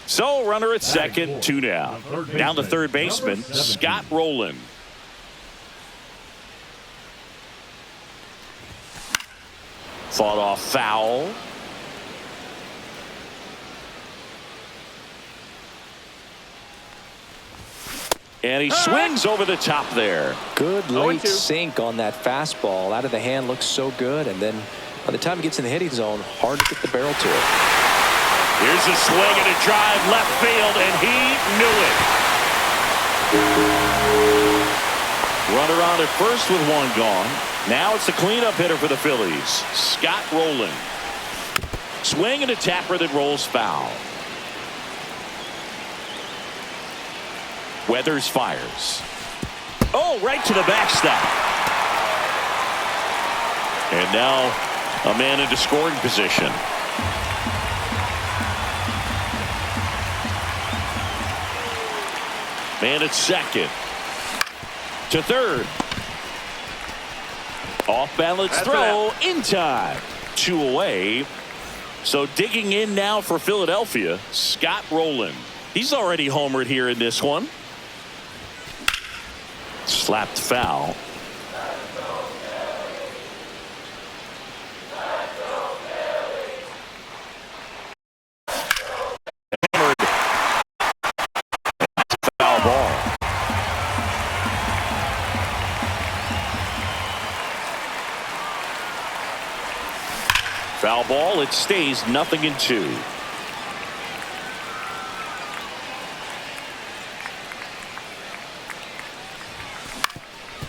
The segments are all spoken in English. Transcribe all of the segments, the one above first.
So, runner at second, 2 down. Down to third baseman, Scott Rowland. Fought off foul. And he swings over the top there. Good late sink on that fastball. Out of the hand, looks so good. And then by the time he gets in the hitting zone, hard to get the barrel to it. Here's a swing and a drive left field, and he knew it. Runner on at first with one gone. Now it's the cleanup hitter for the Phillies, Scott Rowland. Swing and a tapper that rolls foul. Weathers fires. Oh, right to the backstop. And now a man into scoring position. Man at second. To third. Off balance throw in time. 2 away. So digging in now for Philadelphia, Scott Rowland. He's already homered here in this one. Slapped foul. Hammered. Foul ball. Foul ball. It stays 0-2.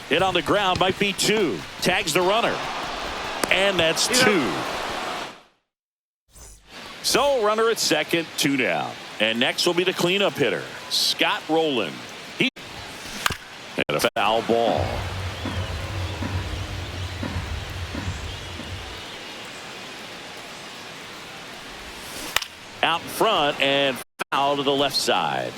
Hit on the ground, might be 2. Tags the runner. And that's 2. So runner at second, 2 down. And next will be the cleanup hitter, Scott Rowland. He and a foul ball. Out in front and foul to the left side.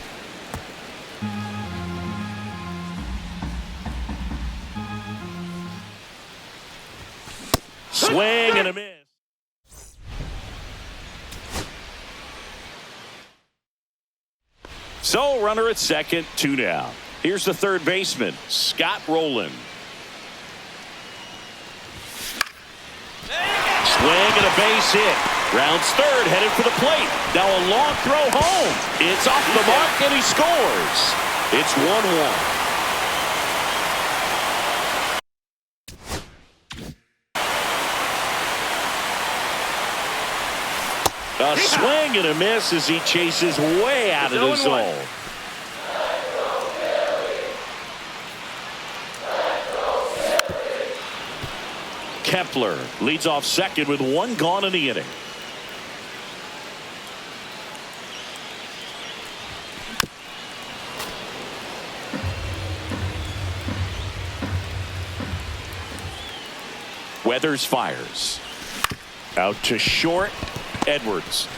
Swing and a miss. So runner at second, 2 down. Here's the third baseman, Scott Rowland. Swing and a base hit. Rounds third, headed for the plate. Now a long throw home. It's off the mark and he scores. It's 1-1. A swing and a miss as he chases way out of the zone. Kepler leads off second with 1 gone in the inning. Weathers fires. Out to short. Edwards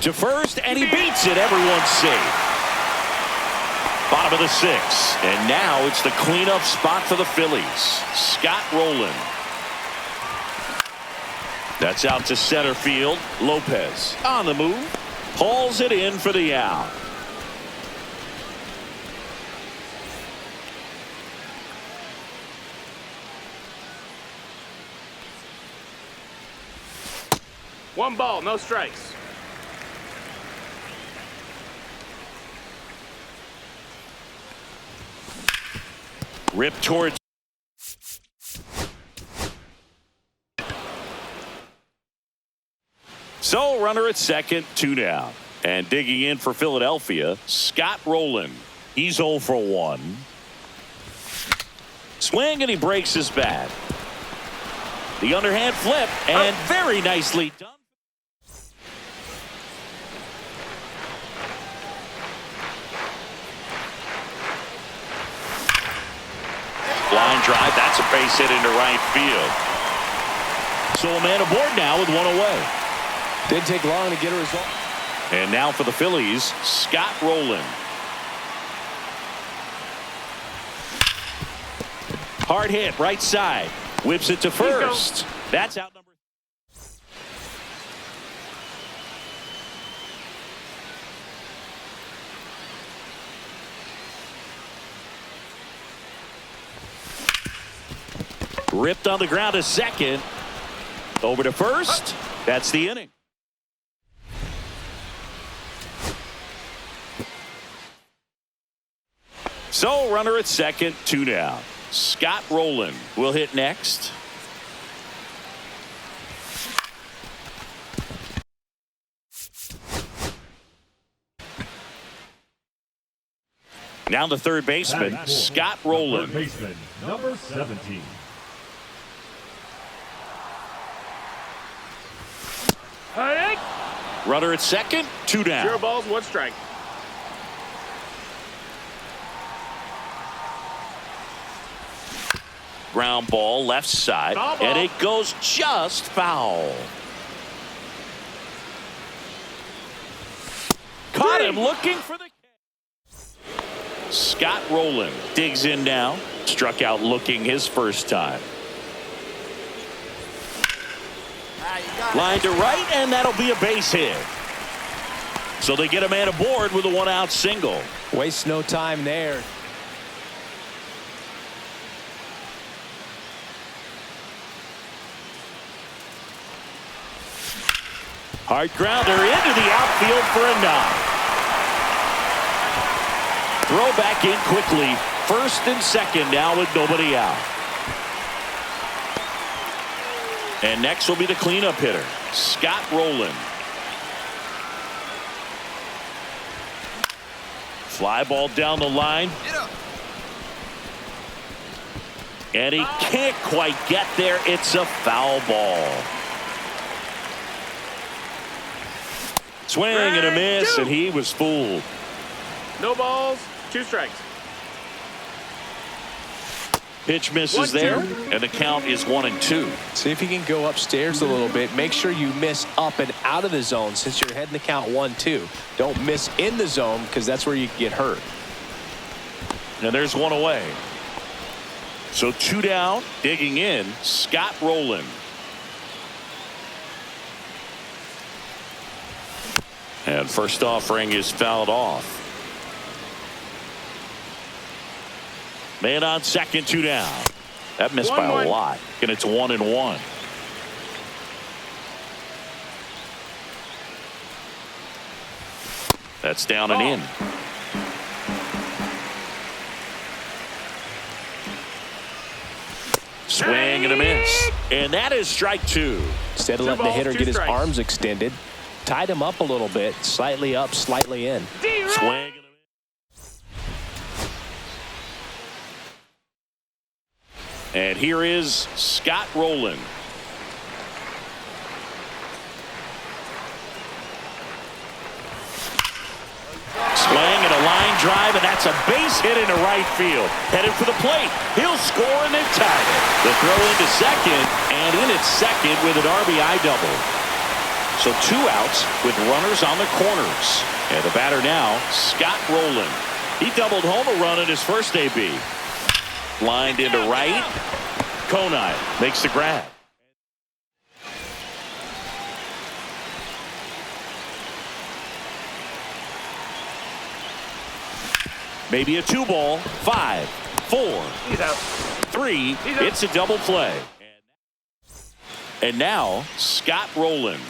to first, and he beats it. Everyone's safe. Bottom of the 6th, and now it's the cleanup spot for the Phillies. Scott Rowland. That's out to center field. Lopez on the move, hauls it in for the out. One ball, no strikes. Rip towards. So runner at second, 2 down. And digging in for Philadelphia, Scott Rowland. He's 0 for 1. Swing and he breaks his bat. The underhand flip and very nicely done. Line drive, that's a base hit into right field. So a man aboard now with 1 away. Didn't take long to get a result. And now for the Phillies, Scott Rowland. Hard hit, right side. Whips it to first. That's out number. Ripped on the ground to second. Over to first. That's the inning. So runner at second, 2 down. Scott Rowland will hit next. Now the third baseman, Scott Rowland. Third baseman, number 17. Runner at second, 2 down. 0 balls, 1 strike. Ground ball left side, and it goes just foul. Caught him looking for the catch. Scott Rowland digs in now. Struck out looking his first time. Line to right, and that'll be a base hit. So they get a man aboard with a one-out single. Waste no time there. Hard grounder into the outfield for a knock. Throw back in quickly. First and second now with nobody out. And next will be the cleanup hitter, Scott Rowland. Fly ball down the line. And he can't quite get there. It's a foul ball. Swing and a miss, and he was fooled. No balls, 2 strikes. Pitch misses there, and the count is 1-2. See if you can go upstairs a little bit. Make sure you miss up and out of the zone since you're heading the count 1-2. Don't miss in the zone because that's where you can get hurt. And there's one away. So 2 down, digging in, Scott Rowland. And first offering is fouled off. Man on second, 2 down. That missed by a lot, and it's 1-1. That's down and in. Swing and a miss. And that is strike 2. Instead of letting the hitter get his arms extended, tied him up a little bit, slightly up, slightly in. Swing. And here is Scott Rowland. Swing and a line drive, and that's a base hit into right field. Headed for the plate. He'll score and then tie it. The throw into second, and in at second with an RBI double. So 2 outs with runners on the corners. And the batter now, Scott Rowland. He doubled home a run in his first AB. Lined into right. Conine makes the grab. Maybe a 2-ball. 5, 4, 3. It's a double play. And now Scott Rowland.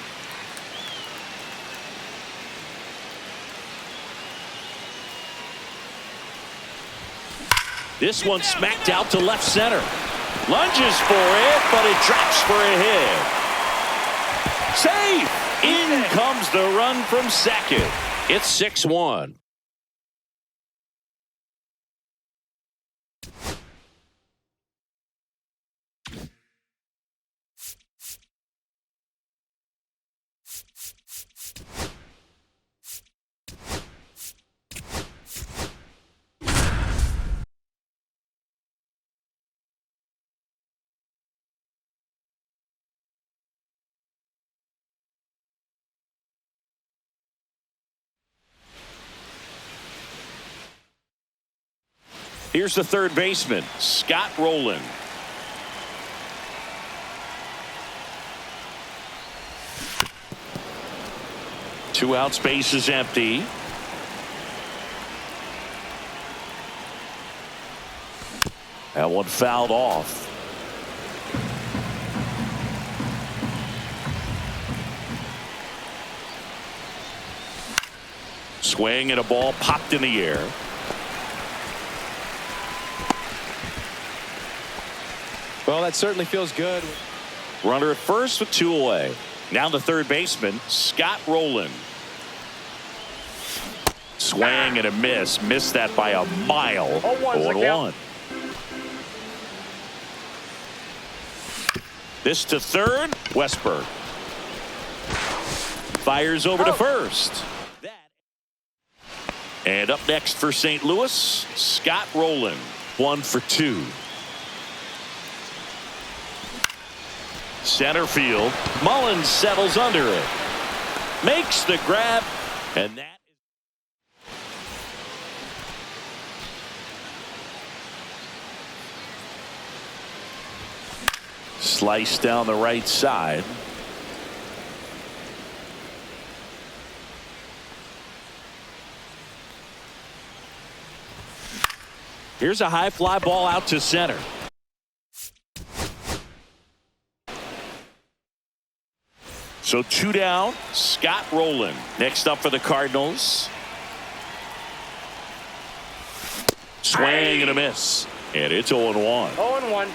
This one smacked out to left center. Lunges for it, but it drops for a hit. Safe! In comes the run from second. It's 6-1. Here's the third baseman, Scott Rowland. Two out, space is empty. That one fouled off. Swing and a ball popped in the air. Well, that certainly feels good. Runner at first with 2 away. Now the third baseman, Scott Rowland. Swing and a miss. Missed that by a mile. 0-1. This to third. Westberg. Fires over to first. And up next for St. Louis, Scott Rowland. 1 for 2. Center field. Mullins settles under it. Makes the grab. And that slice down the right side. Here's a high fly ball out to center. So 2 down. Scott Rowland next up for the Cardinals. Swing and a miss. And it's 0-1. 0-1.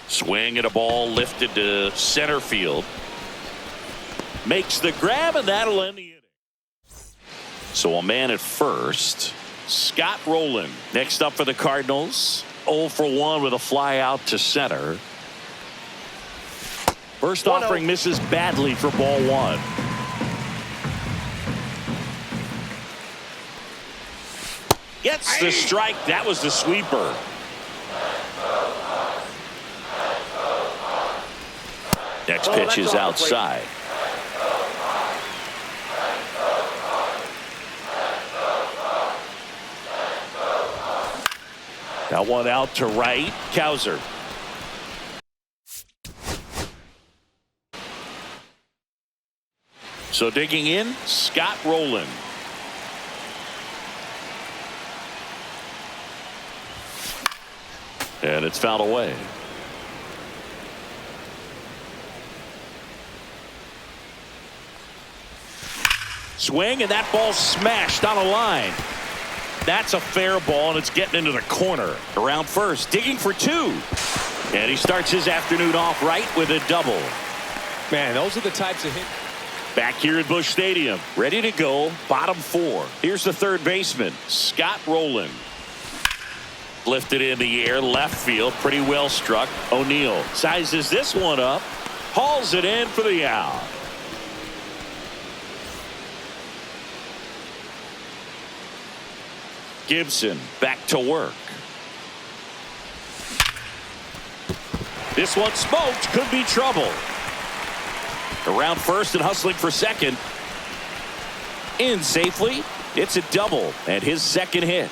Swing and a ball lifted to center field. Makes the grab, and that'll end the inning. So a man at first. Scott Rowland next up for the Cardinals. 0 for 1 with a fly out to center. First offering misses badly for ball 1. Gets the strike. That was the sweeper. Next pitch is outside. That one out to right. Kowser. So digging in, Scott Rowland. And it's fouled away. Swing, and that ball smashed on a line. That's a fair ball, and it's getting into the corner. Around first, digging for 2. And he starts his afternoon off right with a double. Man, those are the types of hits. Back here at Busch Stadium, ready to go, bottom 4. Here's the third baseman, Scott Rowland. Lifted in the air, left field, pretty well struck. O'Neill sizes this one up, hauls it in for the out. Gibson back to work. This one smoked, could be trouble. Around first and hustling for second. In safely. It's a double and his second hit.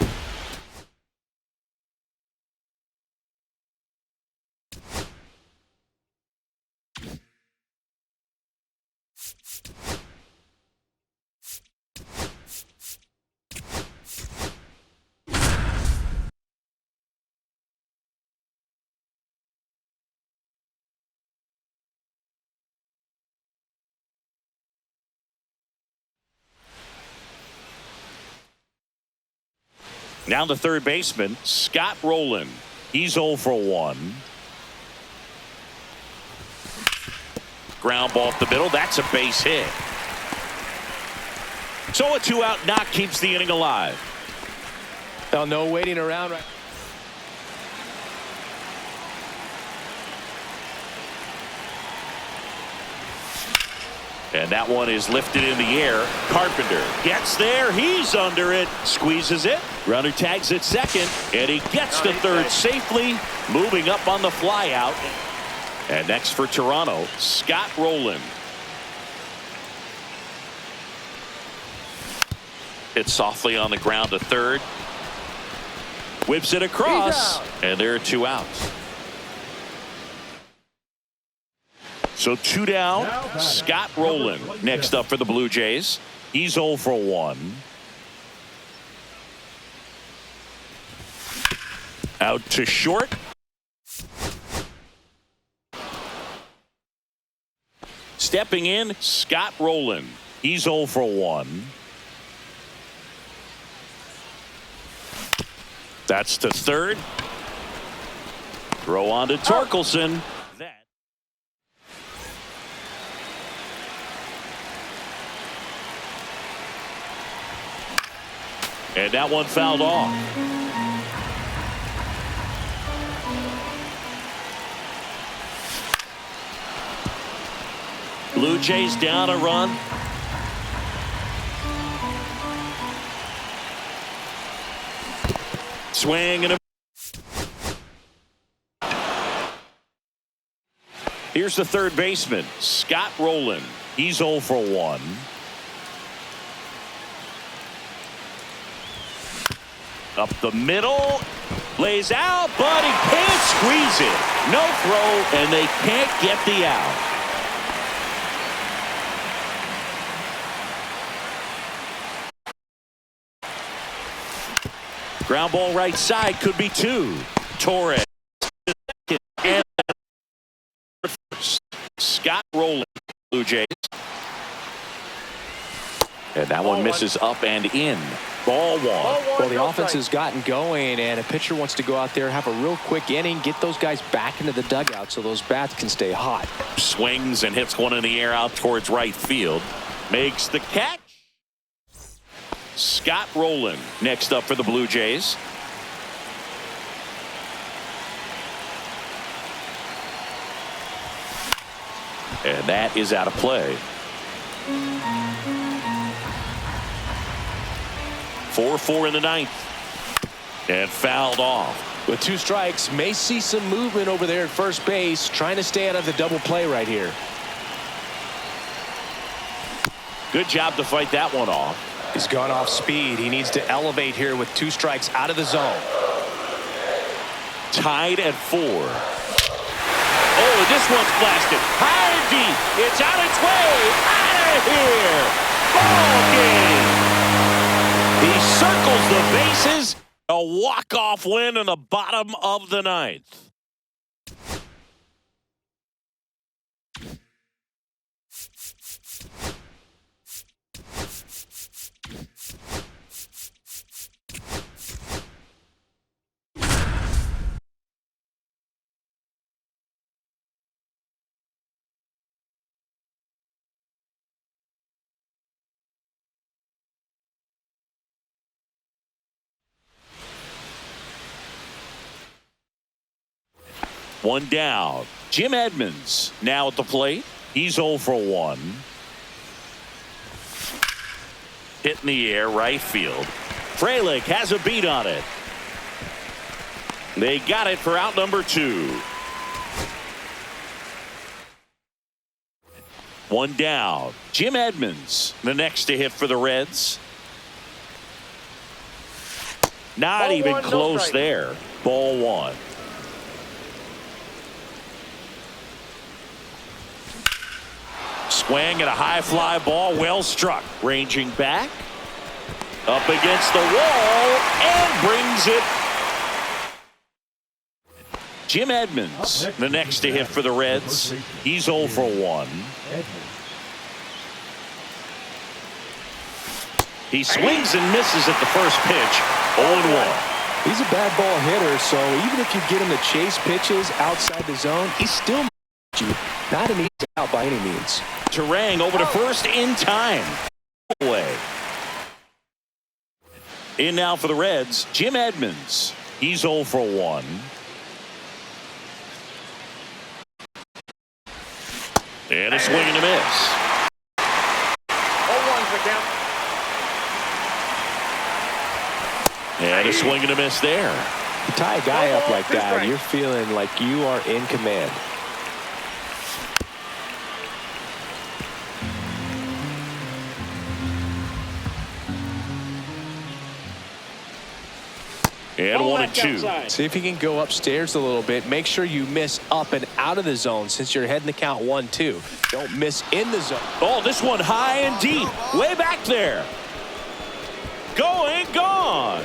Now the third baseman, Scott Rowland. He's 0 for 1. Ground ball up the middle. That's a base hit. So a 2-out knock keeps the inning alive. Well, no waiting around right. And that one is lifted in the air. Carpenter gets there. He's under it. Squeezes it. Runner tags at second. And he gets to third safely. Moving up on the fly out. And next for Toronto, Scott Rowland. Hits softly on the ground to third. Whips it across. And there are 2 outs. So 2 down. Scott Rowland next up for the Blue Jays. He's 0 for 1. Out to short. Stepping in, Scott Rowland. He's 0 for 1. That's to third. Throw on to Torkelson. And that one fouled off. Blue Jays down a run. Swing and a. Here's the third baseman, Scott Rowland. He's 0 for 1. Up the middle, lays out, but he can't squeeze it. No throw, and they can't get the out. Ground ball right side, could be two. Torres. And first. Scott rolling. Blue Jays. And that one misses up and in. Ball one. Well, the offense has gotten going, and a pitcher wants to go out there, have a real quick inning, get those guys back into the dugout so those bats can stay hot. Swings and hits one in the air out towards right field. Makes the catch. Scott Rowland next up for the Blue Jays. And that is out of play. 4-4 in the ninth. And fouled off. With 2 strikes, may see some movement over there at first base, trying to stay out of the double play right here. Good job to fight that one off. He's gone off speed. He needs to elevate here with 2 strikes out of the zone. Tied at 4. Oh, this one's blasted. High and deep. It's on its way. Out of here. Ball game. He circles the bases. A walk-off win in the bottom of the ninth. One down. Jim Edmonds now at the plate. He's 0 for 1. Hit in the air, right field. Frelick has a beat on it. They got it for out number 2. One down. Jim Edmonds, the next to hit for the Reds. Not Ball even one, no close strike. there. Ball 1. Swing and a high fly ball, well struck. Ranging back. Up against the wall and brings it. Jim Edmonds, the next to hit for the Reds. He's 0 for 1. He swings and misses at the first pitch. 0-1. He's a bad ball hitter, so even if you get him to chase pitches outside the zone, he's still not an easy out by any means. Terang over to first in time. Away. In now for the Reds, Jim Edmonds. He's 0 for 1. And a swing and a miss. 0-1's the count. And a swing and a miss there. You tie a guy up like 2 that, strikes. you're feeling like you are in command. And Ball 1 back and 2. outside. See if you can go upstairs a little bit. Make sure you miss up and out of the zone since you're heading the count 1-2. Don't miss in the zone. Oh, this one high and deep. Way back there. Going, gone.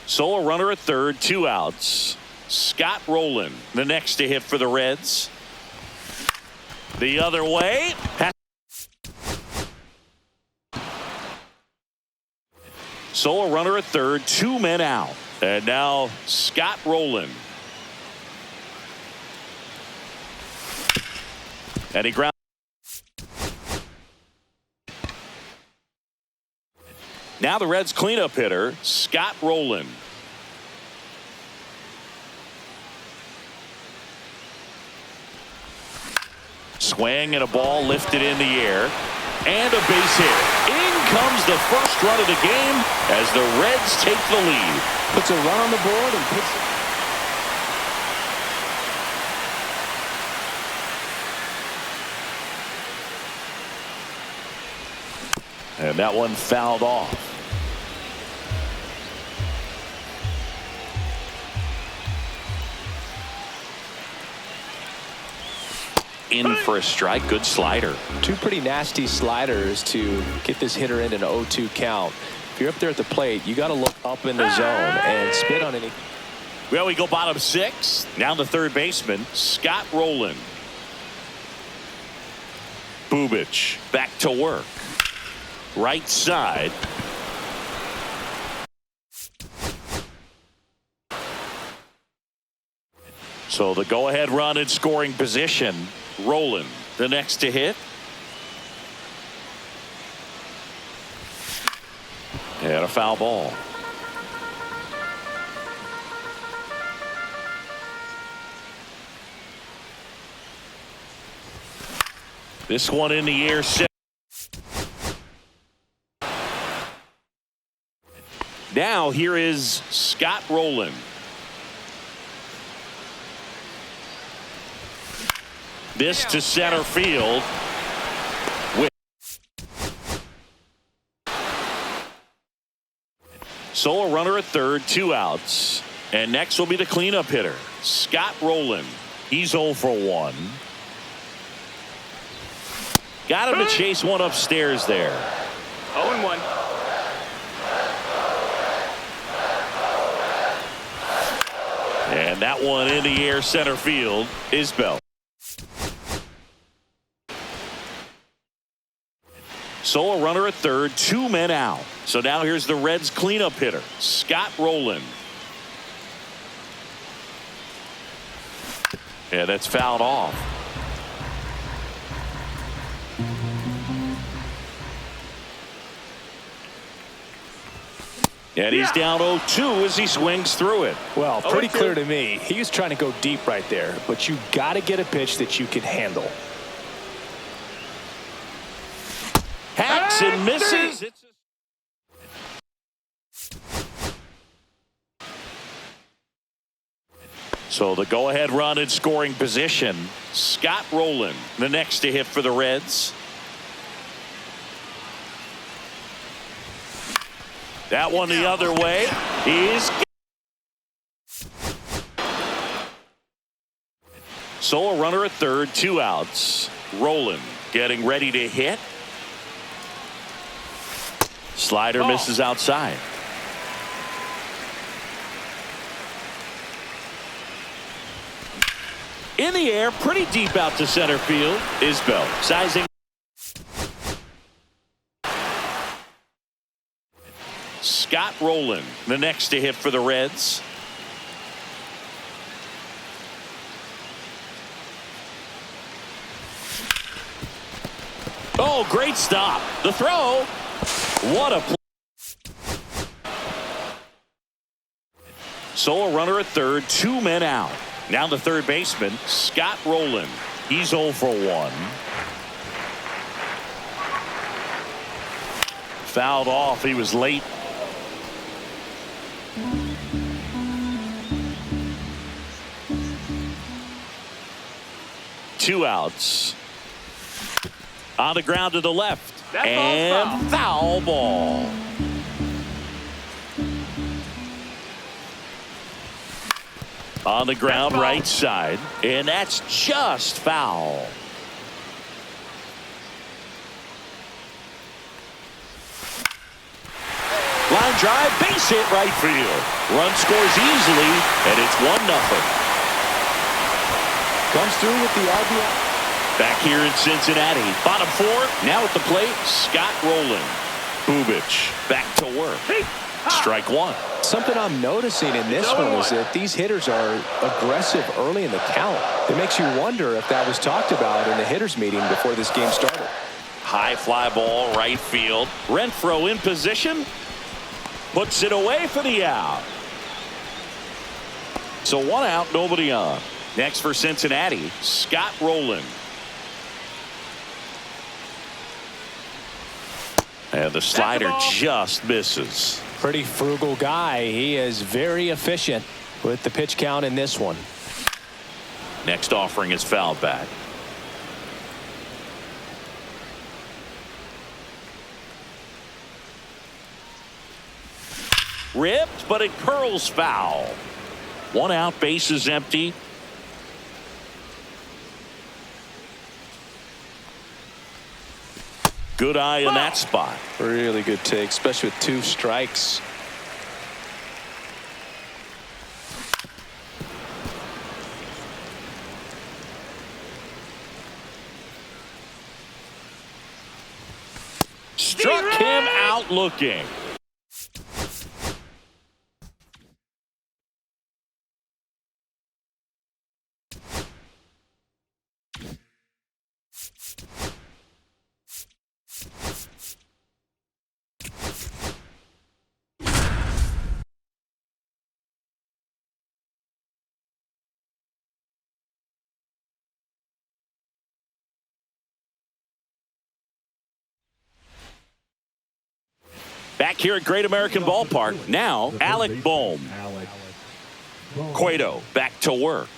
Solo runner at third, 2 outs. Scott Rowland, the next to hit for the Reds. The other way. Solo runner at third, 2 men out. And now Scott Rowland. And he ground. Now the Reds cleanup hitter, Scott Rowland. Swing and a ball lifted in the air. And a base hit. In comes the first run of the game as the Reds take the lead. Puts a run on the board and puts it. And that one fouled off. In for a strike. Good slider. Two pretty nasty sliders to get this hitter in an 0-2 count. If you're up there at the plate, you got to look up in the zone and spit on any. Well, we go bottom six. Now the third baseman, Scott Rowland. Bubic back to work. Right side. So the go-ahead run in scoring position. Rowland, the next to hit. And a foul ball. This one in the air. Now here is Scott Rowland. This to center field. So a runner at third, 2 outs. And next will be the cleanup hitter, Scott Rowland. He's 0 for 1. Got him to chase one upstairs there. 0-1. And that one in the air center field is Bell. So a runner at third, 2 men out. So now here's the Reds cleanup hitter, Scott Rowland. Yeah, that's fouled off. And he's down 0-2 as he swings through it. Well, pretty clear to me. He was trying to go deep right there, but you got to get a pitch that you can handle. Hacks and misses. So the go-ahead run in scoring position, Scott Rowland, the next to hit for the Reds. That one the other way is. So a runner at third, 2 outs. Rowland getting ready to hit. Slider misses outside. In the air, pretty deep out to center field is Bell. Sizing. Scott Rowland, the next to hit for the Reds. Oh, great stop. The throw. What a play. So a runner at third, 2 men out. Now the third baseman, Scott Rowland. He's 0 for 1. Fouled off. He was late. Two outs. On the ground to the left. And foul ball. On the ground right side. And that's just foul. Line drive, base hit right field. Run scores easily, and it's 1-0. Comes through with the RBI. Back here in Cincinnati. Bottom 4. Now at the plate, Scott Rowland. Bubic back to work. Strike 1. Something I'm noticing in this one is that these hitters are aggressive early in the count. It makes you wonder if that was talked about in the hitters meeting before this game started. High fly ball, right field. Renfroe in position. Puts it away for the out. So 1 out, nobody on. Next for Cincinnati, Scott Rowland. And the slider just misses. Pretty frugal guy. He is very efficient with the pitch count in this one. Next offering is fouled back. Ripped, but it curls foul. 1 out, base is empty. Good eye in that spot. Really good take, especially with 2 strikes. Struck him out looking. Back here at Great American Ballpark, now Alec Bohm. Cueto back to work.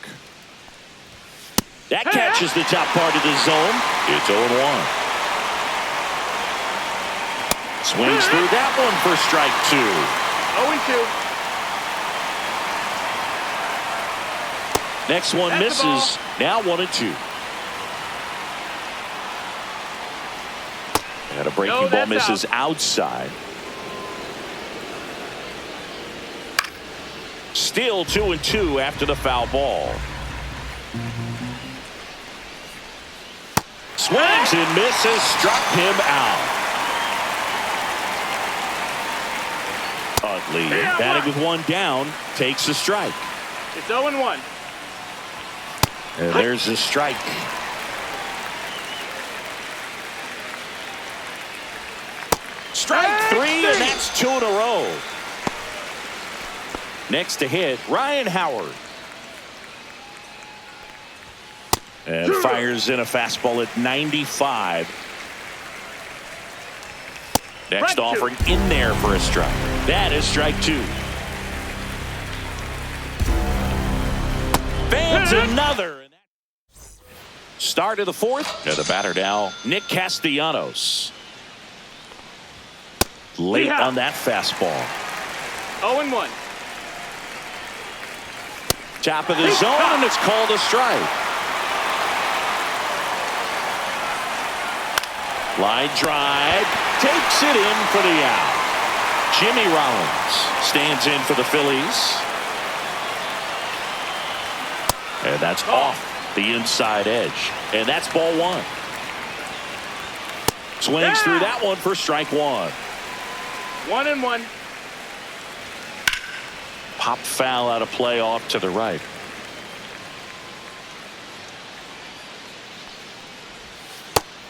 That catches the top part of the zone. It's 0-1. Swings through that one for strike 2. 0-2. Next one misses. Now 1-2. And a breaking ball misses outside. Still 2-2 after the foul ball. Swings and misses. Struck him out. Utley batting with 1 down takes a strike. It's 0-1. And there's a strike. Strike 3, and that's 2 in a row. Next to hit, Ryan Howard. And fires in a fastball at 95. Next offering in there for a strike. That is strike 2. Fans another. Start of the 4th. And the batter now, Nick Castellanos. Late on that fastball. 0-1. Top of the zone, and it's called a strike. Line drive, takes it in for the out. Jimmy Rollins stands in for the Phillies. And that's off the inside edge. And that's ball 1. Swings through that one for strike 1. 1-1. Pop foul out of play off to the right.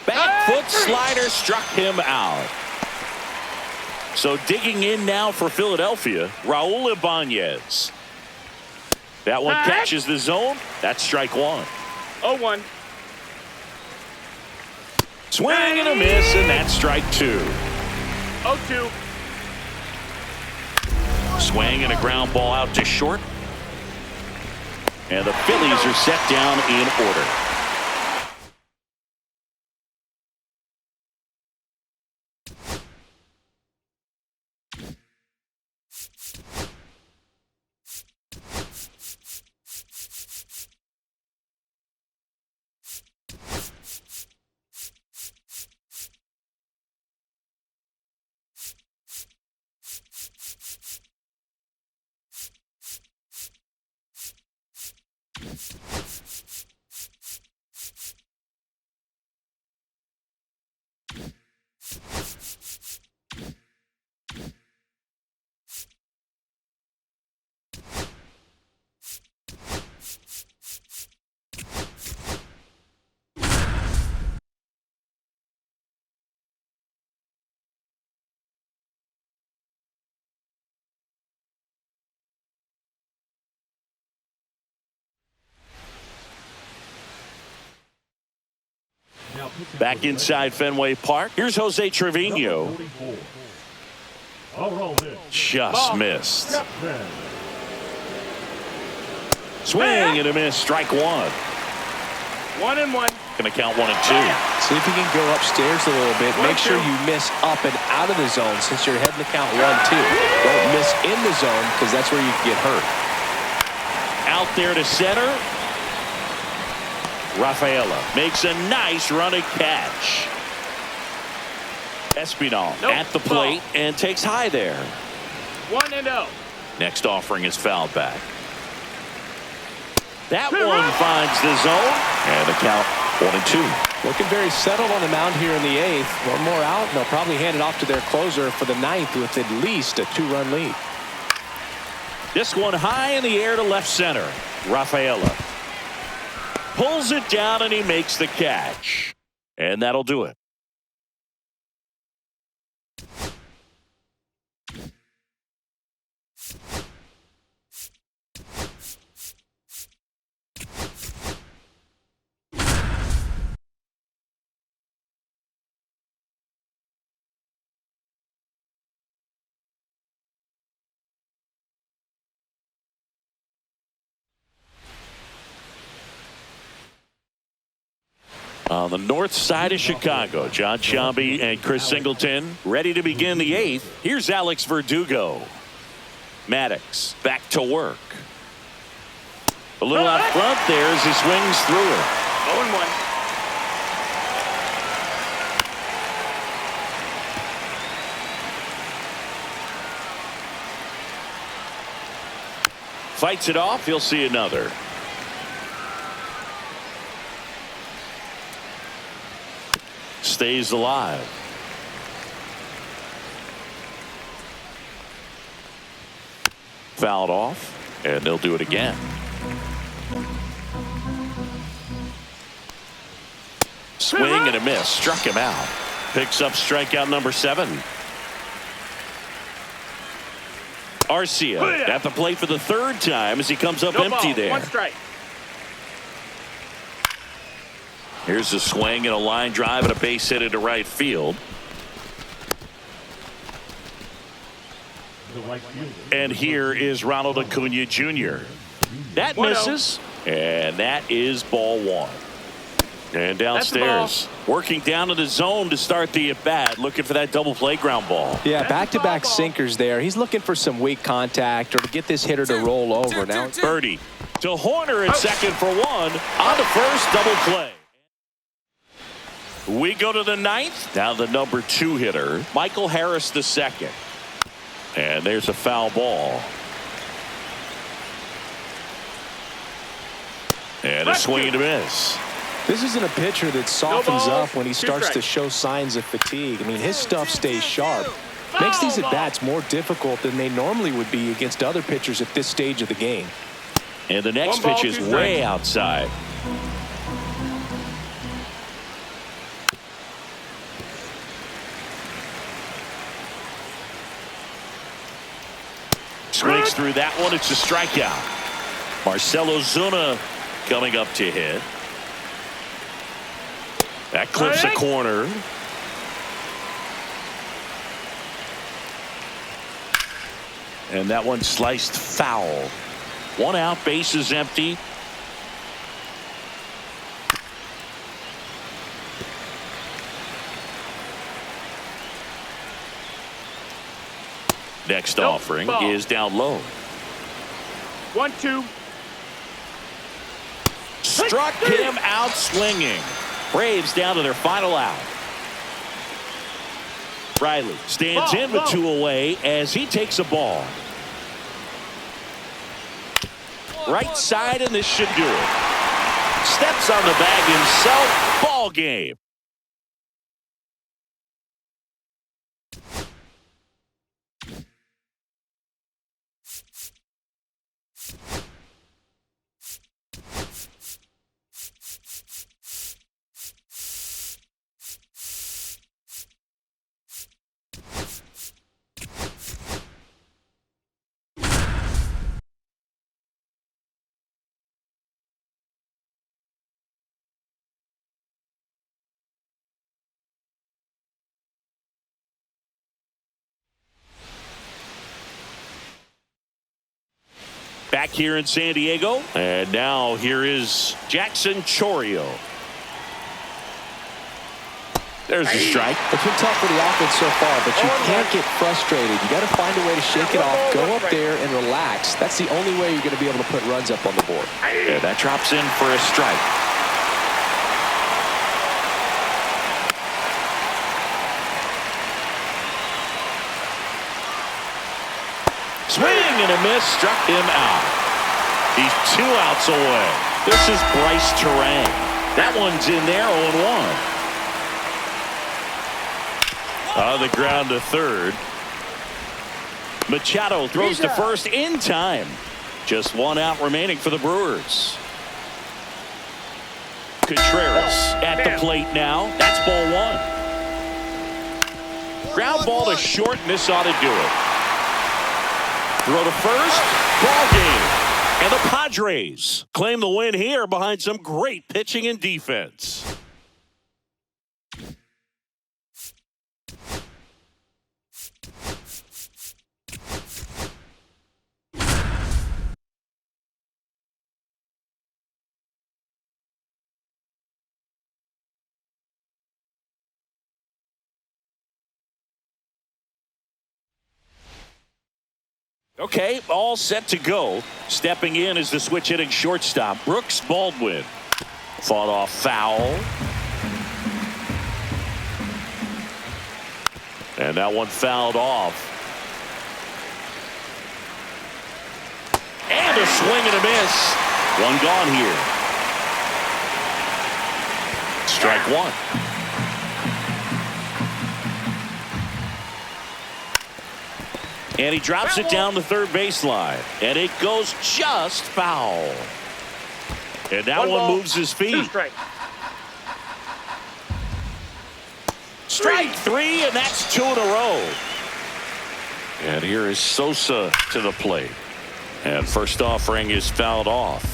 Back foot slider struck him out. So digging in now for Philadelphia, Raul Ibanez. That one catches the zone. That's strike 1. 0-1. Swing and a miss, and that's strike 2. 0-2. Swing and a ground ball out to short. And the Phillies are set down in order. Back inside Fenway Park. Here's Jose Trevino. Just missed. Swing and a miss. Strike one. 1-1. Going to count 1-2. See if you can go upstairs a little bit. Make sure you miss up and out of the zone since you're heading to count 1-2. Don't miss in the zone because that's where you can get hurt. Out there to center. Rafaela makes a nice running catch. Espinal at the plate and takes high there. 1-0. Next offering is fouled back. That one finds the zone and the count 1-2. Looking very settled on the mound here in the 8th. One more out and they'll probably hand it off to their closer for the 9th with at least a 2-run lead. This one high in the air to left center. Rafaela pulls it down and he makes the catch. And that'll do it. On the north side of Chicago, John Sciambi and Chris Singleton ready to begin the 8th. Here's Alex Verdugo. Maddox back to work. A little out front there as he swings through it. 0-1. Fights it off. He'll see another. Stays alive. Fouled off, and they'll do it again. Swing and a miss. Struck him out. Picks up strikeout number 7. Arcia at the plate for the 3rd time as he comes up empty there. 1 strike. Here's a swing and a line drive and a base hit into right field. And here is Ronald Acuna Jr. That misses, and that is ball 1. And downstairs, working down in the zone to start the at-bat, looking for that double play ground ball. Yeah, back-to-back sinkers there. He's looking for some weak contact or to get this hitter to roll over. Now Birdie to Horner at second for 1. On to first, double play. We go to the 9th. Now the number 2 hitter, Michael Harris the 2nd. And there's a foul ball. And a swing and a miss. This isn't a pitcher that softens up when he starts to show signs of fatigue. I mean, his stuff stays sharp. Makes these at-bats more difficult than they normally would be against other pitchers at this stage of the game. And the next pitch is way outside. Swings through that one. It's a strikeout. Marcelo Zuna coming up to hit. That clips a corner. And that one sliced foul. 1 out, base is empty. Next offering is down low. 1-2. Struck him out swinging. Braves down to their final out. Riley stands in with 2 away as he takes a ball. Right side, and this should do it. Steps on the bag himself. Ball game. Back here in San Diego. And now here is Jackson Chourio. There's the strike. It's been tough for the offense so far, but you can't get frustrated. You got to find a way to shake it off, go up there and relax. That's the only way you're going to be able to put runs up on the board. Yeah, that drops in for a strike. Swing and a miss, struck him out. He's 2 outs away. This is Bryce Terang. That one's in there, 0-1. On the ground to third. Machado throws to first in time. Just 1 out remaining for the Brewers. Contreras at the plate now. That's ball 1. Ground ball to short, and this ought to do it. Throw to first. Ball game. And the Padres claim the win here behind some great pitching and defense. Okay, all set to go. Stepping in is the switch hitting shortstop, Brooks Baldwin. Fought off foul. And that one fouled off. And a swing and a miss. One gone here. Strike 1. And he drops it down the third baseline. And it goes just foul. And that one moves his feet. Strike 3, and that's 2 in a row. And here is Sosa to the plate. And first offering is fouled off.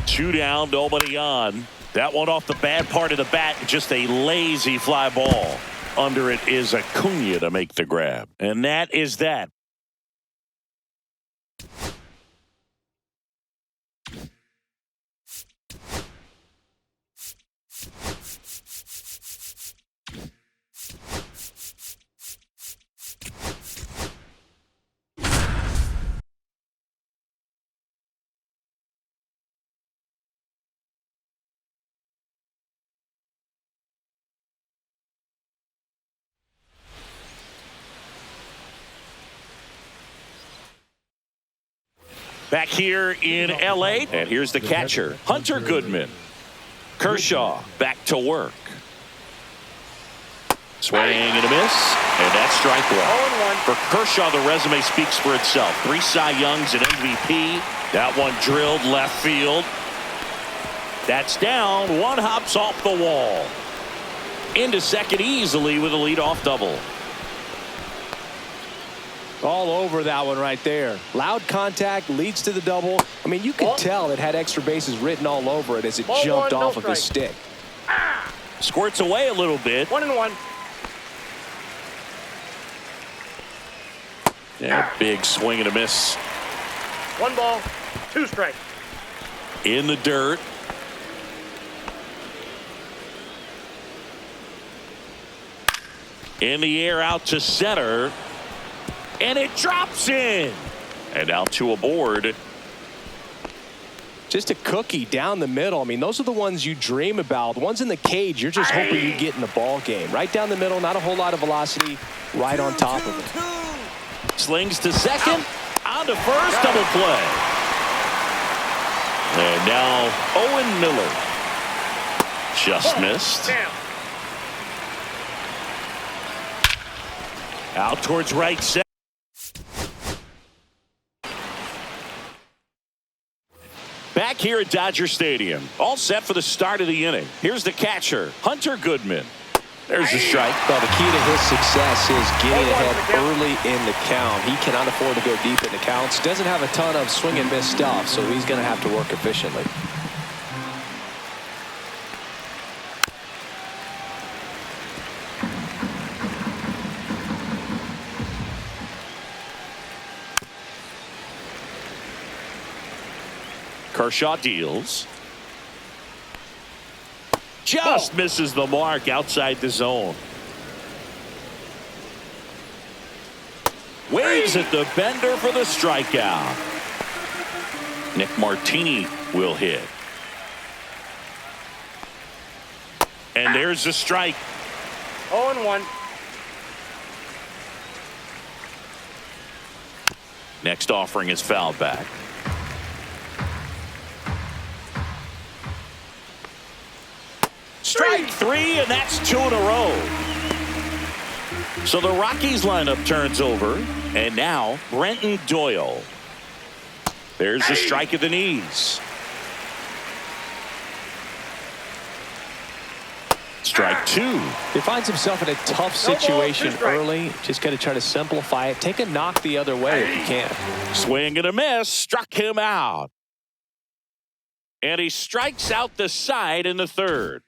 2 down, nobody on. That one off the bad part of the bat, just a lazy fly ball. Under it is Acuna to make the grab. And that is that. Back here in L.A. And here's the catcher, Hunter Goodman. Kershaw back to work. Swing and a miss. And that's strike 1. For Kershaw, the resume speaks for itself. 3 Cy Youngs and MVP. That one drilled left field. That's down. 1 hops off the wall. Into second easily with a leadoff double. All over that one right there. Loud contact leads to the double. I mean, you could tell it had extra bases written all over it as it jumped off of his stick. Squirts away a little bit. 1-1. Yeah, big swing and a miss. 1 ball, 2 strikes. In the dirt. In the air out to center. And it drops in. And out to a board. Just a cookie down the middle. I mean, those are the ones you dream about. The ones in the cage, you're just hoping you get in the ball game. Right down the middle, not a whole lot of velocity. Right on top of it. Slings to second. On to first. Double play. And now Owen Miller. Just missed. Out towards right center. Back here at Dodger Stadium, all set for the start of the inning. Here's the catcher, Hunter Goodman. There's the strike. Well, the key to his success is getting ahead early in the count. He cannot afford to go deep in the counts. Doesn't have a ton of swing and miss stuff, so he's going to have to work efficiently. Kershaw deals. Just misses the mark outside the zone. Waves at the bender for the strikeout. Nick Martini will hit. And there's the strike. 0-1. Next offering is fouled back. Strike three, and that's 2 in a row. So the Rockies lineup turns over, and now Brenton Doyle. There's the strike at the knees. Strike two. He finds himself in a tough situation early. Just got to try to simplify it. Take a knock the other way if you can. Swing and a miss. Struck him out. And he strikes out the side in the third.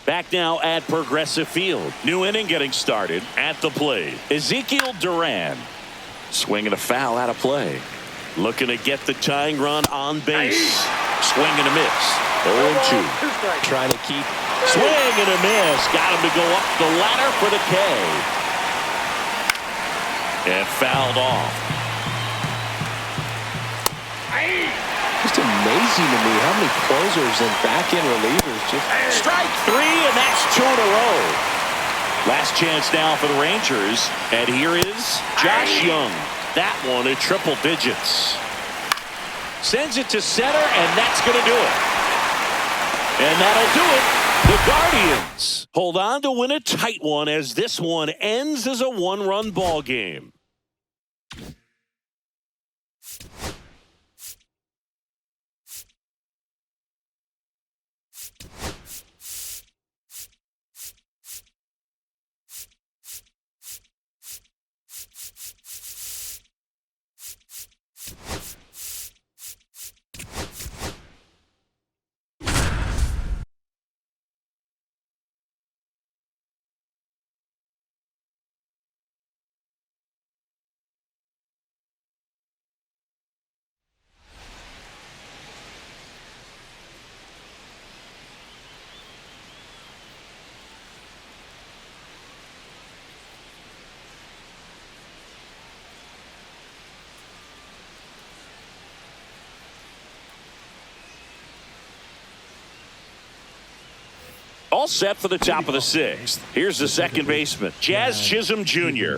Back now at Progressive Field. New inning getting started at the plate. Ezekiel Duran. Swinging a foul out of play. Looking to get the tying run on base. Swing and a miss. 0-2. Trying to keep. Swing and a miss. Got him to go up the ladder for the K. And fouled off. Just amazing to me how many closers and back-end relievers just. Strike three, and that's 2 in a row. Last chance now for the Rangers. And here is Josh Young. That one at triple digits. Sends it to center, and that's going to do it. And that'll do it. The Guardians hold on to win a tight one as this one ends as a one-run ball game. All set for the top of the sixth. Here's the second baseman, Jazz Chisholm Jr.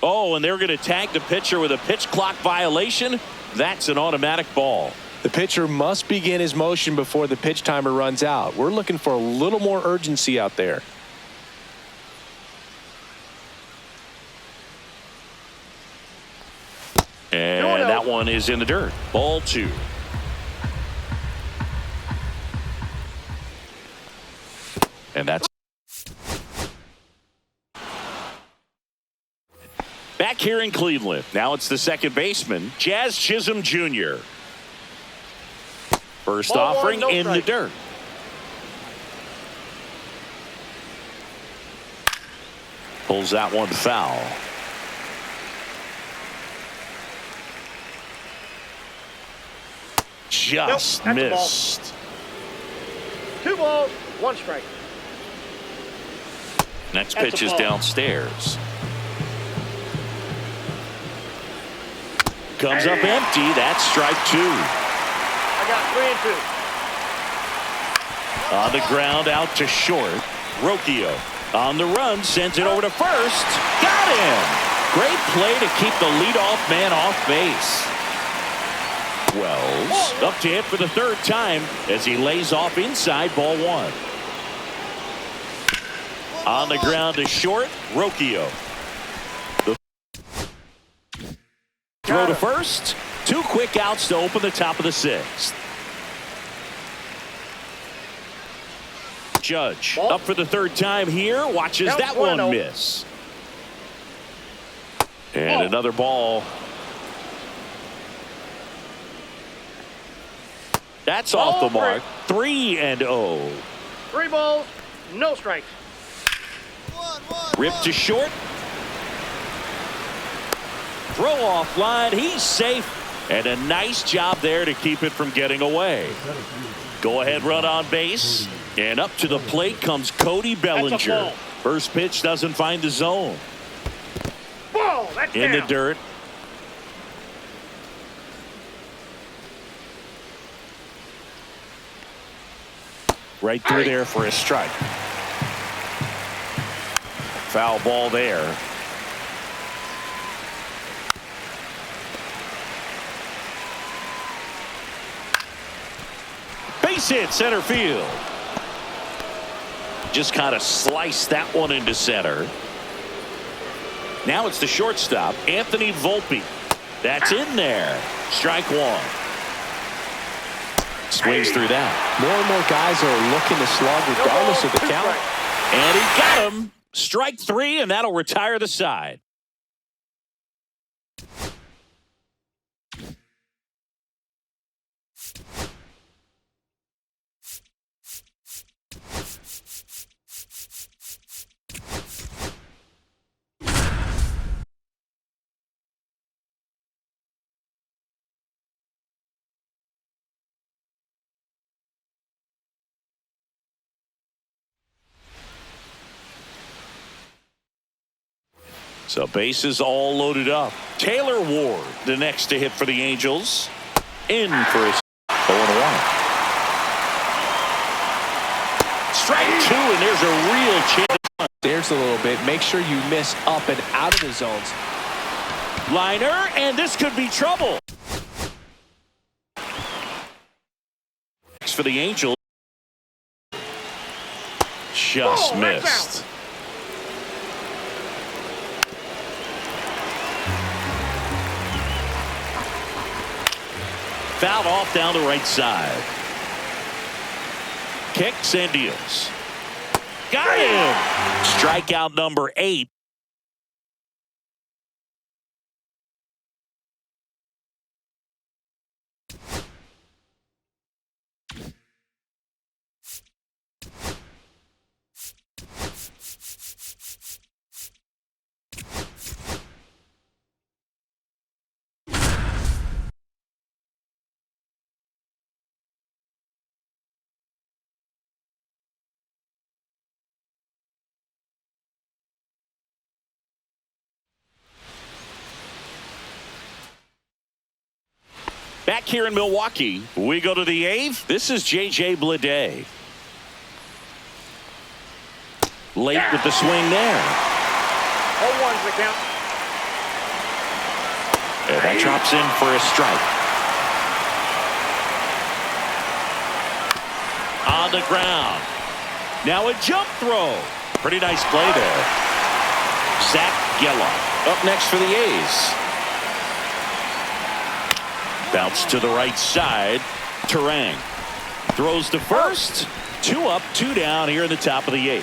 Oh, and they're going to tag the pitcher with a pitch clock violation. That's an automatic ball. The pitcher must begin his motion before the pitch timer runs out. We're looking for a little more urgency out there. And that one is in the dirt. Ball 2. And that's back here in Cleveland. Now it's the second baseman, Jazz Chisholm Jr. First Ball offering one, no in the strike. dirt. Pulls that one foul. Just Nope, that's a ball. missed. 2 balls, 1 strike. Next That's pitch a is ball. downstairs. Comes up empty. That's strike 2. I got 3 and 2. On the ground out to short. Rocchio on the run, sends it over to first. Got him. Great play to keep the leadoff man off base. Wells up to hit for the third time as he lays off inside ball 1. On the ground to short, Rocchio. The throw to first. 2 quick outs to open the top of the 6th. Judge up for the 3rd time here. Watches that one miss. And another ball. That's off the mark. 3-0. 3 balls, no strikes. Rip to short. Throw off line. He's safe. And a nice job there to keep it from getting away. Go ahead run on base. And up to the plate comes Cody Bellinger. First pitch doesn't find the zone. Ball, that's in down. the dirt. Right through there for a strike. Foul ball there. Base hit center field. Just kind of sliced that one into center. Now it's the shortstop, Anthony Volpe. That's in there. Strike 1. Swings through that. More and more guys are looking to slug regardless of the count. And he got him. Strike 3, and that'll retire the side. So bases all loaded up. Taylor Ward, the next to hit for the Angels. In for his 0-1. Strike 2, and there's a real chance. There's a little bit. Make sure you miss up and out of the zones. Liner, and this could be trouble. Next for the Angels. Just missed. Fouled off down the right side. Kicks and deals. Got him. Strikeout number 8. Back here in Milwaukee, we go to the 8th. This is J.J. Bleday. Late with the swing there. 0-1's the count. And that drops in for a strike. On the ground. Now a jump throw. Pretty nice play there. Zach Geloff up next for the A's. Bounce to the right side. Terang throws to first. 2 up, 2 down here in the top of the 8th.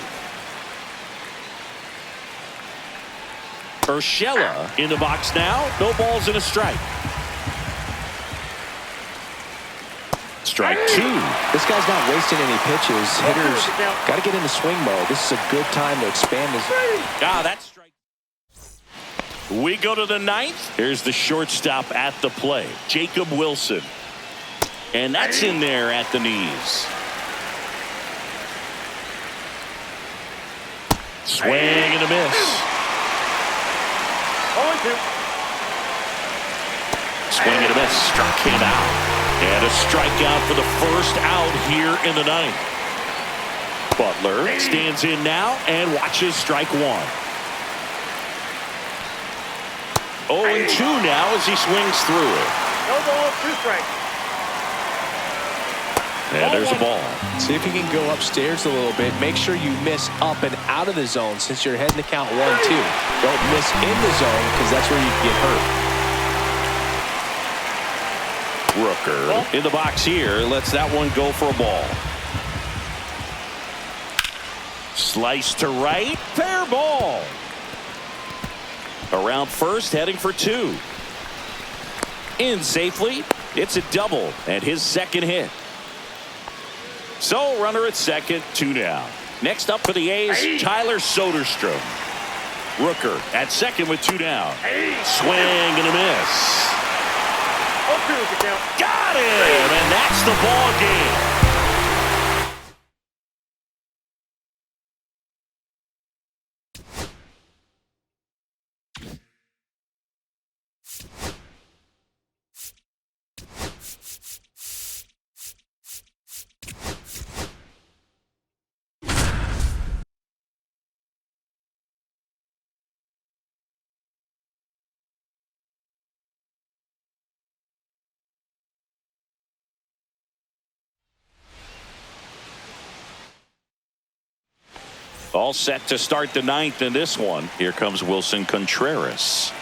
Urshela in the box now. No balls and a strike. Strike 2. This guy's not wasting any pitches. Hitters got to get into swing mode. This is a good time to expand his. That's strike. We go to the 9th. Here's the shortstop at the plate, Jacob Wilson. And that's in there at the knees. Swing and a miss. 0-2. Swing and a miss. Struck him out. And a strikeout for the first out here in the 9th. Butler stands in now and watches strike 1. 0-2 now as he swings through it. No balls, 2 strikes. And there's a ball. See if you can go upstairs a little bit. Make sure you miss up and out of the zone since you're heading to count 1-2. Don't miss in the zone because that's where you can get hurt. Rooker in the box here. Lets that one go for a ball. Slice to right. Fair ball. Around first, heading for 2. In safely. It's a double and his second hit. So runner at second, 2 down. Next up for the A's, Tyler Soderstrom. Rooker at second with 2 down. Swing and a miss. 0-2 is the count. Got him, and that's the ball game. All set to start the 9th in this one. Here comes Wilson Contreras.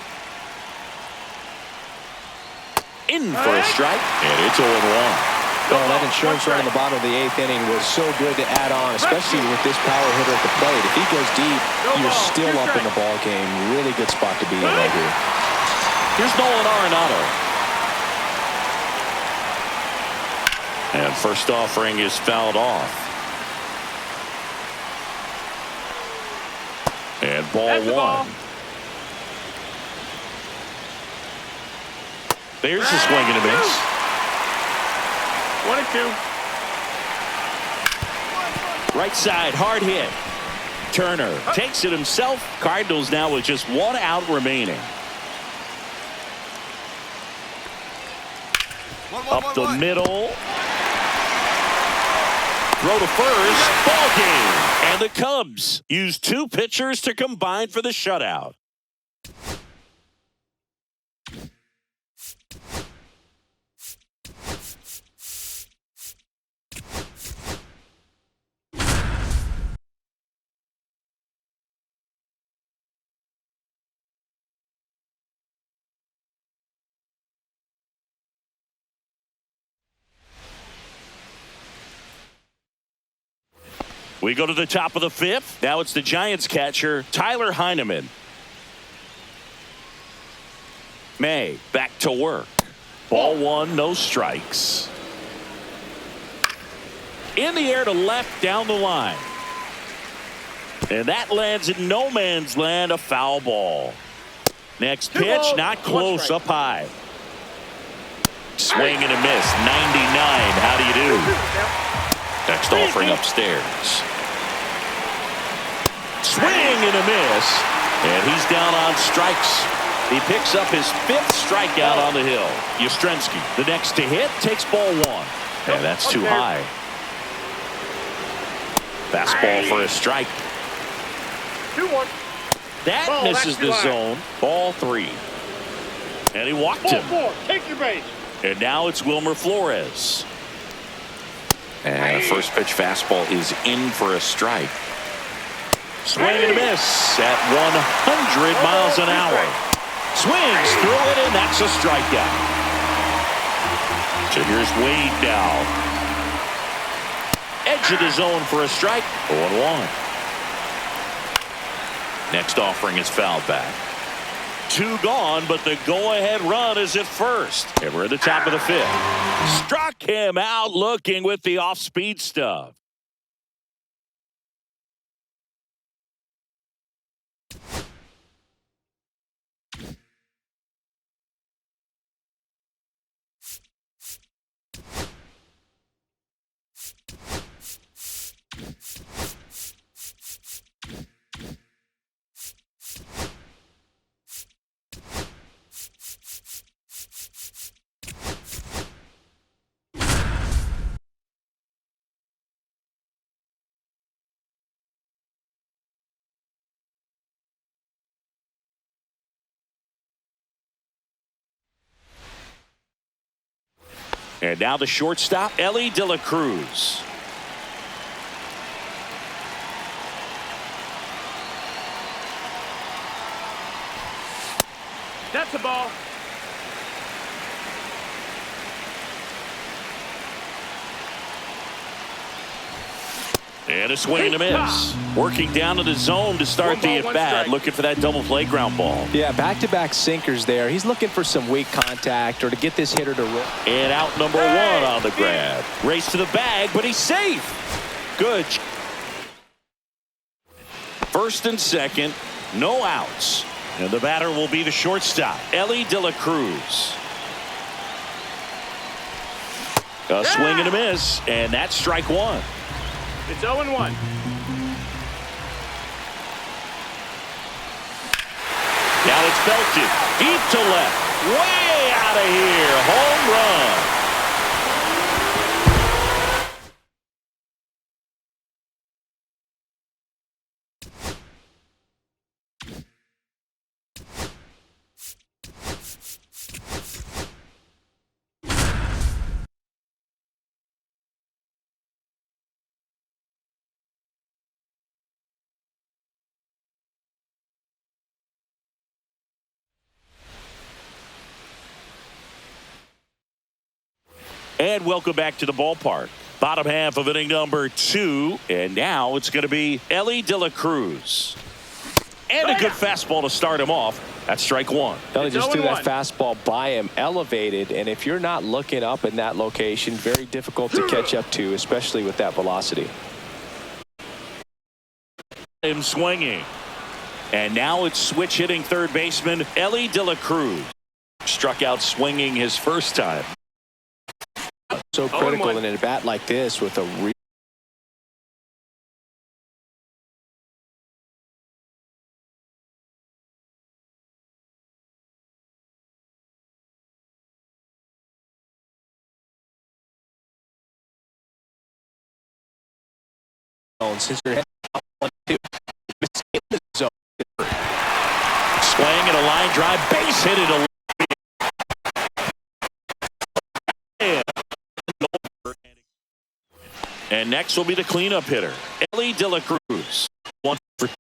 In for a strike, and it's 0-1. Oh, that insurance run in the bottom of the 8th inning was so good to add on, especially with this power hitter at the plate. If he goes deep, you're still up in the ball game. Really good spot to be in right here. Here's Nolan Arenado. And first offering is fouled off. And ball 1. There's a swing and a miss. 1-2. Right side, hard hit. Turner takes it himself. Cardinals now with just 1 out remaining. Up the middle. Throw to first. Ball game. And the Cubs use 2 pitchers to combine for the shutout. We go to the top of the 5th. Now it's the Giants catcher, Tyler Heineman. May back to work. Ball 1, no strikes. In the air to left, down the line. And that lands in no man's land, a foul ball. Next pitch, not close, up high. Swing and a miss, 99. How do you do? Next offering upstairs. Swing and a miss. And he's down on strikes. He picks up his 5th strikeout on the hill. Yastrzemski, the next to hit, takes ball 1. And that's too high. Fastball for a strike. 2-1. That misses the zone. Ball 3. And he walked him. Ball 4. Take your base. And now it's Wilmer Flores. And a first pitch fastball is in for a strike. Swing and a miss at 100 miles an hour. Swings through it, and that's a strikeout. So here's Wade now. Edge of the zone for a strike. 0-1. Next offering is fouled back. 2 gone, but the go-ahead run is at first. And we're at the top of the 5th. Struck him out looking with the off-speed stuff. And now the shortstop, Ellie De La Cruz. That's a ball. And a swing and a miss. Working down to the zone to start the at-bat, looking for that double play ground ball. Yeah, back-to-back sinkers there. He's looking for some weak contact or to get this hitter to roll. And out number one on the grab. Race to the bag, but he's safe. Good. First and second, no outs. And the batter will be the shortstop, Ellie De La Cruz. A swing and a miss, and that's strike one. It's 0-1. Now it's belted deep to left, way out of here, home run. And welcome back to the ballpark. Bottom half of inning number 2. And now it's going to be Ellie De La Cruz. And a good fastball to start him off. That's strike one. Ellie just threw that fastball by him, elevated. And if you're not looking up in that location, very difficult to catch up to, especially with that velocity. Him swinging. And now it's switch hitting third baseman Ellie De La Cruz. Struck out swinging his first time. So critical in a bat like this with a since you're swing and a line drive, base hit it a and next will be the cleanup hitter, Ellie De La Cruz. 1 for 2.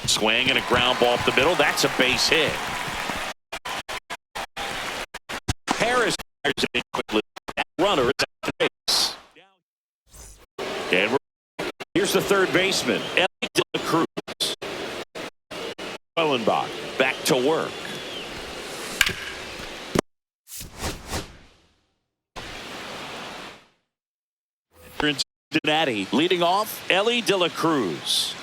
Swing and a ground ball up the middle. That's a base hit. Harris fires it in quickly. That runner is at the base. And here's the third baseman, Ellie De La Cruz. Wellenbach back to work. In Cincinnati, leading off, Ellie De La Cruz.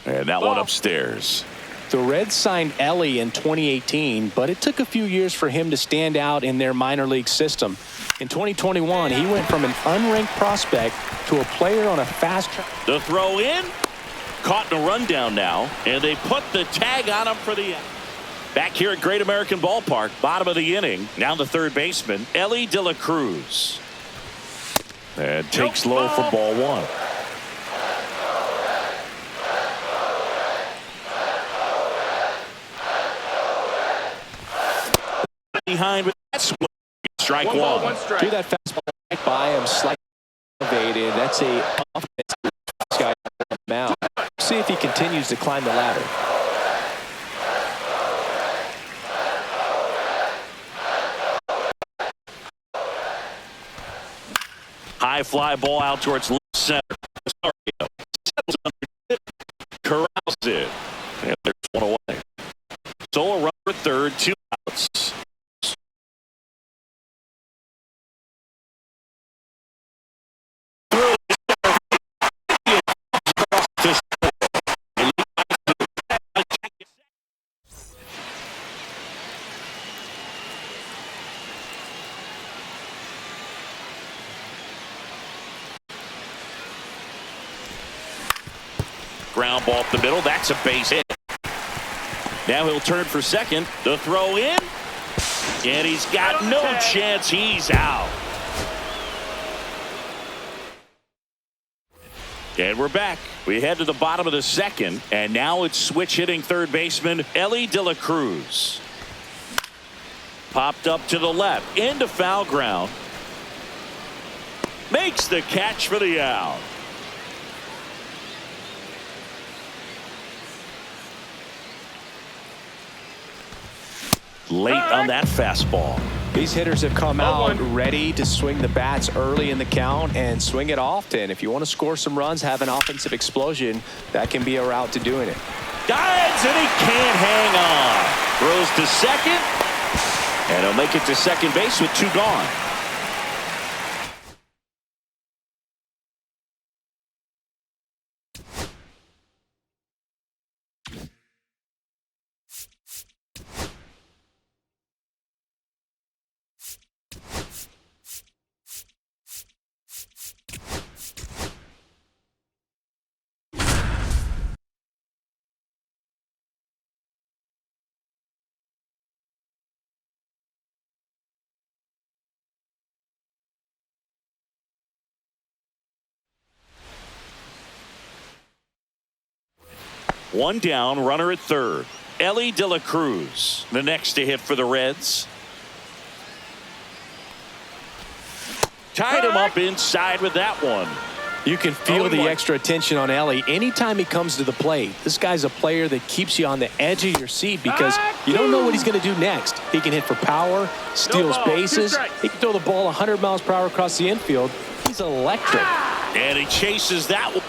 And that one upstairs. The Reds signed Ellie in 2018, but it took a few years for him to stand out in their minor league system. In 2021, he went from an unranked prospect to a player on a fast track. The throw in, caught in a rundown now, and they put the tag on him for the out. Back here at Great American Ballpark, bottom of the inning. Now the third baseman, Ellie De La Cruz. And takes low for ball one. Behind with that swing. Strike one. One strike. Threw that fastball by him, slightly elevated. That's a offensive guy mound. See if he continues to climb the ladder. High fly ball out towards left center. Corrals it. And there's one away. So a runner at third, 2 outs. Ground ball up the middle. That's a base hit. Now he'll turn for second. The throw in. And he's got no chance. He's out. And we're back. We head to the bottom of the second, and now it's switch hitting third baseman Elly De La Cruz. Popped up to the left, into foul ground. Makes the catch for the out. Late on that fastball. These hitters have come out ready to swing the bats early in the count and swing it often. If you want to score some runs, have an offensive explosion, that can be a route to doing it. Dives, and he can't hang on. Throws to second, and he'll make it to second base with 2 gone. One down, runner at third. Elly De La Cruz, the next to hit for the Reds. Tied him up inside with that one. You can feel the extra attention on Elly anytime he comes to the plate. This guy's a player that keeps you on the edge of your seat because you don't know what he's going to do next. He can hit for power, steals bases. He can throw the ball 100 miles per hour across the infield. He's electric. And he chases that one.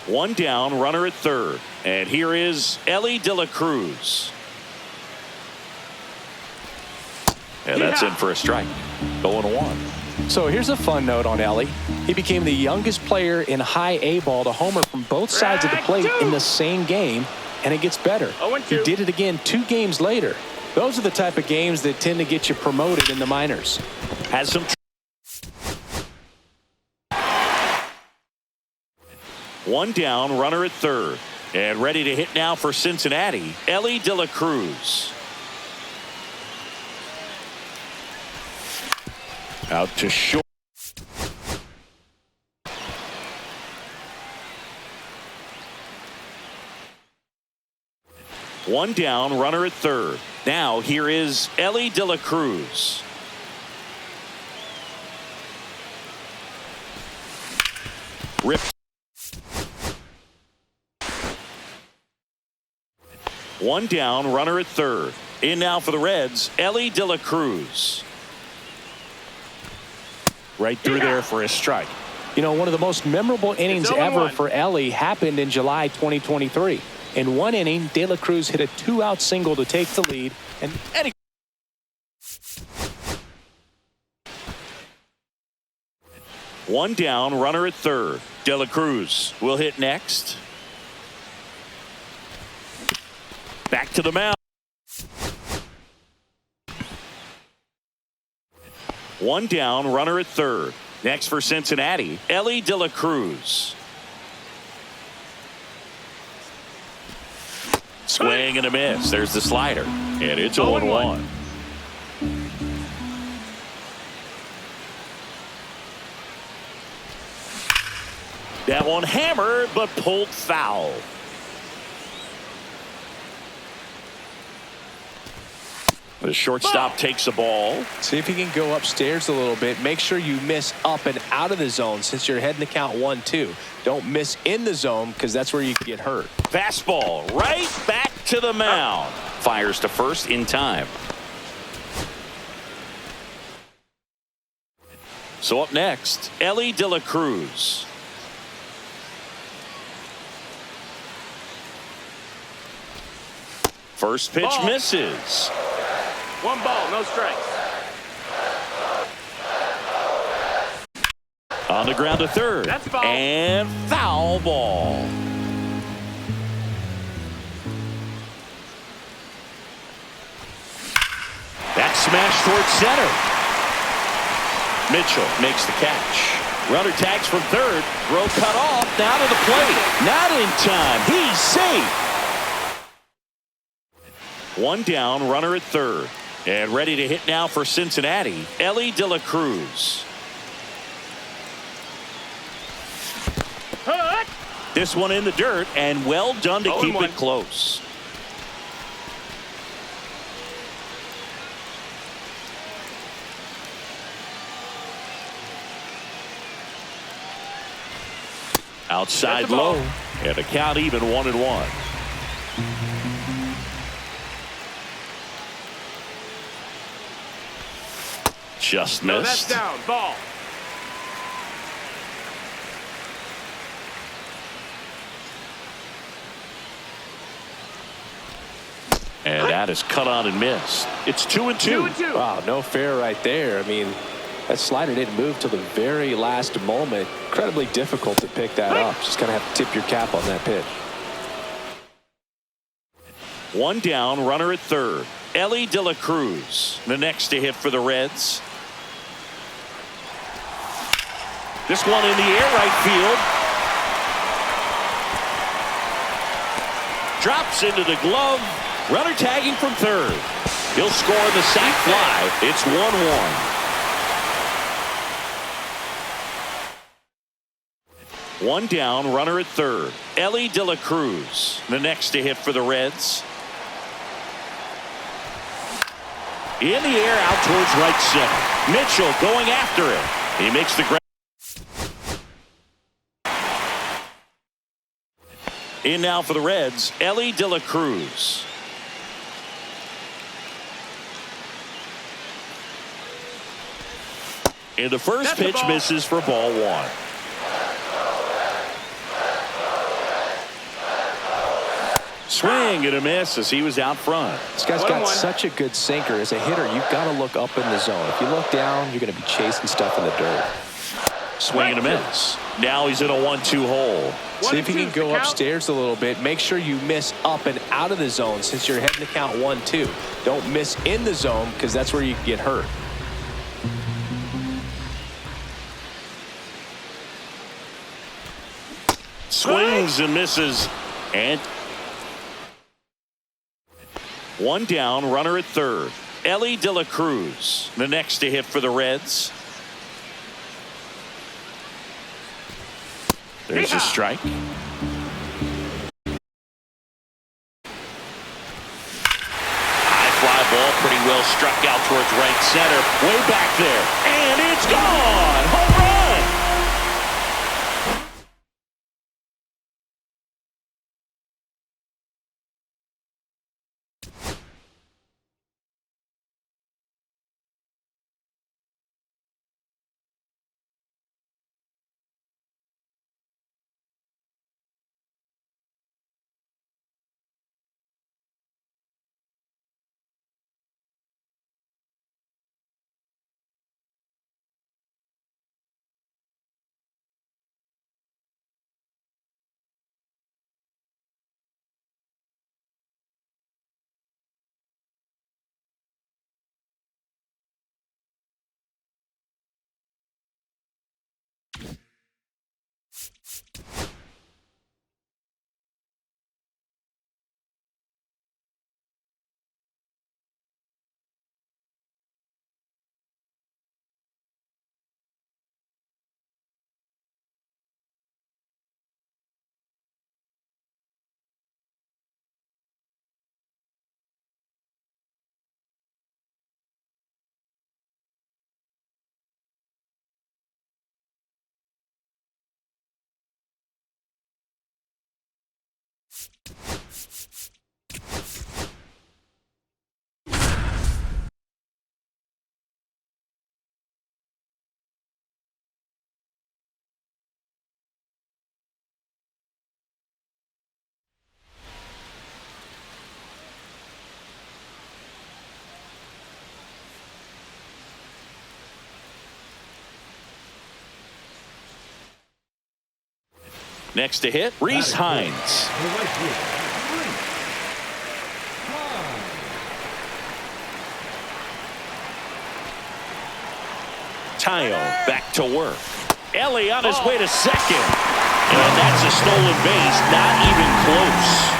One down, runner at third. And here is Elly De La Cruz. And that's in for a strike. 0-1. So here's a fun note on Elly. He became the youngest player in high A ball to homer from both sides of the plate in the same game, and it gets better. He did it again 2 games later. Those are the type of games that tend to get you promoted in the minors. Has some. One down, runner at third. And ready to hit now for Cincinnati, Elly De La Cruz. Out to short. One down, runner at third. Now here is Elly De La Cruz. Ripped. One down, runner at third. In now for the Reds, Elly De La Cruz. Right through there for a strike. You know, one of the most memorable innings ever for Elly happened in July 2023. In one inning, De La Cruz hit a 2-out single to take the lead. And one down, runner at third. De La Cruz will hit next. Back to the mound. One down, runner at third. Next for Cincinnati, Elly De La Cruz. Swing and a miss. There's the slider. And it's 0-1. That one hammered, but pulled foul. The shortstop takes the ball. See if he can go upstairs a little bit. Make sure you miss up and out of the zone since you're heading to count 1-2. Don't miss in the zone because that's where you can get hurt. Fastball right back to the mound. Fires to first in time. So up next, Elly De La Cruz. First pitch misses. 1 ball, no strikes. On the ground to third. That's ball. And foul ball. That's smashed towards center. Mitchell makes the catch. Runner tags from third. Throw cut off. Now to the plate. Not in time. He's safe. One down, runner at third. And ready to hit now for Cincinnati, Elly De La Cruz. This one in the dirt, and well done to keep 0-1. it close. Outside low, and the count even 1-1. Just No, missed. that's down. Ball. And that is cut on and missed. It's 2-2. 2-2. Wow, no fair right there. I mean, that slider didn't move till the very last moment. Incredibly difficult to pick that up. Just kind of have to tip your cap on that pitch. One down, runner at third. Ellie De La Cruz, the next to hit for the Reds. This one in the air, right field. Drops into the glove. Runner tagging from third. He'll score in the sac fly. It's 1-1. One down, runner at third. Ellie De La Cruz, the next to hit for the Reds. In the air, out towards right center. Mitchell going after it. He makes the grab. In now for the Reds, Ellie De La Cruz. And the first pitch misses for ball one. Swing and a miss as he was out front. This guy's got such a good sinker. As a hitter, you've got to look up in the zone. If you look down, you're going to be chasing stuff in the dirt. Swing and a miss. Now he's in a 1-2 hole. See if he can go upstairs a little bit. Make sure you miss up and out of the zone since you're heading to count 1-2. Don't miss in the zone because that's where you get hurt. Swings and misses. And one down, runner at third. Ellie De La Cruz, the next to hit for the Reds. There's a strike. High fly ball, pretty well struck out towards right center. Way back there. And it's gone. Home run. Next to hit, Reese Hines. Tayo back to work. Ellie on his way to second. And that's a stolen base, not even close.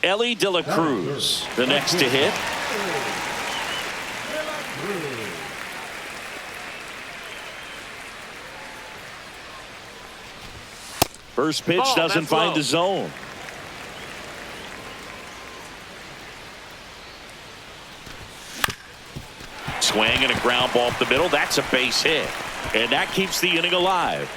Ellie De La Cruz, the next to hit. First pitch doesn't find the zone. Swing and a ground ball up the middle. That's a base hit. And that keeps the inning alive.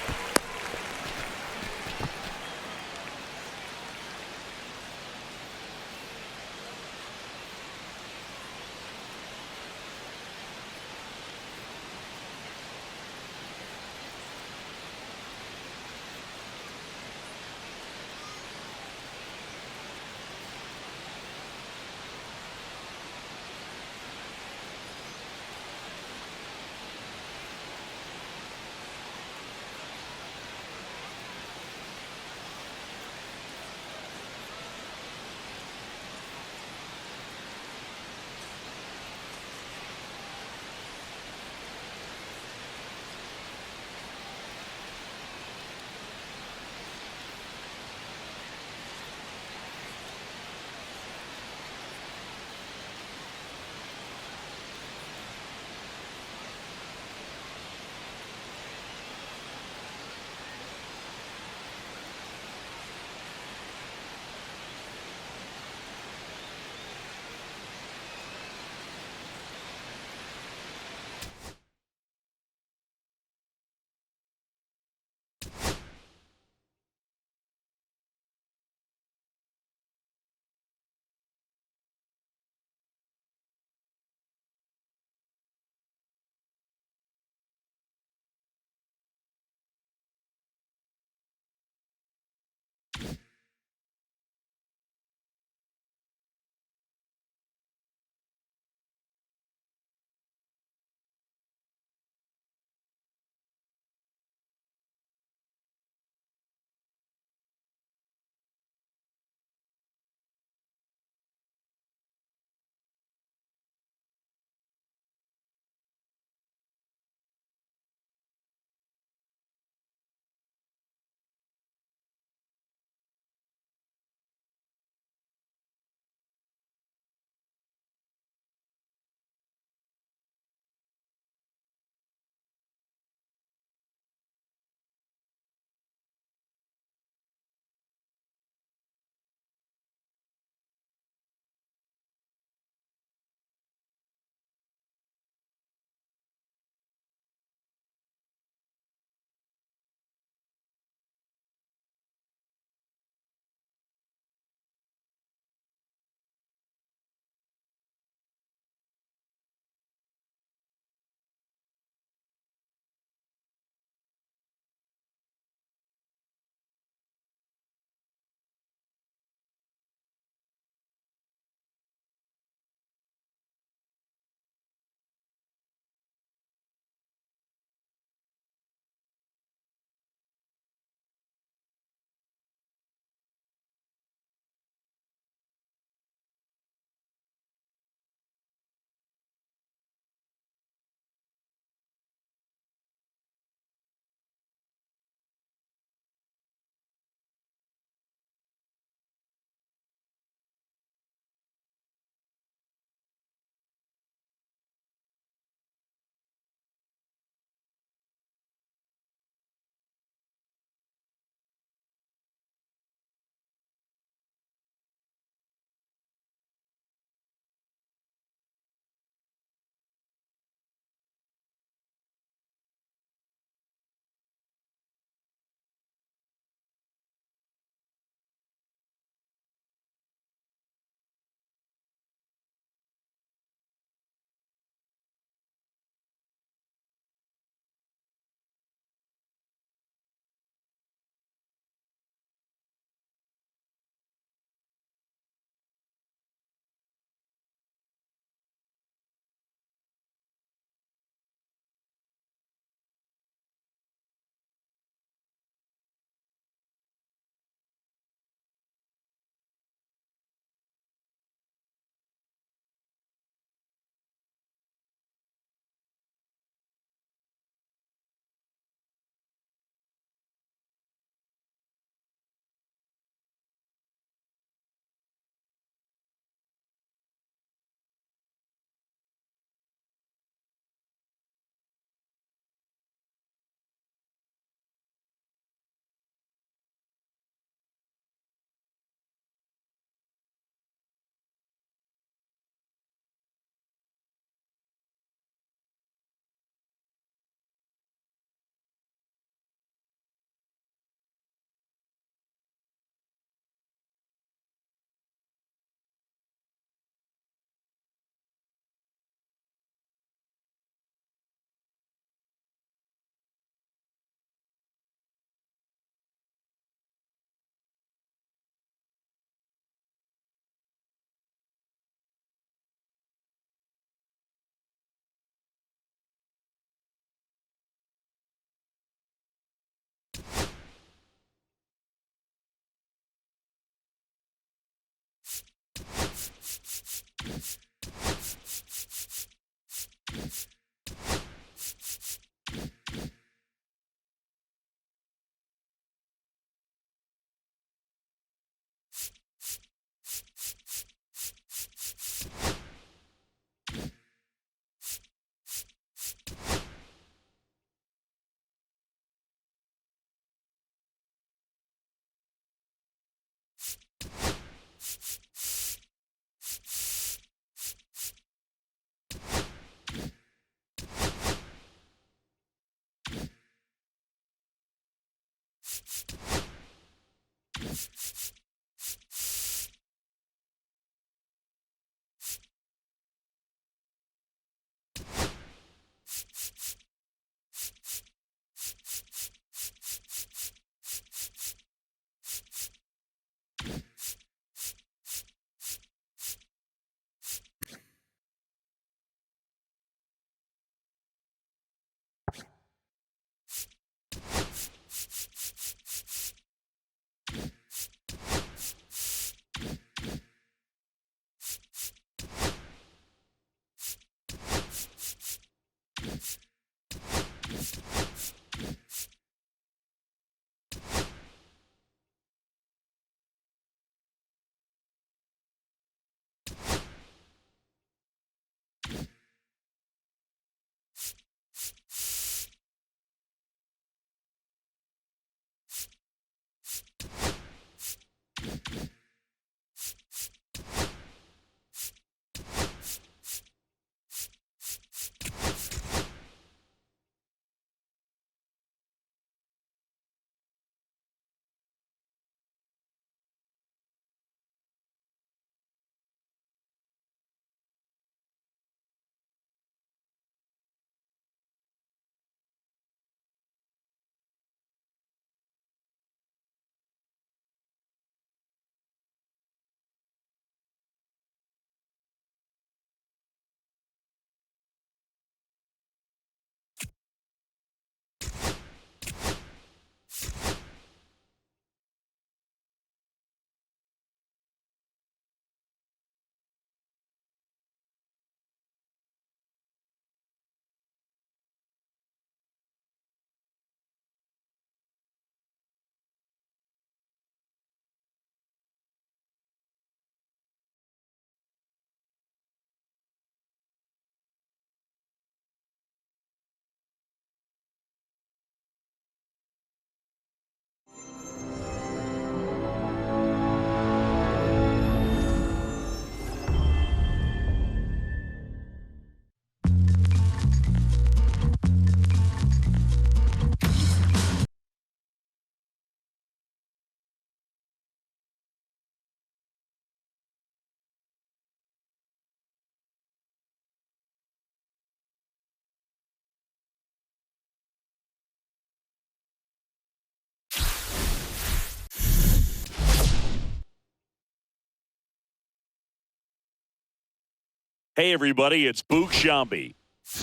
Hey, everybody, it's Boog Shambi.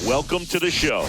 Welcome to the show.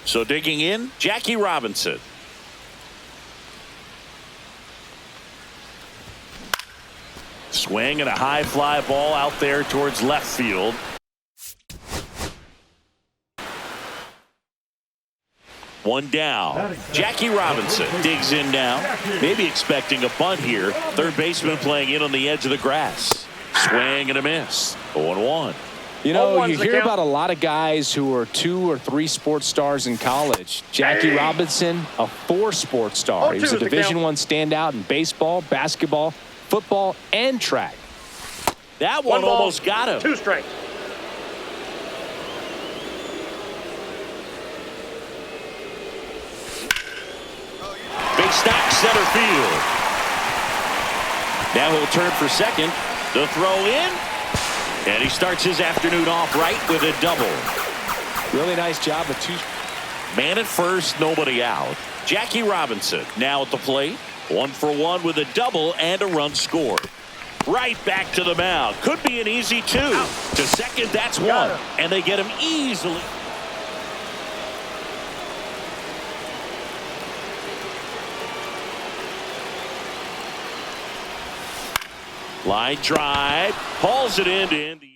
So digging in, Jackie Robinson. Swing and a high fly ball out there towards left field. One down. Jackie Robinson digs in now. Maybe expecting a bunt here. Third baseman playing in on the edge of the grass. Swing and a miss. 0-1. You know, you hear about a lot of guys who are 2 or 3 sports stars in college. Jackie Robinson, a 4 sports star. He was a Division I standout in baseball, basketball, football, and track. That one almost got him. 2 strikes. Stack center field. Now he'll turn for second. The throw in. And he starts his afternoon off right with a double. Really nice job of two. Man at first, nobody out. Jackie Robinson now at the plate. 1 for 1 with a double and a run scored. Right back to the mound. Could be an easy 2. To second, that's 1. And they get him easily. Line drive. Hauls it in to end the inning.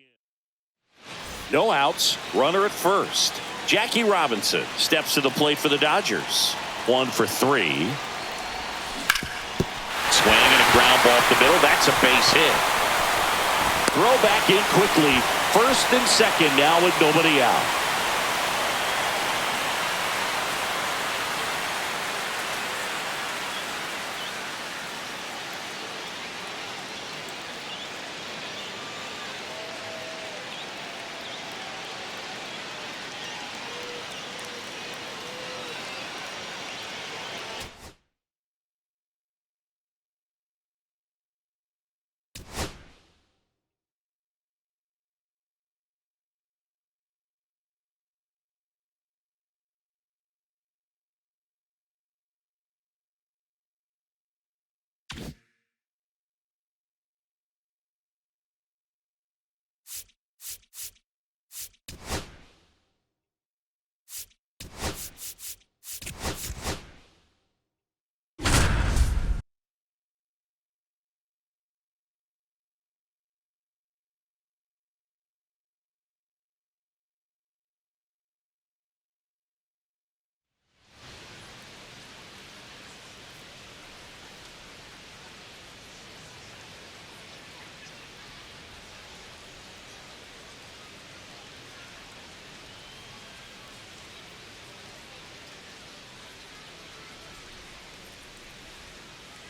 No outs. Runner at first. Jackie Robinson steps to the plate for the Dodgers. 1 for 3. Swing and a ground ball up the middle. That's a base hit. Throw back in quickly. First and second now with nobody out.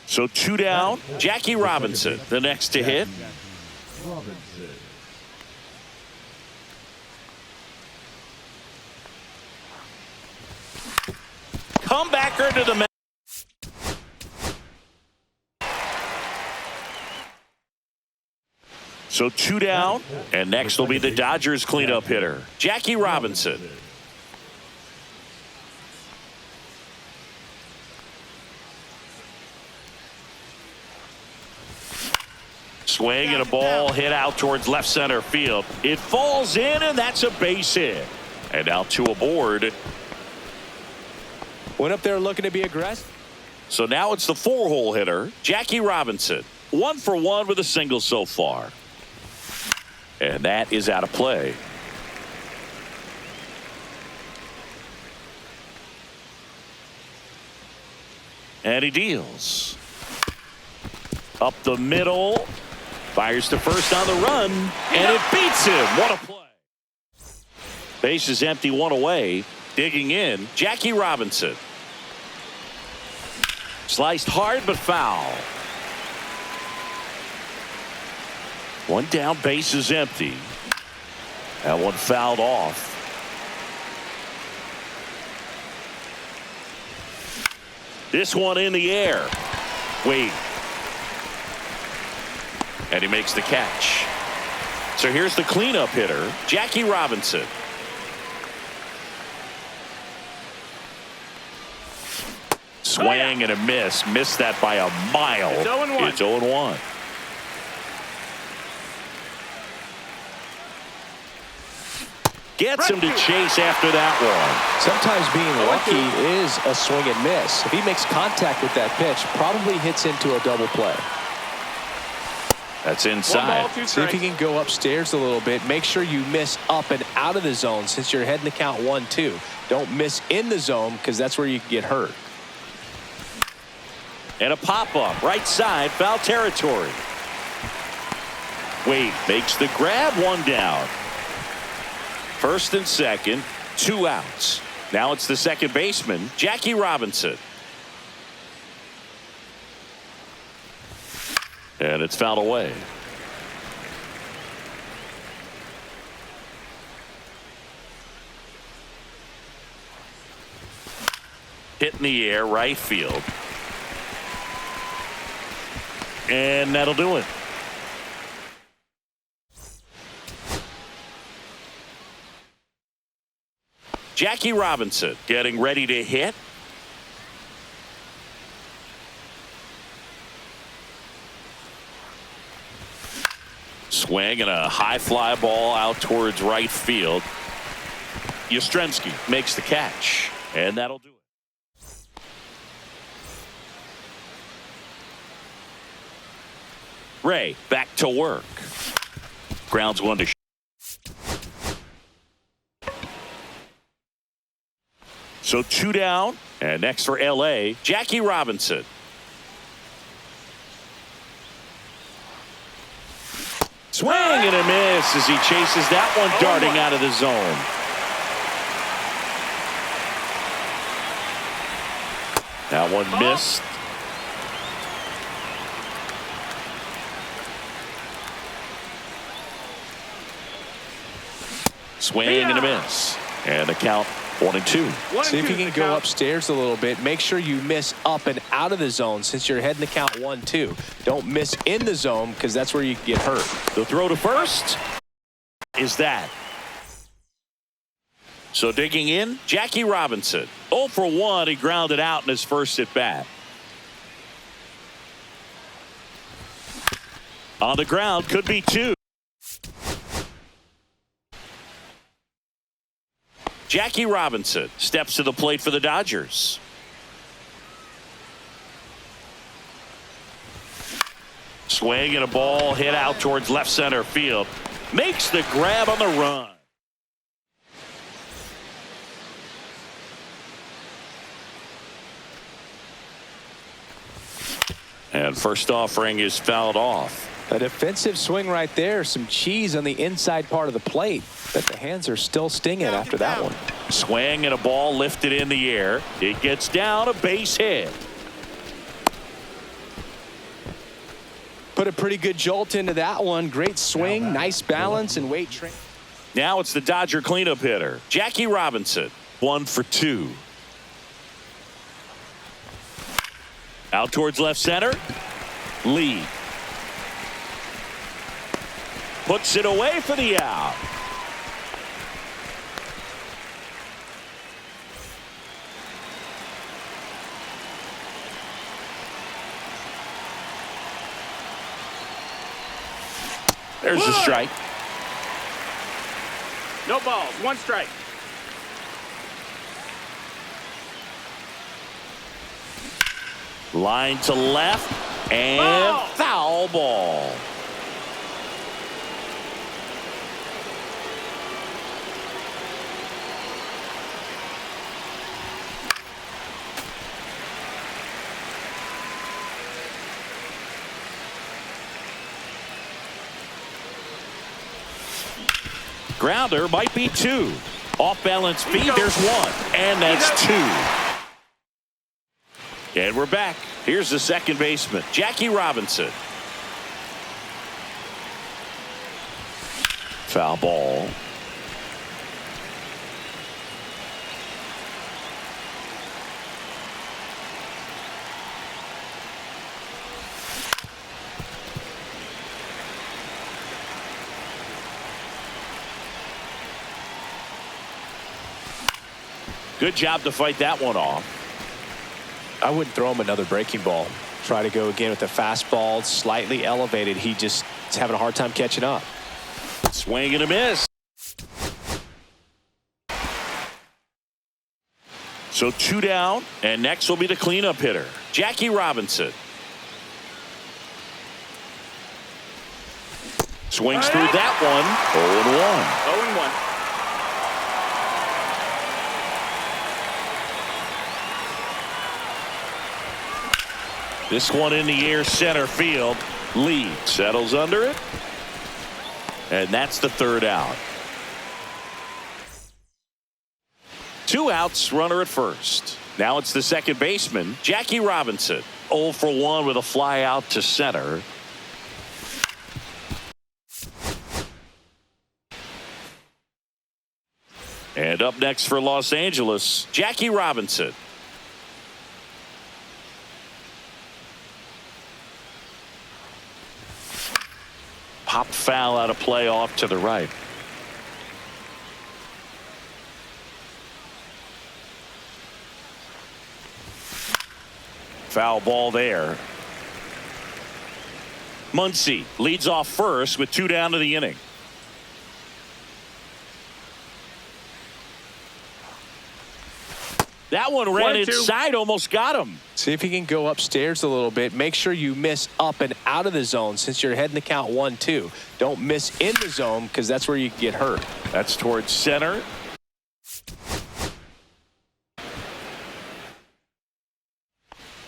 So 2 down. Jackie Robinson, the next to hit. Robinson. Comebacker to the mound. So 2 down, and next will be the Dodgers cleanup hitter, Jackie Robinson. Swing and a ball hit out towards left center field. It falls in, and that's a base hit. And now 2 aboard. Went up there looking to be aggressive. So now it's the 4-hole hitter, Jackie Robinson. 1 for 1 with a single so far. And that is out of play. And he deals. Up the middle. Fires to first on the run. And it beats him. What a play. Base is empty, 1 away. Digging in, Jackie Robinson. Sliced hard but foul. 1 down, base is empty. That one fouled off. This one in the air. Wait. And he makes the catch. So here's the cleanup hitter, Jackie Robinson. Swing and a miss. Missed that by a mile. It's 0-1. It's 0-1. Gets him to chase after that one. Sometimes being lucky is a swing and miss. If he makes contact with that pitch, probably hits into a double play. That's 1 inside. ball, 2 See if strikes. you can go upstairs a little bit. Make sure you miss up and out of the zone since you're heading to count 1-2. Don't miss in the zone because that's where you can get hurt. And a pop-up, right side, foul territory. Wade makes the grab, 1 down. First and second, 2 outs. Now it's the second baseman, Jackie Robinson. And it's fouled away. Hit in the air, right field. And that'll do it. Jackie Robinson getting ready to hit. Swing and a high fly ball out towards right field. Yastrzemski makes the catch, and that'll do it. Ray back to work. Grounds one to so 2 down, and next for LA, Jackie Robinson. Swing and a miss as he chases that one darting out of the zone. That one missed. Swing and a miss. And the count 1-2. See if you can go upstairs a little bit. Make sure you miss up and out of the zone since you're heading the count 1-2. Don't miss in the zone because that's where you get hurt. The throw to first is that. So digging in, Jackie Robinson. 0 for 1. He grounded out in his first at bat. On the ground, could be 2. Jackie Robinson steps to the plate for the Dodgers. Swing and a ball hit out towards left center field. Makes the grab on the run. And first offering is fouled off. A defensive swing right there. Some cheese on the inside part of the plate. But the hands are still stinging after that one. Swing and a ball lifted in the air. It gets down, a base hit. Put a pretty good jolt into that one. Great swing, nice balance, and weight training. Now it's the Dodger cleanup hitter, Jackie Robinson. 1 for 2. Out towards left center. Lee puts it away for the out. There's the strike. No balls, 1 strike. Line to left and foul ball. Grounder might be 2. Off balance feet. There's 1. And that's 2. And we're back. Here's the second baseman, Jackie Robinson. Foul ball. Good job to fight that one off. I wouldn't throw him another breaking ball. Try to go again with the fastball, slightly elevated. He just is having a hard time catching up. Swing and a miss. So 2 down, and next will be the cleanup hitter, Jackie Robinson. Swings through that one. 0-1. This one in the air, center field. Lee settles under it. And that's the 3rd out. 2 outs, runner at first. Now it's the second baseman, Jackie Robinson. 0 for 1 with a fly out to center. And up next for Los Angeles, Jackie Robinson. Pop foul out of play off to the right. Foul ball there. Muncy leads off first with 2 down to the inning. That one ran inside, almost got him. See if he can go upstairs a little bit. Make sure you miss up and out of the zone since you're heading to count 1-2. Don't miss in the zone because that's where you can get hurt. That's towards center.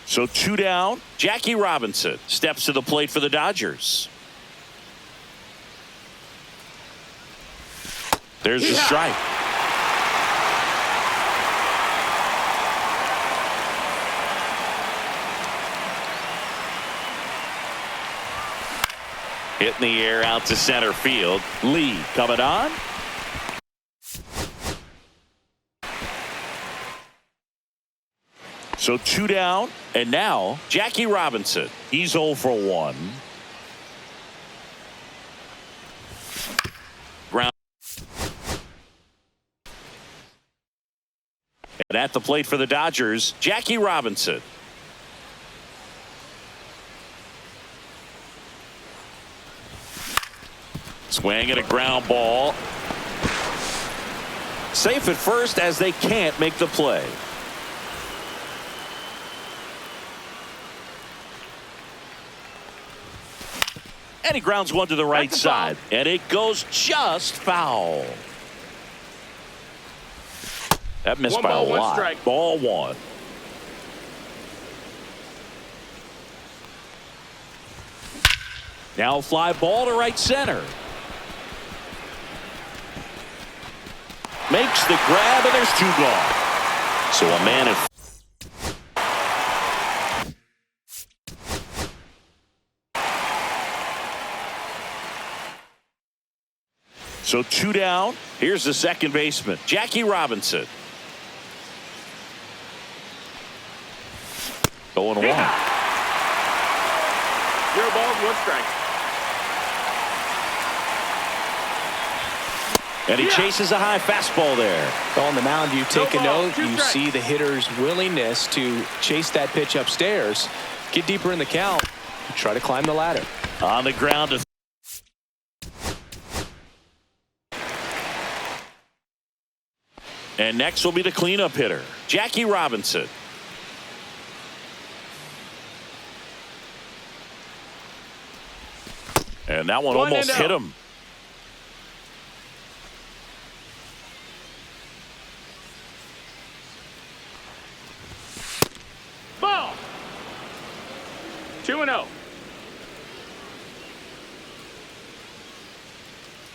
So 2 down. Jackie Robinson steps to the plate for the Dodgers. There's the strike. Hit in the air out to center field. Lee coming on. So 2 down, and now Jackie Robinson. He's 0 for 1. Ground. And at the plate for the Dodgers, Jackie Robinson. Swing and a ground ball. Safe at first as they can't make the play. And he grounds one to the right side. And it goes just foul. That missed by a lot. Strike. Ball 1. Now fly ball to right center. Makes the grab, and there's 2 gone. So a man at So 2 down. Here's the second baseman, Jackie Robinson. 0-1. 0 balls, 1 strike. And he chases a high fastball there. On the mound, you take a note. You see the hitter's willingness to chase that pitch upstairs, get deeper in the count, try to climb the ladder. On the ground to and next will be the cleanup hitter, Jackie Robinson. And that one almost hit him. Ball. 2-0.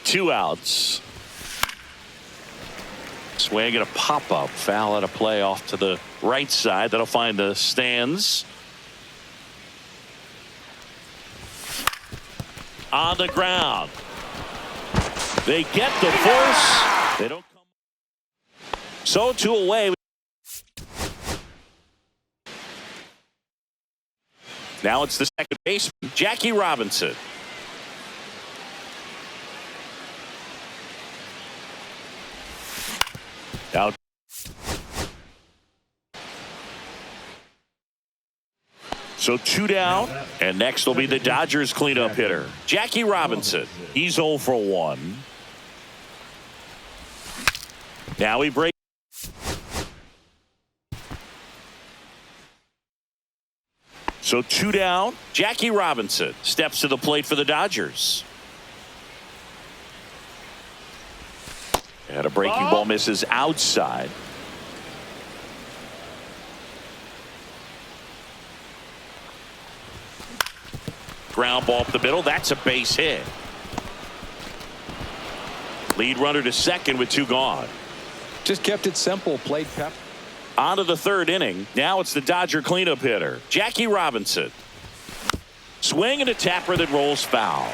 2 outs. Swing and a pop-up foul at a play off to the right side. That'll find the stands. On the ground. They get the force. They don't come. So 2 away. Now it's the second baseman, Jackie Robinson. Out. So 2 down, and next will be the Dodgers cleanup hitter, Jackie Robinson. He's 0 for 1. Now he breaks. So 2 down, Jackie Robinson steps to the plate for the Dodgers. And a breaking ball misses outside. Ground ball up the middle. That's a base hit. Lead runner to second with 2 gone. Just kept it simple. Played pep. On to the 3rd inning. Now it's the Dodger cleanup hitter, Jackie Robinson. Swing and a tapper that rolls foul.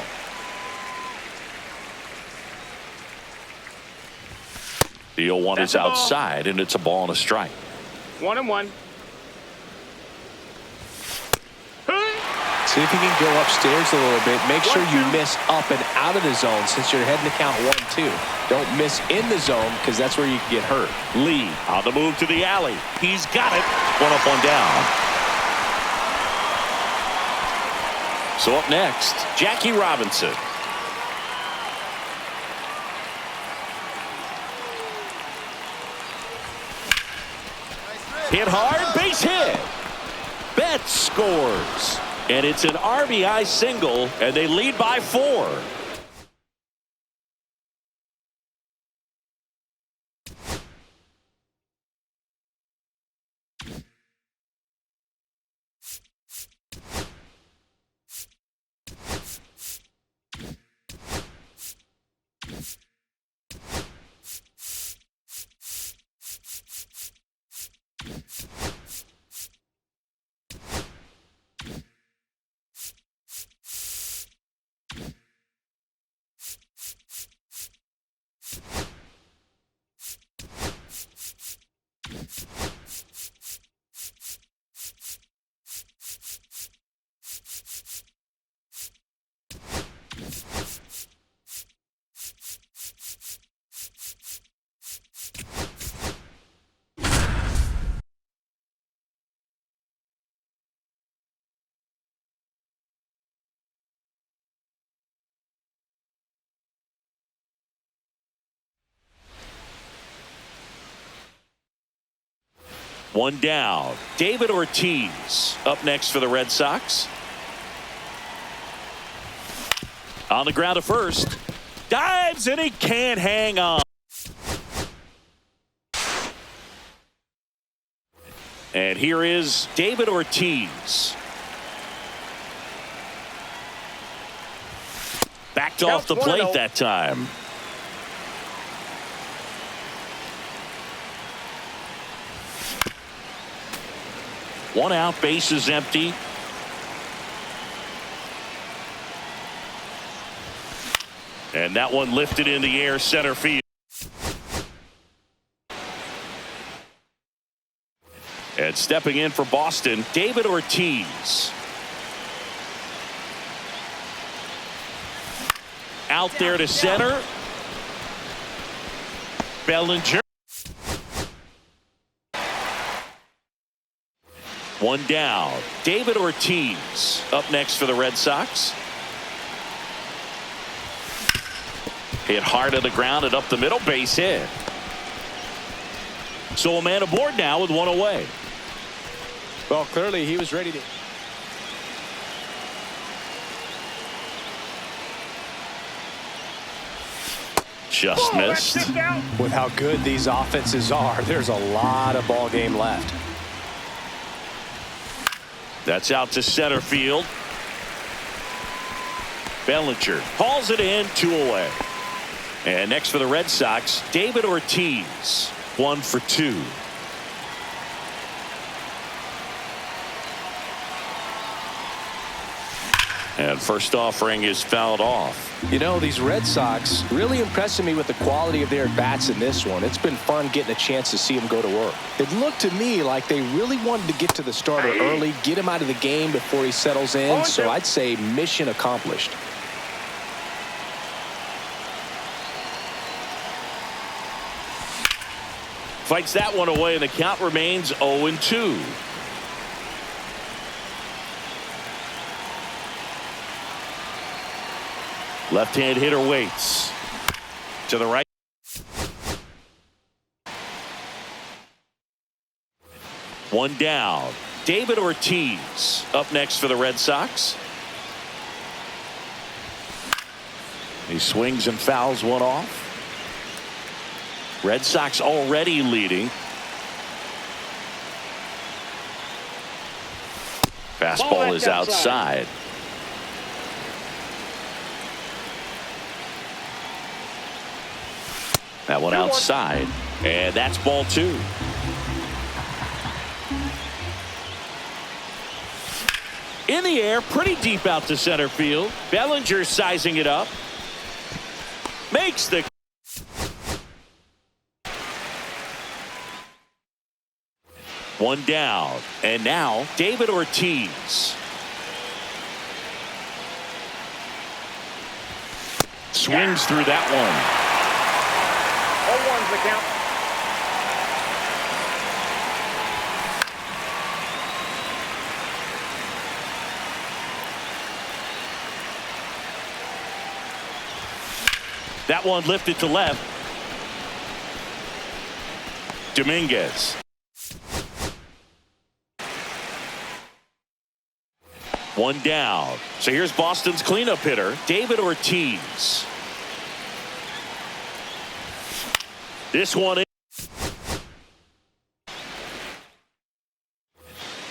The 0-1 is outside, and it's a ball and a strike. 1-1. See if you can go upstairs a little bit. Make sure you miss up and out of the zone since you're heading to count 1-2. Don't miss in the zone because that's where you can get hurt. Lee on the move to the alley. He's got it. One up, one down. So up next, Jackie Robinson. Hit hard, base hit. Betts scores. And it's an RBI single, and they lead by 4. One down. David Ortiz up next for the Red Sox. On the ground to first. Dives and he can't hang on. And here is David Ortiz. Backed off the plate that time. One out, base is empty. And that one lifted in the air, center field. And stepping in for Boston, David Ortiz. Out there to center. Bellinger. One down. David Ortiz up next for the Red Sox. Hit hard on the ground and up the middle, base hit. So a man aboard now with one away. Well, clearly he was ready to. Just missed. With how good these offenses are, there's a lot of ball game left. That's out to center field. Bellinger hauls it in, 2 away. And next for the Red Sox, David Ortiz, 1 for 2. And first offering is fouled off. You know, these Red Sox really impressing me with the quality of their bats in this one. It's been fun getting a chance to see them go to work. It looked to me like they really wanted to get to the starter early, get him out of the game before he settles in. So I'd say mission accomplished. Fights that one away, and the count remains 0-2. Left-hand hitter waits. To the right. One down. David Ortiz up next for the Red Sox. He swings and fouls one off. Red Sox already leading. Fastball is outside. That one outside. And that's ball 2. In the air, pretty deep out to center field. Bellinger sizing it up. Makes the. One down. And now David Ortiz. swings through that one. 0-1's the count. That one lifted to left. Dominguez. One down. So here's Boston's cleanup hitter, David Ortiz. This one is.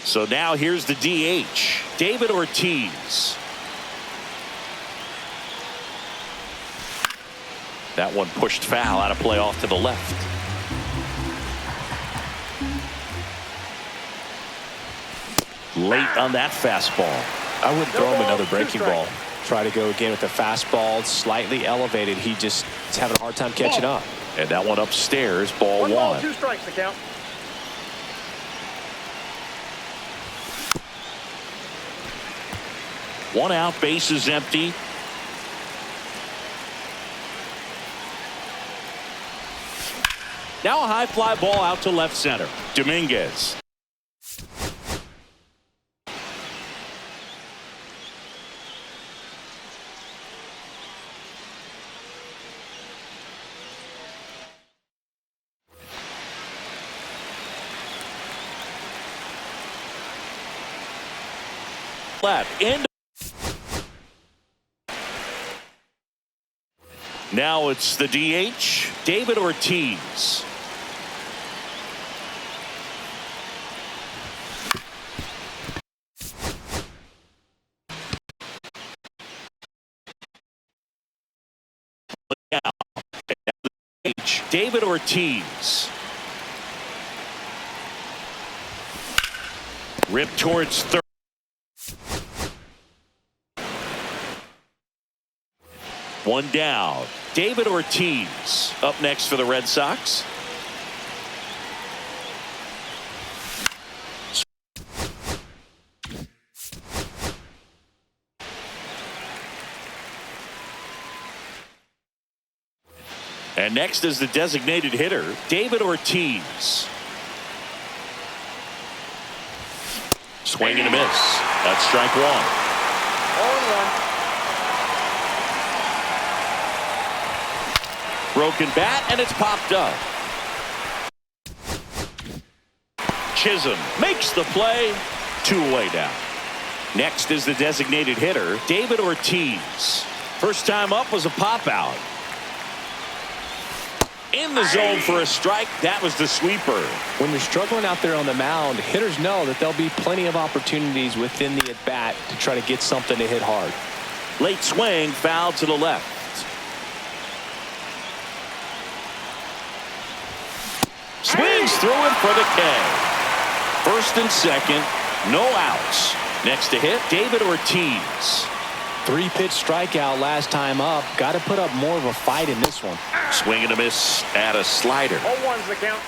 So now here's the DH, David Ortiz. That one pushed foul out of play off to the left. Late on that fastball. I wouldn't throw him another breaking ball. Try to go again with the fastball, slightly elevated. He just is having a hard time catching up. And that one upstairs, ball one. 1 ball, 2 strikes the count. One out, base is empty. Now a high fly ball out to left center. Dominguez. Left end. Now it's the DH, David Ortiz. David Ortiz. Ripped towards third. One down. David Ortiz up next for the Red Sox. And next is the designated hitter, David Ortiz. Swing and a miss. That's strike one. 0-1. Broken bat, and it's popped up. Chisholm makes the play. 2 away now. Next is the designated hitter, David Ortiz. First time up was a pop out. In the zone for a strike. That was the sweeper. When you're struggling out there on the mound, hitters know that there'll be plenty of opportunities within the at-bat to try to get something to hit hard. Late swing, foul to the left. Swings through it for the K. First and second, no outs. Next to hit, David Ortiz. 3-pitch strikeout last time up. Got to put up more of a fight in this one. Swing and a miss at a slider. 0-1's the count.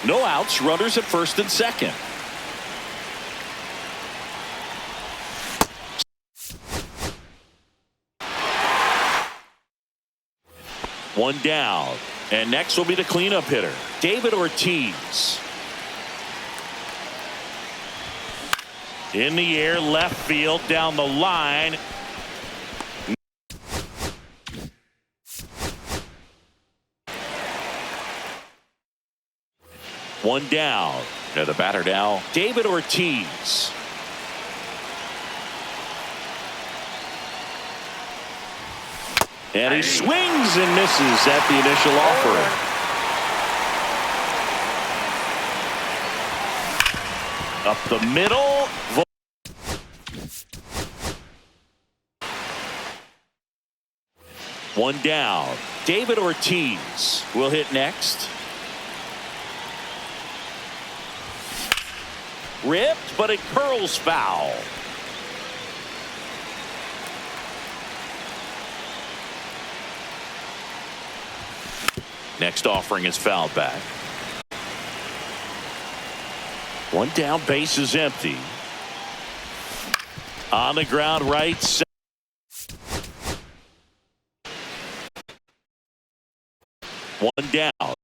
No outs, runners at first and second. One down. And next will be the cleanup hitter, David Ortiz. In the air, left field, down the line. One down. Now the batter now, David Ortiz. And he swings and misses at the initial offering. Up the middle. One down. David Ortiz will hit next. Ripped, but it curls foul. Next offering is fouled back. One down, base is empty. On the ground, right side. One down.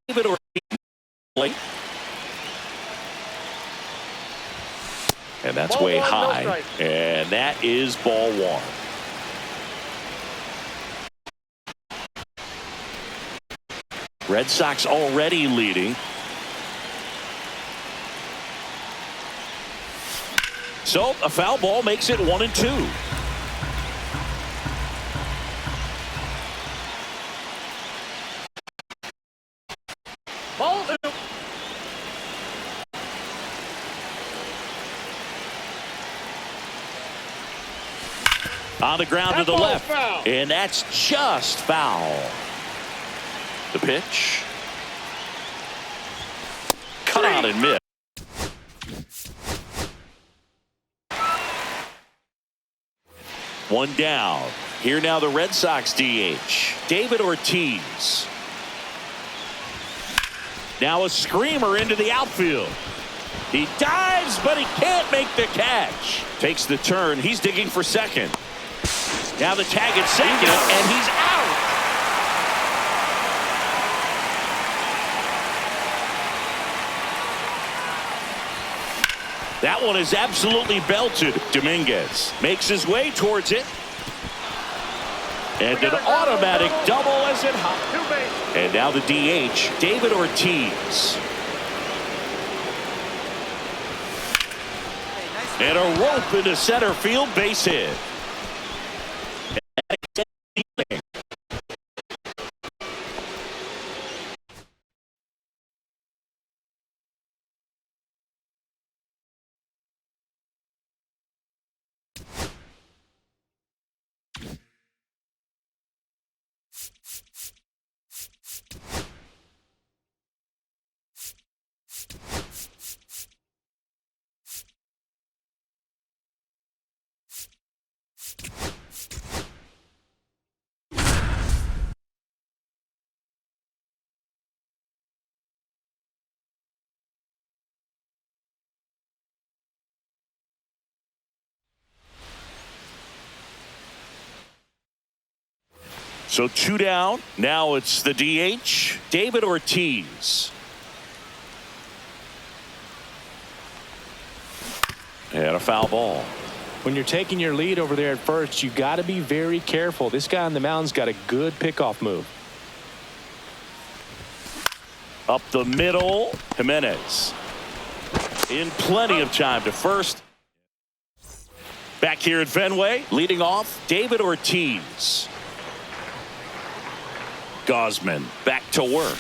David Ortiz. And that's Ball way one, no high. strike. And that is ball one. Red Sox already leading. So a foul ball makes it 1-2. Ball two. On the ground to That the ball's left. foul. And that's just foul. The pitch. Cut out and missed. One down. Here now the Red Sox DH. David Ortiz. Now a screamer into the outfield. He dives, but he can't make the catch. Takes the turn. He's digging for second. Now the tag at second, and he's out. That one is absolutely belted. Dominguez makes his way towards it. And an automatic double as it hops. Two base. And now the DH, David Ortiz. And a rope into center field, base hit. So two down. Now it's the DH, David Ortiz. And a foul ball. When you're taking your lead over there at first, you got to be very careful. This guy on the mound's got a good pickoff move. Up the middle, Jimenez. In plenty of time to first. Back here at Fenway, leading off, David Ortiz. Gosman back to work.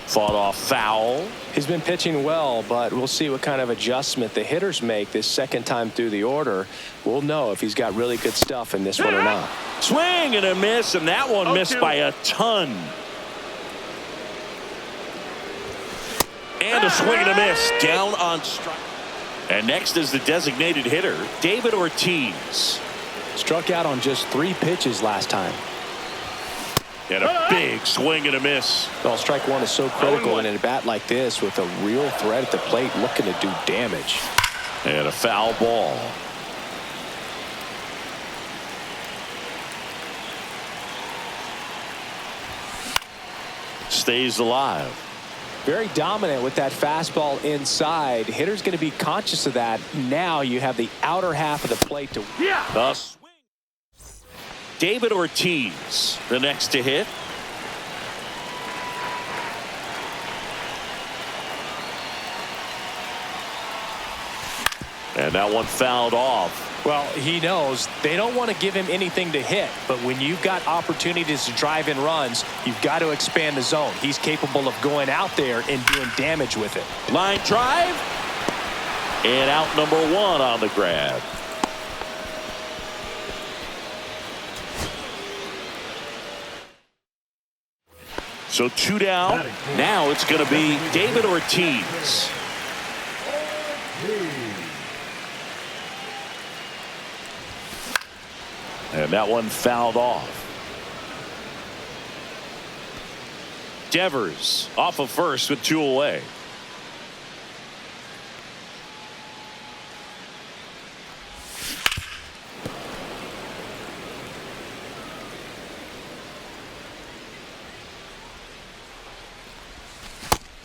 Fought off foul. He's been pitching well, but we'll see what kind of adjustment the hitters make this second time through the order. We'll know if he's got really good stuff in this one or not. Swing and a miss, and that one missed by a ton. And a swing and a miss. Down on strike. And next is the designated hitter, David Ortiz. Struck out on just 3 pitches last time. And a big swing and a miss. Well, strike one is so critical in a bat like this with a real threat at the plate looking to do damage. And a foul ball. Stays alive. Very dominant with that fastball inside. Hitter's going to be conscious of that. Now you have the outer half of the plate to. The swing. David Ortiz, the next to hit. And that one fouled off. Well, he knows they don't want to give him anything to hit, but when you've got opportunities to drive in runs, you've got to expand the zone. He's capable of going out there and doing damage with it. Line drive. And out number 1 on the grab. So 2 down. Now it's going to be David Ortiz. And that one fouled off. Devers off of first with 2 away.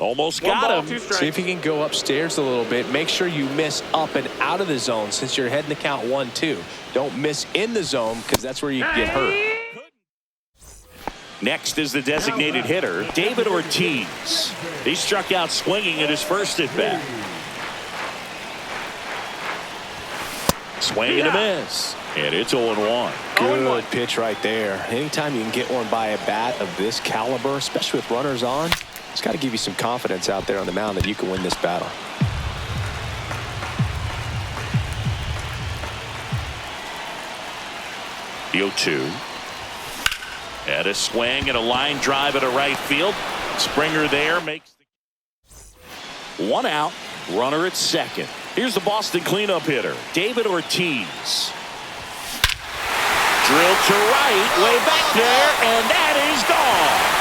Almost got him. See if you can go upstairs a little bit. Make sure you miss up and out of the zone since you're heading to count 1-2. Don't miss in the zone because that's where you get hurt. Next is the designated hitter, David Ortiz. He struck out swinging at his first at bat. Swing and a miss. And it's 0-1. Good pitch right there. Anytime you can get one by a bat of this caliber, especially with runners on, it's got to give you some confidence out there on the mound that you can win this battle. The 0-2. And a swing and a line drive at a right field. Springer there makes the 1 out. Runner at second. Here's the Boston cleanup hitter, David Ortiz. Drilled to right, way back there, and that is gone.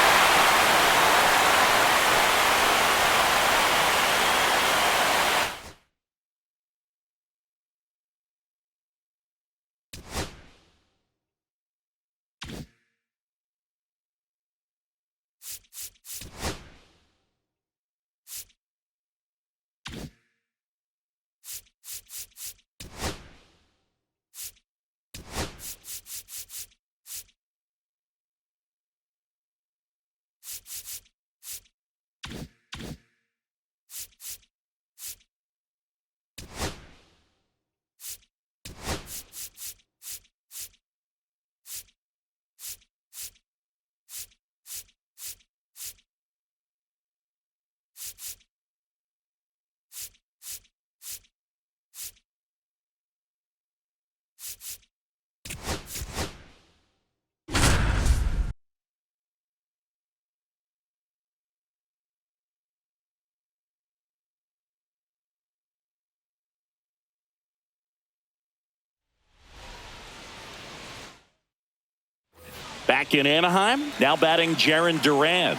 Back in Anaheim, now batting Jarren Duran.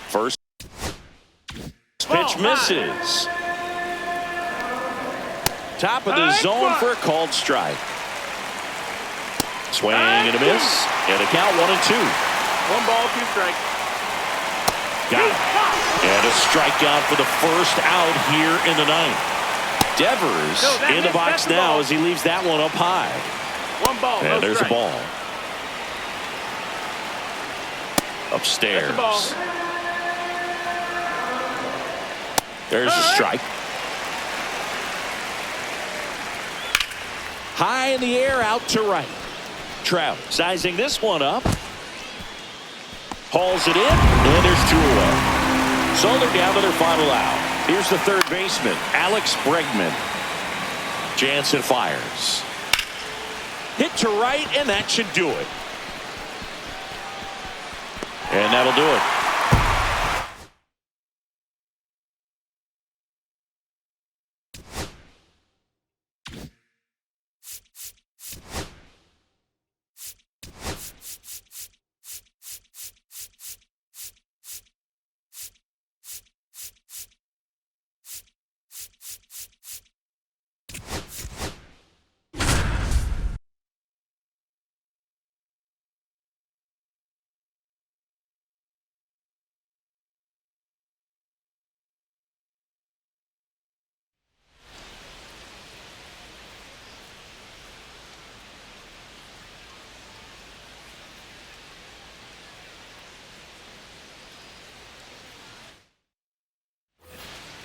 First pitch misses. Top of the zone for a called strike. Swing and a miss. And a count 1-2. 1 ball, 2 strikes. Got it. And a strikeout for the first out here in the ninth. Devers in the box now as he leaves that one up high. 1 ball, and there's a ball. Upstairs. There's a strike. High in the air, out to right. Trout sizing this one up. Hauls it in, and there's 2 away. So they're down to their final out. Here's the third baseman, Alex Bregman. Jansen fires. Hit to right, and that should do it. And that'll do it.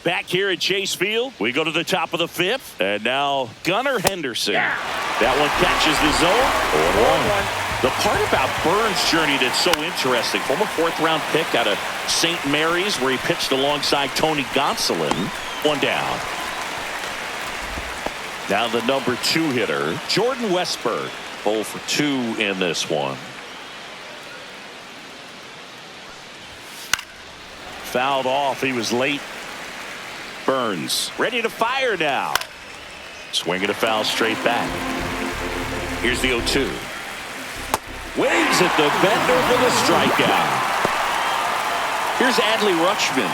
Back here at Chase Field, we go to the top of the 5th, and now Gunnar Henderson. That one catches the zone. 0-1. The part about Burns' journey that's so interesting, former 4th-round pick out of St. Mary's, where he pitched alongside Tony Gonsolin. 1 down. Now the number 2 hitter, Jordan Westburg. 0 for 2 in this one. Fouled off. He was late. Burns ready to fire now. Swinging a foul straight back. Here's the 0-2. Waves at the bender for the strikeout. Here's Adley Rutschman.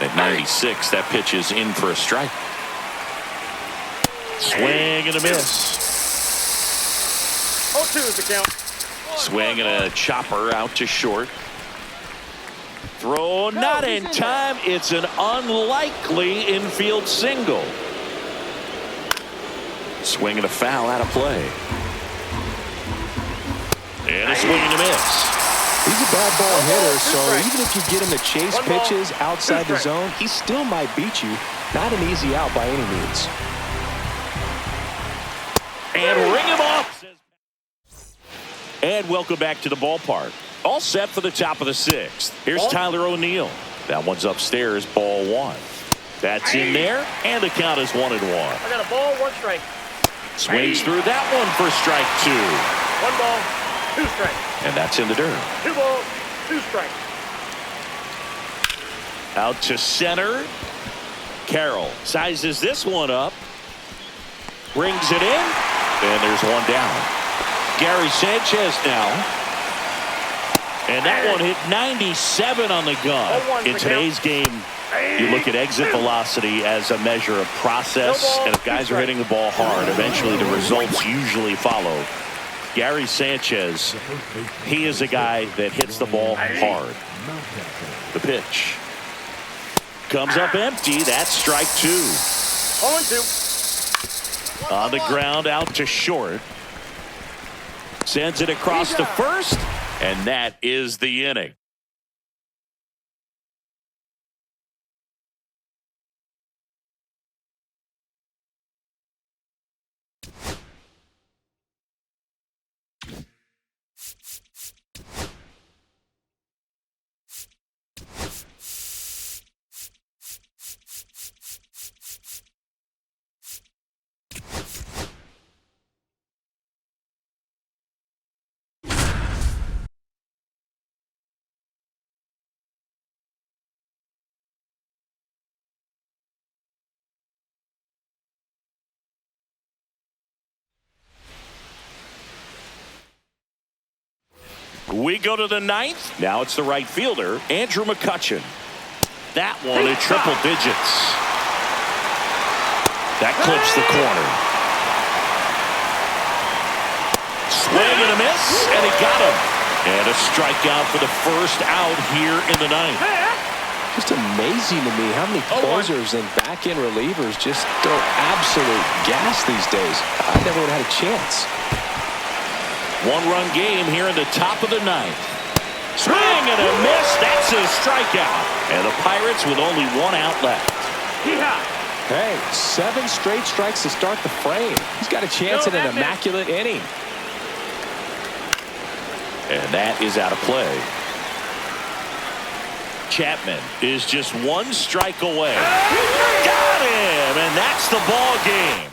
At 96, that pitch is in for a strike. Swing and a miss. 0-2 is the count. Swing and a chopper out to short. Throw not in time. It's an unlikely infield single. Swing and a foul out of play. And a swing and a miss. He's a bad ball hitter, so even if you get him to chase pitches outside the zone, he still might beat you. Not an easy out by any means. And ring him off. And welcome back to the ballpark. All set for the top of the sixth. Here's Tyler O'Neill. That one's upstairs, ball one. That's in there, and the count is 1-1. I got a ball, 1 strike. Swings through that one for strike 2. 1 ball, 2 strikes. And that's in the dirt. 2 balls, 2 strikes. Out to center. Carroll sizes this one up. Brings it in. And there's one down. Gary Sanchez now. And that one hit 97 on the gun. In today's game, you look at exit velocity as a measure of process. And if guys are hitting the ball hard, eventually the results usually follow. Gary Sanchez, he is a guy that hits the ball hard. The pitch comes up empty. That's strike 2. 0-2. On the ground, out to short. Sends it across to first, and that is the inning. We go to the ninth. Now it's the right fielder, Andrew McCutchen. That one at triple digits. That clips the corner. Swing and a miss, and he got him. And a strikeout for the first out here in the ninth. Just amazing to me how many closers and back-end relievers just throw absolute gas these days. I never would have had a chance. One-run game here in the top of the ninth. Swing and a miss. That's a strikeout. And the Pirates with only 1 out left. Hey, 7 straight strikes to start the frame. He's got a chance at an immaculate inning. And that is out of play. Chapman is just 1 strike away. Got him, and that's the ball game.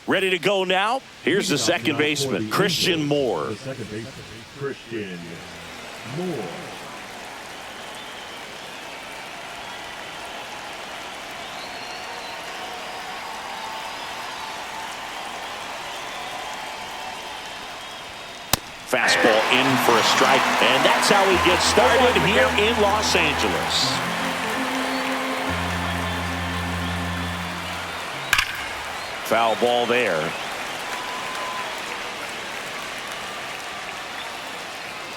Ready to go now. Here's the second baseman, Christian Moore. The second baseman, Christian Moore. Fastball in for a strike, and that's how he gets started here in Los Angeles. Foul ball there.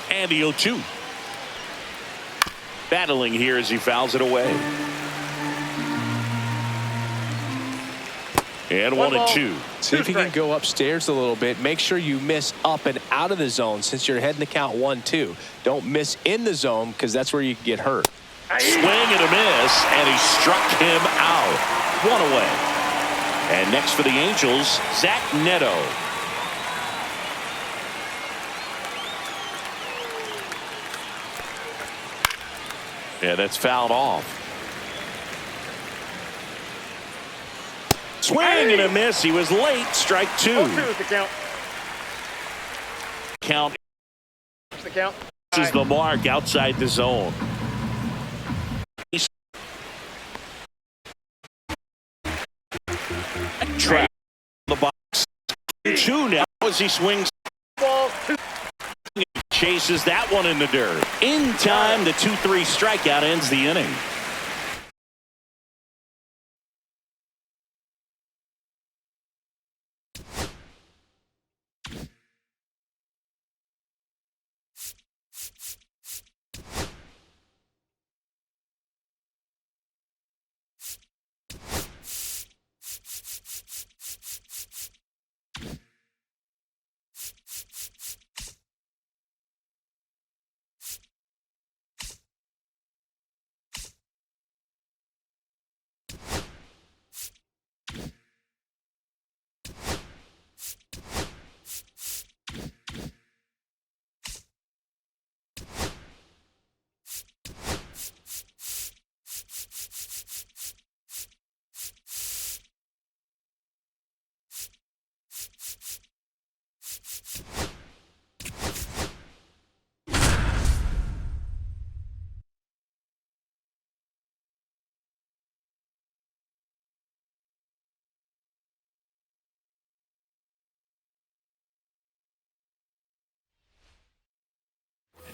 And the 0-2. Battling here as he fouls it away. And One 1 and ball, 2. See if you can strikes. go upstairs a little bit. Make sure you miss up and out of the zone since you're heading to count 1-2. Don't miss in the zone because that's where you can get hurt. Swing and a miss, and he struck him out. 1 away. And next for the Angels, Zach Neto. And that's fouled off. Swing and a miss. He was late. Strike 2. 0-2 is the count. Count That's the count. is the mark outside the zone. Trap the box. 2 now as he swings. Ball, 2. Chases that one in the dirt. In time, the 2-3 strikeout ends the inning.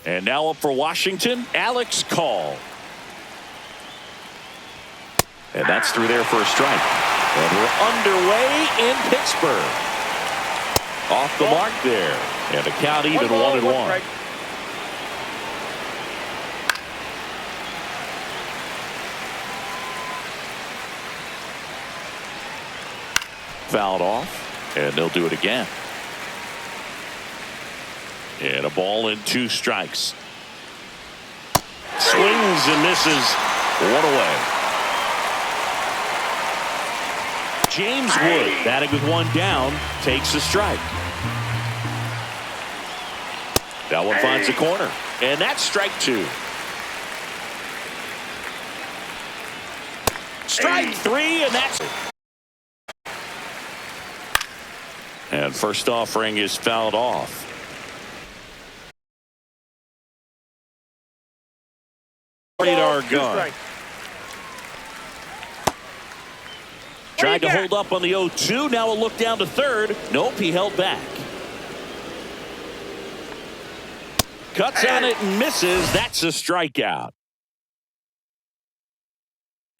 And now up for Washington, Alex Call. And that's through there for a strike. And we're underway in Pittsburgh. Off the mark there. And the count even 1-1. Strike. Fouled off. And they'll do it again. And a ball and 2 strikes. Swings and misses. 1 away. James Wood batting with 1 down takes a strike. That one finds the corner. And that's strike 2. Strike 3, and that's it. And first offering is fouled off. Radar gun. Tried to hold up on the 0-2. Now a look down to third. Nope, he held back. Cuts on it and misses. That's a strikeout.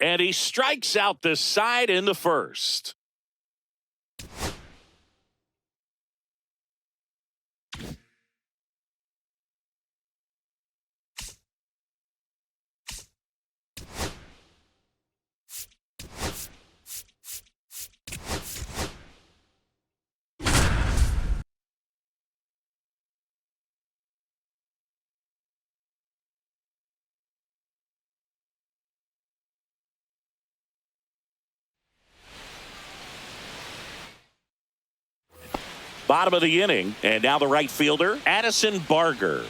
And he strikes out the side in the first. Bottom of the inning, and now the right fielder, Addison Barger.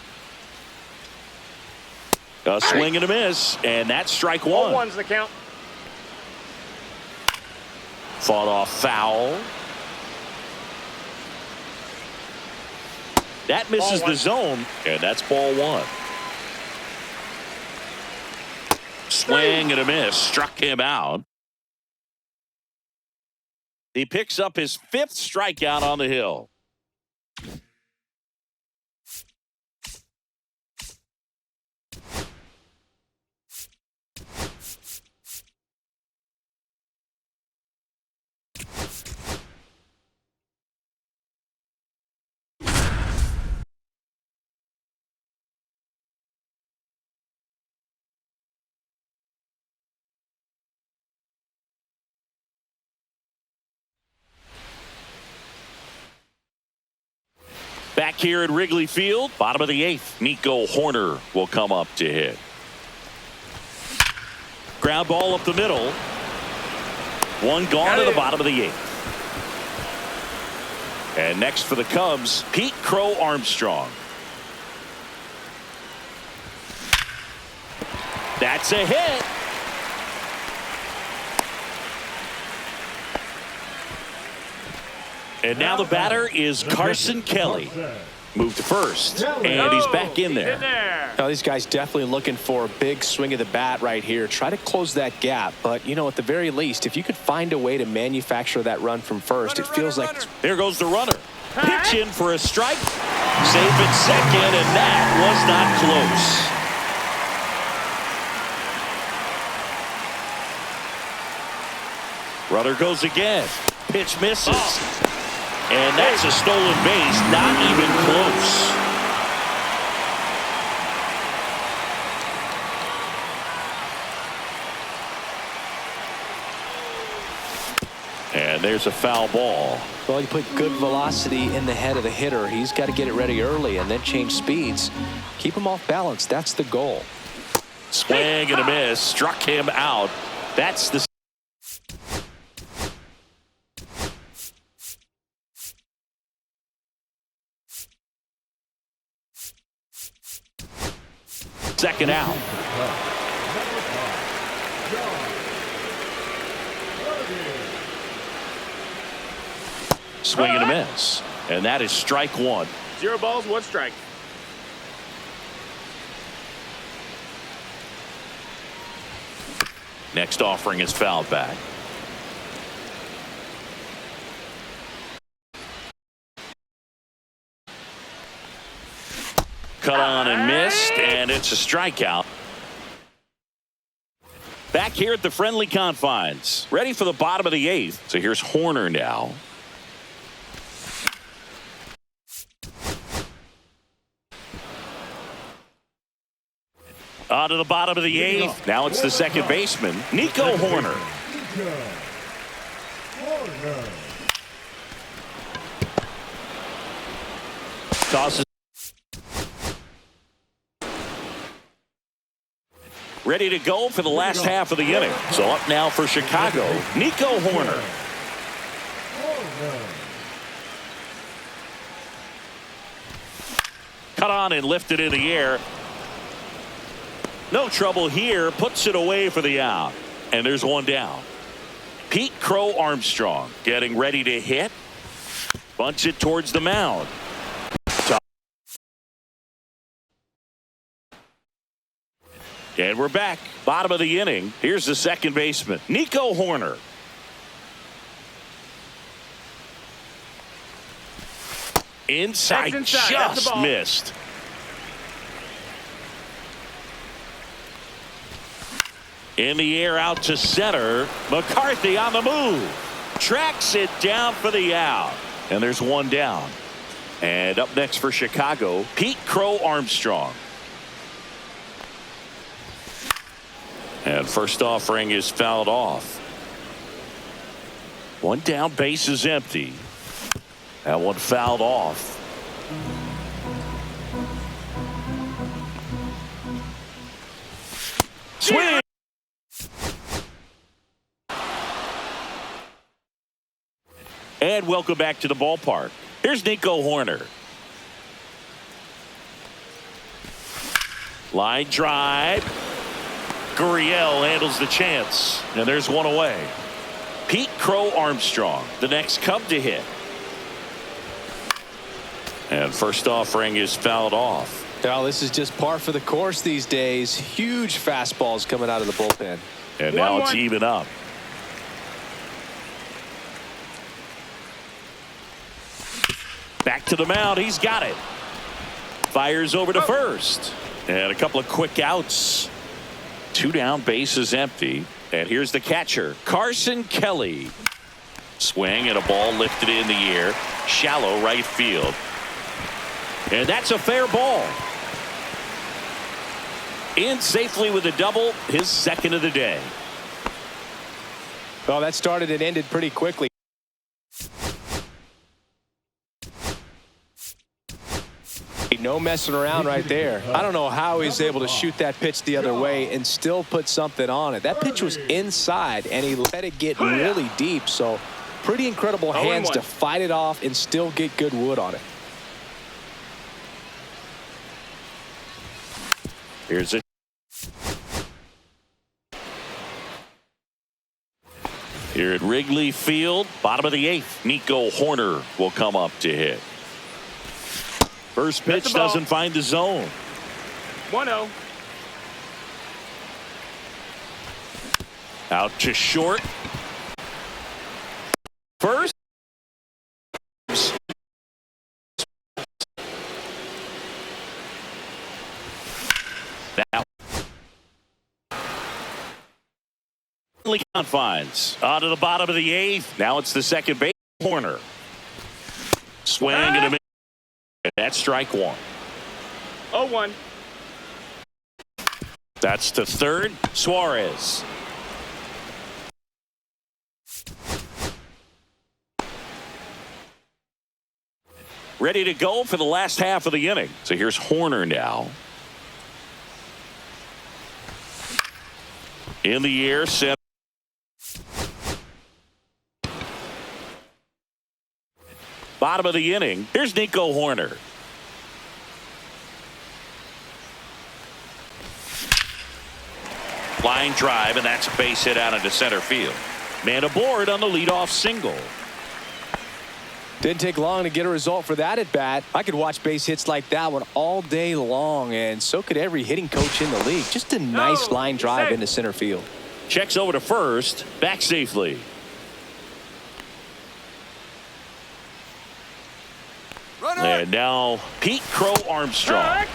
A swing and a miss, and that's strike 1. 0-1's the count. Fought off foul. That misses the zone, and that's ball 1. Swing and a miss, struck him out. He picks up his 5th strikeout on the hill. here at Wrigley Field, bottom of the 8th. Nico Hoerner will come up to hit. Ground ball up the middle. One gone to the bottom of the 8th. And next for the Cubs, Pete Crow Armstrong. That's a hit. And now the batter is Carson Kelly. Moved to first, and he's back in there. Now, these guys definitely looking for a big swing of the bat right here. Try to close that gap. But, you know, at the very least, if you could find a way to manufacture that run from first, it feels like... There goes the runner. Pitch in for a strike. Safe at second, and that was not close. Runner goes again. Pitch misses. And that's a stolen base, not even close. And there's a foul ball. Well, you put good velocity in the head of the hitter. He's got to get it ready early and then change speeds. Keep him off balance. That's the goal. Swing and a miss. Struck him out. That's the second out. Swing and a miss. And that is strike one. 0 balls, 1 strike. Next offering is fouled back. Cut on and missed, and it's a strikeout. Back here at the friendly confines, ready for the bottom of the 8th. So here's Hoerner now. On to the bottom of the 8th. Now it's the second baseman, Nico Hoerner. Tosses. Ready to go for the last half of the inning. So up now for Chicago, Nico Hoerner. Cut on and lifted in the air. No trouble here. Puts it away for the out. And there's one down. Pete Crow Armstrong getting ready to hit. Bunts it towards the mound. And we're back. Bottom of the inning. Here's the second baseman, Nico Hoerner. Inside, just missed. In the air out to center. McCarthy on the move. Tracks it down for the out. And there's one down. And up next for Chicago, Pete Crow Armstrong. And first offering is fouled off. One down, base is empty. That one fouled off. Swing. And welcome back to the ballpark. Here's Nico Hoerner. Line drive. Gurriel handles the chance, and there's one away. Pete Crow Armstrong, the next Cub to hit. And first offering is fouled off. Now this is just par for the course these days. Huge fastballs coming out of the bullpen. And now it's even up. Back to the mound. He's got it. Fires over to first. And a couple of quick outs. Two down, base is empty. And here's the catcher, Carson Kelly. Swing and a ball lifted in the air. Shallow right field. And that's a fair ball. In safely with a double, his second of the day. Well, that started and ended pretty quickly. No messing around right there. I don't know how he's able to shoot that pitch the other way and still put something on it. That pitch was inside, and he let it get really deep. So pretty incredible hands to fight it off and still get good wood on it. Here's it. Here at Wrigley Field, bottom of the 8th, Nico Hoerner will come up to hit. First pitch doesn't find the zone. 1-0. Out to short. First. Now. Finds out to the bottom of the 8th. Now it's the second base corner. Swing and a miss. That's strike 1. 0-1. That's to third. Suarez. Ready to go for the last half of the inning. So here's Hoerner now. In the air, center. Bottom of the inning. Here's Nico Hoerner. Line drive, and that's a base hit out into center field. Man aboard on the leadoff single. Didn't take long to get a result for that at bat. I could watch base hits like that one all day long, and so could every hitting coach in the league. Just a nice line drive into center field. Checks over to first, back safely. And now Pete Crow Armstrong.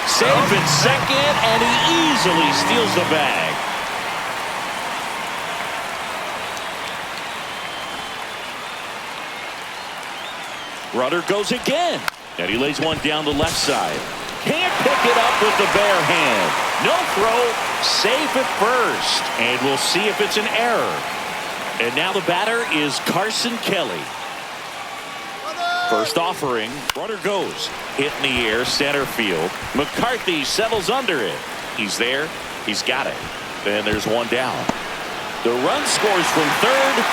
Safe in second, and he easily steals the bag. Runner goes again, and he lays one down the left side. Can't pick it up with the bare hand. No throw, safe at first, and we'll see if it's an error. And now the batter is Carson Kelly. First offering, runner goes. Hit in the air, center field. McCarthy settles under it. He's there. He's got it. And there's one down. The run scores from third.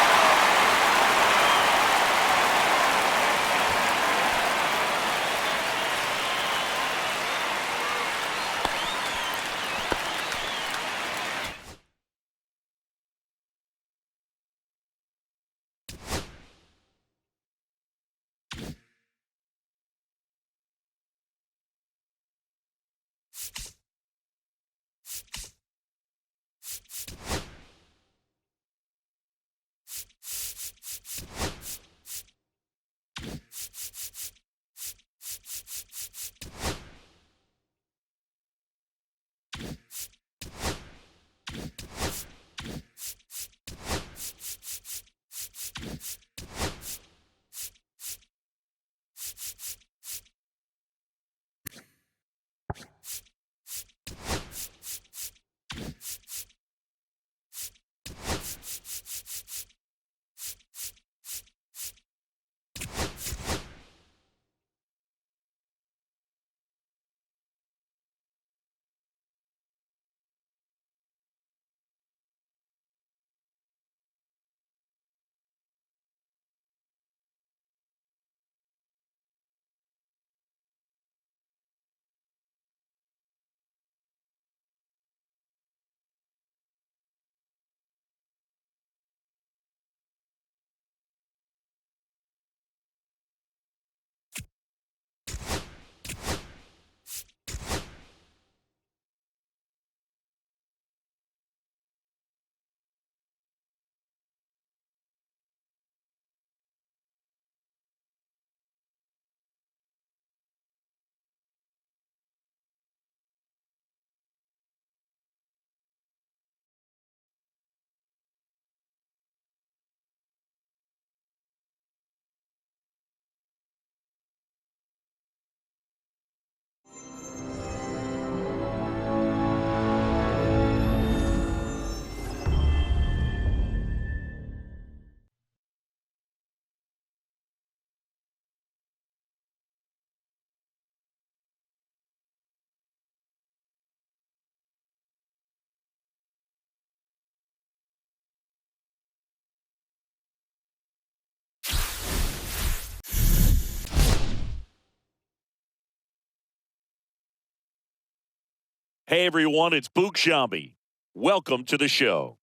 Hey everyone, it's Boog Shambi. Welcome to the show.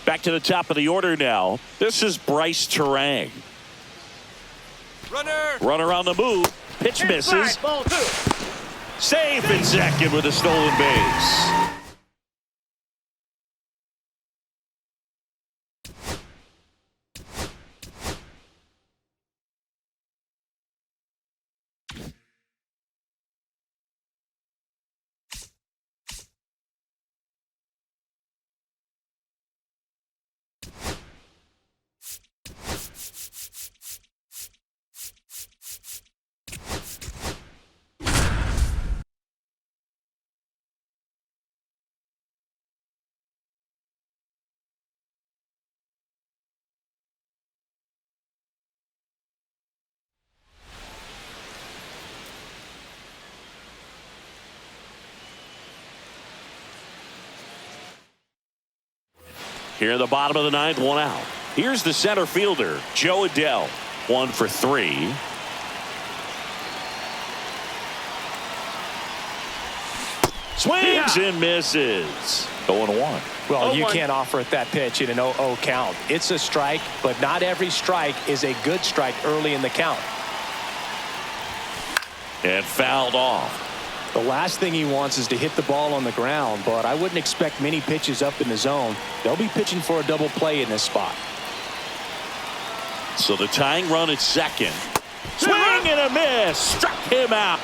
Back to the top of the order now. This is Bryce Terang. Runner on the move. Pitch misses. Ball two. Safe in second with a stolen base. Here in the bottom of the ninth, one out. Here's the center fielder, Joe Adell, 1 for 3. Swings and misses. 0-1. Well, you 0-1. can't offer it that pitch in an 0-0 count. It's a strike, but not every strike is a good strike early in the count. And fouled off. The last thing he wants is to hit the ball on the ground, but I wouldn't expect many pitches up in the zone. They'll be pitching for a double play in this spot. So the tying run at second. Swing and a miss. Struck him out.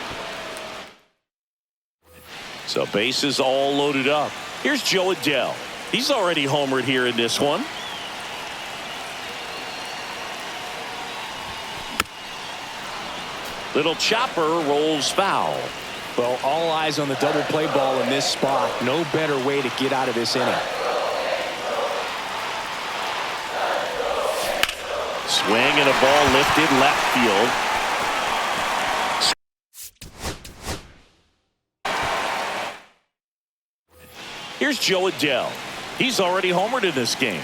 So bases all loaded up. Here's Joe Adell. He's already homered here in this one. Little chopper rolls foul. Well, all eyes on the double play ball in this spot. No better way to get out of this inning. Swing and a ball lifted left field. Here's Joe Adell. He's already homered in this game.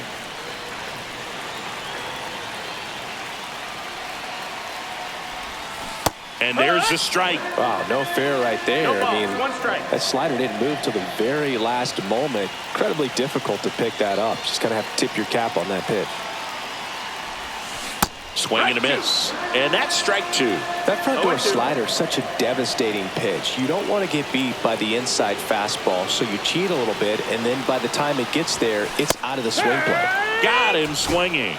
And there's the strike. Wow, no fair right there. No ball, I mean, one strike. that slider didn't move till the very last moment. Incredibly difficult to pick that up. Just kind of have to tip your cap on that pitch. Swing and a miss. And that's strike 2. That front door slider is such a devastating pitch. You don't want to get beat by the inside fastball, so you cheat a little bit, and then by the time it gets there, it's out of the swing play. Got him swinging.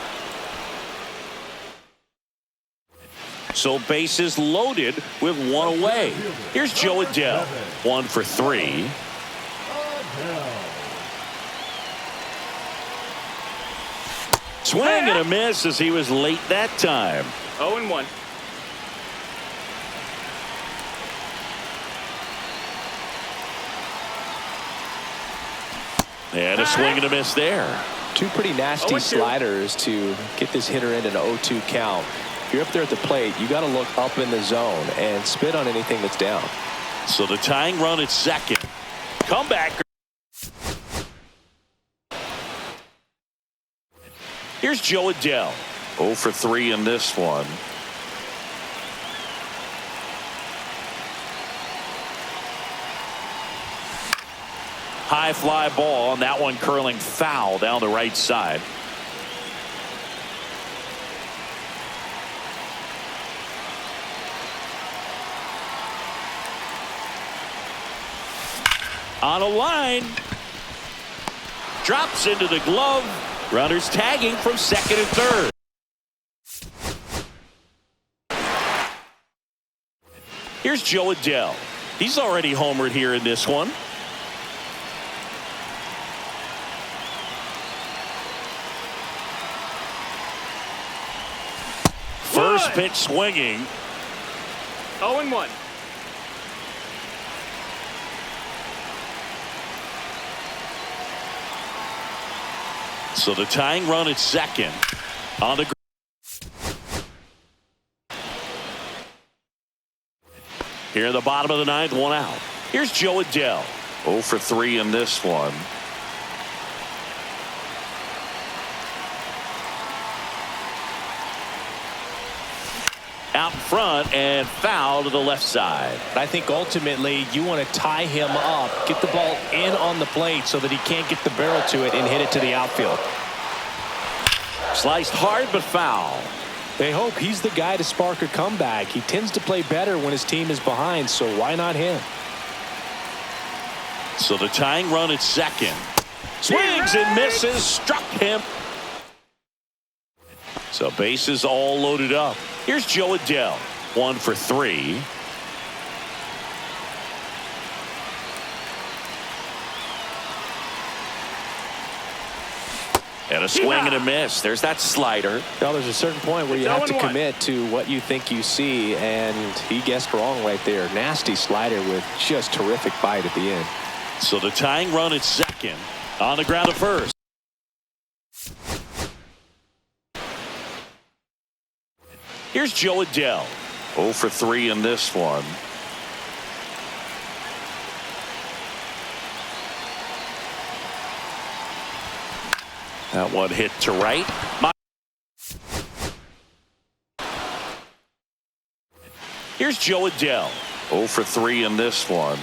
So bases loaded with one away. Here's Joe Adell, 1 for 3. Swing and a miss as he was late that time. 0-1. And a swing and a miss there. Two pretty nasty 0-2. sliders to get this hitter in an 0-2 count. If you're up there at the plate, you got to look up in the zone and spit on anything that's down. So the tying run at second. Comeback. Here's Joe Adell. 0 for 3 in this one. High fly ball, and that one curling foul down the right side. On a line. Drops into the glove. Runners tagging from second and third. Here's Joe Adele. He's already homered here in this one. First pitch swinging. 0-1. So the tying run at second. On the here in the bottom of the ninth, one out. Here's Joe Adele. 0 for 3 in this one. Out in front and foul to the left side. I think ultimately you want to tie him up, get the ball in on the plate so that he can't get the barrel to it and hit it to the outfield. Sliced hard but foul. They hope he's the guy to spark a comeback. He tends to play better when his team is behind, so why not him? So the tying run at second. Swings and misses. Struck him. So bases all loaded up. Here's Joe Adele. 1 for 3. And a swing and a miss. There's that slider. Well, there's a certain point where you have to commit to what you think you see, and he guessed wrong right there. Nasty slider with just terrific bite at the end. So the tying run at second. On the ground at first. Here's Joe Adele. 0 for 3 in this one. That one hit to right. Here's Joe Adele. 0 for 3 in this one.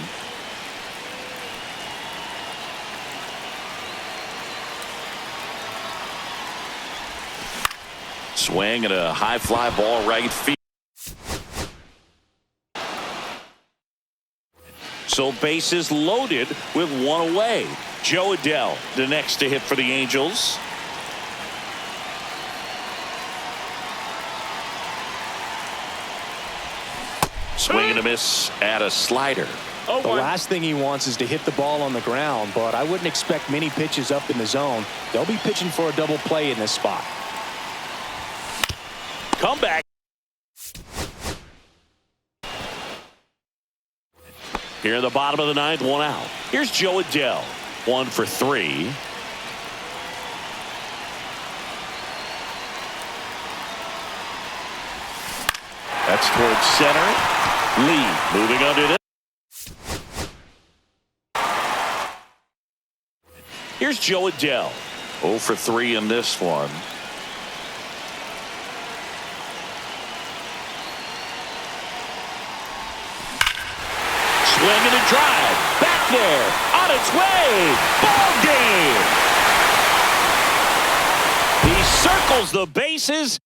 Swing and a high fly ball right field. So bases loaded with one away. Joe Adele, the next to hit for the Angels. Swing and a miss at a slider. The last thing he wants is to hit the ball on the ground, but I wouldn't expect many pitches up in the zone. They'll be pitching for a double play in this spot. Comeback. Here in the bottom of the ninth, one out. Here's Joe Adele. 1 for 3. That's towards center. Lee moving under this. Here's Joe Adele. 0 for 3 in this one. Swing and a drive. Back there. On its way. Ball game. He circles the bases.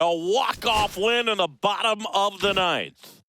A walk-off win in the bottom of the ninth.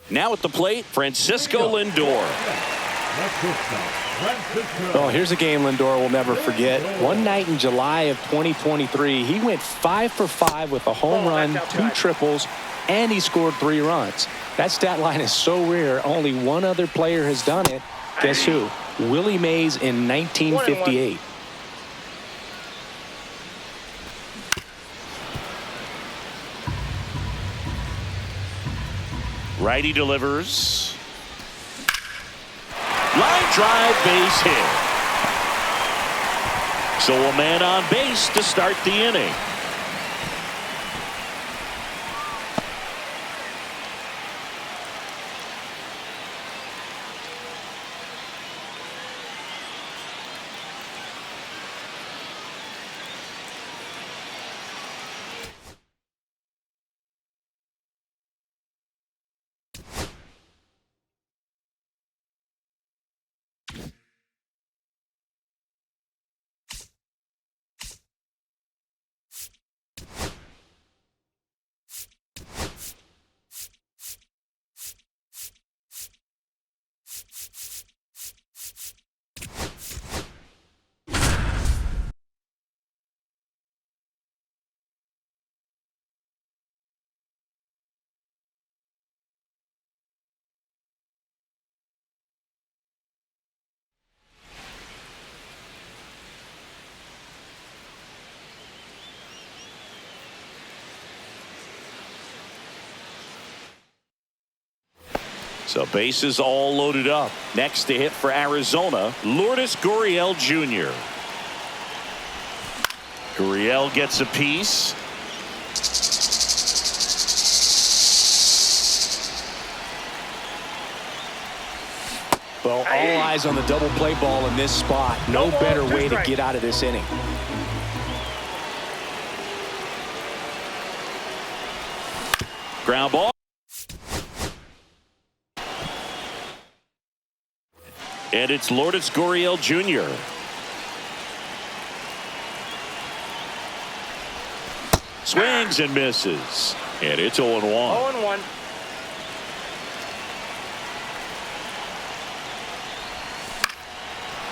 Now at the plate, Francisco Lindor. Oh, here's a game Lindor will never forget. One night in July of 2023, he went 5 for 5 with a home run, 2 triples, and he scored 3 runs. That stat line is so rare, only one other player has done it. Guess who? Willie Mays in 1958. Righty delivers. Line drive, base hit. So a man on base to start the inning. So bases all loaded up. Next to hit for Arizona, Lourdes Gurriel Jr. Gurriel gets a piece. Well, all eyes on the double play ball in this spot. No better way to get out of this inning. Ground ball. And it's Lourdes Gurriel Jr. Swings and misses. And it's 0-1. 0-1.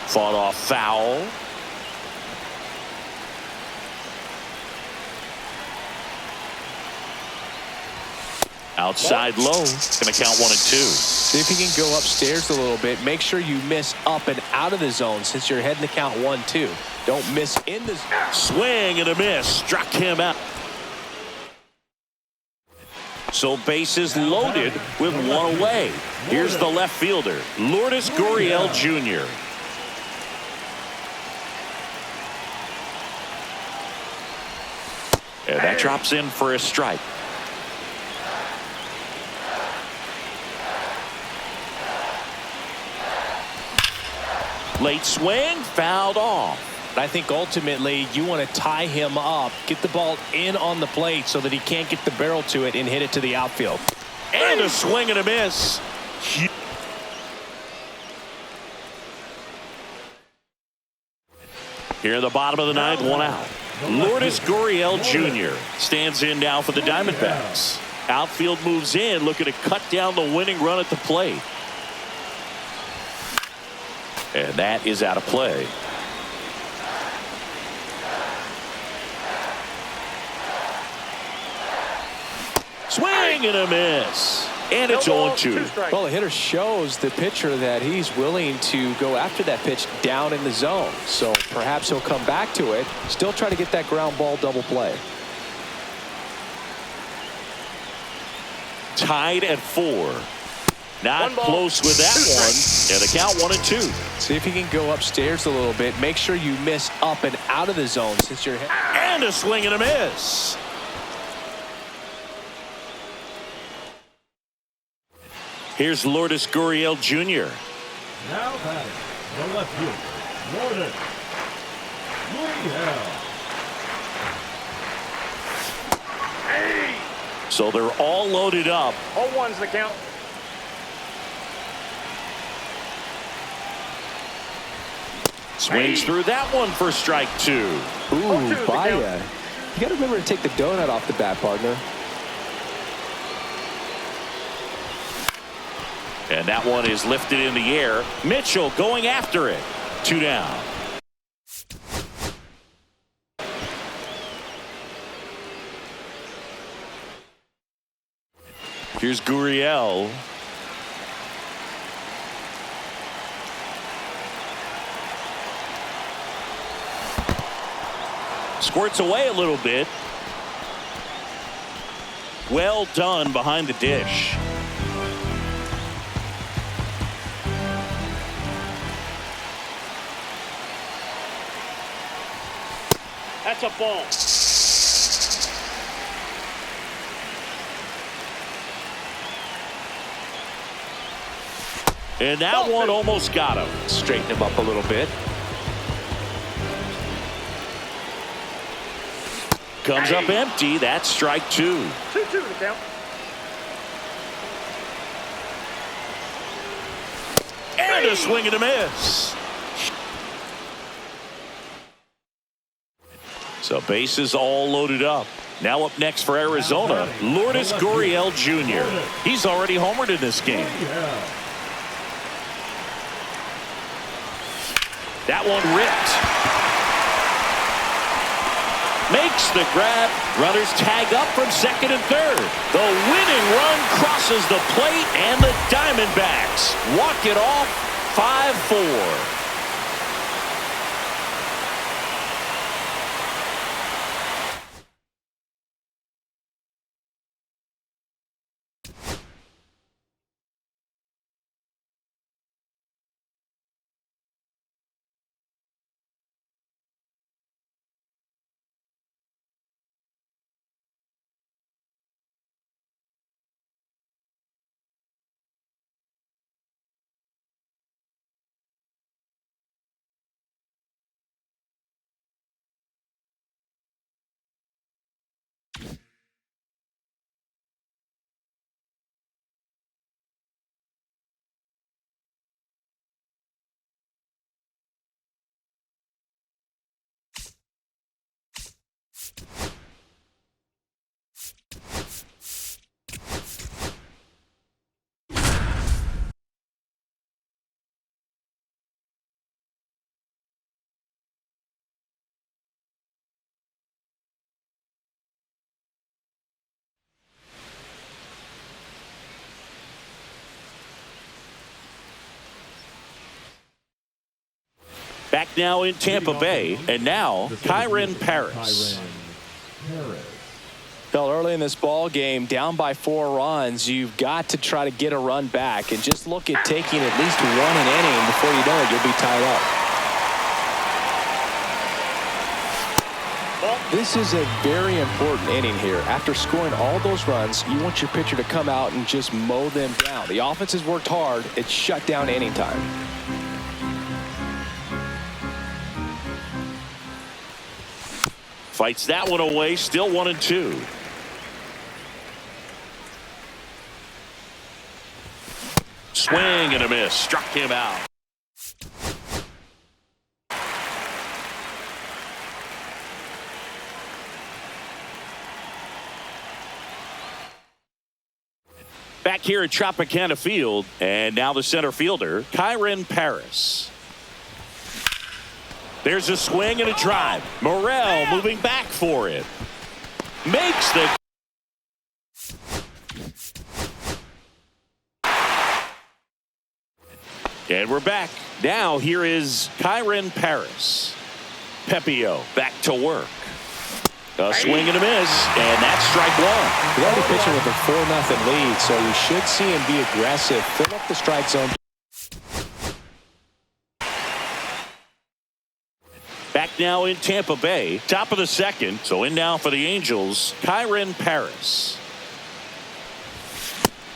Fought off foul. Outside low. Gonna count 1 and 2. See if you can go upstairs a little bit. Make sure you miss up and out of the zone since you're heading to count 1-2. Don't miss in the zone. Swing and a miss. Struck him out. So bases loaded with 1 away. Here's the left fielder, Lourdes Gurriel Jr. And that drops in for a strike. Late swing, fouled off. I think ultimately you want to tie him up, get the ball in on the plate so that he can't get the barrel to it and hit it to the outfield. And a swing and a miss. Here in the bottom of the 9th, 1 out. Lourdes Gurriel Jr. stands in now for the Diamondbacks. Outfield moves in, looking to cut down the winning run at the plate. And that is out of play. Swing and a miss. And it's 0-2. Well, the hitter shows the pitcher that he's willing to go after that pitch down in the zone. So perhaps he'll come back to it. Still try to get that ground ball double play. Tied at 4. Not close with that one. And the count 1 and 2. See if you can go upstairs a little bit. Make sure you miss up and out of the zone since you're. And a swing and a miss. Here's Lourdes Gurriel Jr. Now batting, the left fielder, Lourdes Gurriel. So they're all loaded up. 0-1's the count. Swings through that one for strike 2. Ooh, Baya. You got to remember to take the donut off the bat, partner. And that one is lifted in the air. Mitchell going after it. 2 down. Here's Gurriel. Squirts away a little bit. Well done behind the dish. That's a ball. And that one almost got him. Straighten him up a little bit. Comes up empty. That's strike 2. 2-2 to count. And a swing and a miss. So bases all loaded up. Now up next for Arizona, Lourdes Gurriel Jr. He's already homered in this game. That one ripped. Makes the grab. Runners tag up from second and third. The winning run crosses the plate, and the Diamondbacks walk it off 5-4. Back now in Tampa Bay, and now Kyren Paris. Well, early in this ball game, down by 4 runs, you've got to try to get a run back and just look at taking at least 1 an inning. Before you know it, you'll be tied up. This is a very important inning here. After scoring all those runs, you want your pitcher to come out and just mow them down. The offense has worked hard. It's shut down inning time. Fights that one away, still 1-2. Swing and a miss. Struck him out. Back here at Tropicana Field, and now the center fielder, Kyren Paris. There's a swing and a drive. Morel moving back for it. Makes the... And we're back. Now here is Kyren Paris. Pepio back to work. A swing and a miss, and that's strike 1. He's already pitching with a 4-0 lead, so you should see him be aggressive. Fill up the strike zone. Back now in Tampa Bay, top of the second. So in now for the Angels, Kyren Paris.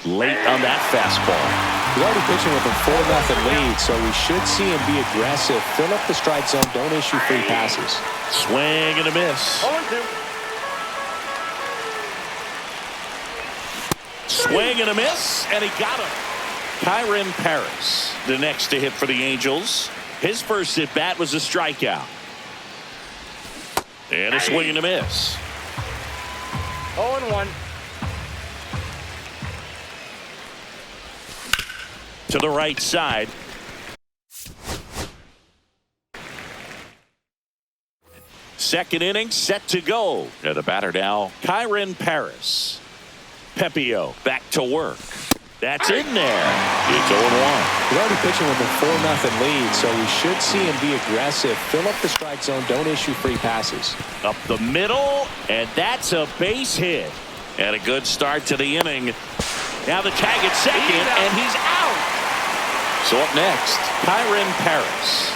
Late on that fastball. He's already pitching with a 4-0 lead, so we should see him be aggressive. Fill up the strike zone. Don't issue free passes. Swing and a miss. 0-2. Swing and a miss, and he got him. Kyren Paris, the next to hit for the Angels. His first at bat was a strikeout. And a swing and a miss. 0-1. to the right side. Second inning set to go. The batter now, Kyren Paris. Pepio back to work. That's in there. It's 0-1. He's already pitching with a 4-0 lead, so we should see him be aggressive. Fill up the strike zone. Don't issue free passes. Up the middle, and that's a base hit. And a good start to the inning. Now the tag at second, and he's out. So up next, Kyren Paris.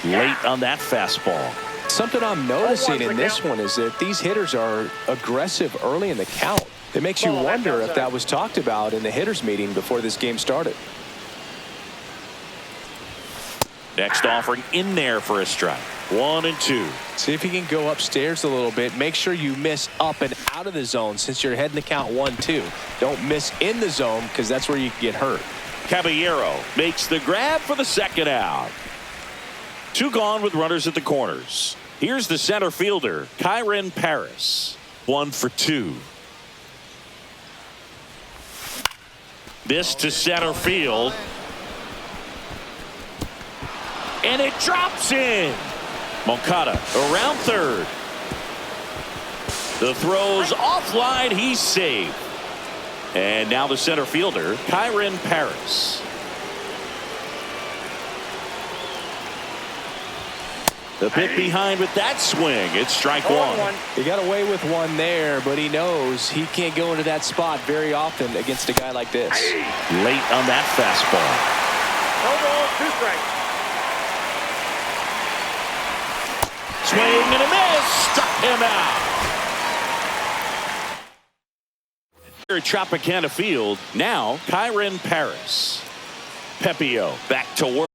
Late on that fastball. Something I'm noticing in this one is that these hitters are aggressive early in the count. It makes you wonder if that was talked about in the hitters meeting before this game started. Next offering in there for a strike. 1-2. See if you can go upstairs a little bit. Make sure you miss up and out of the zone since you're heading the count 1-2. Don't miss in the zone because that's where you can get hurt. Caballero makes the grab for the second out. 2 gone with runners at the corners. Here's the center fielder, Kyren Paris. 1 for 2. This to center field. And it drops in. Moncada around third. The throw's offline. He's safe. And now the center fielder, Kyren Paris. The bit behind with that swing. It's strike 1. He got away with one there, but he knows he can't go into that spot very often against a guy like this. Late on that fastball. No ball, 2 strikes. Swing and a miss. Struck him out. Here at Tropicana Field. Now Kyren Paris. Pepio back to work.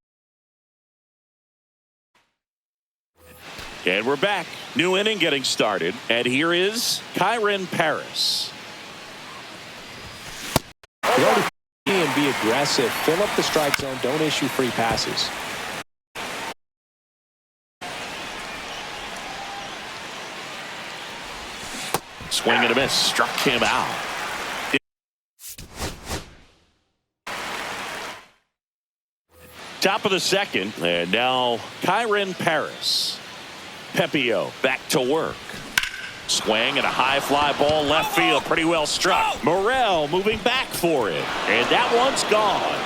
And we're back. New inning getting started. And here is Kyren Paris. You already see him be aggressive. Fill up the strike zone. Don't issue free passes. Swing and a miss. Struck him out. Top of the second. And now Kyren Paris. Pepio back to work. Swing and a high fly ball left field. Pretty well struck. Morel moving back for it. And that one's gone.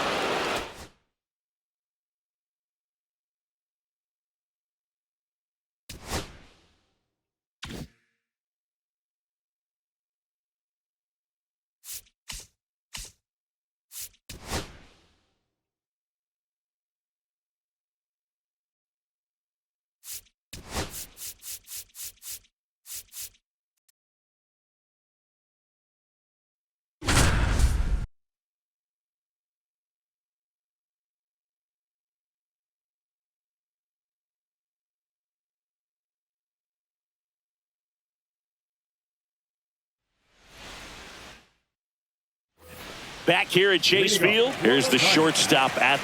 Back here at Chase Field, here's the shortstop at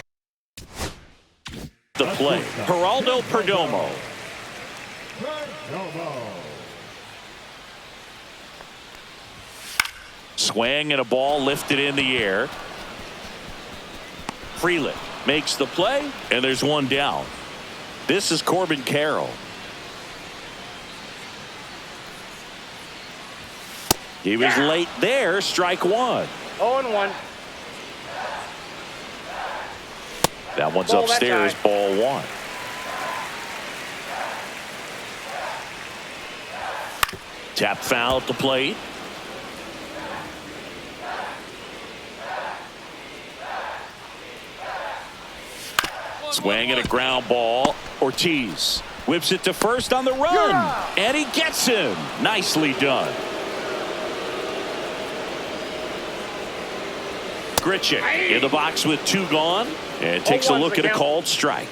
the plate, Geraldo Perdomo. Swing and a ball lifted in the air. Freeland makes the play, and there's one down. This is Corbin Carroll. He was late there, strike 1. 0-1. That one's upstairs, ball 1. Tap foul at the plate. Swing and a ground ball. Ortiz whips it to first on the run. And he gets him. Nicely done. Grichuk in the box with 2 gone and takes a look at a called strike.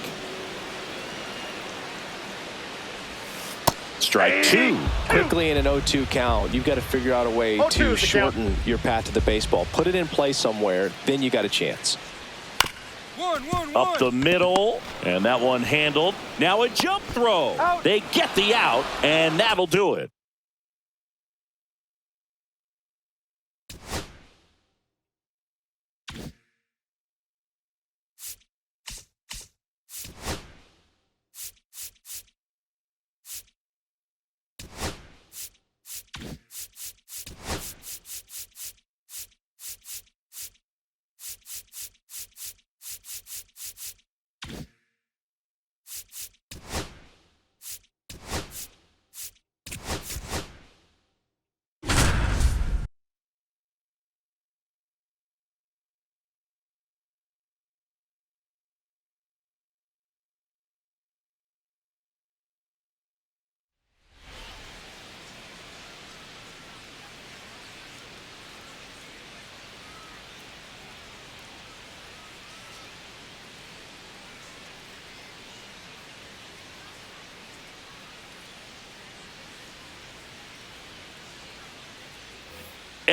Strike 2. Quickly in an 0-2 count, you've got to figure out a way to shorten your path to the baseball. Put it in play somewhere, then you got a chance. Up the middle, and that one handled. Now a jump throw. They get the out, and that'll do it.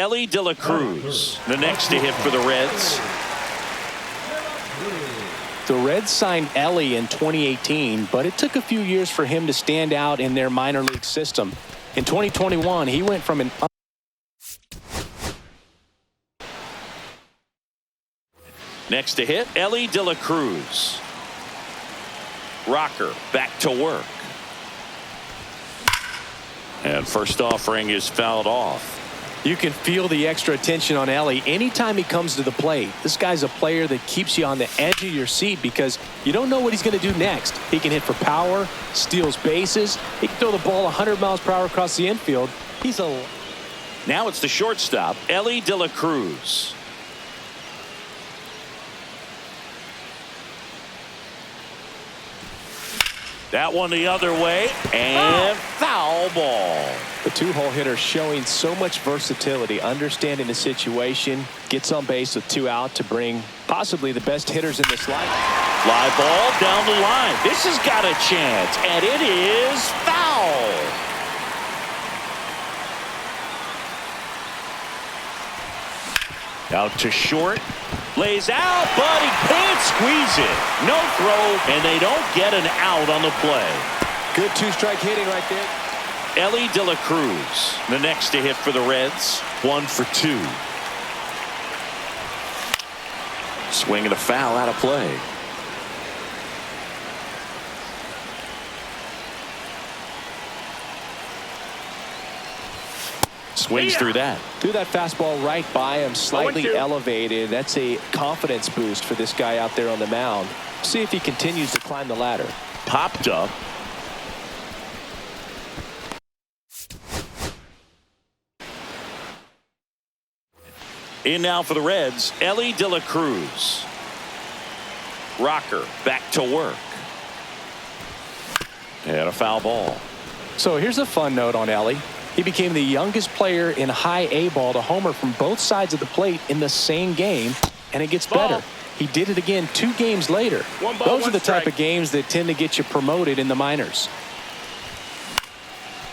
Ellie De La Cruz, the next to hit for the Reds. The Reds signed Ellie in 2018, but it took a few years for him to stand out in their minor league system. In 2021, he went from an next to hit, Ellie De La Cruz. Rocker back to work. And first offering is fouled off. You can feel the extra attention on Ellie anytime he comes to the plate. This guy's a player that keeps you on the edge of your seat because you don't know what he's going to do next. He can hit for power, steals bases. He can throw the ball 100 miles per hour across the infield. Now it's the shortstop, Ellie De La Cruz. That one the other way, and foul ball. The two-hole hitter showing so much versatility, understanding the situation, gets on base with 2 out to bring possibly the best hitters in this lineup. Fly ball down the line. This has got a chance, and it is foul. Out to short. Lays out, but he can't squeeze it. No throw, and they don't get an out on the play. Good two-strike hitting right there. Ellie De La Cruz, the next to hit for the Reds. 1 for 2. Swing and a foul out of play. Swings through that. Threw that fastball right by him, slightly elevated. That's a confidence boost for this guy out there on the mound. See if he continues to climb the ladder. Popped up. In now for the Reds, Ellie De La Cruz. Rocker back to work. And a foul ball. So here's a fun note on Ellie. He became the youngest player in high A ball to homer from both sides of the plate in the same game, and it gets better. He did it again 2 games later. Those are the type of games that tend to get you promoted in the minors.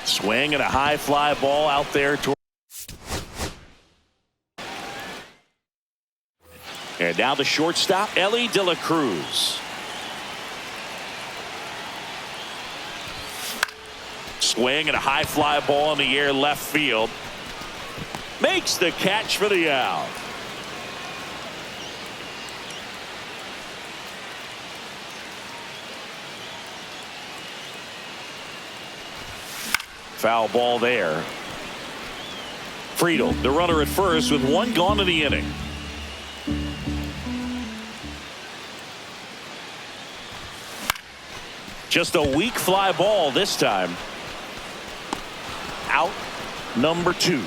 Swing and a high fly ball out there. And now the shortstop, Ellie De La Cruz. Swing and a high fly ball in the air left field. Makes the catch for the out. Foul ball there. Friedel, the runner at first with 1 gone in the inning. Just a weak fly ball this time. Out number 2.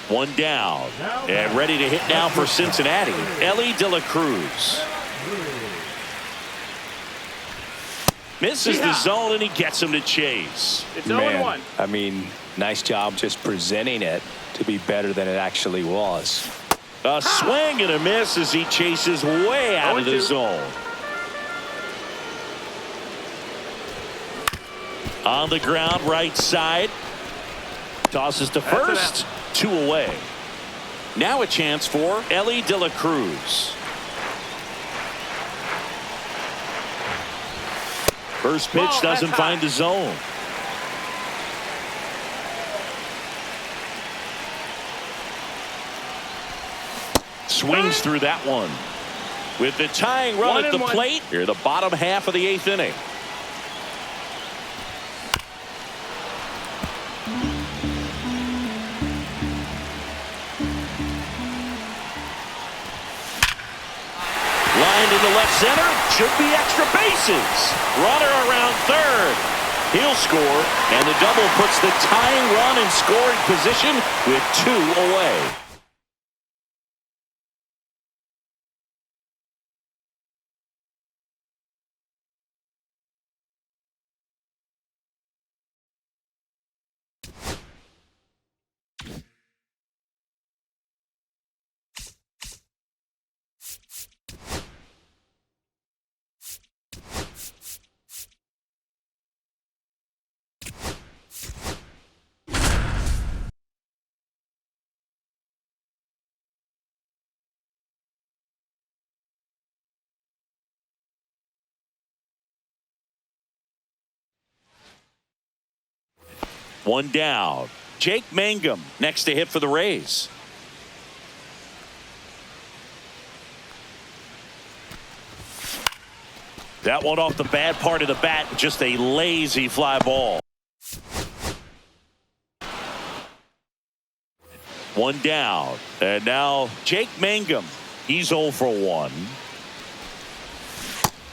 1 down. And ready to hit now for Cincinnati, Ellie De La Cruz. Misses the zone, and he gets him to chase. It's 0-1. I mean, nice job just presenting it to be better than it actually was. A swing and a miss as he chases way out of the zone. On the ground, right side. Tosses to first. 2 away. Now a chance for Ellie De La Cruz. First pitch doesn't find the zone. Swings through that one. With the tying run at the plate, here the bottom half of the 8th inning. Lined into left center, should be extra bases. Runner around third. He'll score, and the double puts the tying run in scoring position with 2 away. One down. Jake Mangum next to hit for the Rays. That one off the bad part of the bat, just a lazy fly ball. One down. And now Jake Mangum. He's 0 for 1.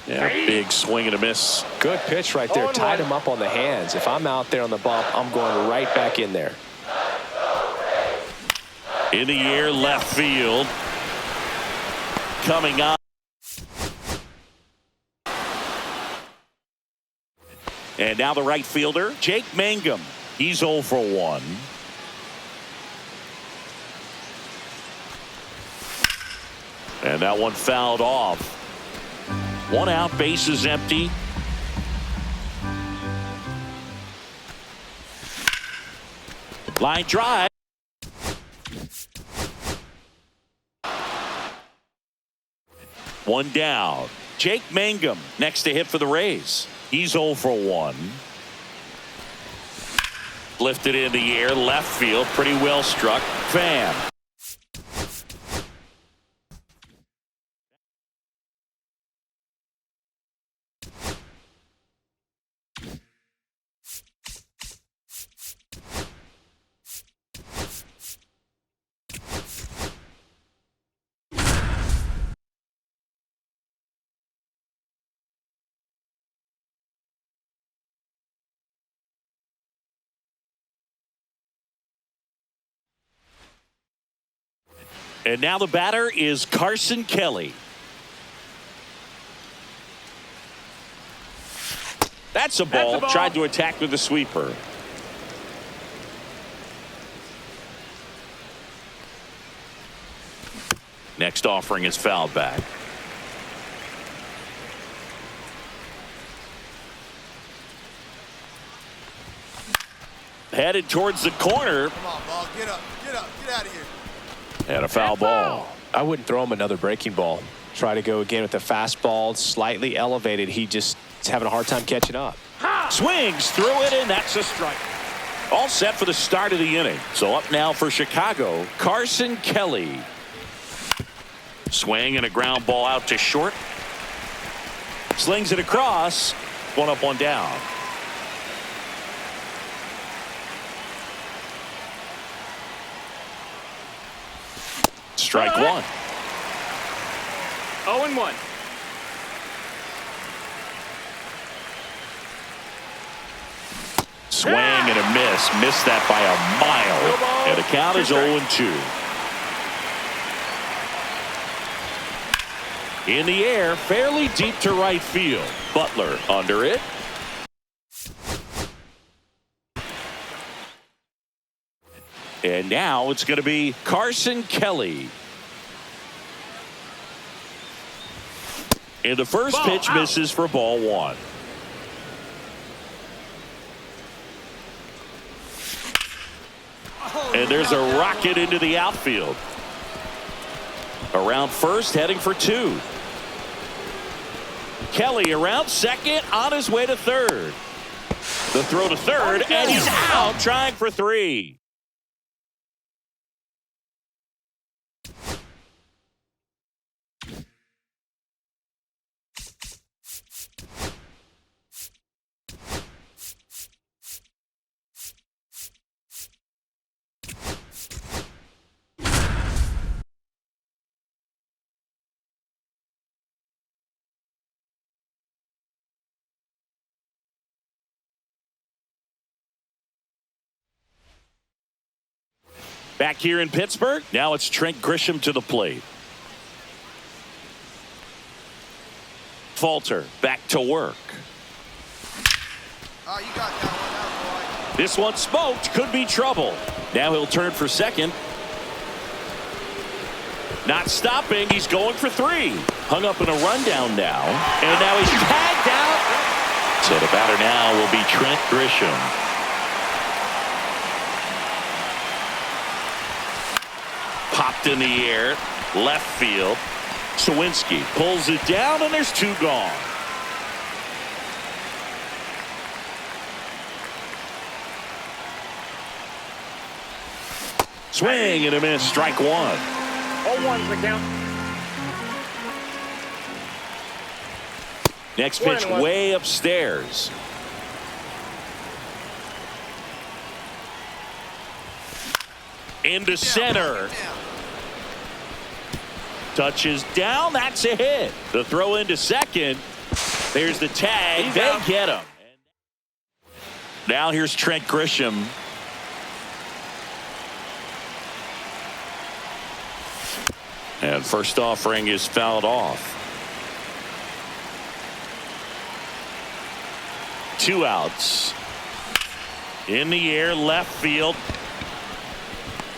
Yeah, big swing and a miss. Good pitch right there. Tied him up on the hands. If I'm out there on the bump, I'm going right back in there. In the air, left field. Coming up. And now the right fielder, Jake Mangum. He's 0 for 1. And that one fouled off. 1 out, bases empty. Line drive. One down. Jake Mangum next to hit for the Rays. He's 0 for 1. Lifted in the air, left field, pretty well struck. Fan. And now the batter is Carson Kelly. That's a ball. Tried to attack with a sweeper. Next offering is fouled back. Headed towards the corner. Come on, ball. Get up. Get up. Get out of here. And a foul ball. I wouldn't throw him another breaking ball. Try to go again with the fastball, slightly elevated. He just is having a hard time catching up. Swings through it, and that's a strike. All set for the start of the inning. So up now for Chicago, Carson Kelly. Swing and a ground ball out to short. Slings it across. 1 up, 1 down. Strike 1. 0-1. Swing and a miss. Missed that by a mile. And the count is 0-2. In the air, fairly deep to right field. Butler under it. And now it's going to be Carson Kelly. And the first pitch misses for ball 1. And there's a rocket into the outfield. Around first, heading for 2. Kelly around second, on his way to third. The throw to third, and he's out trying for 3. Back here in Pittsburgh, now it's Trent Grisham to the plate. Falter back to work. Oh, you got that one out, boy. This one smoked, could be trouble. Now he'll turn for second. Not stopping, he's going for 3. Hung up in a rundown now, and now he's tagged out. So the batter now will be Trent Grisham. Popped in the air, left field. Sawinski pulls it down, and there's 2 gone. Swing and a miss. Strike one. 0-1's the count. Next pitch way upstairs. Into center. Touches down. That's a hit. The throw into second. There's the tag. They get him. Now here's Trent Grisham. And first offering is fouled off. 2 outs. In the air, left field.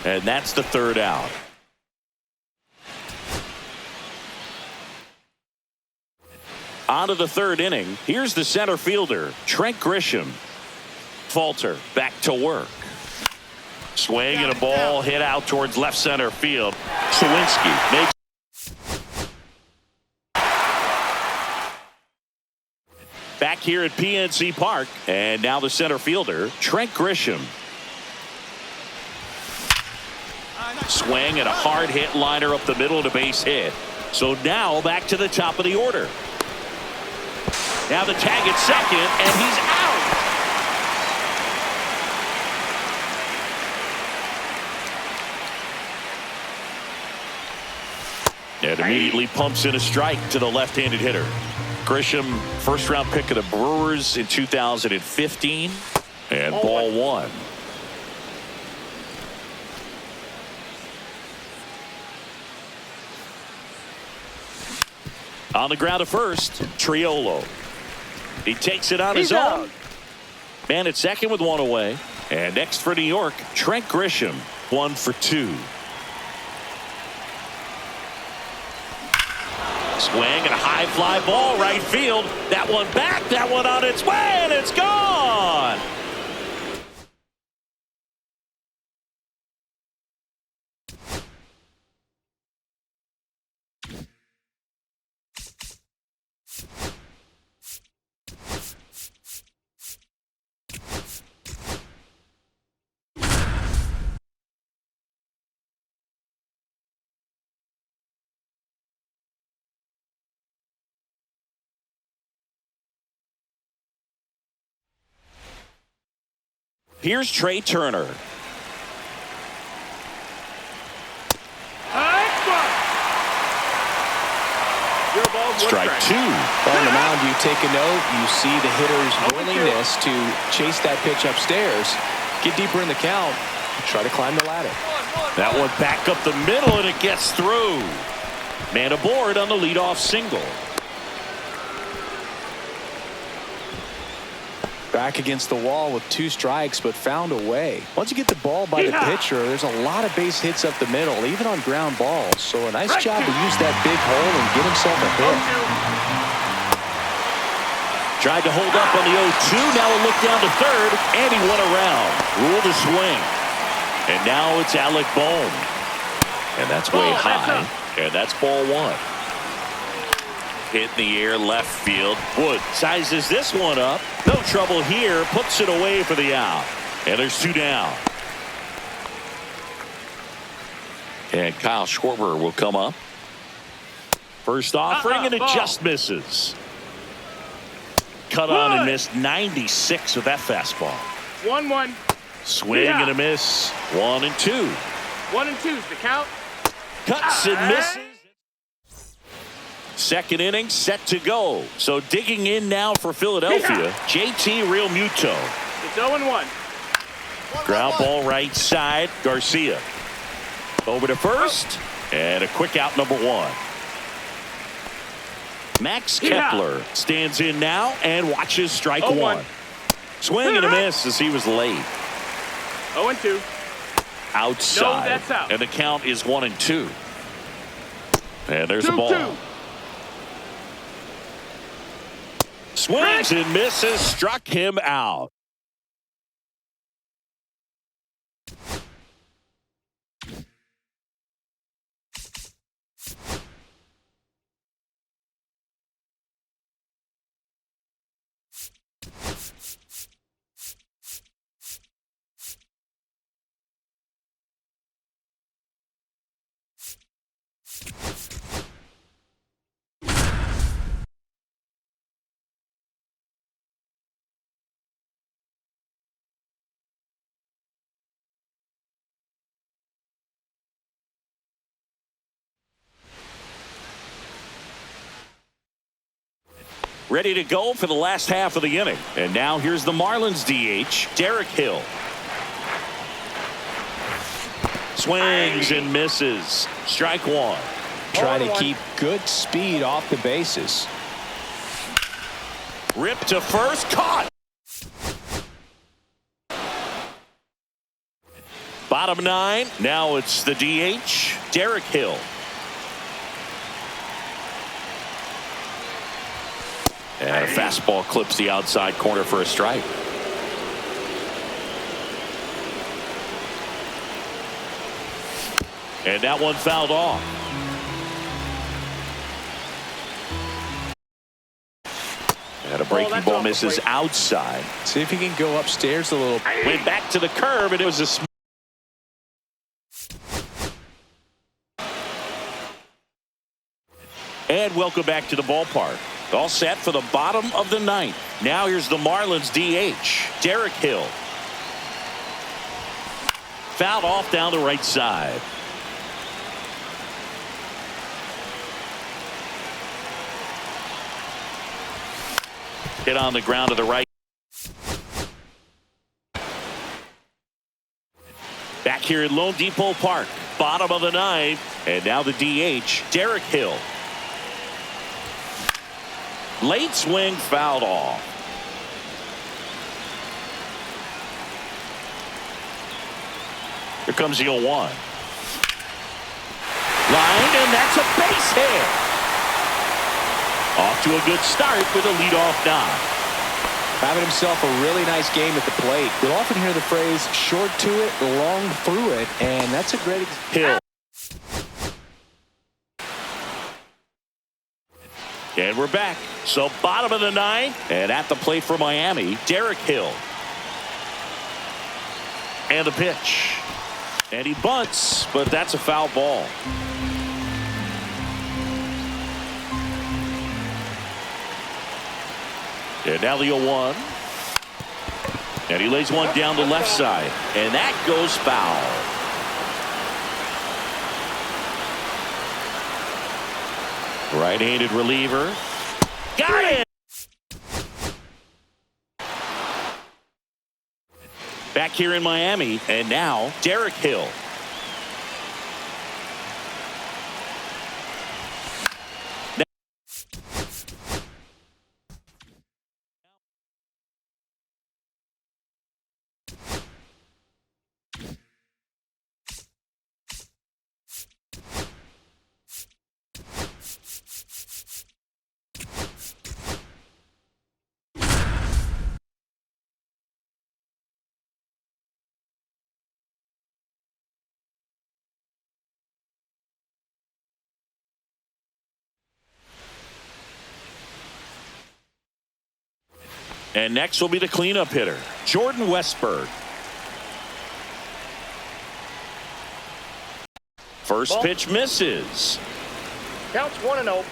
And that's the 3rd out. On to the 3rd inning. Here's the center fielder, Trent Grisham. Falter back to work. Swing and a ball hit out towards left center field. Sawinski makes. Back here at PNC Park, and now the center fielder, Trent Grisham. Swing and a hard hit liner up the middle and a base hit. So now back to the top of the order. Now the tag at second, and he's out. And immediately pumps in a strike to the left-handed hitter. Grisham, first-round pick of the Brewers in 2015. And ball one. On the ground at first, Triolo. He takes it on his own. Man at second with 1 away. And next for New York, Trent Grisham, 1 for 2. Swing and a high fly ball right field. That one back, that one on its way, and it's gone. Here's Trey Turner. Strike 2. On the mound, you take a note. You see the hitter's willingness to chase that pitch upstairs, get deeper in the count, try to climb the ladder. That one back up the middle, and it gets through. Man aboard on the leadoff single. Back against the wall with 2 strikes, but found a way. Once you get the ball by the pitcher, there's a lot of base hits up the middle, even on ground balls. So a nice job to use that big hole and get himself a hit. Tried to hold up on the 0-2. Now a look down to third, and he went around. Ruled a swing. And now it's Alec Bohm. And that's way high. And that's ball 1. Hit in the air, left field. Wood sizes this one up. No trouble here. Puts it away for the out. And there's 2 down. And Kyle Schwarber will come up. First offering, and it just misses. Cut on and missed 96 with that fastball. 1-1. Swing and a miss. 1 and 2. 1 and 2's the count. Cuts and misses. Second inning set to go. So digging in now for Philadelphia, JT Realmuto. It's 0-1. Ground ball right side, Garcia. Over to first, and a quick out number 1. Max Kepler stands in now and watches strike 1. Swing and a miss as he was late. 0-2. Outside. No, that's out. And the count is 1 and 2. And there's a ball. 2-2. Swings and misses, struck him out. ready to go for the last half of the inning. And now here's the Marlins DH, Derek Hill. Swings and misses. Strike one. Trying to keep good speed off the bases. Rip to first, caught. Bottom nine. Now it's the DH, Derek Hill. And a fastball clips the outside corner for a strike. And that one fouled off. And a breaking ball misses outside. See if he can go upstairs a little. Went back to the curb, and it was a and welcome back to the ballpark. All set for the bottom of the ninth. Now here's the Marlins DH, Derek Hill. Fouled off down the right side. Hit on the ground to the right. Back here at Lone Depot Park, bottom of the ninth, and now the DH, Derek Hill. Late swing, fouled off. Here comes the 0-1. Line, and that's a base hit. Off to a good start with a leadoff knock. Having himself a really nice game at the plate. You'll often hear the phrase short to it, long through it, and that's a great Hill. And we're back. So bottom of the ninth, and at the plate for Miami, Derek Hill. And the pitch. And he bunts, but that's a foul ball. And now the 0-1. And he lays one down the left side. And that goes foul. Right-handed reliever. Got it! Back here in Miami. And now Derek Hill. And next will be the cleanup hitter, Jordan Westberg. First pitch misses. Counts 1-0.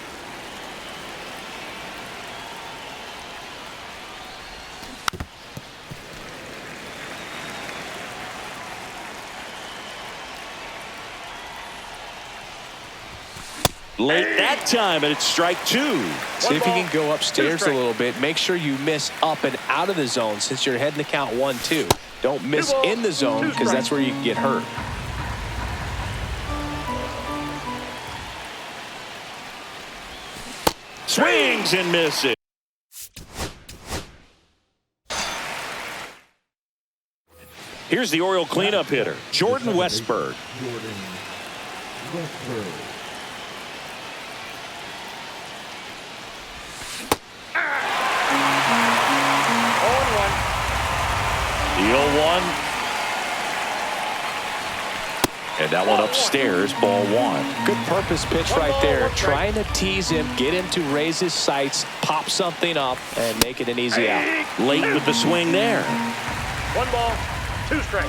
Late that time, and it's strike two. See if you can go upstairs a little bit. Make sure you miss up and out of the zone since you're heading to count 1-2. Don't miss in the zone because that's where you can get hurt. Swings and misses. Here's the Oriole cleanup hitter, Jordan Westberg. Jordan Westberg. The 0-1. And that one upstairs, ball one. Good purpose pitch right there. Trying to tease him, get him to raise his sights, pop something up, and make it an easy out. Late with the swing there. 1 ball, 2 strikes.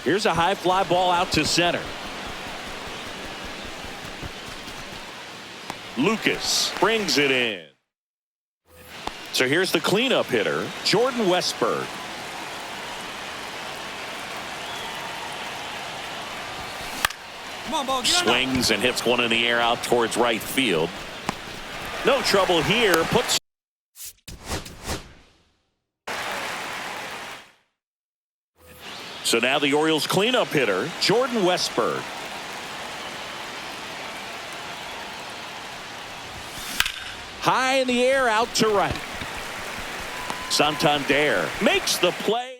Here's a high fly ball out to center. Lucas brings it in. So here's the cleanup hitter, Jordan Westberg. Come on, ball. Get on. Swings and hits one in the air out towards right field. No trouble here. Puts. So now the Orioles cleanup hitter, Jordan Westburg. High in the air out to right. Santander makes the play.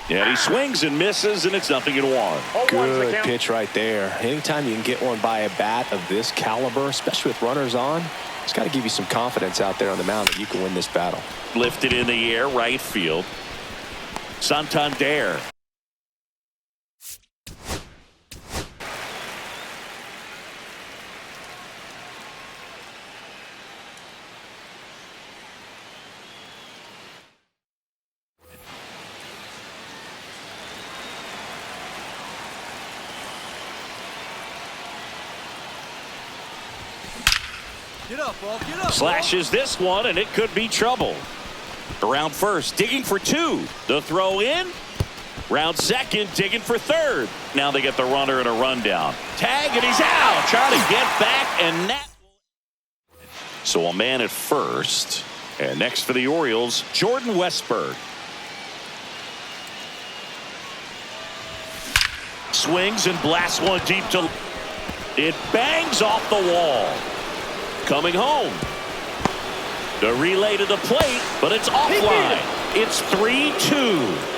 Yeah, he swings and misses, and it's 0-1. Good pitch right there. Anytime you can get one by a bat of this caliber, especially with runners on, it's got to give you some confidence out there on the mound that you can win this battle. Lifted in the air, right field. Santander. Get up, ball. Get up. Slashes this one, and it could be trouble. Around first, digging for two. The throw in. Round second, digging for third. Now they get the runner and a rundown. Tag, and he's out. Trying to get back, and that. So a man at first. And next for the Orioles, Jordan Westburg. Swings and blasts one deep to. It bangs off the wall. Coming home. The relay to the plate, but it's offline. It's 3-2.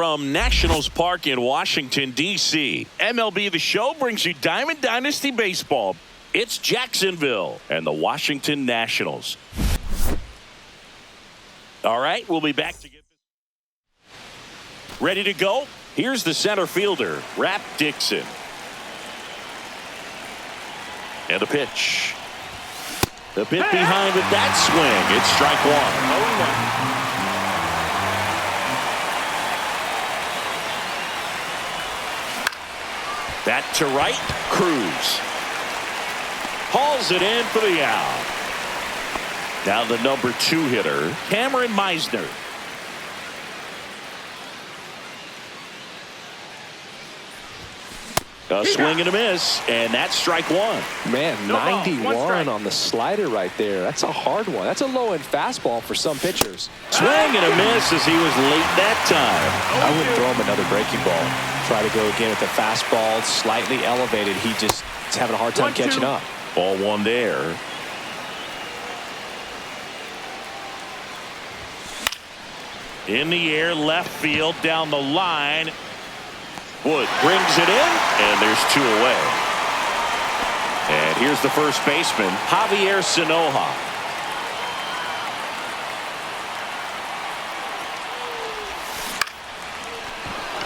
from Nationals Park in Washington, D.C. MLB The Show brings you Diamond Dynasty Baseball. It's Jacksonville and the Washington Nationals. All right, we'll be back to get this. Ready to go? Here's the center fielder, Rap Dixon. And the pitch. The bit behind with that swing. It's strike one. 0-1. That to right, Cruz. Hauls it in for the out. Now the number 2 hitter, Cameron Meisner. A swing and a miss, and that's strike one. Man, 91 on the slider right there. That's a hard one. That's a low-end fastball for some pitchers. Swing and a miss as he was late that time. I wouldn't throw him another breaking ball. Try to go again with the fastball, slightly elevated. He just is having a hard time catching up. Ball one there. In the air, left field, down the line. Wood brings it in, and there's 2 away. And here's the first baseman, Javier Sanoja.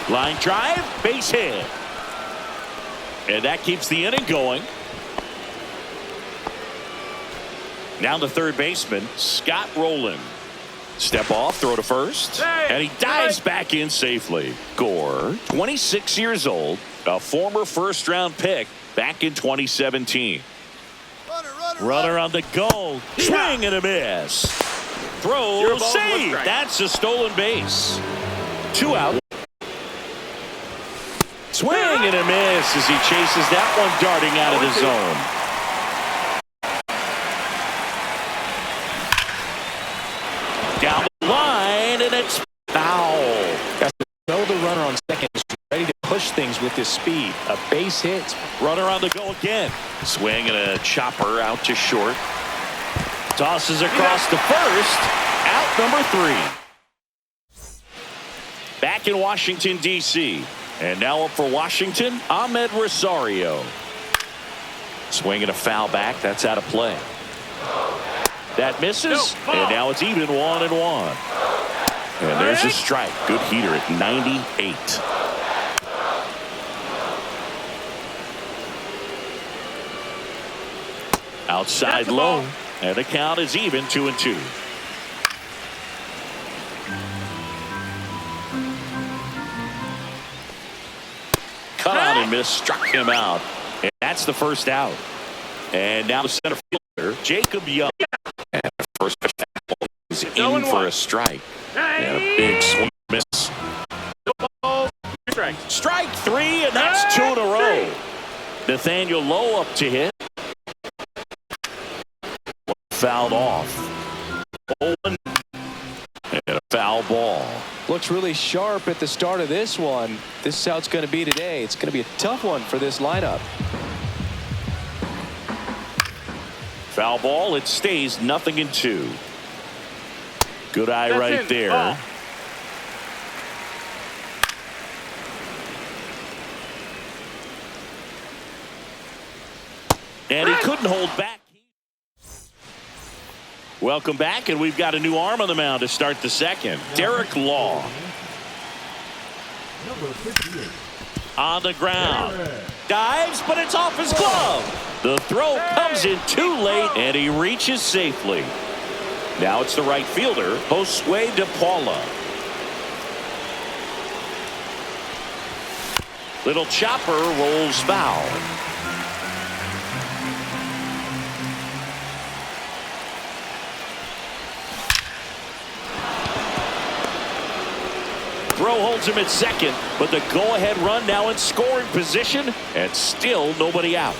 Line drive, base hit. And that keeps the inning going. Now the third baseman, Scott Rowland. Step off, throw to first, and he dives back in safely. Gore, 26 years old, a former first-round pick back in 2017. Runner on the goal, swing and a miss. Throw, save. That's a stolen base. 2 out. Swing and a miss as he chases that one darting out of the zone. Down the line, and it's foul. Know the runner on second is ready to push things with his speed. A base hit. Runner on the go again. Swing and a chopper out to short. Tosses across to first. Out number 3. Back in Washington, D.C. And now up for Washington, Ahmed Rosario. Swing and a foul back. That's out of play. That misses, and now it's even 1-1. And there's a strike. Good heater at 98. Outside low, and the count is even 2-2. Cut on and miss, struck him out. And that's the first out. And now the center fielder, Jacob Young. And the first pitch is in for a strike. And a big swing miss. Strike 3, and that's 2 in a row. Nathaniel Lowe up to hit. Fouled off. And a foul ball. Looks really sharp at the start of this one. This is how it's going to be today. It's going to be a tough one for this lineup. Foul ball. It stays 0-2. Good eye right there. Oh. And he couldn't hold back. Welcome back, and we've got a new arm on the mound to start the second. Derek Law. On the ground. Dives, but it's off his glove. The throw comes in too late, and he reaches safely. Now it's the right fielder, Josue De Paula. Little chopper rolls foul. Throw holds him at second, but the go-ahead run now in scoring position, and still nobody out.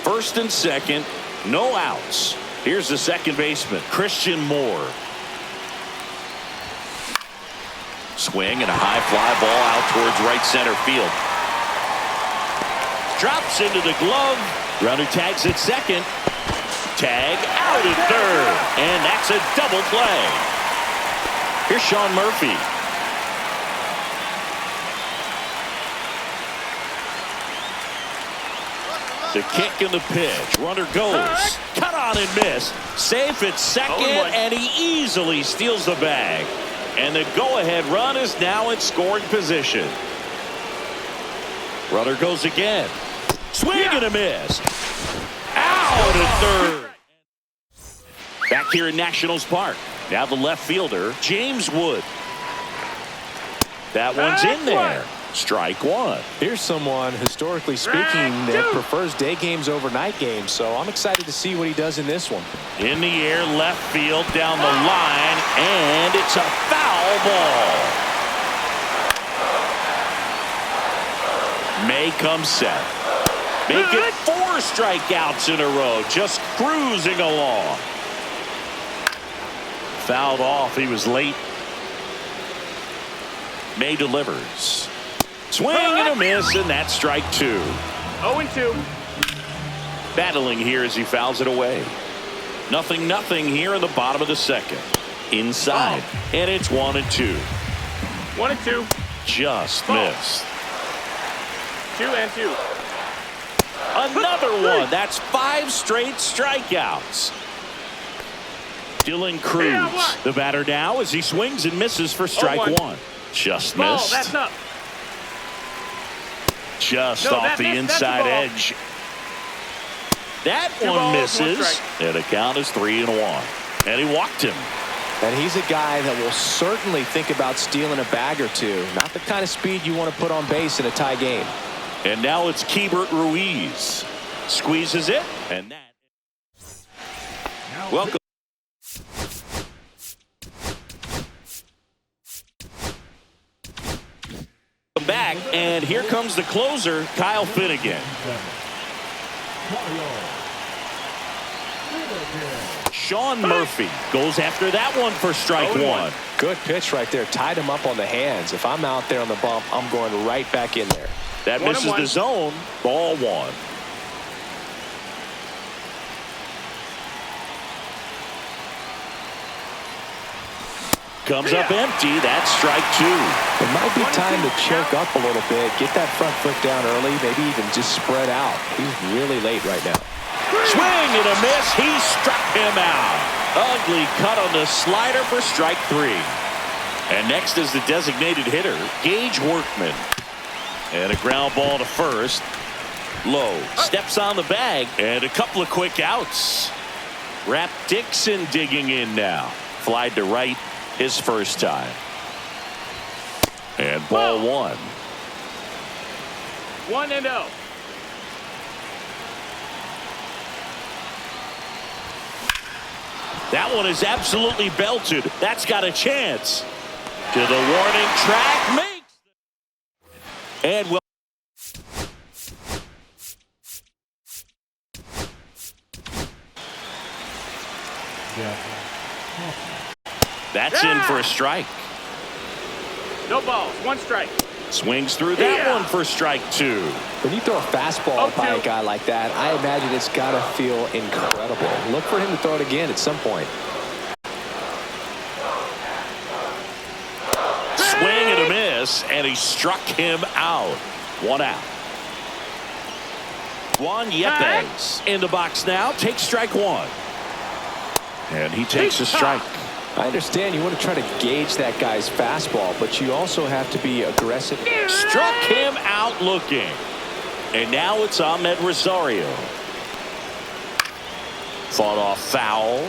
First and second, no outs. Here's the second baseman, Christian Moore. Swing and a high fly ball out towards right center field. Drops into the glove. Runner tags at second. Tag out at third. And that's a double play. Here's Sean Murphy. The kick and the pitch. Runner goes. Cut on and miss. Safe at second, and he easily steals the bag. And the go-ahead run is now in scoring position. Runner goes again. Swing and a miss. Out at third. Back here in Nationals Park. Now the left fielder, James Wood. That one's in there. Strike one. Here's someone, historically speaking, that prefers day games over night games, so I'm excited to see what he does in this one. In the air, left field, down the line, and it's a foul ball. May comes set. Make it 4 strikeouts in a row, just cruising along. Fouled off. He was late. May delivers. Swing and a miss, and that's strike 2. 0-2. Battling here as he fouls it away. 0-0 here in the bottom of the second. Inside, and it's 1-2. 1-2. Just missed. 2-2. Another one. That's 5 straight strikeouts. Dylan Cruz, the batter now, as he swings and misses for strike 1. Just missed. That's not. Just off the inside edge. That one misses. And the count is 3-1. And he walked him. And he's a guy that will certainly think about stealing a bag or two. Not the kind of speed you want to put on base in a tie game. And now it's Keibert Ruiz. Squeezes it. And that. Welcome. Back, and here comes the closer, Kyle Finnegan. Sean Murphy goes after that one for strike 1. Good pitch right there. Tied him up on the hands. If I'm out there on the bump, I'm going right back in there. That misses the zone. Ball 1. Comes up empty. That's strike 2. It might be time to choke up a little bit. Get that front foot down early. Maybe even just spread out. He's really late right now. Swing and a miss. He struck him out. Ugly cut on the slider for strike 3. And next is the designated hitter, Gage Workman. And a ground ball to first. Low steps on the bag, and a couple of quick outs. Rap Dixon digging in now. Flied to right his first time. And ball 1. 1-0. That one is absolutely belted. That's got a chance. To the warning track. Makes. And will. That's in for a strike. No balls. 1 strike. Swings through that one for strike 2. When you throw a fastball by a guy like that, I imagine it's got to feel incredible. Look for him to throw it again at some point. Swing and a miss, and he struck him out. 1 out. Juan Yepes in the box now. Takes strike 1. And he takes a strike. I understand you want to try to gauge that guy's fastball, but you also have to be aggressive. Struck him out looking. And now it's Ahmed Rosario. Fought off foul.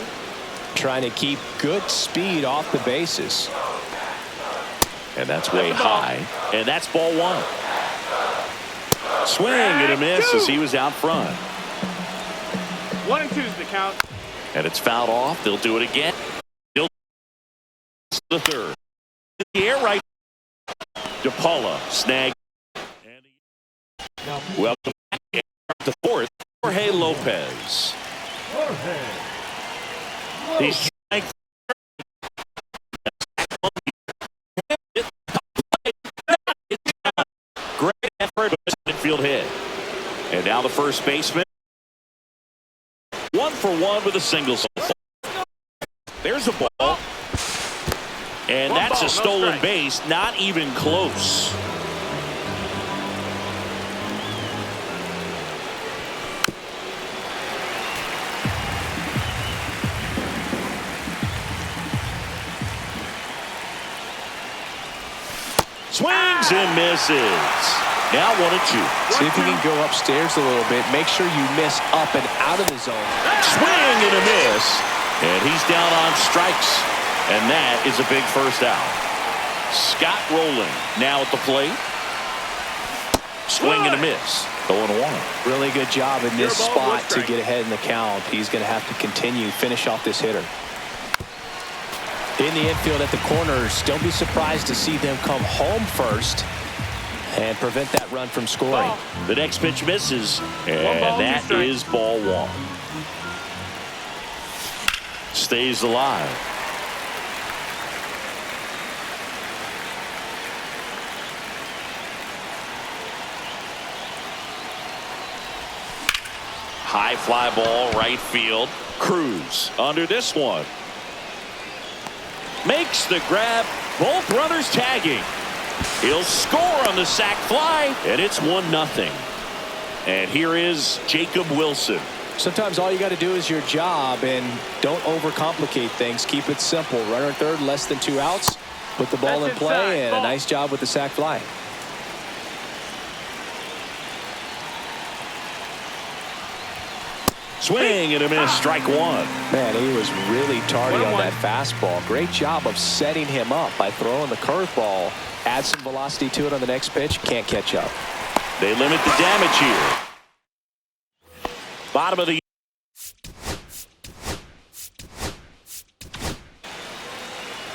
Trying to keep good speed off the bases. And that's way high. And that's ball 1. Swing and a miss as he was out front. 1-2 is the count. And it's fouled off. They'll do it again. The third. In the air right. DePaula snag. Welcome back to fourth. Jorge Lopez. He's trying. Great effort. Midfield hit. And now the first baseman. 1 for 1 with a single. There's a ball. And that's a stolen base, not even close. Swings and misses. Now 1-2. See if you can go upstairs a little bit. Make sure you miss up and out of the zone. Swing and a miss. And he's down on strikes. And that is a big first out. Scott Rowland now at the plate. Swing and a miss. 0-1. Really good job in this spot to get ahead in the count. He's going to have to continue, finish off this hitter. In the infield at the corners, don't be surprised to see them come home first and prevent that run from scoring. The next pitch misses, and that is ball one. Stays alive. High fly ball, right field. Cruz under this one. Makes the grab. Both runners tagging. He'll score on the sac fly, and it's 1-0. And here is Jacob Wilson. Sometimes all you got to do is your job, and don't overcomplicate things. Keep it simple. Runner at third, less than 2 outs. Put the ball in play, and a nice job with the sac fly. Swing and a miss, strike one. Man, he was really tardy on that fastball. Great job of setting him up by throwing the curveball. Add some velocity to it on the next pitch. Can't catch up. They limit the damage here. Bottom of the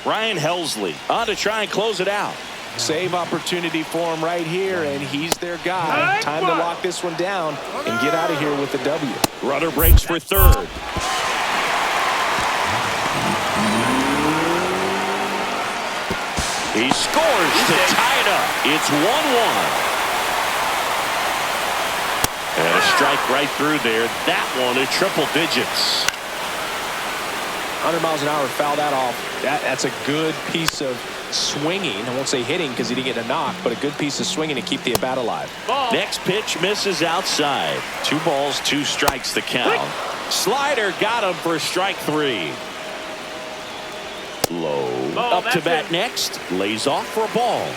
Ryan Helsley on to try and close it out. Save opportunity for him right here, and he's their guy. Time to lock this one down and get out of here with the W. Runner breaks for third. He scores to tie it up. It's 1-1. And a strike right through there. That one at triple digits. 100 miles an hour, foul that off. That's a good piece of swinging. I won't say hitting because he didn't get a knock, but a good piece of swinging to keep the at bat alive. Next pitch misses outside. 2 balls, 2 strikes to count. Slider got him for strike 3. Low. Up to bat next. Lays off for a ball.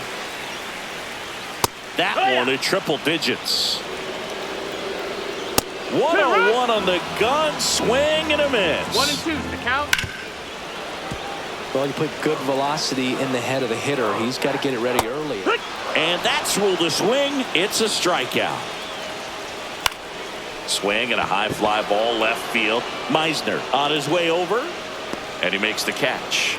That one at triple digits. 1-0-1 on the gun. Swing and a miss. 1-2 the count. Well, you put good velocity in the head of the hitter. He's got to get it ready early. And that's ruled a swing. It's a strikeout. Swing and a high fly ball left field. Meisner on his way over. And he makes the catch.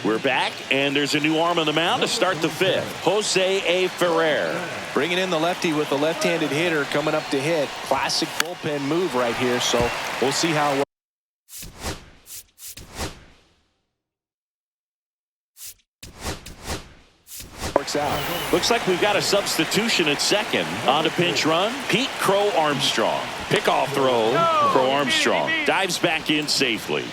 We're back, and there's a new arm on the mound to start the 5th. Jose A. Ferrer. Bringing in the lefty with the left-handed hitter coming up to hit. Classic bullpen move right here, so we'll see how it works out. Looks like we've got a substitution at second. On to pinch run, Pete Crow Armstrong. Pickoff throw, Crow Armstrong. Dives back in safely.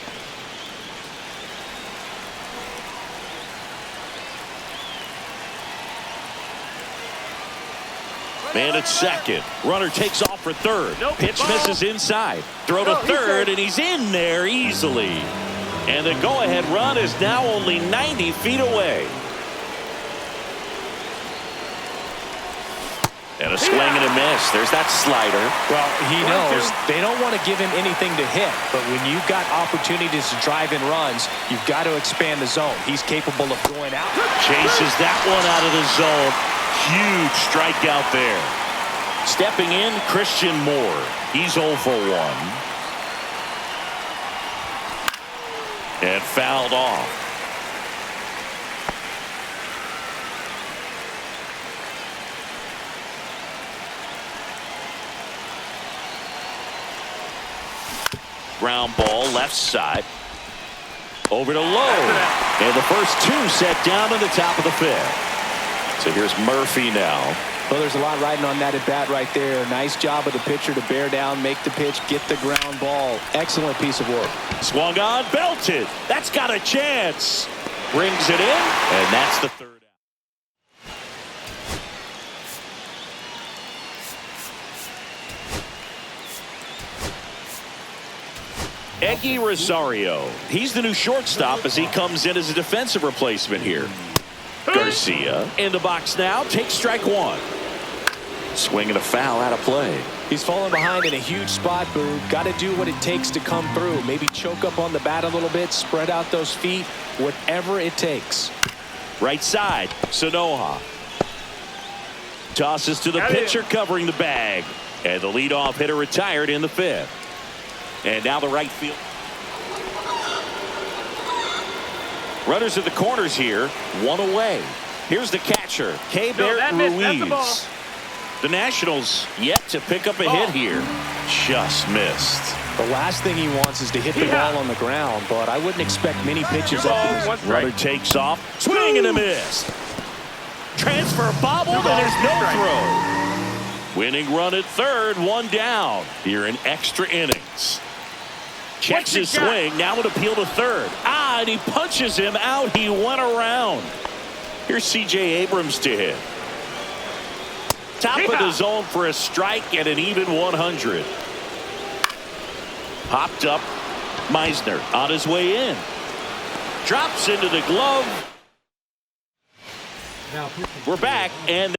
Man at second. Runner takes off for third. Pitch misses inside. Throw to third, and he's in there easily. And the go-ahead run is now only 90 feet away. And a swing and a miss. There's that slider. Well, he knows they don't want to give him anything to hit, but when you've got opportunities to drive in runs, you've got to expand the zone. He's capable of going out. Chases that one out of the zone. Huge strikeout there. Stepping in, Christian Moore. He's 0 for 1. And fouled off. Ground ball left side. Over to Lowe. And the first 2 set down in the top of the 5th. So here's Murphy now. Well, there's a lot riding on that at bat right there. Nice job of the pitcher to bear down, make the pitch, get the ground ball. Excellent piece of work. Swung on, belted. That's got a chance. Brings it in, and that's the 3rd out. Eggy Rosario. He's the new shortstop as he comes in as a defensive replacement here. Garcia in the box now. Takes strike one. Swing and a foul out of play. He's falling behind in a huge spot, Boo. Got to do what it takes to come through. Maybe choke up on the bat a little bit, spread out those feet, whatever it takes. Right side, Sanoha. Tosses to the pitcher covering the bag. And the leadoff hitter retired in the fifth. And now the right field. Runners at the corners here, one away. Here's the catcher, Keibert Ruiz. The Nationals yet to pick up a hit here. Just missed. The last thing he wants is to hit the ball on the ground, but I wouldn't expect many pitches up to this. Runner takes off, swing and a miss. Transfer bobbled, and there's no throw. Winning run at third, one down here in extra innings. Checks his swing, now an appeal to third. And he punches him out. He went around. Here's C.J. Abrams to hit. Top of the zone for a strike and an even 100. Popped up. Meisner on his way in. Drops into the glove. We're back, and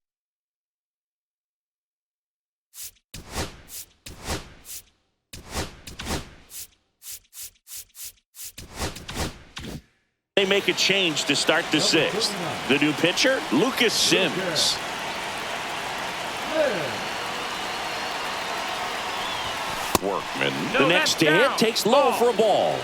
they make a change to start the sixth. The new pitcher, Lucas Sims. Workman, the next to hit, takes low for a ball.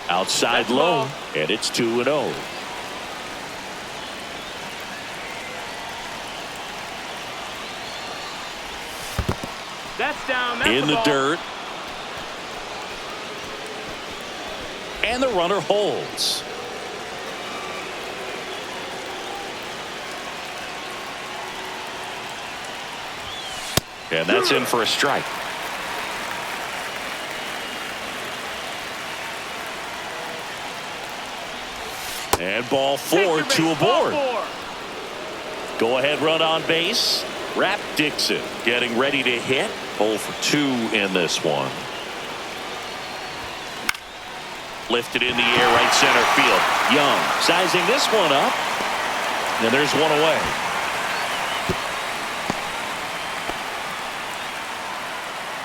Outside low, and it's 2-0. That's down. That's in the dirt. And the runner holds. And that's in for a strike. And ball four to aboard. Go ahead run on base. Rap Dixon getting ready to hit. 0 for 2 in this one. Lifted in the air right center field. Young sizing this one up. And there's one away.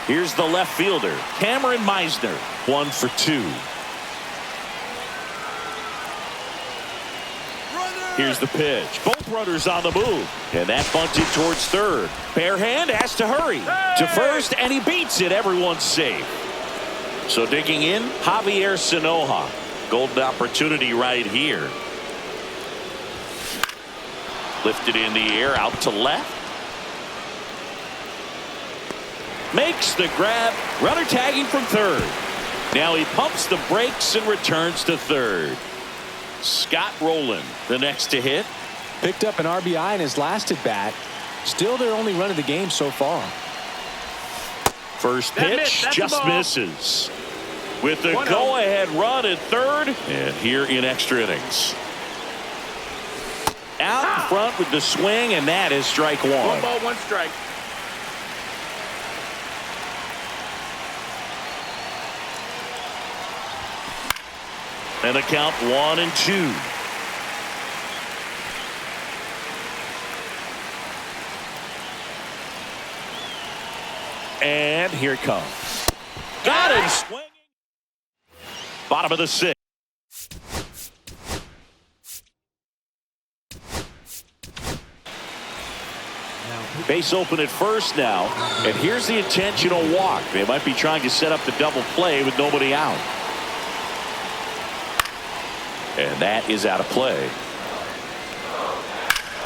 Here's the left fielder, Cameron Meisner. 1 for 2. Here's the pitch. Both runners on the move. And that bunted towards third. Bare hand has to hurry to first, and he beats it. Everyone's safe. So digging in, Javier Sanoha. Golden opportunity right here. Lifted in the air out to left. Makes the grab. Runner tagging from third. Now he pumps the brakes and returns to third. Scott Rowland, the next to hit. Picked up an RBI in his last at bat. Still their only run of the game so far. First pitch just misses. With the go-ahead run at third, and here in extra innings. Out in front with the swing, and that is strike one. 1 ball, 1 strike. And the count 1-2. And here it comes. Got him swinging. Bottom of the 6th. Base open at first now. And here's the intentional walk. They might be trying to set up the double play with nobody out. And that is out of play.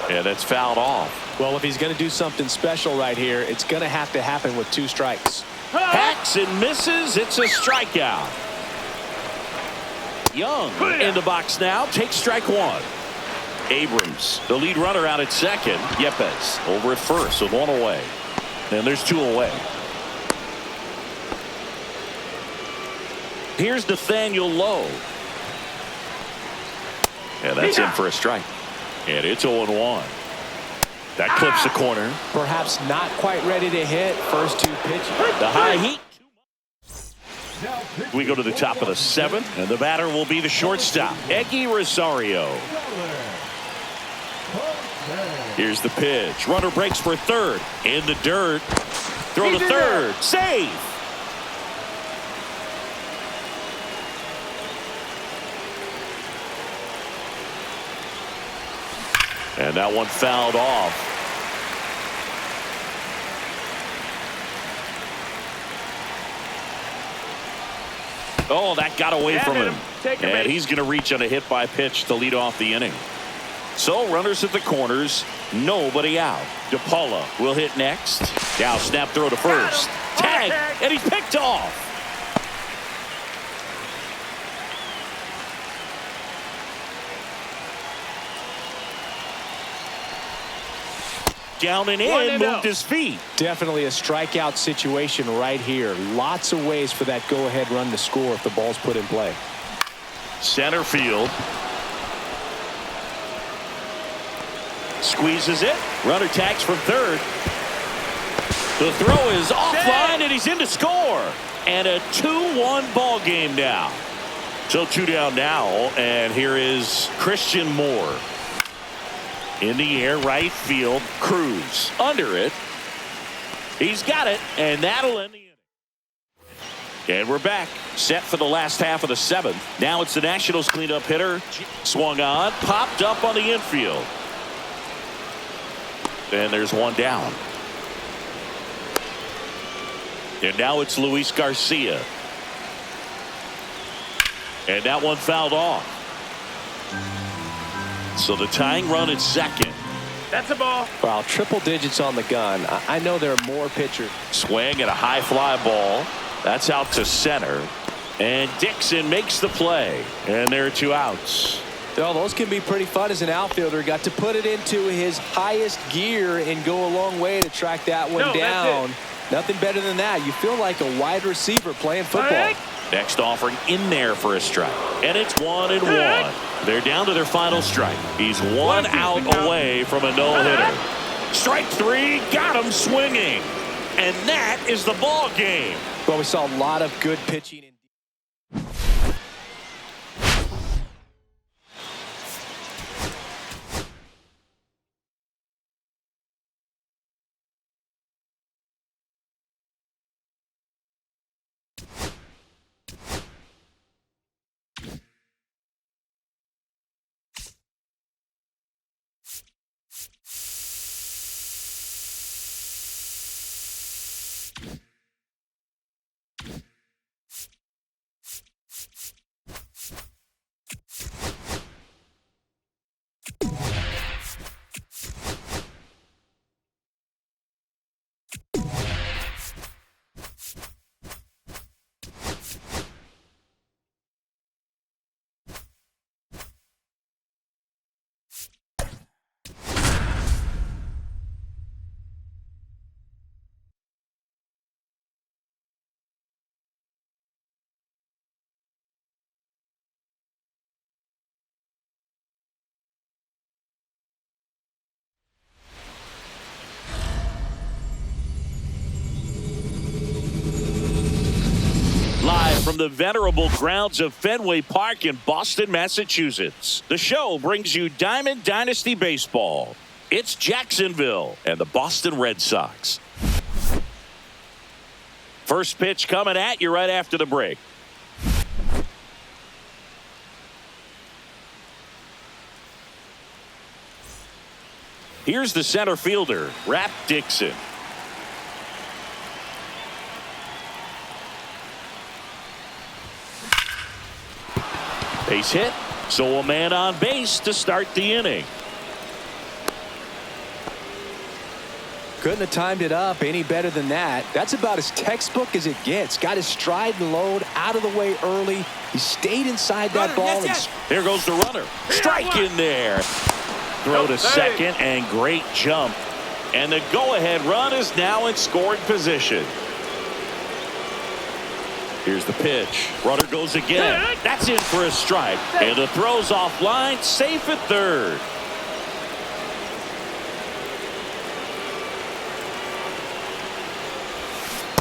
And that's fouled off. Well, if he's going to do something special right here, it's going to have to happen with 2 strikes. Hacks and misses. It's a strikeout. Young in the box now. Takes strike 1. Abrams, the lead runner, out at second. Yepes over at first with 1 away. And there's 2 away. Here's Nathaniel Lowe. And that's in for a strike. And it's 0-1. That clips the corner. Perhaps not quite ready to hit. First 2 pitches. The high heat. We go to the top of the 7th, and the batter will be the shortstop, Eggy Rosario. Here's the pitch. Runner breaks for third. In the dirt. Throw to third. Save. And that one fouled off. Oh, that got away from him. And he's going to reach on a hit by pitch to lead off the inning. So runners at the corners, nobody out. DePaula will hit next. Now snap throw to first. Tag, and he's picked off. Down and in, moved his feet. Definitely a strikeout situation right here. Lots of ways for that go-ahead run to score if the ball's put in play. Center field. Squeezes it. Runner tags from third. The throw is offline, and he's in to score. And a 2-1 ball game now. So 2 down now, and here is Christian Moore. In the air, right field. Cruz under it. He's got it, and that'll end the inning. And we're back, set for the last half of the 7th. Now it's the Nationals cleanup hitter. Swung on, popped up on the infield. And there's one down. And now it's Luis Garcia. And that one fouled off. So the tying run at second. That's a ball. Wow, triple digits on the gun. I know there are more pitchers. Swing at a high fly ball. That's out to center. And Dixon makes the play. And there are 2 outs. Well, those can be pretty fun as an outfielder. Got to put it into his highest gear and go a long way to track that one down. Nothing better than that. You feel like a wide receiver playing football. Next offering in there for a strike. And it's 1-1. They're down to their final strike. He's 1 out away from a no-hitter. Strike 3, got him swinging. And that is the ball game. Well, we saw a lot of good pitching. From the venerable grounds of Fenway Park in Boston, Massachusetts, the show brings you Diamond Dynasty Baseball. It's Jacksonville and the Boston Red Sox. First pitch coming at you right after the break. Here's the center fielder, Rap Dixon. Base hit, so a man on base to start the inning. Couldn't have timed it up any better than that. That's about as textbook as it gets. Got his stride and load out of the way early. He stayed inside that ball. Here goes the runner. Strike in there. Throw to second and great jump. And the go-ahead run is now in scoring position. Here's the pitch. Runner goes again. That's in for a strike. And the throw's offline. Safe at third.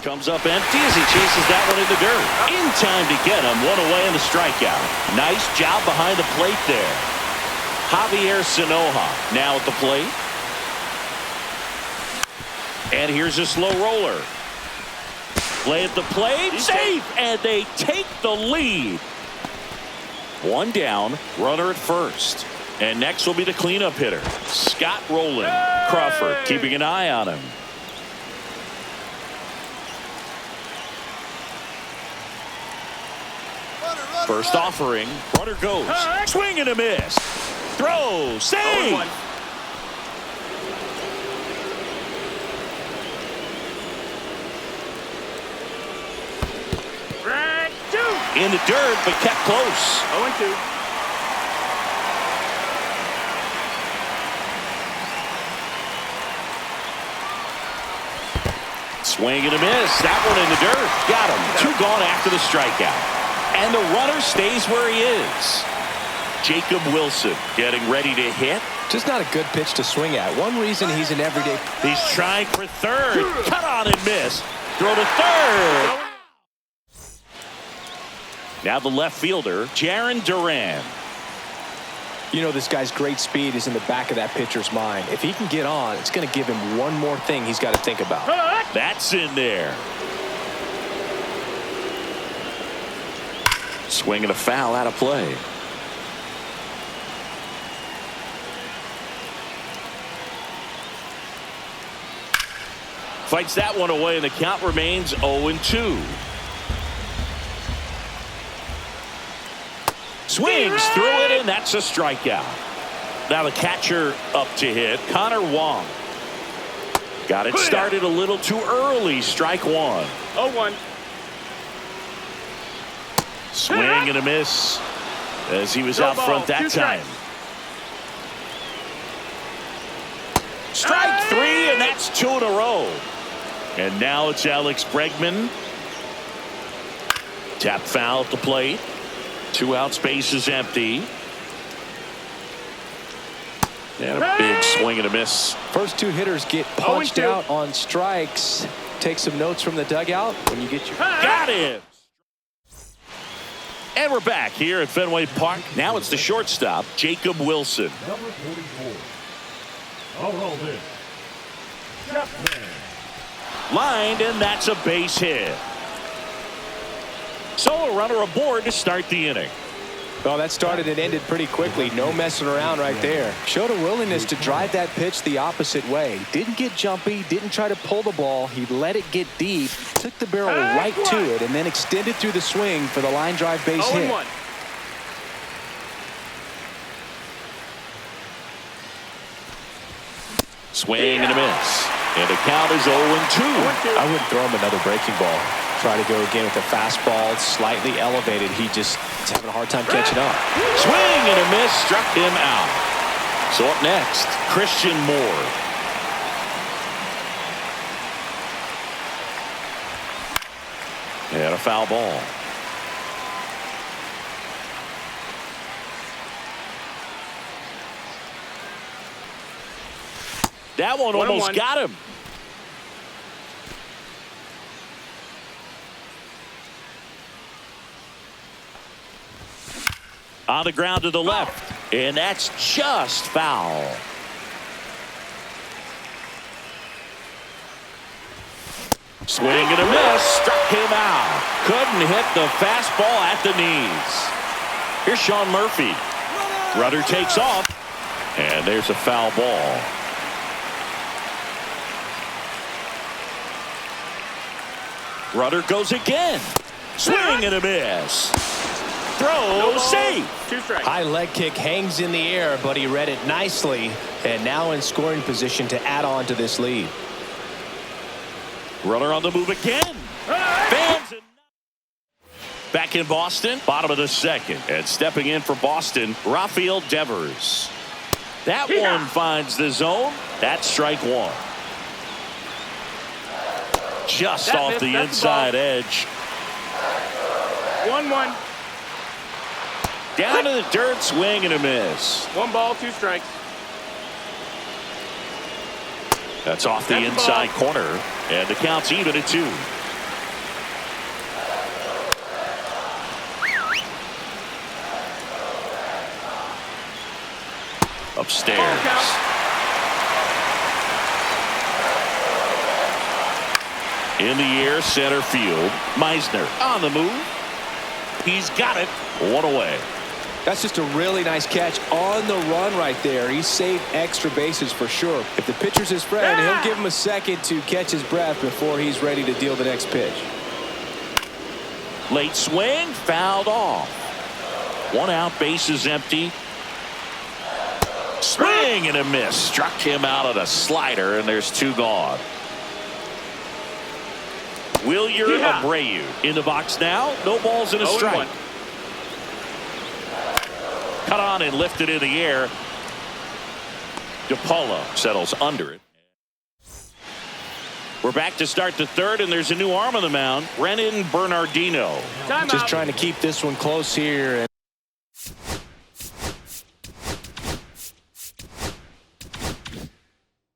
Comes up empty as he chases that one in the dirt. In time to get him. One away in the strikeout. Nice job behind the plate there. Javier Sanoja now at the plate. And here's a slow roller. Play at the plate. Safe. And they take the lead. One down. Runner at first. And next will be the cleanup hitter, Scott Rowland. Crawford keeping an eye on him. First offering. Runner goes. Swing and a miss. Throw. Save. In the dirt, but kept close. 0-2. Swing and a miss. That one in the dirt. Got him. Two gone after the strikeout. And the runner stays where he is. Jacob Wilson getting ready to hit. Just not a good pitch to swing at. One reason he's an everyday. He's trying for third. Cut on and miss. Throw to third. Now the left fielder, Jarren Duran. You know, this guy's great speed is in the back of that pitcher's mind. If he can get on, it's going to give him one more thing he's got to think about. That's in there. Swing and a foul out of play. Fights that one away, and the count remains 0-2. Swings through it, and that's a strikeout. Now the catcher up to hit, Connor Wong. Got it started a little too early. Strike one. 0-1. Swing and a miss as he was out front that time. Strike three, and that's two in a row. And now it's Alex Bregman. Tap foul at the plate. 2 outs, base is empty. And a big swing and a miss. First two hitters get punched out on strikes. Take some notes from the dugout when you get your. Got him. And we're back here at Fenway Park. Now it's the shortstop, Jacob Wilson. Number 44. All this. Chapman. Lined, and that's a base hit. So a runner aboard to start the inning. Well, that started and ended pretty quickly. No messing around right there. Showed a willingness to drive that pitch the opposite way. Didn't get jumpy, didn't try to pull the ball. He let it get deep, took the barrel right to it, and then extended through the swing for the line drive base hit. 0-1. Swing and a miss. And the count is 0-2. I wouldn't throw him another breaking ball. Try to go again with the fastball, slightly elevated. He just is having a hard time catching up. Swing and a miss, struck him out. So up next, Christian Moore. And a foul ball. That one almost got him. On the ground to the left, and that's just foul. Swing and a miss, struck him out. Couldn't hit the fastball at the knees. Here's Sean Murphy. Rudder takes off, and there's a foul ball. Rudder goes again. Swing and a miss. Throw, safe. 2 strikes. High leg kick hangs in the air, but he read it nicely, and now in scoring position to add on to this lead. Runner on the move again. Fans back in Boston, bottom of the second, and stepping in for Boston, Rafael Devers. That one finds the zone. That's strike one. Just off the inside edge. 1-1. Down to the dirt, swing and a miss. 1 ball, 2 strikes. That's off the inside corner, and the count's even at 2. Upstairs. In the air, center field. Meisner on the move. He's got it. One away. That's just a really nice catch on the run right there. He saved extra bases for sure. If the pitcher's his friend, he'll give him a second to catch his breath before he's ready to deal the next pitch. Late swing, fouled off. One out, bases empty. Swing and a miss. Struck him out at a slider, and there's two gone. Wilyer Abreu in the box now. No balls and a strike. Cut on and lifted in the air. DePaula settles under it. We're back to start the third, and there's a new arm on the mound. Brennan Bernardino. Just trying to keep this one close here.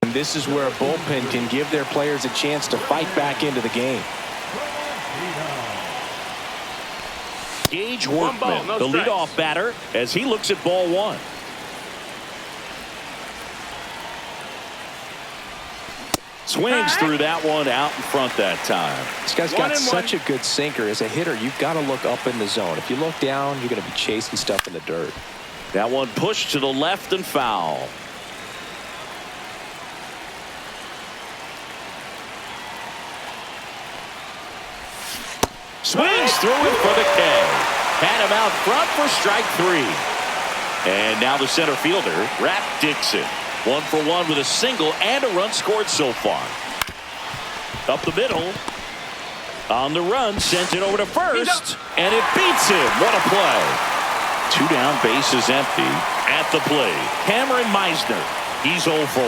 And this is where a bullpen can give their players a chance to fight back into the game. Gage Workman, the leadoff batter, as he looks at ball one. Swings through that one out in front that time. This guy's got such a good sinker. As a hitter, you've got to look up in the zone. If you look down, you're going to be chasing stuff in the dirt. That one pushed to the left and foul. Swings through it for the K. Had him out front for strike three. And now the center fielder, Rat Dixon. 1 for 1 with a single and a run scored so far. Up the middle. On the run, sent it over to first. And it beats him. What a play. 2 down, bases empty. At the plate, Cameron Meisner. He's 0 for 1.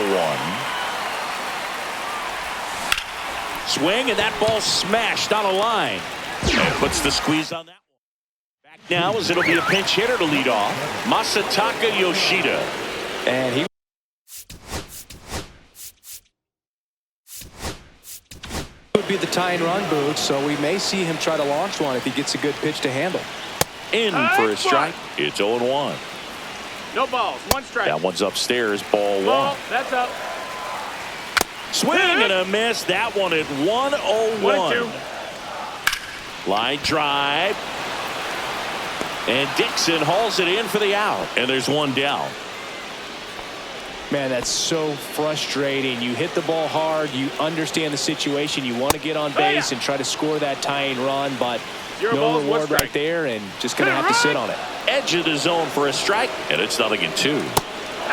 Swing, and that ball smashed on a line. And puts the squeeze on that one. Back now as it'll be a pinch hitter to lead off. Masataka Yoshida. And he would be the tying run boot, so we may see him try to launch one if he gets a good pitch to handle. In for a strike. It's 0-1. No balls, 1 strike. That one's upstairs, ball 1. Ball, that's up. Swing and a miss. That one at 1-0-1. Line drive. And Dixon hauls it in for the out. And there's one down. Man, that's so frustrating. You hit the ball hard. You understand the situation. You want to get on base and try to score that tying run, but no reward right there, and just going to have to sit on it. Edge of the zone for a strike, and it's 0-2.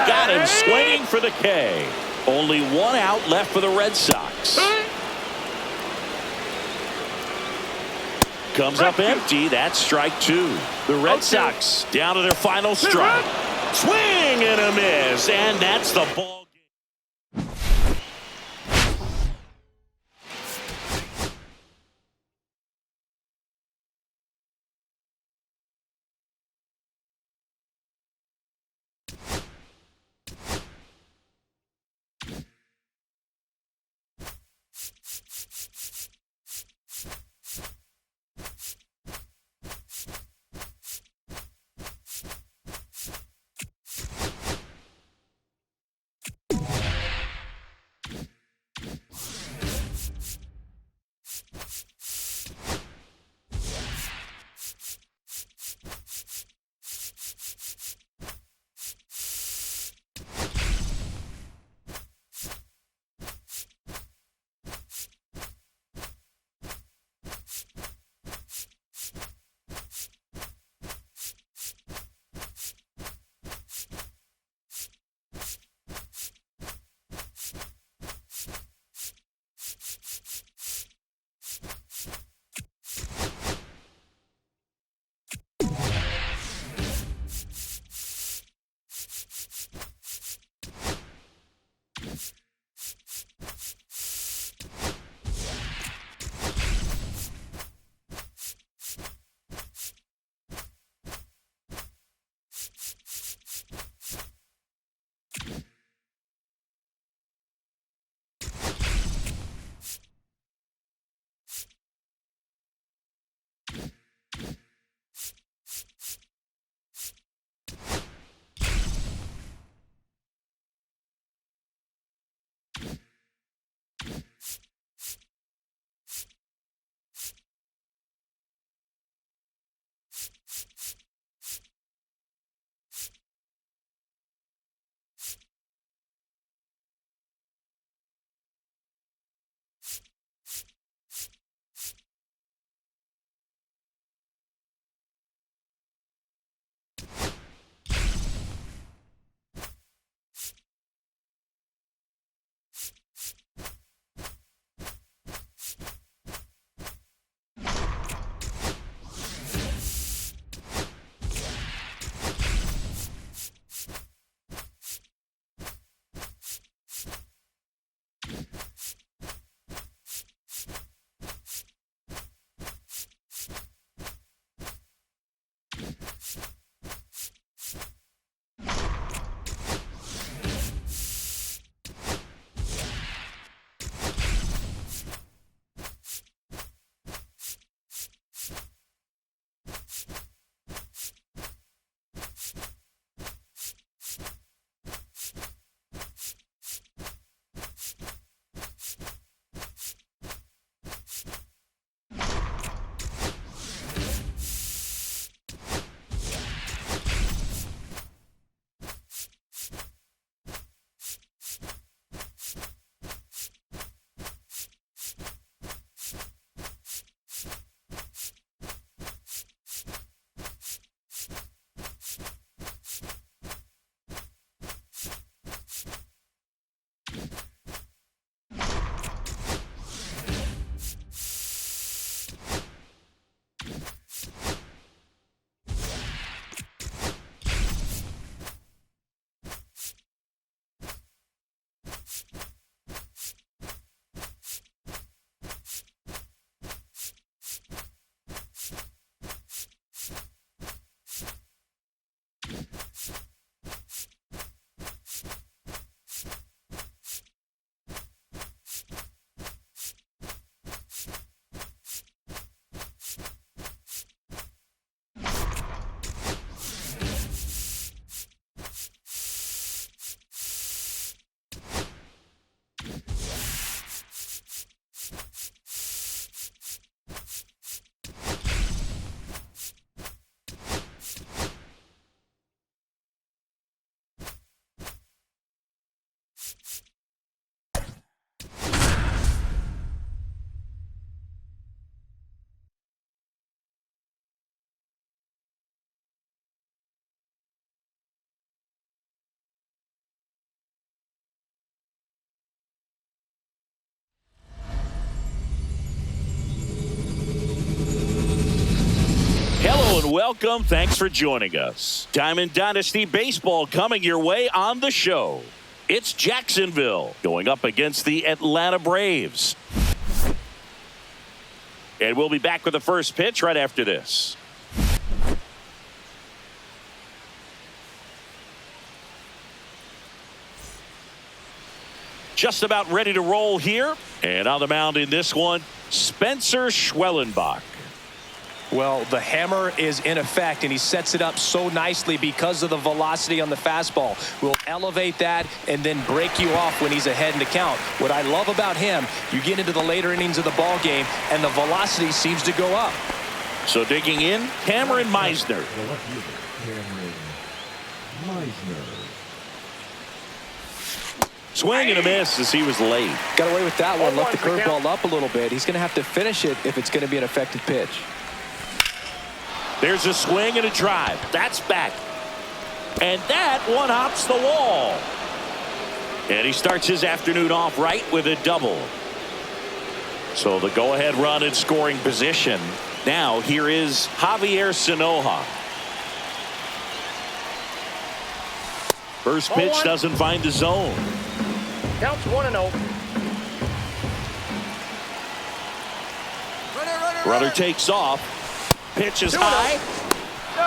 Got him swinging for the K. Only 1 out left for the Red Sox. Comes up empty. That's strike 2. The Red Sox down to their final strike. Swing and a miss, and that's the ball. Hello and welcome. Thanks for joining us. Diamond Dynasty Baseball coming your way on the show. It's Jacksonville going up against the Atlanta Braves. And we'll be back with the first pitch right after this. Just about ready to roll here. And on the mound in this one, Spencer Schwellenbach. Well, the hammer is in effect, and he sets it up so nicely because of the velocity on the fastball. Will elevate that and then break you off when he's ahead in the count. What I love about him, you get into the later innings of the ball game, and the velocity seems to go up. So digging in, Cameron Meisner. Cameron Meisner. Swing and a miss as he was late. Got away with that one. Left the curveball up a little bit. He's going to have to finish it if it's going to be an effective pitch. There's a swing and a drive. That's back. And that one hops the wall. And he starts his afternoon off right with a double. So the go-ahead run in scoring position. Now here is Javier Sanoja. First pitch doesn't find the zone. Counts 1-0. Runner takes off. Pitch is high.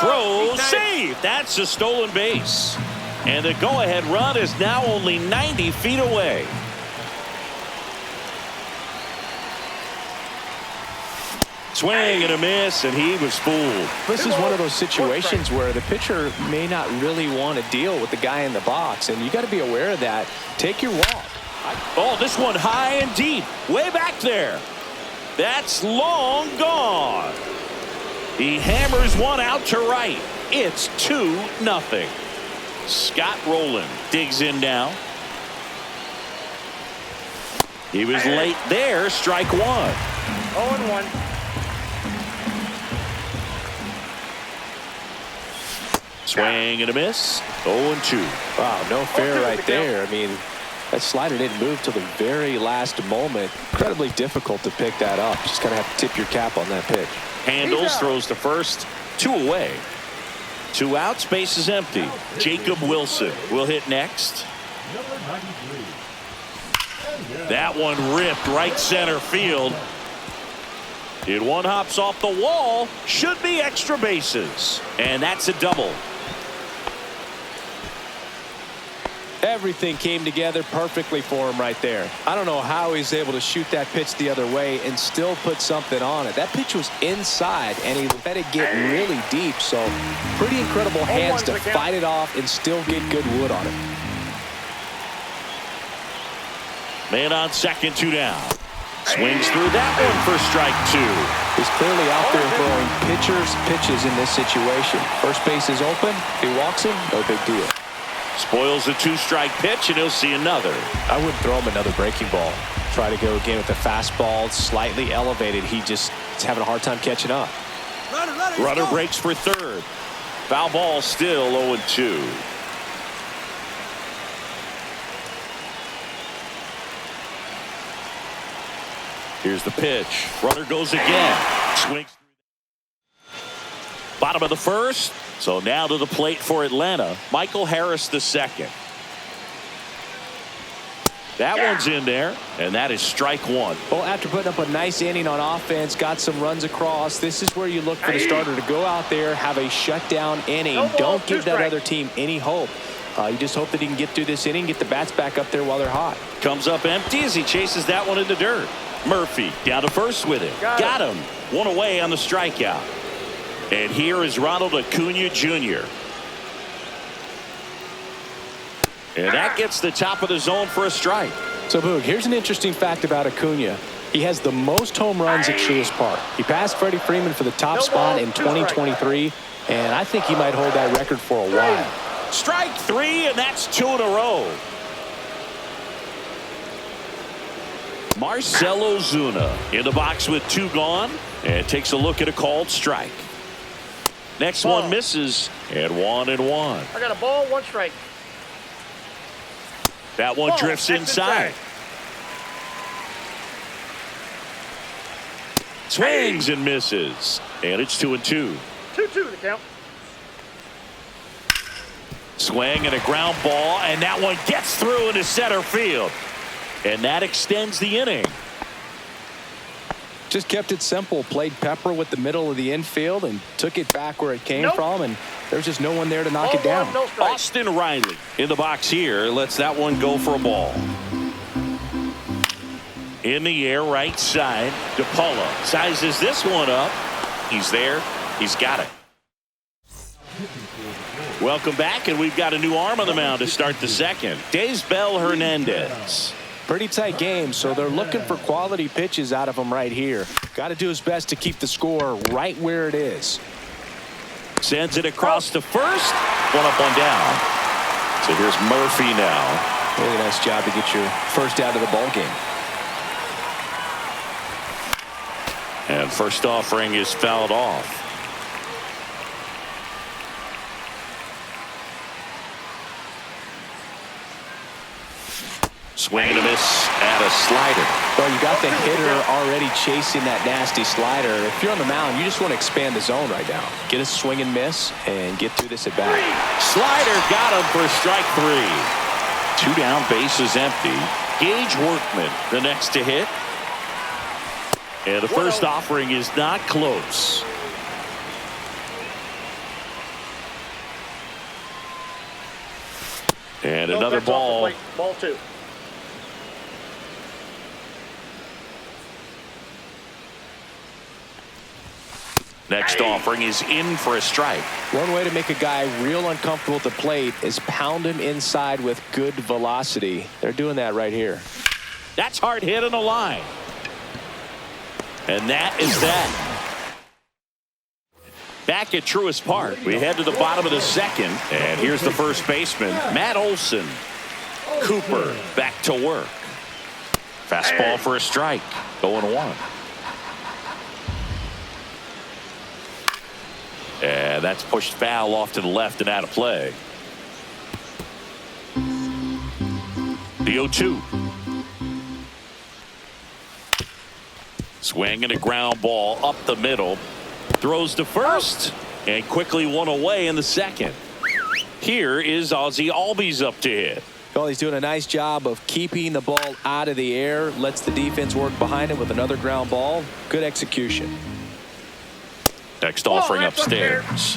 Throw, save. That's a stolen base. And the go-ahead run is now only 90 feet away. Swing and a miss, and he was fooled. This is one of those situations where the pitcher may not really want to deal with the guy in the box, and you got to be aware of that. Take your walk. Oh, this one high and deep, way back there. That's long gone. He hammers one out to right. It's 2-0. Scott Rowland digs in now. He was late there. Strike one. 0-1. Swing and a miss. 0-2. Wow, no fair right there. I mean, that slider didn't move till the very last moment. Incredibly difficult to pick that up. Just kind of have to tip your cap on that pitch. Handles, throws to first, 2 away. 2 outs, base is empty. Jacob Wilson will hit next. Number 93. That one ripped right center field. It one hops off the wall. Should be extra bases. And that's a double. Everything came together perfectly for him right there. I don't know how he's able to shoot that pitch the other way and still put something on it. That pitch was inside, and he let it get really deep. So pretty incredible hands to fight it off and still get good wood on it. Man on second, 2 down. Swings through that one for strike 2. He's clearly out there throwing pitchers pitches in this situation. First base is open. He walks him, no big deal. Spoils a 2-strike pitch, and he'll see another. I wouldn't throw him another breaking ball. Try to go again with the fastball, slightly elevated. He just is having a hard time catching up. Runner breaks for third. Foul ball, still 0-2. Here's the pitch. Runner goes again. Swings. Bottom of the first. So now to the plate for Atlanta, Michael Harris II. That one's in there, and that is strike one. Well, after putting up a nice inning on offense, got some runs across, this is where you look for the starter to go out there, have a shutdown inning. Don't give that other team any hope. You just hope that he can get through this inning, get the bats back up there while they're hot. Comes up empty as he chases that one in the dirt. Murphy down to first with it. Got him. One away on the strikeout. And here is Ronald Acuna Jr. And that gets the top of the zone for a strike. So, Boog, here's an interesting fact about Acuna. He has the most home runs at Truist Park. He passed Freddie Freeman for the top spot in 2023, and I think he might hold that record for a while. Strike three, and that's two in a row. Marcell Ozuna in the box with two gone, and takes a look at a called strike. Next one misses, and 1-1. I got a ball, one strike. That one drifts inside. Swings and misses. And it's 2-2. 2-2 the count. Swing and a ground ball, and that one gets through into center field. And that extends the inning. Just kept it simple. Played pepper with the middle of the infield and took it back where it came from, and there's just no one there to knock it down. Austin Riley in the box here lets that one go for a ball. In the air, right side. DePaula sizes this one up. He's there. He's got it. Welcome back, and we've got a new arm on the mound to start the second. Daysbel Hernandez. Pretty tight game, so they're looking for quality pitches out of him right here. Got to do his best to keep the score right where it is. Sends it across to first. One up, one down. So here's Murphy now. Really nice job to get your first out of the ball game. And first offering is fouled off. Swing and a miss at a slider. Well, you got the hitter already chasing that nasty slider. If you're on the mound, you just want to expand the zone right now. Get a swing and miss and get through this at bat. Slider got him for strike three. Two down, bases empty. Gage Workman the next to hit. And the first offering is not close. And another ball. Ball two. Next offering is in for a strike. One way to make a guy real uncomfortable at the plate is pound him inside with good velocity. They're doing that right here. That's hard hit on the line. And that is that. Back at Truist Park, we head to the bottom of the second. And here's the first baseman, Matt Olson. Cooper back to work. Fastball for a strike. 0-1. And that's pushed foul off to the left and out of play. The 0-2. Swing and a ground ball up the middle. Throws to first. And quickly one away in the second. Here is Ozzie Albies up to hit. Well, he's doing a nice job of keeping the ball out of the air. Lets the defense work behind him with another ground ball. Good execution. Next offering upstairs.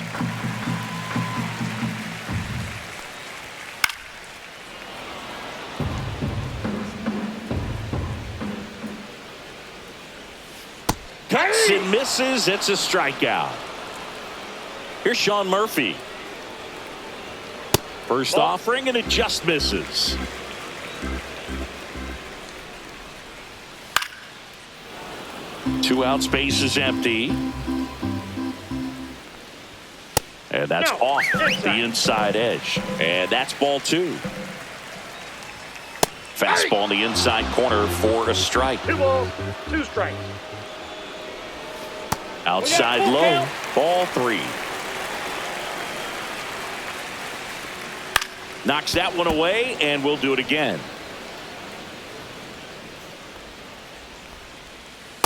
Cuts and misses. It's a strikeout. Here's Sean Murphy. First offering, and it just misses. Two outs, base is empty. And that's off the inside edge. And that's ball two. Fastball in the inside corner for a strike. 2 balls, 2 strikes. Outside low, ball three. Knocks that one away, and we'll do it again.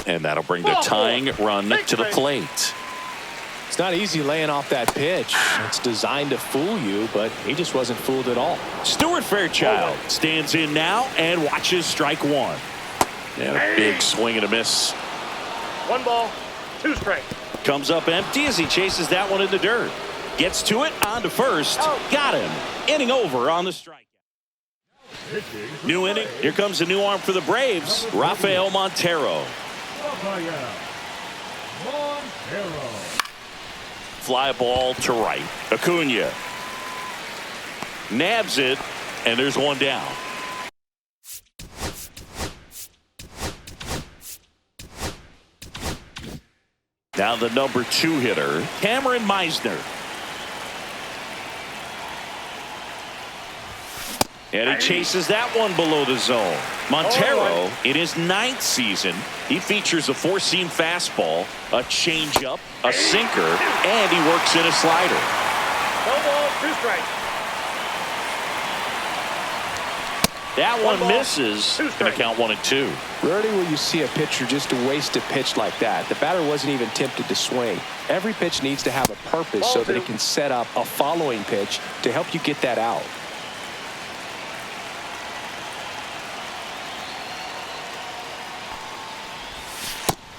And that'll bring the tying run to the plate. It's not easy laying off that pitch. It's designed to fool you, but he just wasn't fooled at all. Stuart Fairchild stands in now and watches strike one. And a big swing and a miss. 1 ball, 2 strikes. Comes up empty as he chases that one in the dirt. Gets to it, on to first. Got him. Inning over on the strike. New inning. Here comes a new arm for the Braves. Rafael Montero. Fly ball to right. Acuna nabs it, and there's one down. Now the number 2 hitter, Cameron Meisner. And he chases that one below the zone. Montero, in his 9th season, he features a 4-seam fastball, a changeup, a sinker, and he works in a slider. 1 ball, 2 strikes. That one ball, misses. 2 Gonna strikes. count 1 and 2. Rarely will you see a pitcher just waste a pitch like that. The batter wasn't even tempted to swing. Every pitch needs to have a purpose so that it can set up a following pitch to help you get that out.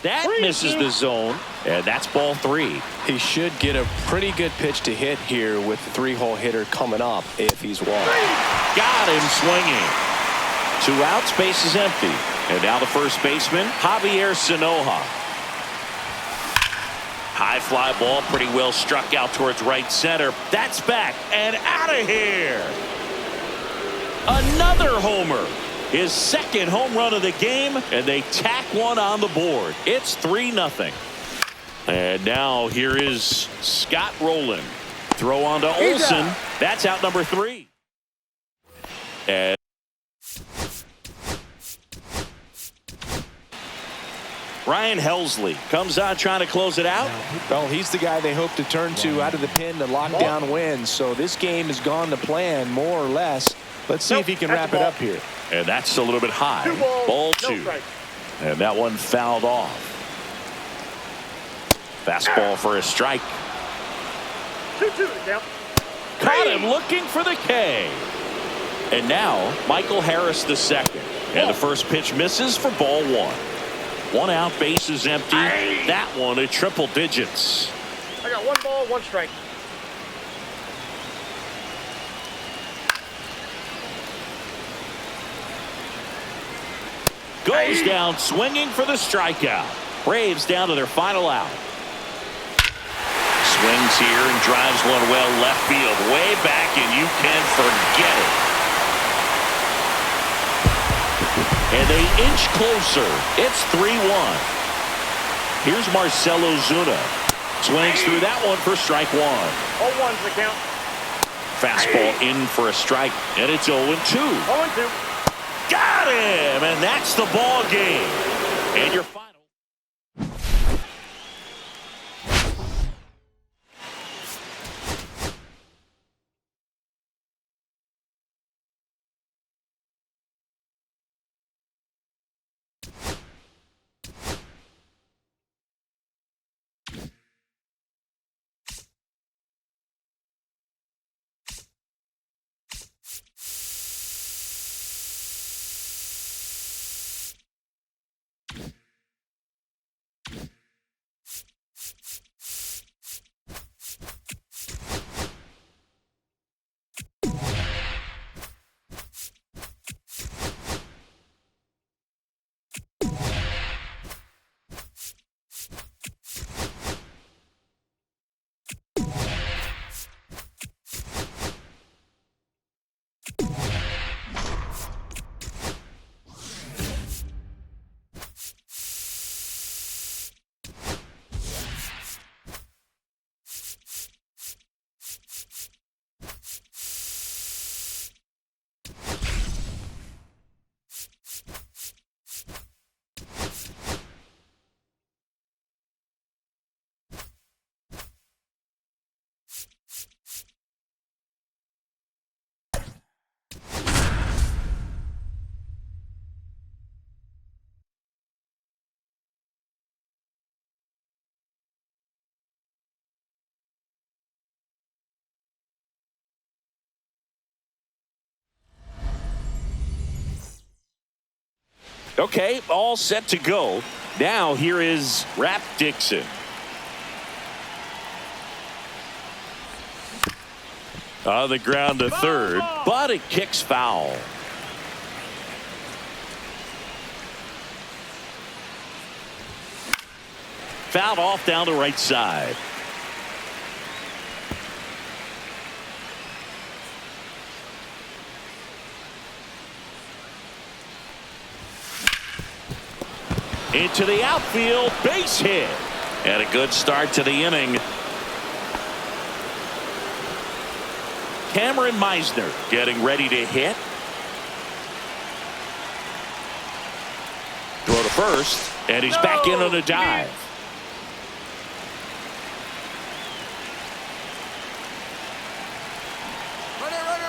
That misses the zone, and that's ball 3. He should get a pretty good pitch to hit here with the 3-hole hitter coming up if he's walked. Got him swinging. 2 outs, base is empty. And now the first baseman, Javier Sanoja. High fly ball, pretty well struck out towards right center. That's back and out of here. Another homer. His 2nd home run of the game, and they tack one on the board. It's 3-0. And now here is Scott Rowland. Throw on to Olsen. That's out number 3. And Ryan Helsley comes on trying to close it out. Well, he's the guy they hope to turn to out of the pen to lock down wins. So this game has gone to plan more or less. Let's see if he can wrap it up here. And that's a little bit high. 2 balls, Ball no 2. strikes. And that one fouled off. Fastball for a strike. 2-2 the count. Caught him looking for the K. And now Michael Harris the 2nd. And the first pitch misses for ball 1. 1 out, base is empty. That one at triple digits. I got 1 ball, 1 strike. Goes down swinging for the strikeout. Braves down to their final out. Swings here and drives one well left field. Way back, and you can forget it. And they inch closer. It's 3-1. Here's Marcell Ozuna. Swings through that one for strike 1. 0-1's the count. Fastball in for a strike, and it's 0-2. 0-2. Got him, and that's the ball game. And your final. Okay, all set to go. Now here is Rap Dixon. On the ground to third, but it kicks foul. Fouled off down the right side. Into the outfield, base hit. And a good start to the inning. Cameron Meisner getting ready to hit. Throw to first, and he's back in on a dive.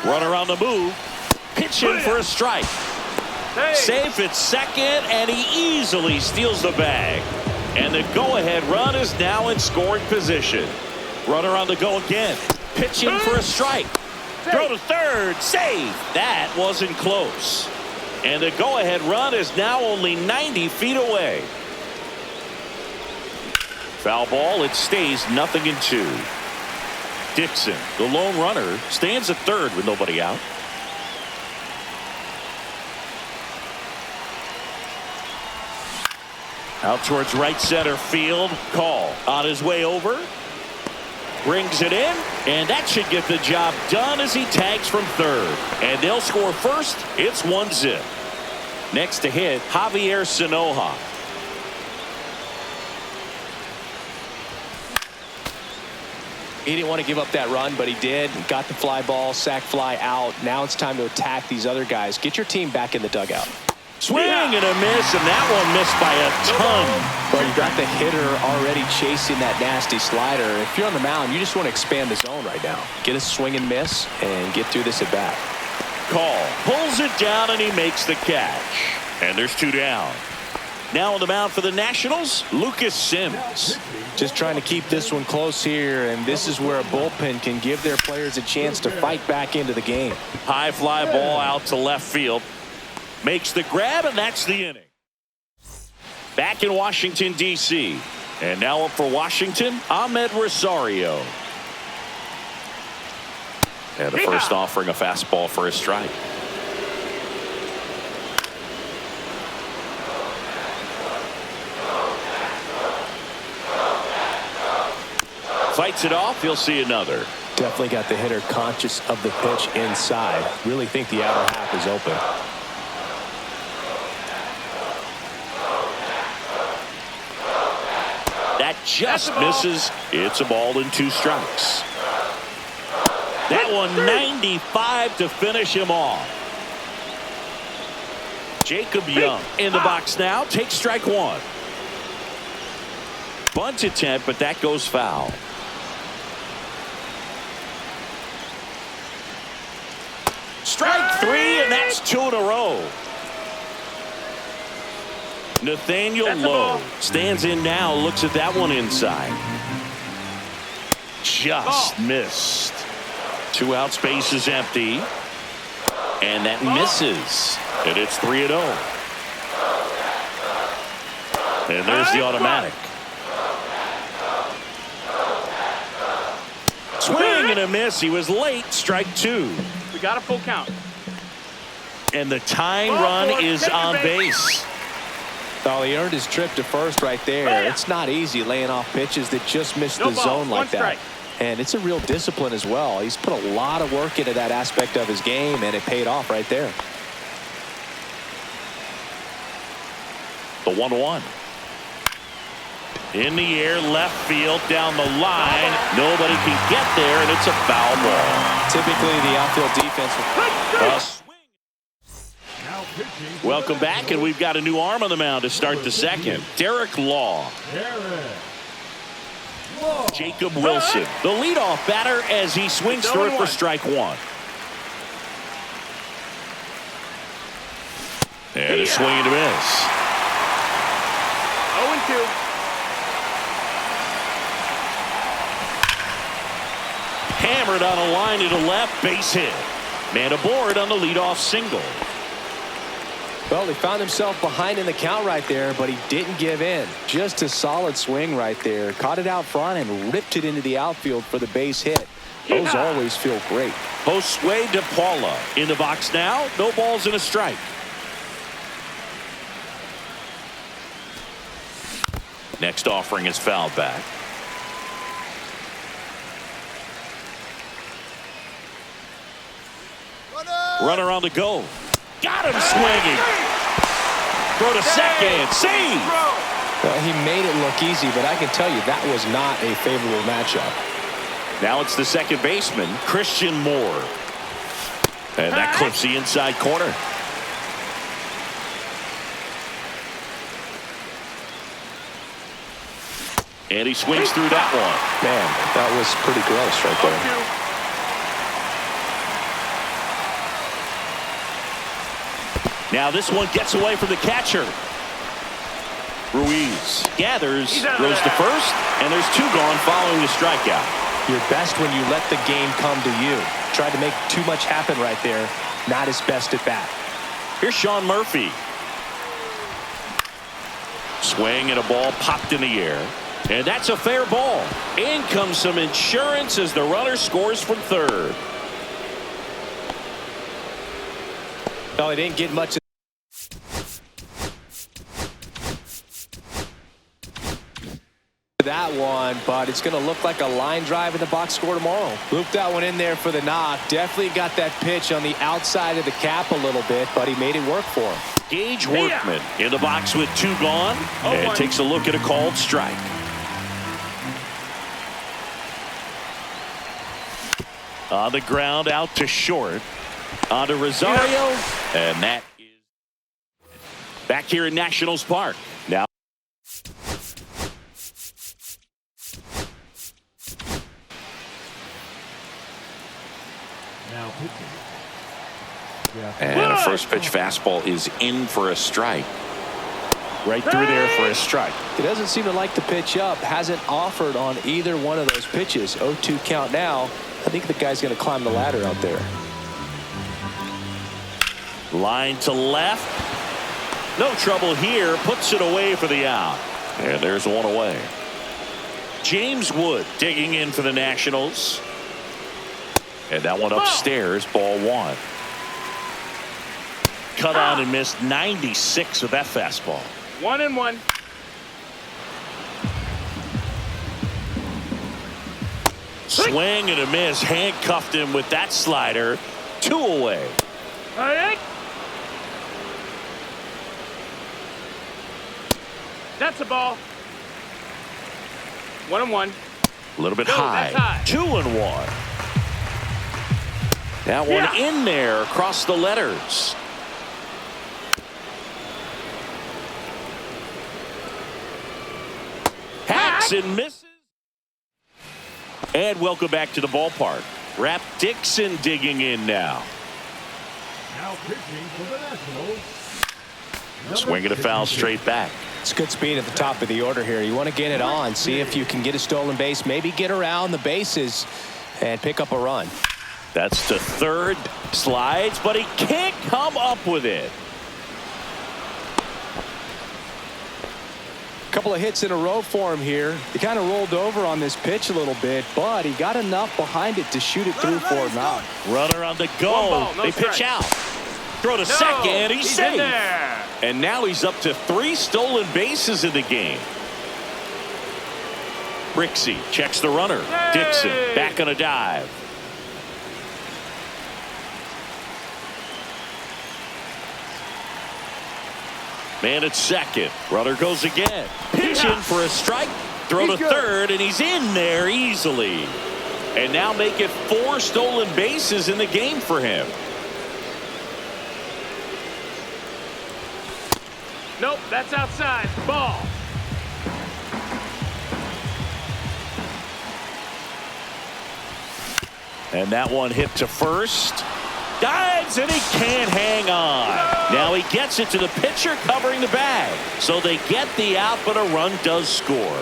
Runner on the move. Pitch in for a strike. Safe at second, and he easily steals the bag. And the go-ahead run is now in scoring position. Runner on the go again. Pitching for a strike. Throw to third. Save. That wasn't close. And the go-ahead run is now only 90 feet away. Foul ball. It stays 0-2. Dixon, the lone runner, stands at third with nobody out. Out towards right center field. Call on his way over. Brings it in, and that should get the job done as he tags from third. And they'll score first. It's 1-0. Next to hit, Javier Sanoja. He didn't want to give up that run, but he did. Got the fly ball, sac fly out. Now it's time to attack these other guys. Get your team back in the dugout. Swing and a miss, and that one missed by a ton. Well, you got the hitter already chasing that nasty slider. If you're on the mound, you just want to expand the zone right now. Get a swing and miss and get through this at bat. Call pulls it down, and he makes the catch. And there's 2 down. Now on the mound for the Nationals, Lucas Sims. Just trying to keep this one close here, and this is where a bullpen can give their players a chance to fight back into the game. High fly ball out to left field. Makes the grab, and that's the inning. Back in Washington, D.C. And now up for Washington, Ahmed Rosario. And the first offering a fastball for a strike. Fights it off. You'll see another. Definitely got the hitter conscious of the pitch inside. Really think the outer half is open. That just misses. It's a ball and 2 strikes. That one 95 to finish him off. Jacob Young in the box now. Takes strike 1. Bunt attempt, but that goes foul. Strike 3, and that's 2 in a row. Nathaniel Lowe stands in now, looks at that one inside. Just missed. 2 out, space is empty. And that misses. And it's 3-0. And there's the automatic. Swing and a miss. He was late. Strike 2. We got a full count. And the tying run is on base. Oh, he earned his trip to first right there. It's not easy laying off pitches that just miss the zone like that. And it's a real discipline as well. He's put a lot of work into that aspect of his game, and it paid off right there. The 1-1. In the air, left field, down the line. Nobody can get there, and it's a foul ball. Typically, the outfield defense. Welcome back, and we've got a new arm on the mound to start the second. Derek Law. Jacob Wilson, the leadoff batter, as he swings through it for strike 1. And a swing and a miss. 0-2. Hammered on a line to the left, base hit. Man aboard on the leadoff single. Well, he found himself behind in the count right there, but he didn't give in. Just a solid swing right there. Caught it out front and ripped it into the outfield for the base hit. Those always feel great. Josue De Paula in the box now. No balls and a strike. Next offering is fouled back. Runner on the go. Got him swinging. Throw to second. Save. Well, he made it look easy, but I can tell you that was not a favorable matchup. Now it's the second baseman, Christian Moore. And that clips the inside corner. And he swings through that one. Man, that was pretty gross right there. Now this one gets away from the catcher. Ruiz gathers, throws to first, and there's two gone following the strikeout. You're best when you let the game come to you. Tried to make too much happen right there. Not his best at bat. Here's Sean Murphy. Swing and a ball popped in the air. And that's a fair ball. In comes some insurance as the runner scores from third. Well, he didn't get much of that one, but it's going to look like a line drive in the box score tomorrow. Looped that one in there for the knock. Definitely got that pitch on the outside of the cap a little bit, but he made it work for him. Gage Workman in the box with two gone and takes a look at a called strike. On the ground, out to short. On to Rosario. And that is back here in Nationals Park. Now. Now pitching. And a first pitch fastball is in for a strike. Right through there for a strike. He doesn't seem to like to pitch up. Hasn't offered on either one of those pitches. 0-2 count now. I think the guy's going to climb the ladder out there. Line to left. No trouble here. Puts it away for the out. And there's one away. James Wood digging in for the Nationals. And that one upstairs. Ball one. Cut on and missed 96 with that fastball. 1-1. Swing and a miss. Handcuffed him with that slider. Two away. That's a ball. 1-1. A little bit No, high. that's high. 2-1. That one in there across the letters. Hacks and misses. And welcome back to the ballpark. Rap Dixon digging in now. Now pitching for the Nationals. Swinging a foul straight back. It's good speed at the top of the order here. You want to get it on. See if you can get a stolen base. Maybe get around the bases and pick up a run. That's to third. Slides, but he can't come up with it. Couple of hits in a row for him here. He kind of rolled over on this pitch a little bit, but he got enough behind it to shoot it through for him out. Runner on the go. Ball, no they pitch strike. out. Throw to second. He's in safe. there. And now he's up to 3 stolen bases in the game. Brixey checks the runner. Dixon back on a dive. Man at second. Runner goes again. Pitch in for a strike. Throw to third, and he's in there easily. And now make it 4 stolen bases in the game for him. Nope, that's outside. Ball. And that one hit to first. Dives, and he can't hang on. Now he gets it to the pitcher covering the bag. So they get the out, but a run does score.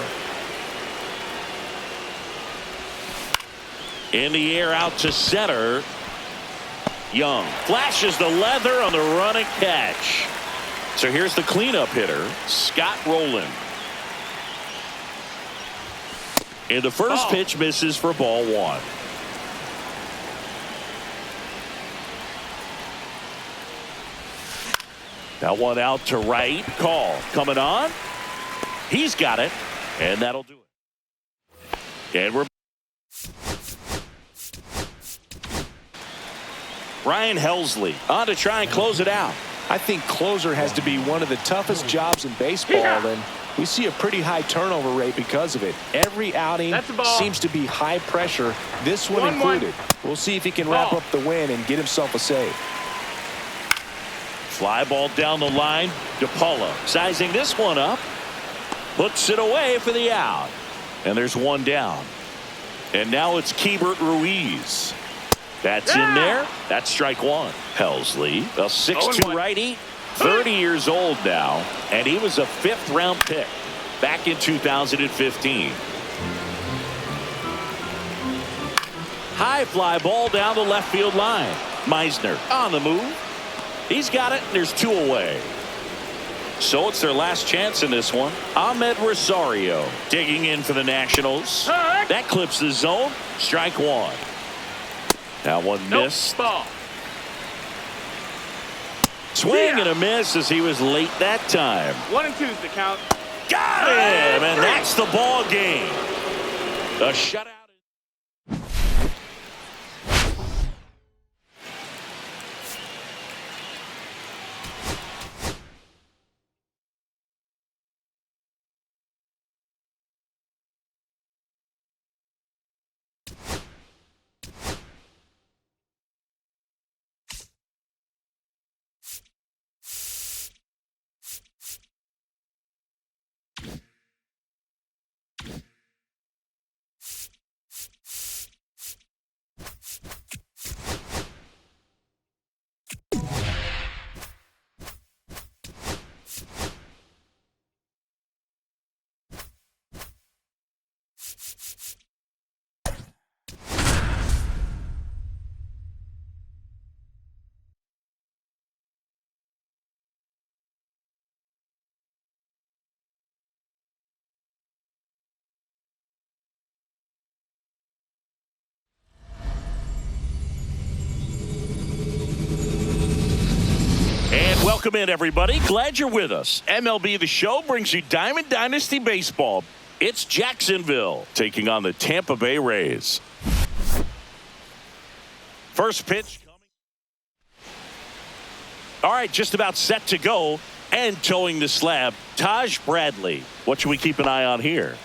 In the air out to center. Young flashes the leather on the run and catch. So here's the cleanup hitter, Scott Rowland. And the first pitch misses for ball one. That one out to right. Call coming on. He's got it, and that'll do it. And we're Ryan Helsley on to try and close it out. I think closer has to be one of the toughest jobs in baseball, and we see a pretty high turnover rate because of it. Every outing seems to be high pressure, this one included. We'll see if he can wrap up the win and get himself a save. Fly ball down the line. DePaula sizing this one up. Puts it away for the out. And there's one down. And now it's Keibert Ruiz. That's in there. That's strike one. Helsley, a 6'2 righty, 30 years old now, and he was a 5th-round pick back in 2015. High fly ball down the left field line. Meisner on the move. He's got it, and there's 2 away. So it's their last chance in this one. Ahmed Rosario digging in for the Nationals. That clips the zone. Strike one. That one missed. Swing and a miss as he was late that time. 1-2's the count. Got him, and that's the ball game. A shutout. Welcome in, everybody. Glad you're with us. MLB The Show brings you Diamond Dynasty Baseball. It's Jacksonville taking on the Tampa Bay Rays. First pitch coming. All right, just about set to go and towing the slab. Taj Bradley. What should we keep an eye on here?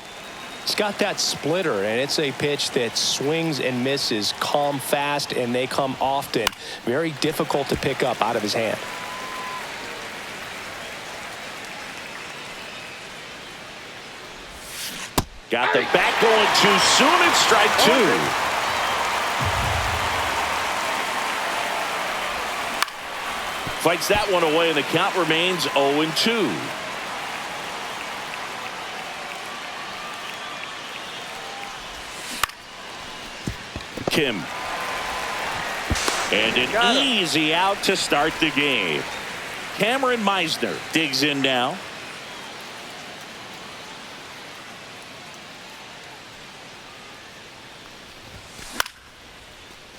It's got that splitter, and it's a pitch that swings and misses, come fast, and they come often. Very difficult to pick up out of his hand. Got the bat going too soon. It's strike two. Fights that one away, and the count remains 0-2. Kim. And an easy out to start the game. Cameron Meisner digs in now.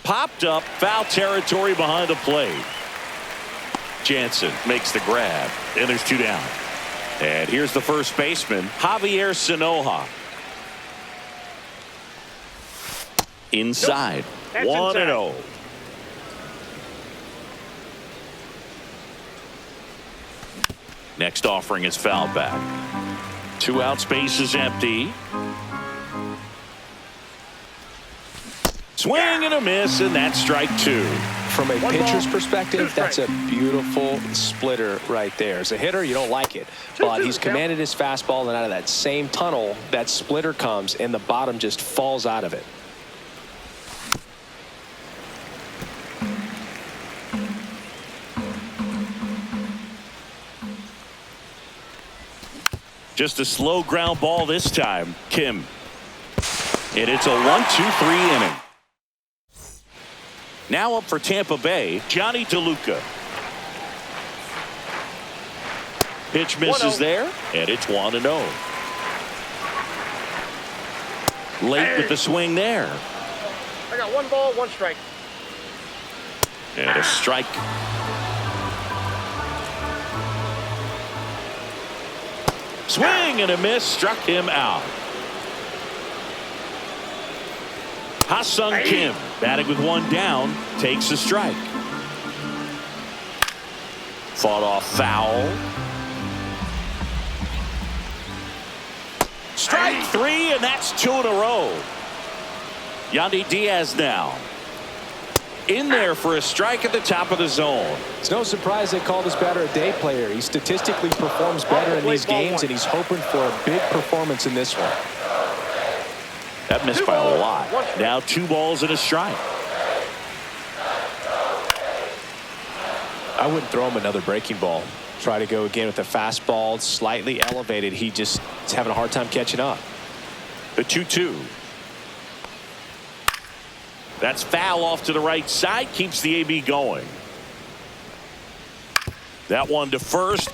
Popped up, foul territory behind the plate. Jansen makes the grab, and there's 2 down. And here's the first baseman, Javier Sanoja. Inside, 1-0. Next offering is fouled back. 2 out, space is empty. Swing and a miss, and that's strike 2. From a pitcher's perspective, that's a beautiful splitter right there. As a hitter, you don't like it, but he's commanded his fastball, and out of that same tunnel, that splitter comes, and the bottom just falls out of it. Just a slow ground ball this time. Kim. And it's a 1-2-3 inning. Now up for Tampa Bay, Johnny DeLuca. Pitch misses there, and it's 1-0. Late with the swing there. I got 1 ball, 1 strike. And a strike. Swing and a miss, struck him out. Ha-Sung Kim, batting with 1 down, takes a strike. Fought off foul. Strike 3, and that's 2 in a row. Yandy Diaz now. In there for a strike at the top of the zone. It's no surprise they call this batter a day player. He statistically performs better in these games, and he's hoping for a big performance in this one. That missed by a lot. Now 2 balls and a strike. I wouldn't throw him another breaking ball. Try to go again with a fastball, slightly elevated. He just is having a hard time catching up. The 2-2. That's foul off to the right side. Keeps the AB going. That one to first.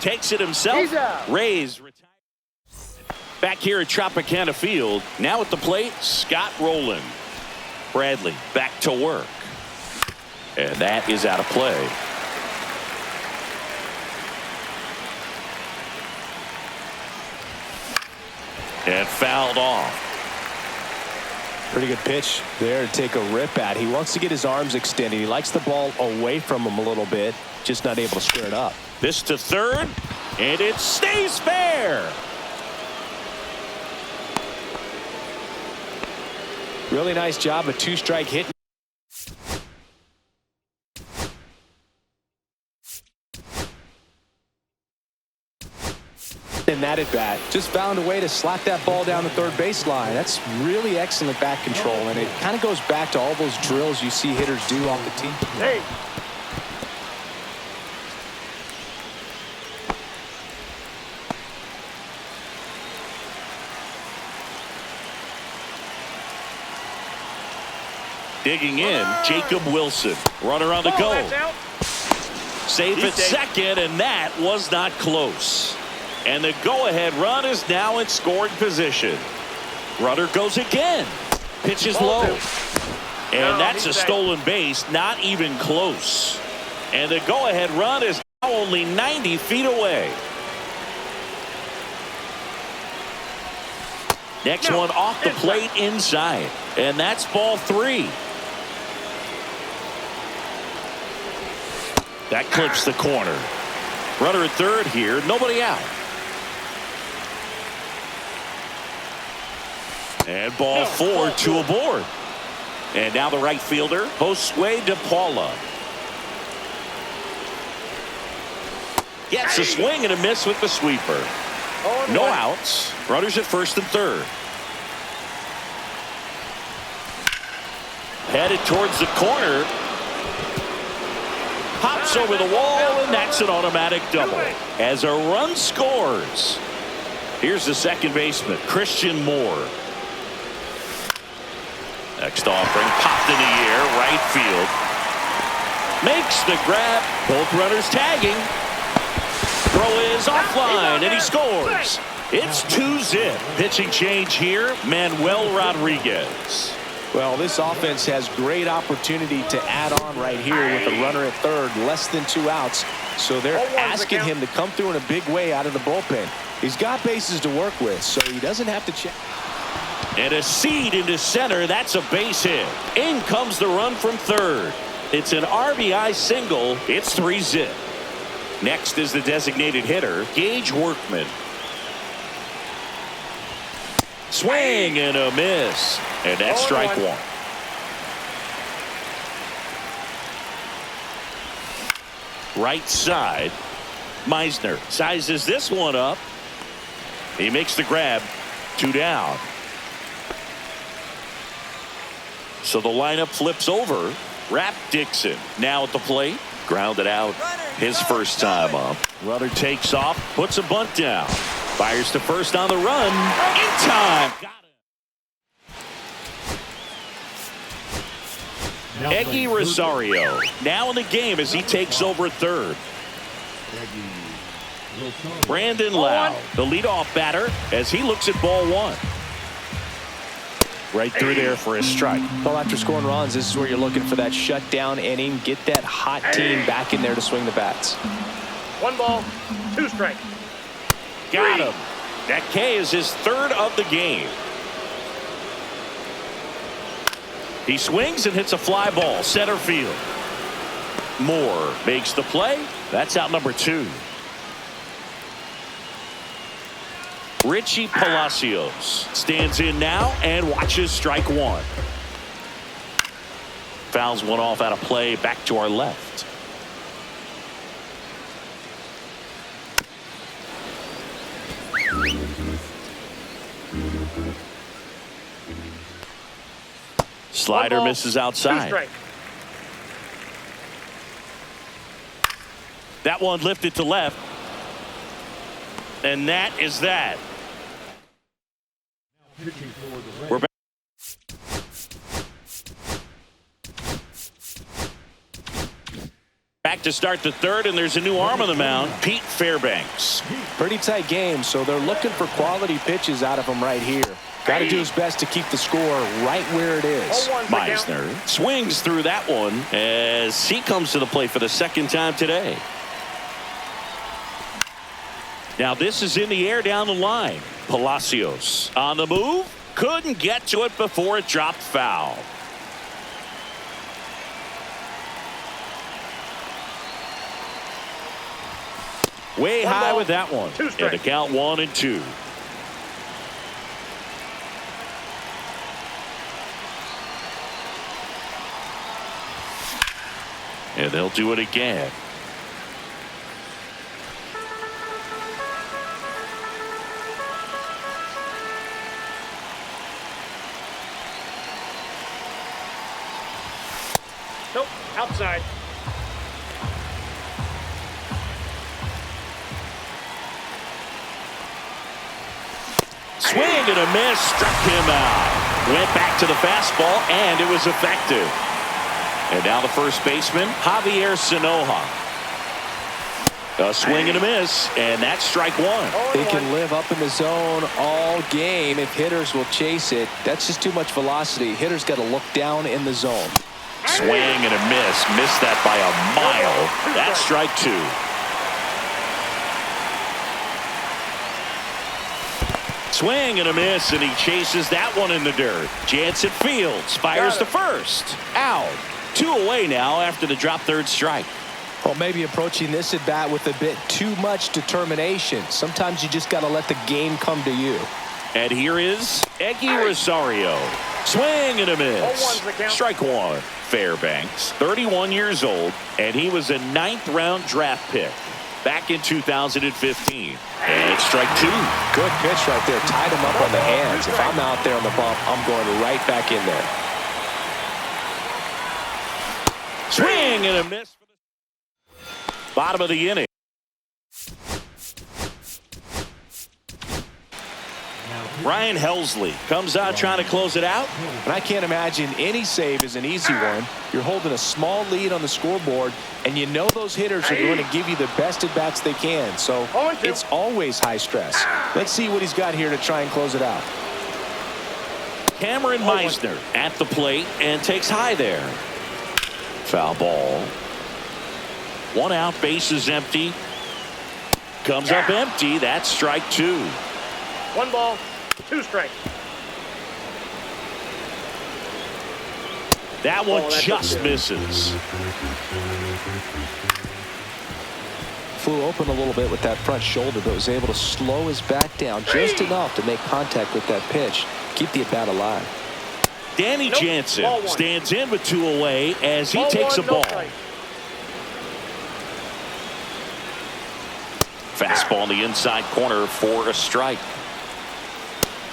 Takes it himself. Rays retire. Back here at Tropicana Field. Now at the plate, Scott Rowland. Bradley back to work. And that is out of play. And fouled off. Pretty good pitch there to take a rip at. He wants to get his arms extended. He likes the ball away from him a little bit, just not able to square it up. This to third, and it stays fair. Really nice job, a 2-strike hit. In that at bat, just found a way to slap that ball down the third baseline. That's really excellent bat control, and it kind of goes back to all those drills you see hitters do off the tee. Hey. Digging in, Jacob Wilson. Runner on the go. Safe at second, and that was not close. And the go-ahead run is now in scoring position. Runner goes again. Pitch is low. And that's a stolen base, not even close. And the go-ahead run is now only 90 feet away. Next one off the plate inside. And that's ball 3. That clips the corner. Runner at third here, nobody out. And ball 4, 2 aboard. And now the right fielder, Josue De Paula. Gets a swing and a miss with the sweeper. No outs. Runners at first and third. Headed towards the corner. Hops over the wall, and that's an automatic double. As a run scores. Here's the second baseman, Christian Moore. Next offering, popped in the air, right field. Makes the grab. Both runners tagging. Throw is offline, and he scores. It's 2-zip. Pitching change here, Manuel Rodriguez. Well, this offense has great opportunity to add on right here with a runner at third, less than 2 outs. So they're asking him to come through in a big way out of the bullpen. He's got bases to work with, so he doesn't have to check. And a seed into center. That's a base hit. In comes the run from third. It's an RBI single. It's 3-zip. Next is the designated hitter, Gage Workman. Swing and a miss. And that's strike 1. Right side. Meisner sizes this one up. He makes the grab. 2 down. So the lineup flips over. Rap Dixon now at the plate. Grounded out his first time up. Runner takes off, puts a bunt down. Fires to first on the run. In time. Got it. Eggy Rosario now in the game as he takes over third. Brandon Lowe, the leadoff batter, as he looks at ball one. Right through there for a strike. Well, after scoring runs, this is where you're looking for that shutdown inning. Get that hot team back in there to swing the bats. 1 ball, 2 strikes. Got him. That K is his 3rd of the game. He swings and hits a fly ball, center field. Moore makes the play. That's out number 2. Richie Palacios stands in now and watches strike 1. Fouls one off out of play, back to our left. Slider misses outside. That one lifted to left. And that is that. We're back. Back to start the 3rd, and there's a new arm on the mound, Pete Fairbanks. Pretty tight game, so they're looking for quality pitches out of him right here. Got to do his best to keep the score right where it is. Meisner swings through that one as he comes to the plate for the 2nd time today. Now this is in the air down the line. Palacios on the move. Couldn't get to it before it dropped foul. Way high with that one. And the count 1-2. And they'll do it again. Nope, outside. Swing and a miss, struck him out. Went back to the fastball, and it was effective. And now the first baseman, Javier Sanoja. A swing and a miss, and that's strike 1. They can live up in the zone all game if hitters will chase it. That's just too much velocity. Hitters got to look down in the zone. Swing and a miss. Missed that by a mile. That's strike 2. Swing and a miss, and he chases that one in the dirt. Jansen Fields fires to first. Out. 2 away now after the drop 3rd strike. Well, maybe approaching this at bat with a bit too much determination. Sometimes you just got to let the game come to you. And here is Eggy Rosario. Swing and a miss. Strike 1. Fairbanks, 31 years old, and he was a 9th round draft pick back in 2015. And it's strike 2. Good pitch right there. Tied him up on the hands. If I'm out there on the bump, I'm going right back in there. Swing and a miss. Bottom of the inning. Ryan Helsley comes out trying to close it out. And I can't imagine any save is an easy one. You're holding a small lead on the scoreboard, and you know those hitters are going to give you the best at bats they can. So it's always high stress. Let's see what he's got here to try and close it out. Cameron Meisner at the plate and takes high there. Foul ball. 1 out, base is empty. Comes up empty. That's strike 2. 1 ball, 2 strikes. That one just misses. Flew open a little bit with that front shoulder, but was able to slow his back down just enough to make contact with that pitch. Keep the at-bat alive. Danny Jansen stands in with 2 away as he takes a ball. Fastball in the inside corner for a strike.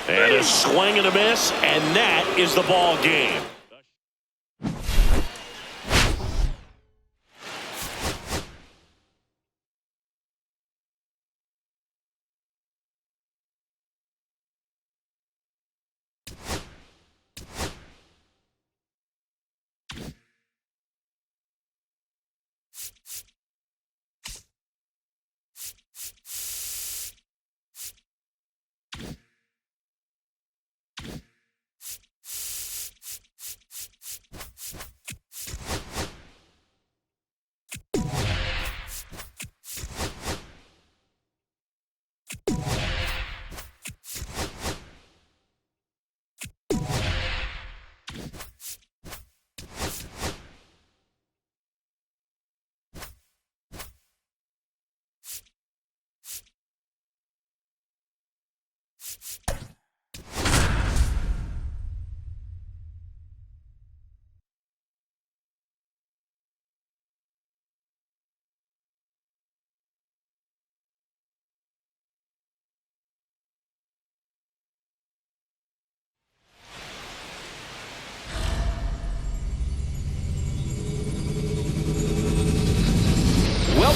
And a swing and a miss, and that is the ball game.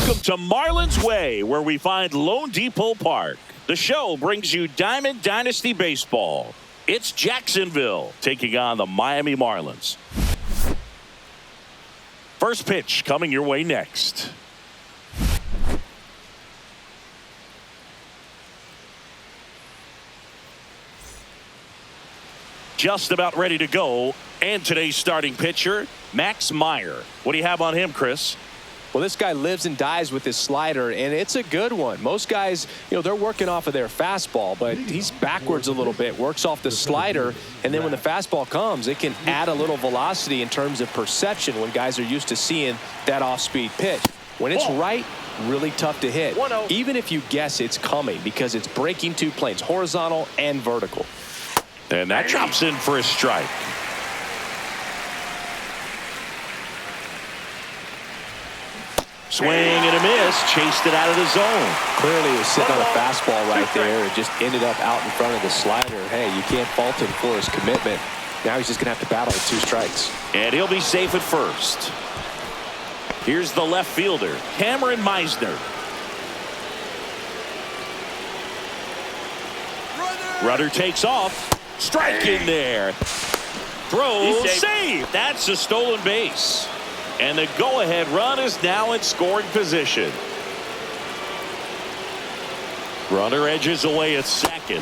Welcome to Marlins Way, where we find Lone Depot Park. The show brings you Diamond Dynasty Baseball. It's Jacksonville taking on the Miami Marlins. First pitch coming your way next. Just about ready to go. And today's starting pitcher, Max Meyer. What do you have on him, Chris? Well, this guy lives and dies with his slider, and it's a good one. Most guys, they're working off of their fastball, but he's backwards a little bit, works off the slider, and then when the fastball comes, it can add a little velocity in terms of perception when guys are used to seeing that off-speed pitch. When it's right, really tough to hit, even if you guess it's coming, because it's breaking two planes, horizontal and vertical. And that drops in for a strike. Swing and a miss, chased it out of the zone. Clearly, it was sitting on a fastball right there. It just ended up out in front of the slider. Hey, you can't fault him for his commitment. Now he's just going to have to battle with 2 strikes. And he'll be safe at first. Here's the left fielder, Cameron Meisner. Runner takes off. Strike in there. Throw, save. That's a stolen base. And the go-ahead run is now in scoring position. Runner edges away at second.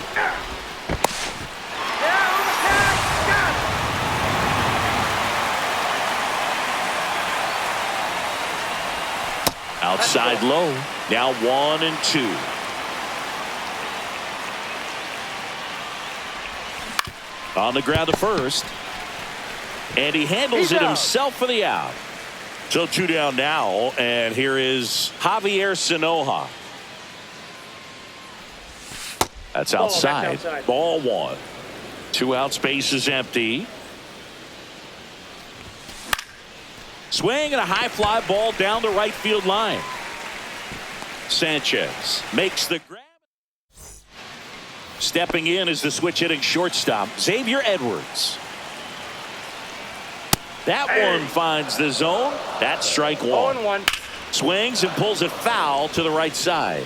Outside low. Now 1-2. On the ground to first. And he handles it himself for the out. So 2 down now, and here is Javier Sanoja. That's outside. Ball 1. 2 outs, base is empty. Swing and a high fly ball down the right field line. Sanchez makes the grab. Stepping in is the switch hitting shortstop, Xavier Edwards. That one finds the zone. That's strike 1. Swings and pulls it foul to the right side.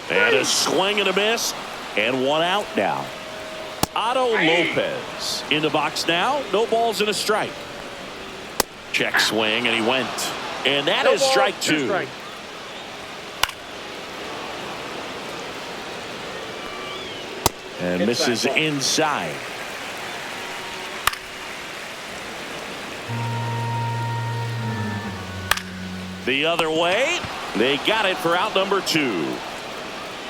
And a swing and a miss. And 1 out now. Otto Lopez in the box now. No balls and a strike. Check swing and he went. And that is strike 2. And misses inside. The other way. They got it for out number 2.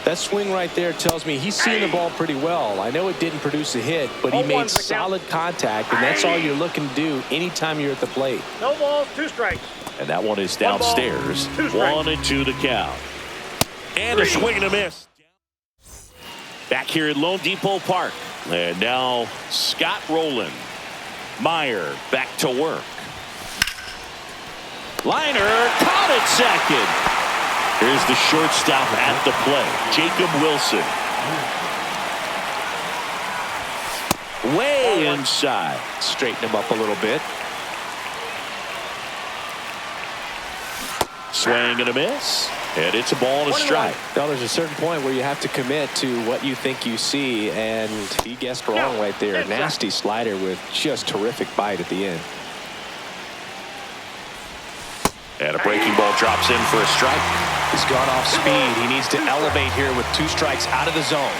That swing right there tells me he's seeing the ball pretty well. I know it didn't produce a hit, but he made solid contact, and that's all you're looking to do anytime you're at the plate. No balls, 2 strikes. And that one is downstairs. 1-2 the count. And a swing and a miss. Back here at Lone Depot Park. And now Scott Rowland. Meyer back to work. Liner caught at second. Here's the shortstop at the plate, Jacob Wilson. Way inside. Straighten him up a little bit. Swing and a miss. And it's a ball and a strike. Now there's a certain point where you have to commit to what you think you see, and he guessed wrong right there. Nasty slider with just terrific bite at the end. And a breaking ball drops in for a strike. He's gone off speed. He needs to elevate here with 2 strikes out of the zone.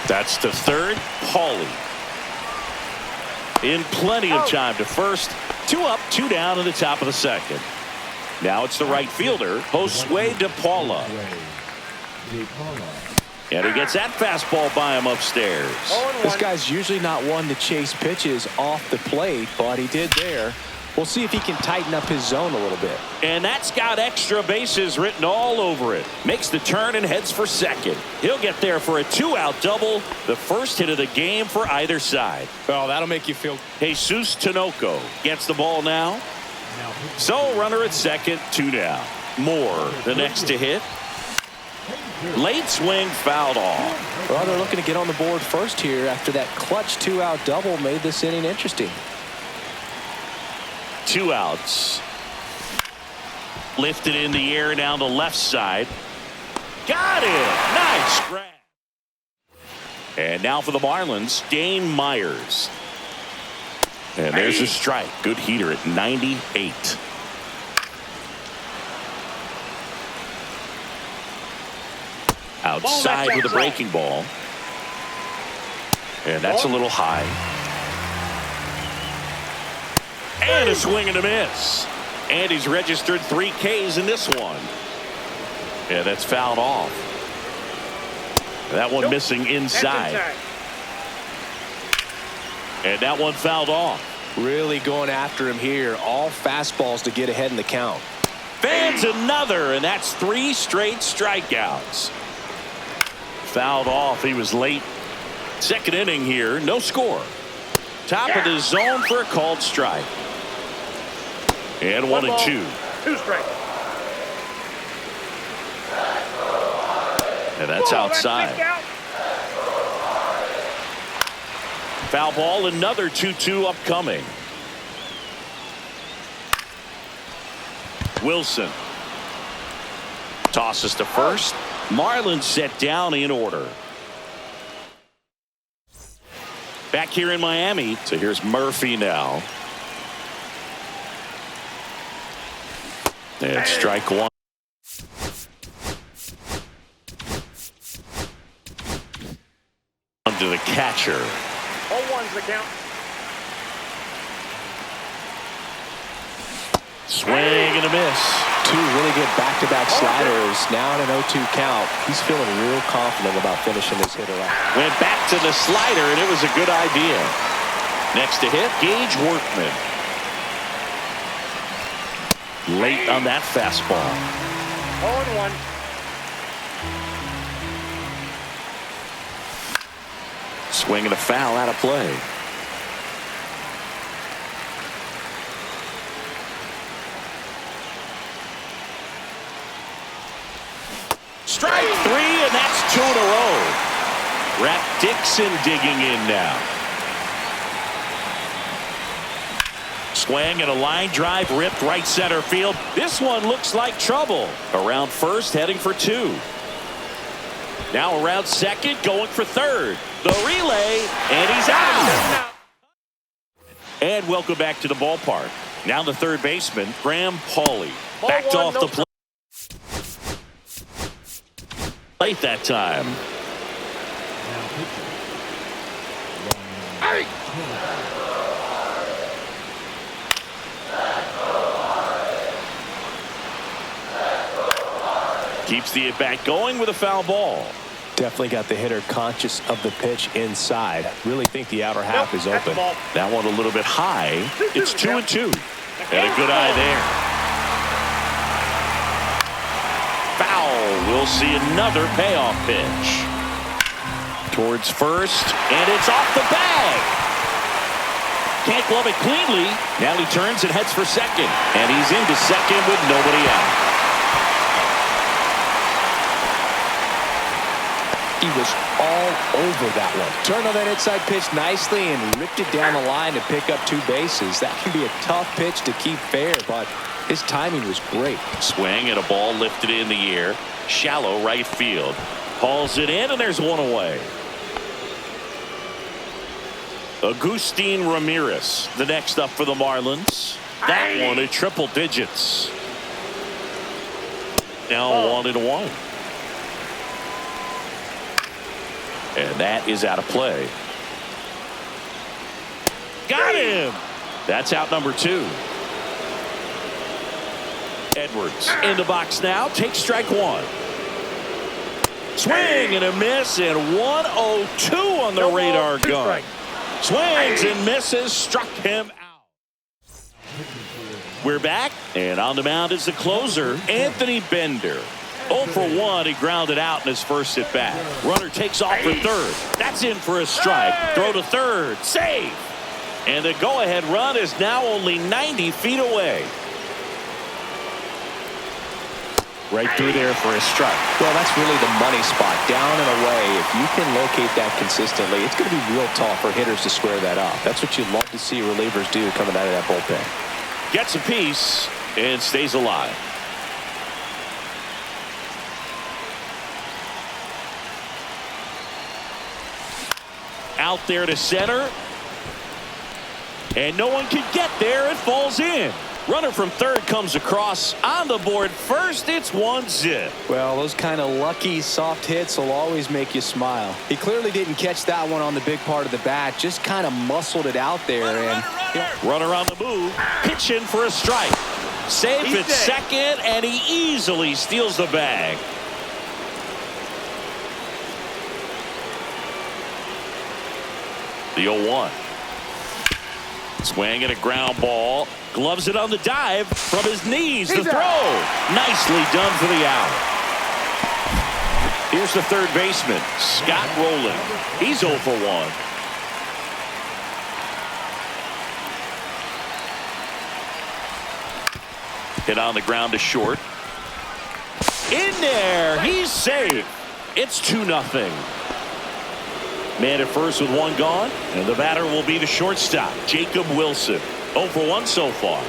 That's the third. Paulie. In plenty of time to first. 2 up, 2 down in the top of the second. Now it's the right fielder, Josue De Paula. And he gets that fastball by him upstairs. This guy's usually not one to chase pitches off the plate, but he did there. We'll see if he can tighten up his zone a little bit. And that's got extra bases written all over it. Makes the turn and heads for second. He'll get there for a 2-out double. The first hit of the game for either side. Oh, that'll make you feel. Jesus Tinoco gets the ball now. So runner at second, 2 down. Moore the next to hit. Late swing fouled off. Well, they're looking to get on the board first here after that clutch 2-out double made this inning interesting. 2 outs. Lifted in the air down the left side. Got it. Nice grab. And now for the Marlins, Dane Myers. And there's a strike. Good heater at 98. Outside with a breaking ball. And that's a little high. And a swing and a miss. And he's registered 3 Ks in this one. Yeah, that's fouled off. That one missing inside. And that one fouled off. Really going after him here. All fastballs to get ahead in the count. Fans another, and that's 3 straight strikeouts. Fouled off. He was late. Second inning here. No score. Top of the zone for a called strike. And 1-2. 2 strikes. And that's outside. Foul ball, another 2-2 upcoming. Wilson tosses to first. Marlins set down in order. Back here in Miami. So here's Murphy now. And strike one. To the catcher. 0-1's the count. Swing and a miss. 2 really good back-to-back sliders. Now in an 0-2 count. He's feeling real confident about finishing this hitter out. Went back to the slider, and it was a good idea. Next to hit, Gage Workman. Late on that fastball. 0-1. Swing and a foul out of play. Strike 3, and that's 2 in a row. Rap Dixon digging in now. Swing and a line drive ripped right center field. This one looks like trouble. Around first, heading for 2. Now around second, going for third. The relay, and he's out. And welcome back to the ballpark. Now the third baseman, Graham Pauley. Backed off the plate. Late that time. Keeps the at-bat going with a foul ball. Definitely got the hitter conscious of the pitch inside. Really think the outer half is open. That one a little bit high. It's 2-2. And a good eye there. Foul. We'll see another payoff pitch. Towards first, and it's off the bag. Can't glove it cleanly. Now he turns and heads for second. And he's into second with nobody out. He was all over that one. Turned on that inside pitch nicely and ripped it down the line to pick up 2 bases. That can be a tough pitch to keep fair, but his timing was great. Swing and a ball lifted in the air. Shallow right field. Hauls it in, and there's one away. Agustin Ramirez, the next up for the Marlins. That one at triple digits. Now 1-1. And that is out of play. Got him. That's out number 2. Edwards in the box now. Takes strike 1. Swing and a miss, and 1-0-2 on the radar gun. Swings and misses. Struck him out. We're back, and on the mound is the closer, Anthony Bender. 0 for 1. He grounded out in his first at bat. Runner takes off for third. That's in for a strike. Throw to third. Save. And the go-ahead run is now only 90 feet away. Right through there for a strike. Well, that's really the money spot. Down and away. If you can locate that consistently, it's going to be real tough for hitters to square that up. That's what you'd love to see relievers do coming out of that bullpen. Gets a piece and stays alive. Out there to center. And no one can get there. It falls in. Runner from third comes across on the board first. It's 1-0. Well, those kind of lucky soft hits will always make you smile. He clearly didn't catch that one on the big part of the bat, just kind of muscled it out there. Runner on the move, pitching for a strike. Safe at second, and he easily steals the bag. The 0-1. Swing and a ground ball. Gloves it on the dive from his knees. The throw. Nicely done for the out. Here's the third baseman, Scott Rowland. He's 0 for 1. Hit on the ground to short. In there. He's safe. It's 2-0. Man at first with one gone, and the batter will be the shortstop, Jacob Wilson. 0 for 1 so far.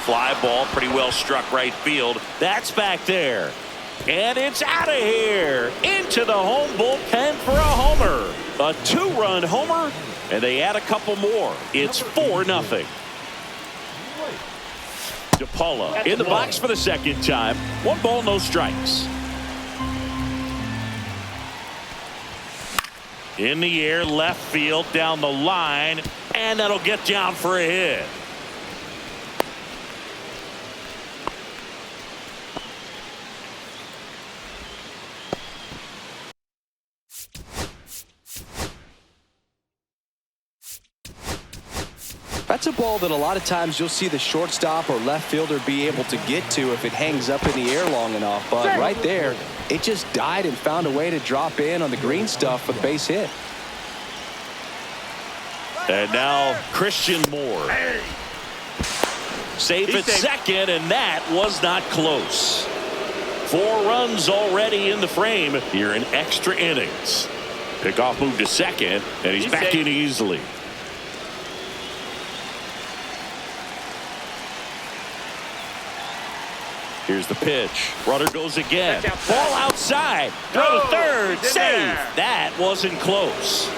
Fly ball, pretty well struck right field. That's back there. And it's out of here. Into the home bullpen for a homer. A 2-run homer, and they add a couple more. It's 4-0. DePaula in the box for the second time. 1 ball, no strikes. In the air, left field, down the line, and that'll get down for a hit. That's a ball that a lot of times you'll see the shortstop or left fielder be able to get to if it hangs up in the air long enough. But right there, it just died and found a way to drop in on the green stuff for the base hit. And now Christian Moore. Safe at second, and that was not close. 4 runs already in the frame here in extra innings. Pickoff move to second, and he's back in easily. Here's the pitch. Runner goes again. Ball outside. Throw to third. Safe. That wasn't close.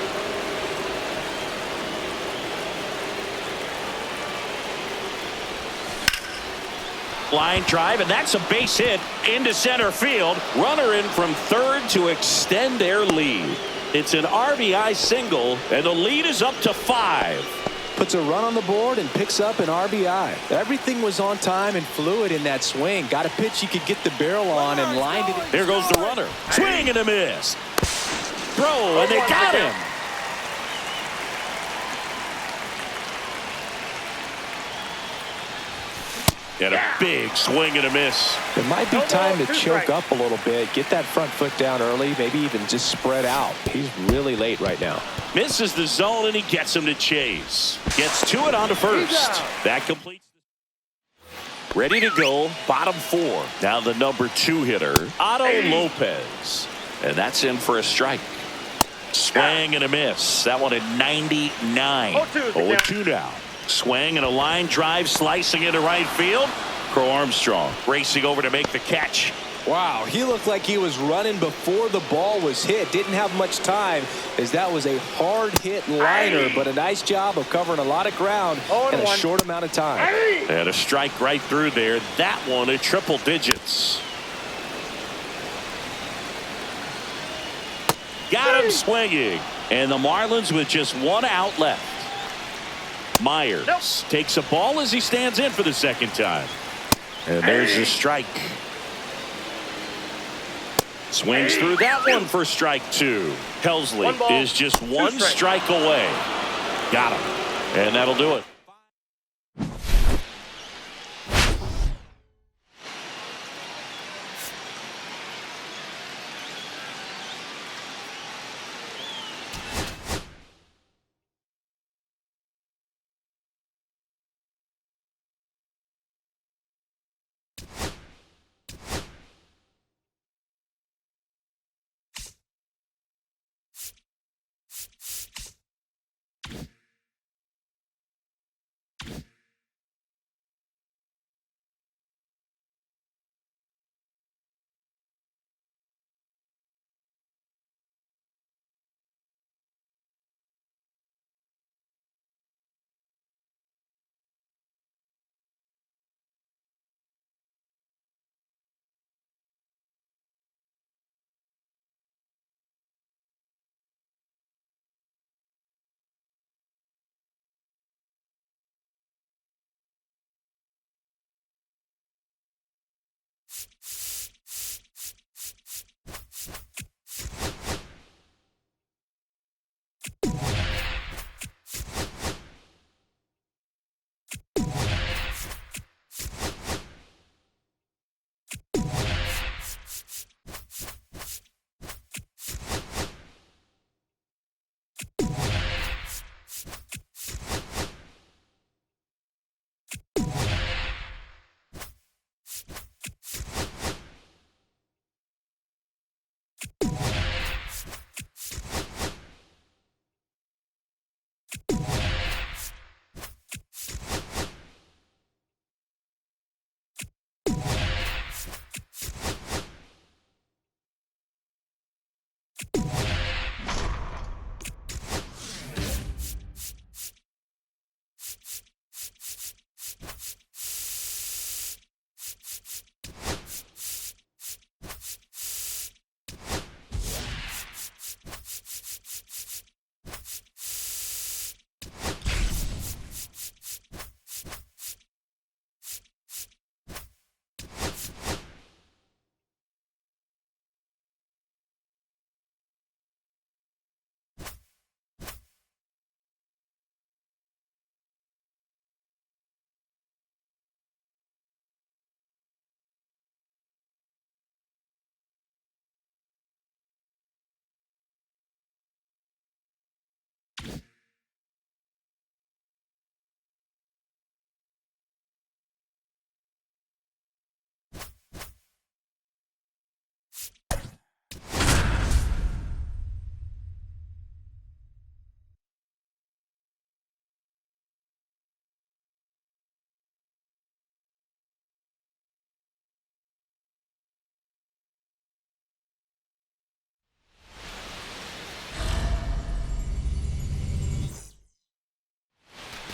Line drive, and that's a base hit into center field. Runner in from third to extend their lead. It's an RBI single, and the lead is up to 5. Puts a run on the board and picks up an RBI. Everything was on time and fluid in that swing. Got a pitch he could get the barrel on and lined it. Here goes the runner. Swing and a miss. Throw, and they got him. And a big swing and a miss. It might be time to choke up a little bit, get that front foot down early, maybe even just spread out. He's really late right now. Misses the zone, and he gets him to chase. Gets to it onto first. That completes. Ready to go, bottom 4. Now the number 2 hitter, Otto Lopez. And that's in for a strike. Swing and a miss. That one at 99. 0-2 now. Swing and a line drive slicing into right field. Crow Armstrong racing over to make the catch. Wow, he looked like he was running before the ball was hit. Didn't have much time as that was a hard hit liner, but a nice job of covering a lot of ground in a short amount of time. And a strike right through there. That one at triple digits. Got him swinging. And the Marlins with just 1 out left. Myers takes a ball as he stands in for the second time. And there's the strike. Swings through that one for strike 2. Helsley is just 1 strike away. Got him. And that'll do it.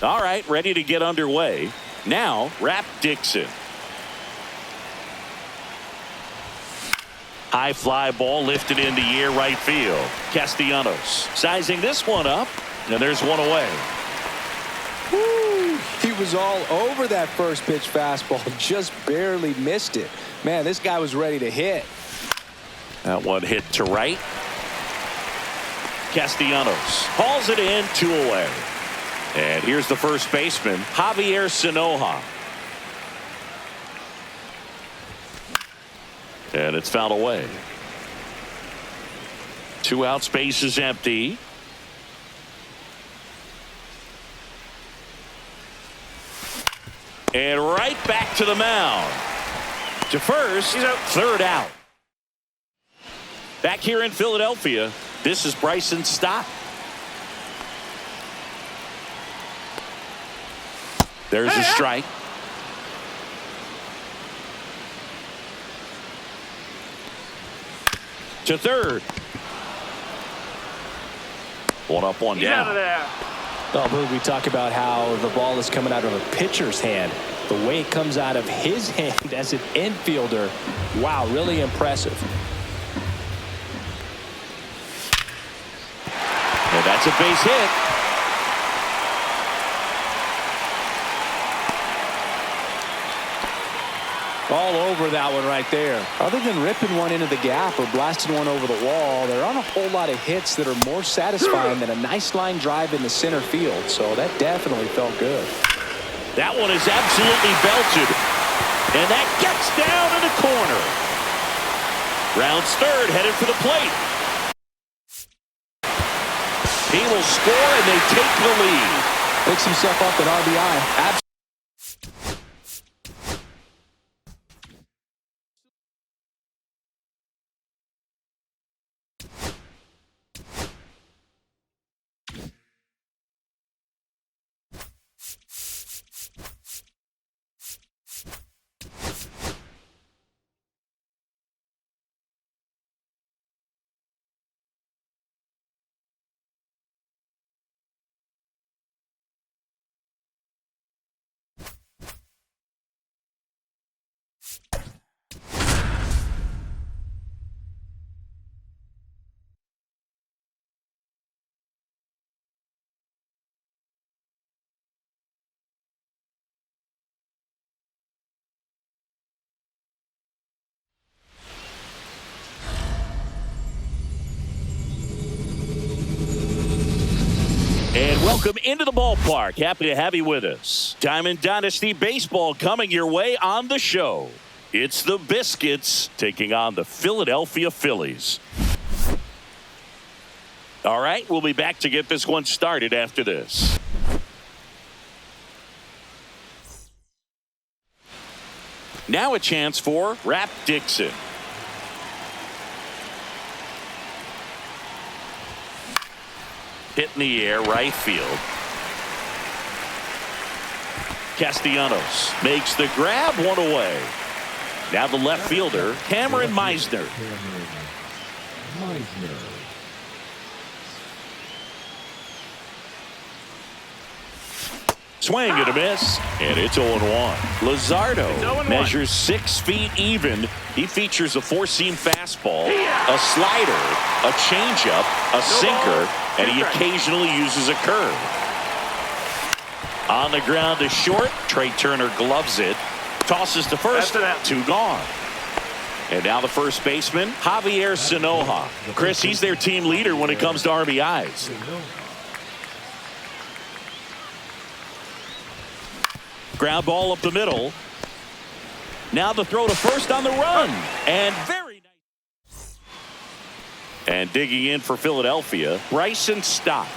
All right, ready to get underway. Now, Rap Dixon. High fly ball lifted in the air right field. Castellanos sizing this one up, and there's one away. Woo, he was all over that first pitch fastball, just barely missed it. Man, this guy was ready to hit. That one hit to right. Castellanos hauls it in, 2 away. And here's the first baseman, Javier Sanoja. And it's fouled away. 2 outs, base is empty. And right back to the mound. To first, 3rd out. Back here in Philadelphia, this is Bryson Stott. There's a strike. To 3rd. 1 up, 1 He's down. out of there. Oh, Boog, we talk about how the ball is coming out of a pitcher's hand. The way it comes out of his hand as an infielder, wow, really impressive. And that's a base hit. All over that one right there. Other than ripping one into the gap or blasting one over the wall, there aren't a whole lot of hits that are more satisfying than a nice line drive in the center field. So that definitely felt good. That one is absolutely belted. And that gets down in the corner. Rounds 3rd, headed for the plate. He will score, and they take the lead. Picks himself up an RBI. And welcome into the ballpark. Happy to have you with us. Diamond Dynasty Baseball coming your way on the show. It's the Biscuits taking on the Philadelphia Phillies. All right, we'll be back to get this one started after this. Now a chance for Rap Dixon. Hit in the air, right field. Castellanos makes the grab, 1 away. Now the left fielder, Cameron Meisner. Swing and a miss, and it's 0-1. Luzardo measures 6 feet even. He features a 4-seam fastball, a slider, a changeup, a sinker, and he occasionally uses a curve. On the ground to short, Trey Turner gloves it, tosses to first, 2 gone. And now the first baseman, Javier Sanoja. Chris, he's their team leader when it comes to RBIs. Ground ball up the middle. Now the throw to first on the run. And very nice. And digging in for Philadelphia, Bryson Stott.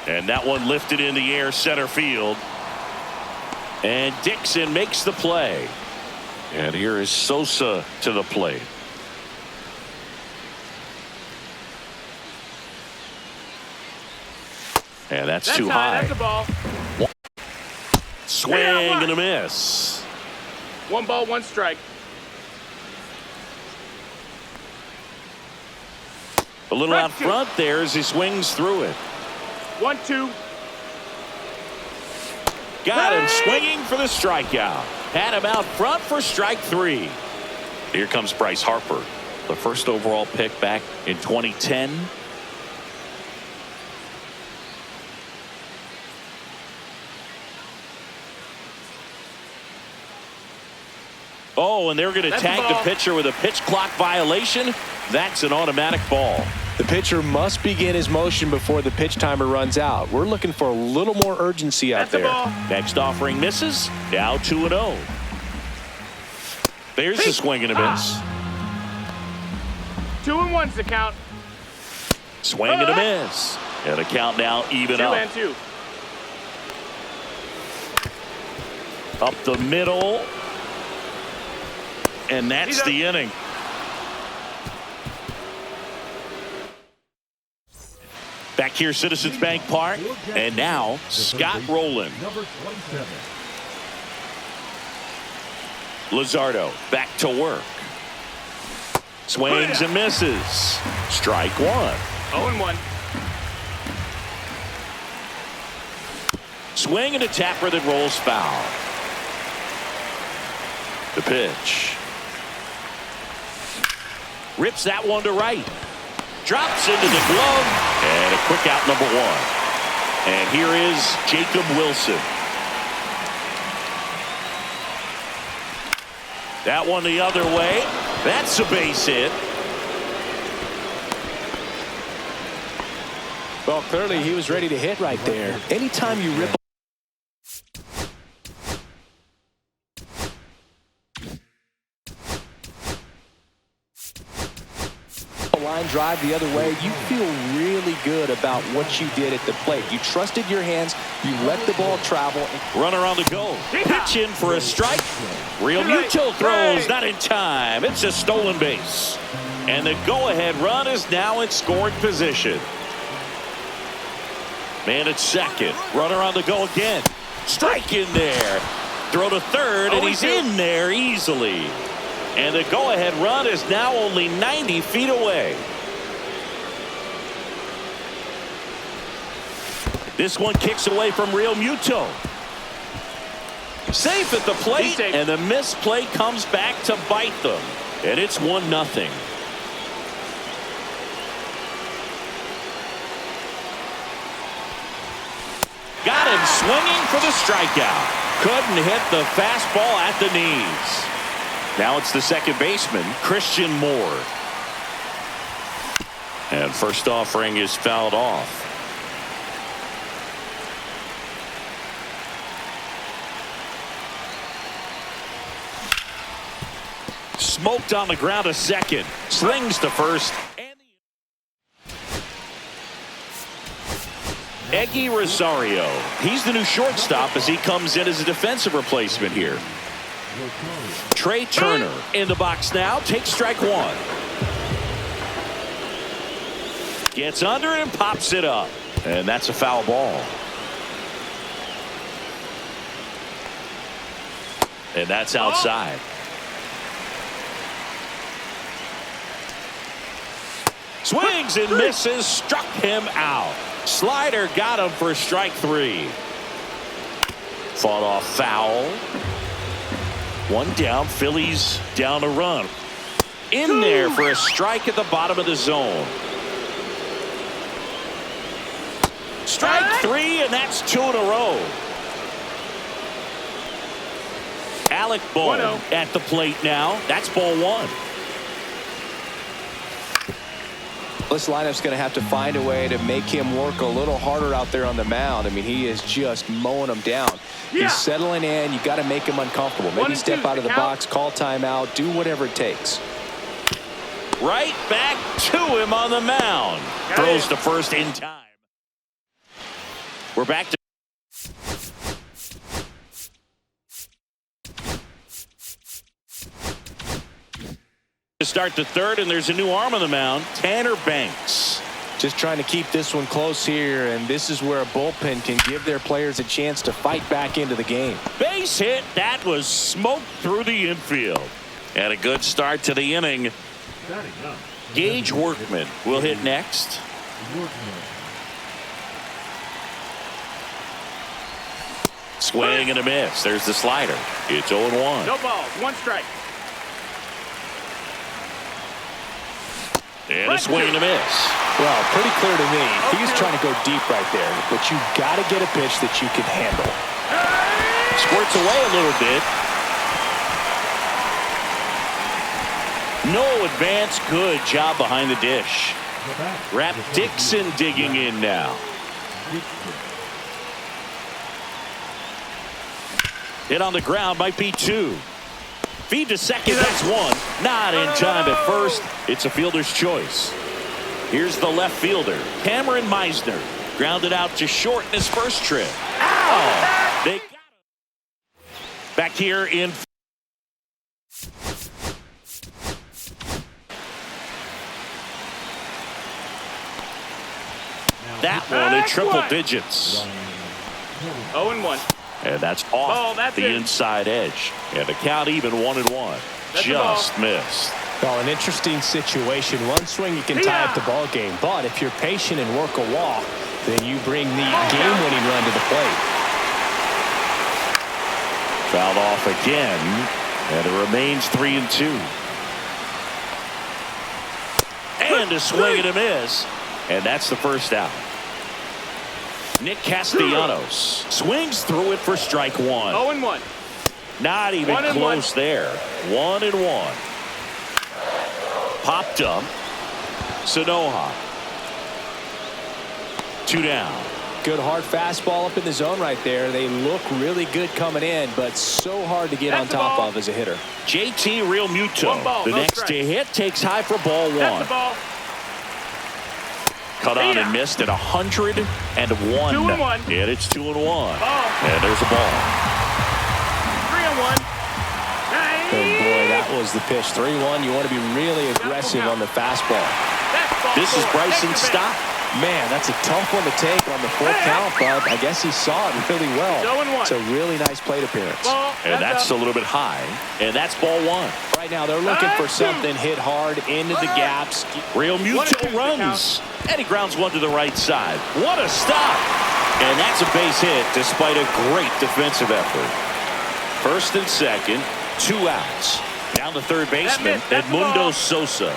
And that one lifted in the air, center field. And Dixon makes the play. And here is Sosa to the plate. And that's too high. That's a ball. Swing and a miss. 1 ball, 1 strike. A little out front there as he swings through it. 1-2. Got him swinging for the strikeout. Had him out front for strike 3. Here comes Bryce Harper, the first overall pick back in 2010. Oh, and they're going to tag the pitcher with a pitch clock violation. That's an automatic ball. The pitcher must begin his motion before the pitch timer runs out. We're looking for a little more urgency out there. Next offering misses. Now 2-0. There's a swing and a miss. 2-1's the count. Swing and a miss. And the count now even up. 2-2. Up the middle. And that's the inning. Back here, Citizens Bank Park. And now, Scott Rowland. Number 27. Luzardo back to work. Swings and misses. Strike 1. 0-1. Swing and a tapper that rolls foul. The pitch. Rips that one to right. Drops into the glove. And a quick out, number 1. And here is Jacob Wilson. That one the other way. That's a base hit. Well, clearly he was ready to hit right there. Anytime you rip line drive the other way, you feel really good about what you did at the plate. You trusted your hands. You let the ball travel. Runner on the go. Pitch in for a strike. Real Muto throws not in time. It's a stolen base. And the go-ahead run is now in scoring position. Man at second. Runner on the go again. Strike in there. Throw to third, and he's in there easily. And the go-ahead run is now only 90 feet away. This one kicks away from Real Muto. Safe at the plate, and the misplay comes back to bite them. And it's 1-0. Got him swinging for the strikeout. Couldn't hit the fastball at the knees. Now it's the second baseman, Christian Moore. And first offering is fouled off. Smoked on the ground to second. Slings to first. Eggy Rosario. He's the new shortstop as he comes in as a defensive replacement here. Trey Turner in the box now. Takes strike 1. Gets under and pops it up. And that's a foul ball. And that's outside. Swings and misses. Struck him out. Slider got him for strike 3. Fought off foul. 1 down. Phillies down a run. In there for a strike at the bottom of the zone. Strike 3, and that's 2 in a row. Alec Bohm at the plate now. That's ball 1. This lineup's going to have to find a way to make him work a little harder out there on the mound. I mean, he is just mowing them down. He's settling in. You got to make him uncomfortable. Maybe step out of the box, call timeout, do whatever it takes. Right back to him on the mound. Throws to first in time. We're back to start the third, and there's a new arm on the mound, Tanner Banks. Just trying to keep this one close here, and this is where a bullpen can give their players a chance to fight back into the game. Base hit. That was smoked through the infield. And a good start to the inning. Gage Workman will hit next. Swing and a miss. There's the slider. It's 0-1. No balls. One strike. And a swing and a miss. Well, pretty clear to me. He's trying to go deep right there, but you got to get a pitch that you can handle. Squirts away a little bit. No advance. Good job behind the dish. Rap Dixon digging in now. Hit on the ground might be 2. Feed to second, that's 1. Not in time at first. It's a fielder's choice. Here's the left fielder, Cameron Meisner. Grounded out to short in his first trip. Ow! They got him. Back here in. That one in triple digits. 0-1. And that's off the inside edge. And the count even 1-1. Just missed. Well, an interesting situation. One swing you can tie up the ball game, but if you're patient and work a walk, then you bring the game-winning run to the plate. Fouled off again, and it remains 3-2. And a swing and a miss, and that's the first out. Nick Castellanos swings through it for strike 1. 0-1. Not even close there. 1-1. Popped up. Sanoha. 2 down. Good hard fastball up in the zone right there. They look really good coming in, but so hard to get on top of as a hitter. JT Real Muto. The next to hit takes high for ball 1. Cut on and missed at 101. 2-1. And it's 2-1. And there's a ball. 3-1. Oh boy, that was the pitch. 3-1. You want to be really aggressive on the fastball. This is Bryson Stott. Man, that's a tough one to take on the 4th count, but I guess he saw it really well. It's a really nice plate appearance. And that's a little bit high. And that's ball 1. Right now, they're looking for something hit hard into the gaps. Real Muto runs. And he grounds one to the right side. What a stop. And that's a base hit despite a great defensive effort. First and second, 2 outs. Down to third baseman, Edmundo Sosa.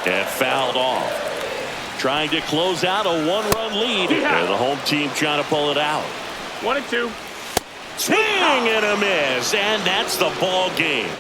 And fouled off. Trying to close out a 1-run lead. And the home team trying to pull it out. 1-2. Swing and a miss. And that's the ball game.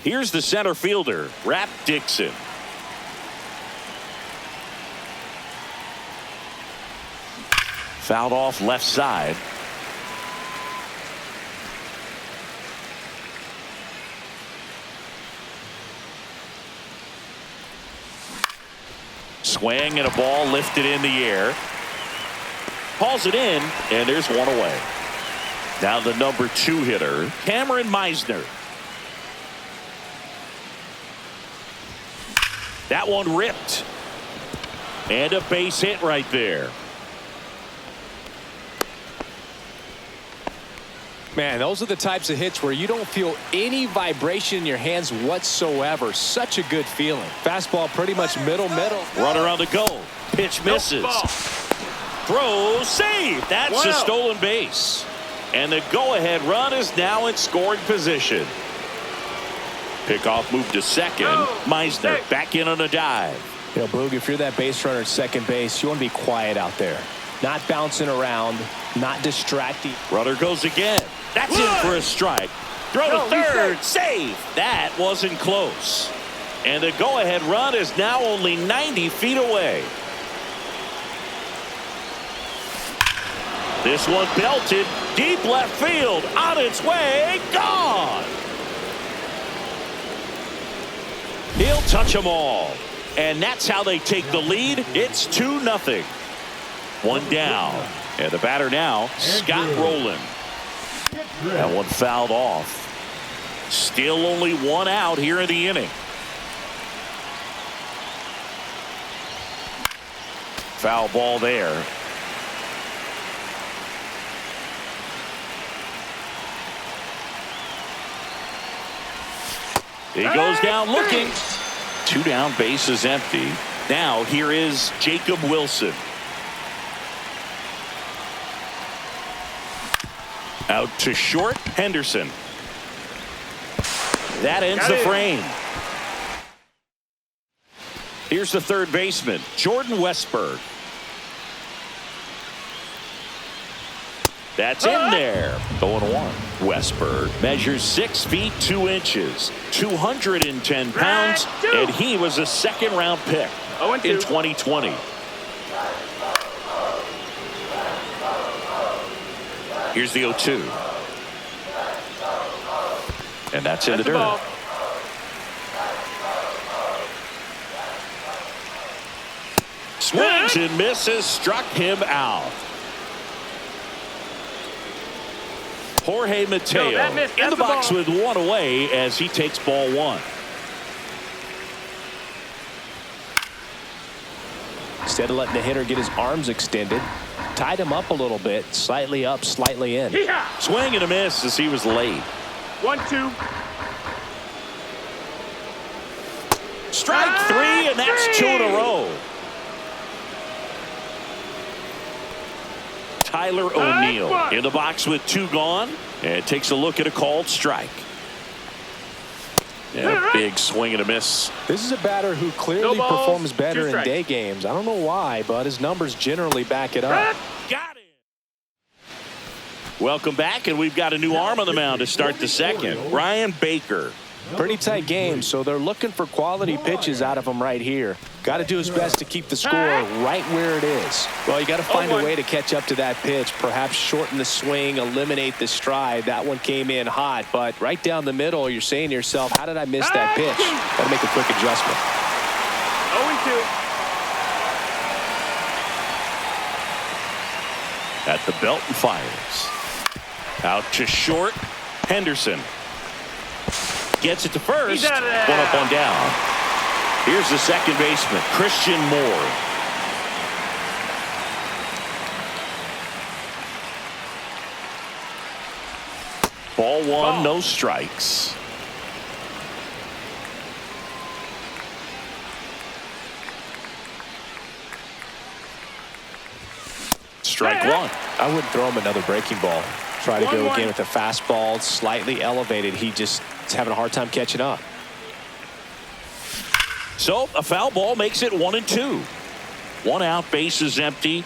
Here's the center fielder, Rap Dixon. Fouled off left side. Swing and a ball lifted in the air. Hauls it in, and there's one away. Now the number 2 hitter, Cameron Meisner. That one ripped. And a base hit right there. Man, those are the types of hits where you don't feel any vibration in your hands whatsoever. Such a good feeling. Fastball pretty much middle. Runner on the go. Pitch misses. Throw, save. That's a stolen base. And the go-ahead run is now in scoring position. Pickoff move to second. Meisner back in on a dive. You know, Boog, if you're that base runner at second base, you want to be quiet out there. Not bouncing around, not distracting. Runner goes again. That's in for a strike. Throw to third. Save. That wasn't close. And the go-ahead run is now only 90 feet away. This one belted. Deep left field. On its way. Gone. He'll touch them all. And that's how they take the lead. It's 2-0. One down. And the batter now, Scott Rowland. That one fouled off. Still only one out here in the inning. Foul ball there. He goes down looking. 2 down, bases empty. Now here is Jacob Wilson. Out to short, Henderson. That ends the frame. Here's the third baseman, Jordan Westberg. That's in there. 0-1. Westberg measures 6 feet 2 inches, 210 pounds, and he was a second-round pick in 2020. Here's the 0-2. And that's in the dirt. Swings and misses, struck him out. Jorge Mateo in the box with one away as he takes ball 1. Instead of letting the hitter get his arms extended, tied him up a little bit, slightly up, slightly in. Swing and a miss as he was late. 1-2. Strike 3, and that's 2 in a row. Tyler O'Neill in the box with 2 gone, and takes a look at a called strike. And a big swing and a miss. This is a batter who clearly performs better in day games. I don't know why, but his numbers generally back it up. Got it. Welcome back, and we've got a new arm on the mound to start the second. Ryan Baker. Pretty tight game, so they're looking for quality pitches out of him right here. Got to do his best to keep the score right where it is. Well, you got to find a way to catch up to that pitch, perhaps shorten the swing, eliminate the stride. That one came in hot, but right down the middle, you're saying to yourself, how did I miss that pitch? Got to make a quick adjustment. 0-2. At the belt and fires. Out to short, Henderson. Gets it to first. One up, one down. Here's the second baseman, Christian Moore. Ball 1, no strikes. Strike 1. I wouldn't throw him another breaking ball. Try to go again with a fastball, slightly elevated. He just is having a hard time catching up. So a foul ball makes it 1-2. 1 out, bases empty.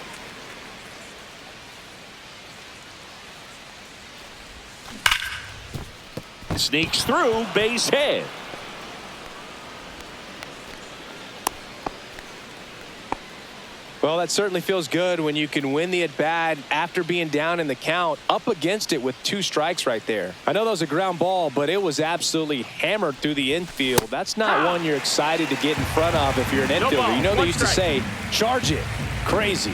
Sneaks through, base hit. Well, that certainly feels good when you can win the at-bat after being down in the count, up against it with 2 strikes right there. I know that was a ground ball, but it was absolutely hammered through the infield. That's not one you're excited to get in front of if you're an infielder. You know they used to say, charge it. Crazy.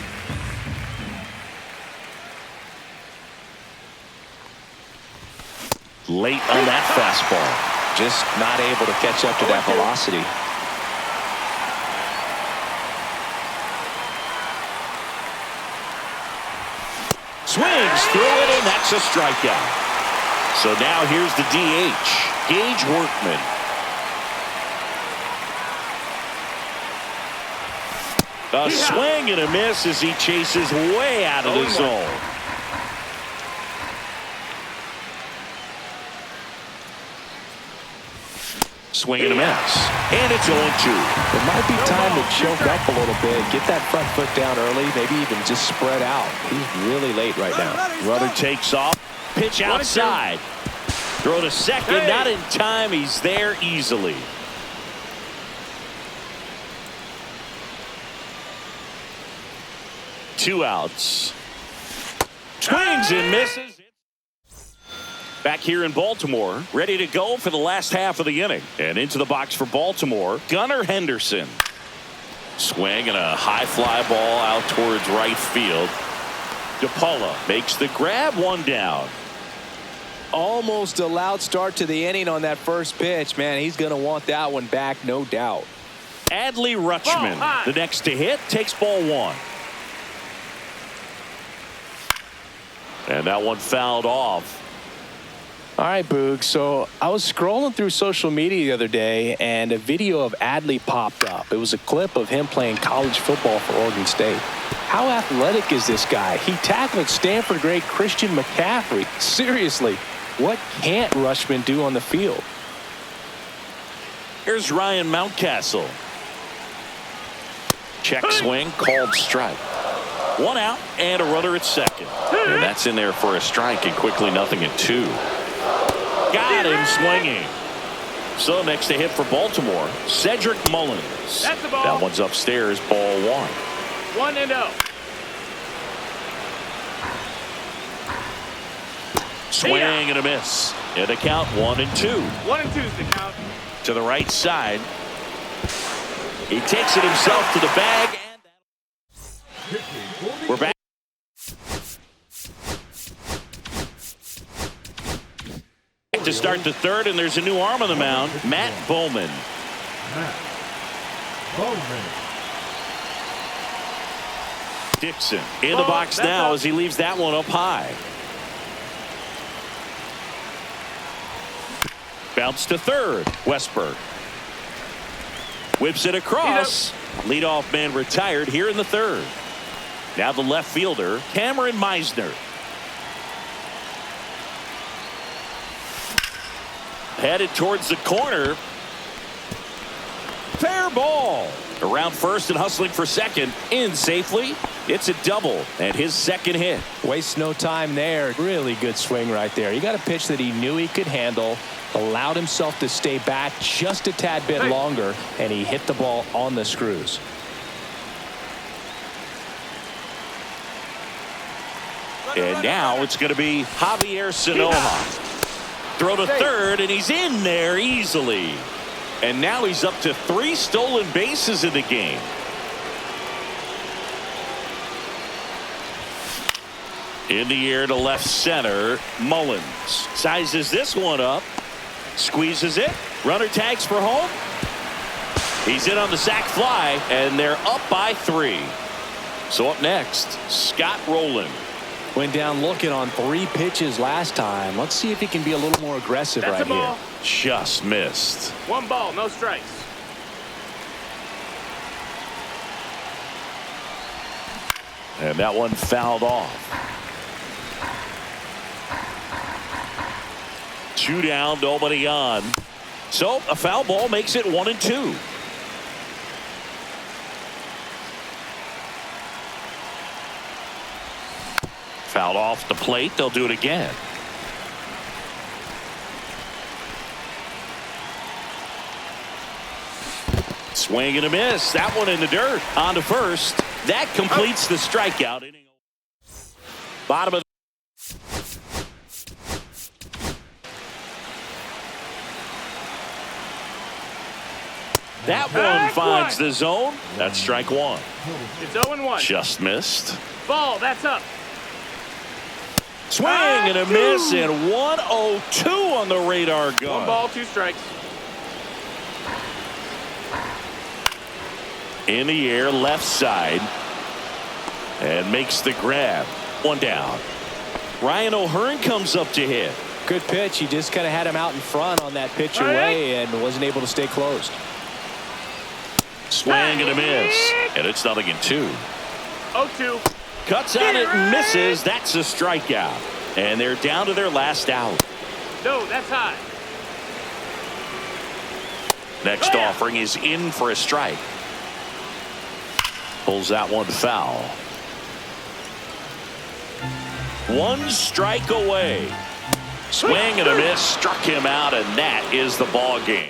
Late on that fastball. Just not able to catch up to that velocity. Swings through it, and that's a strikeout. So now here's the DH, Gage Workman. A swing and a miss as he chases way out of the zone. swing and a miss. And it's 0-2. It might be time to choke up a little bit. Get that front foot down early. Maybe even just spread out. He's really late right now. Runner takes off. Pitch outside. Throw to second. Not in time. He's there easily. Two outs. Swings and misses. Back here in Baltimore, ready to go for the last half of the inning. And into the box for Baltimore, Gunnar Henderson. Swing and a high fly ball out towards right field. DePaula makes the grab, one down. Almost a loud start to the inning on that first pitch. Man, he's going to want that one back, no doubt. Adley Rutschman, the next to hit, takes ball one. And that one fouled off. All right, Boog. So I was scrolling through social media the other day, and a video of Adley popped up. It was a clip of him playing college football for Oregon State. How athletic is this guy? He tackled Stanford great Christian McCaffrey. Seriously, what can't Rutschman do on the field? Here's Ryan Mountcastle. Check swing, called strike. One out and a runner at second. And that's in there for a strike, and quickly 0-2. Got him swinging. So next to hit for Baltimore, Cedric Mullins. That's the ball. That one's upstairs, ball one. 1-0. Swing and a miss. And a count 1-2. 1-2 is the count. To the right side. He takes it himself to the bag. And we're back. To start the third, and there's a new arm on the mound, Matt Bowman. Dixon in the box now as he leaves that one up high. Bounce to third. Westberg whips it across. Leadoff man retired here in the third. Now the left fielder, Cameron Meisner. Headed towards the corner. Fair ball. Around first and hustling for second. In safely. It's a double and his second hit. Wastes no time there. Really good swing right there. He got a pitch that he knew he could handle. Allowed himself to stay back just a tad bit longer. And he hit the ball on the screws. And now it's going to be Javier Sanoja. Throw to third, and he's in there easily. And now he's up to 3 stolen bases in the game. In the air to left center, Mullins sizes this one up, squeezes it. Runner tags for home. He's in on the sac fly, and they're up by 3. So up next, Scott Rowland. Went down looking on 3 pitches last time. Let's see if he can be a little more aggressive right here. Just missed. 1 ball, no strikes. And that one fouled off. 2 down, nobody on. So a foul ball makes it 1-2. Fouled off the plate. They'll do it again. Swing and a miss. That one in the dirt. On to first. That completes the strikeout. Bottom of that one finds the zone. That's strike 1. It's 0-1. Just missed. Ball, that's up. Swing and a miss, and 1-2 on the radar gun. 1 ball, 2 strikes. In the air, left side, and makes the grab. 1 down. Ryan O'Hearn comes up to hit. Good pitch. He just kind of had him out in front on that pitch away and wasn't able to stay closed. Swing and a miss, and it's 0-2. 0-2. Cuts on it and misses. That's a strikeout. And they're down to their last out. No, that's high. Next offering is in for a strike. Pulls that one foul. One strike away. Swing and a miss. Struck him out, and that is the ball game.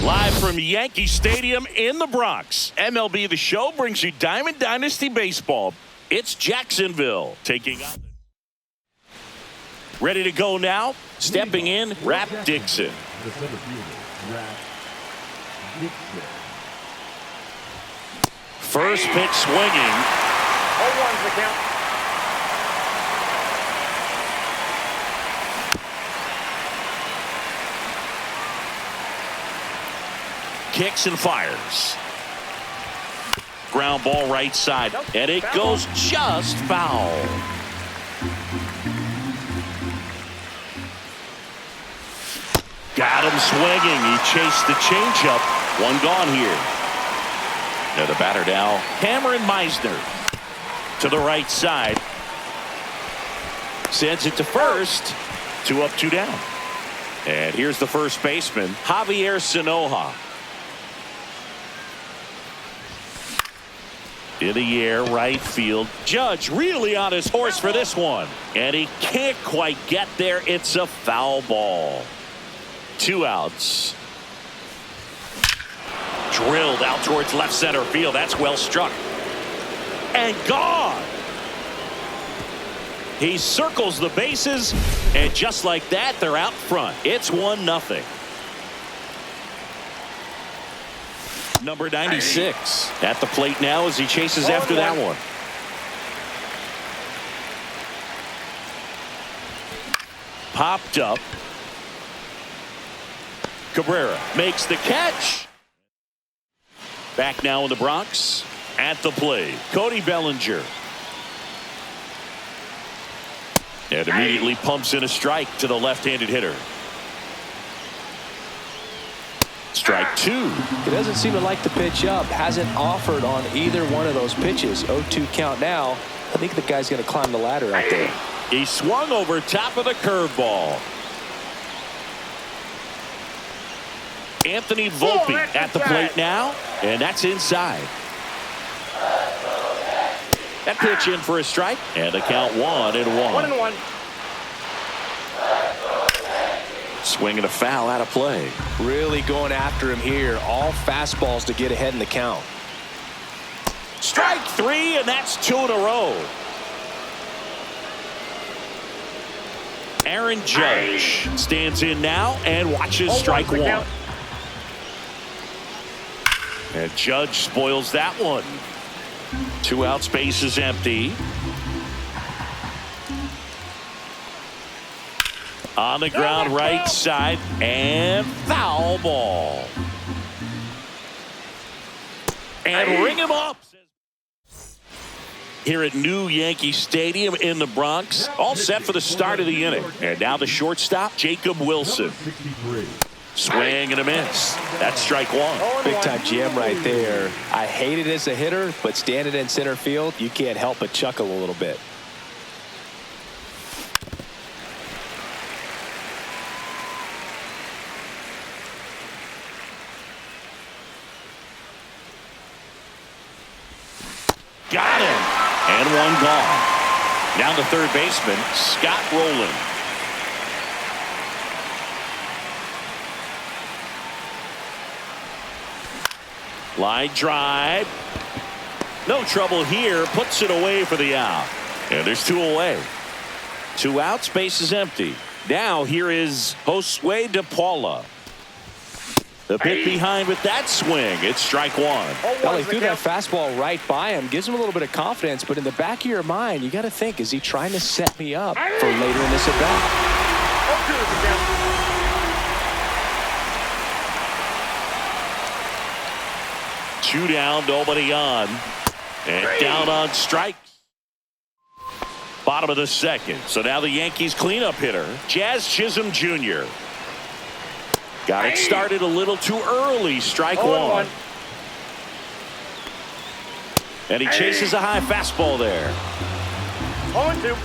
Live from Yankee Stadium in the Bronx, MLB The Show brings you Diamond Dynasty Baseball. It's Jacksonville taking on. Ready to go now? Stepping in, Rap Dixon. The center fielder, Rap Dixon. First pitch swinging. 0-1's the count. Kicks and fires. Ground ball right side, and it goes just foul. Got him swinging. He chased the changeup. One gone here. Now the batter now, Cameron Meisner. To the right side. Sends it to first. 2 up, 2 down. And here's the first baseman, Javier Sanoja. In the air, right field. Judge really on his horse for this one. And he can't quite get there. It's a foul ball. 2 outs. Drilled out towards left center field. That's well struck. And gone. He circles the bases, and just like that, they're out front. It's 1-0. Number 96 at the plate now as he chases after that one. Popped up. Cabrera makes the catch. Back now in the Bronx. At the plate, Cody Bellinger. And immediately pumps in a strike to the left-handed hitter. Strike 2. He doesn't seem to like the pitch up. Hasn't offered on either one of those pitches. 0-2 count now. I think the guy's going to climb the ladder out there. He swung over top of the curveball. Anthony Volpe at the plate now, and that's inside. That pitch in for a strike, and the count 1-1. 1-1. Swing and a foul out of play. Really going after him here. All fastballs to get ahead in the count. Strike 3, and that's 2 in a row. Aaron Judge stands in now and watches strike 1. And Judge spoils that one. 2 outs, base is empty. On the ground, right side, and foul ball. And ring him up. Here at New Yankee Stadium in the Bronx, all set for the start of the inning. And now the shortstop, Jacob Wilson. Swing and a miss. That's strike 1. Big time jam right there. I hate it as a hitter, but standing in center field, you can't help but chuckle a little bit. Got him. And 1 gone. Down to third baseman, Scott Rowland. Line drive. No trouble here. Puts it away for the out. And there's 2 away. 2 outs. Base is empty. Now here is Josue De Paula. The pick behind with that swing. It's strike 1. Well, he threw that fastball right by him. Gives him a little bit of confidence. But in the back of your mind, you got to think, is he trying to set me up for later in this at-bat? 2 down, nobody on. And down on strikes. Bottom of the second. So now the Yankees cleanup hitter, Jazz Chisholm Jr. Got it started a little too early. Strike 1. And he chases a high fastball there. 0-2.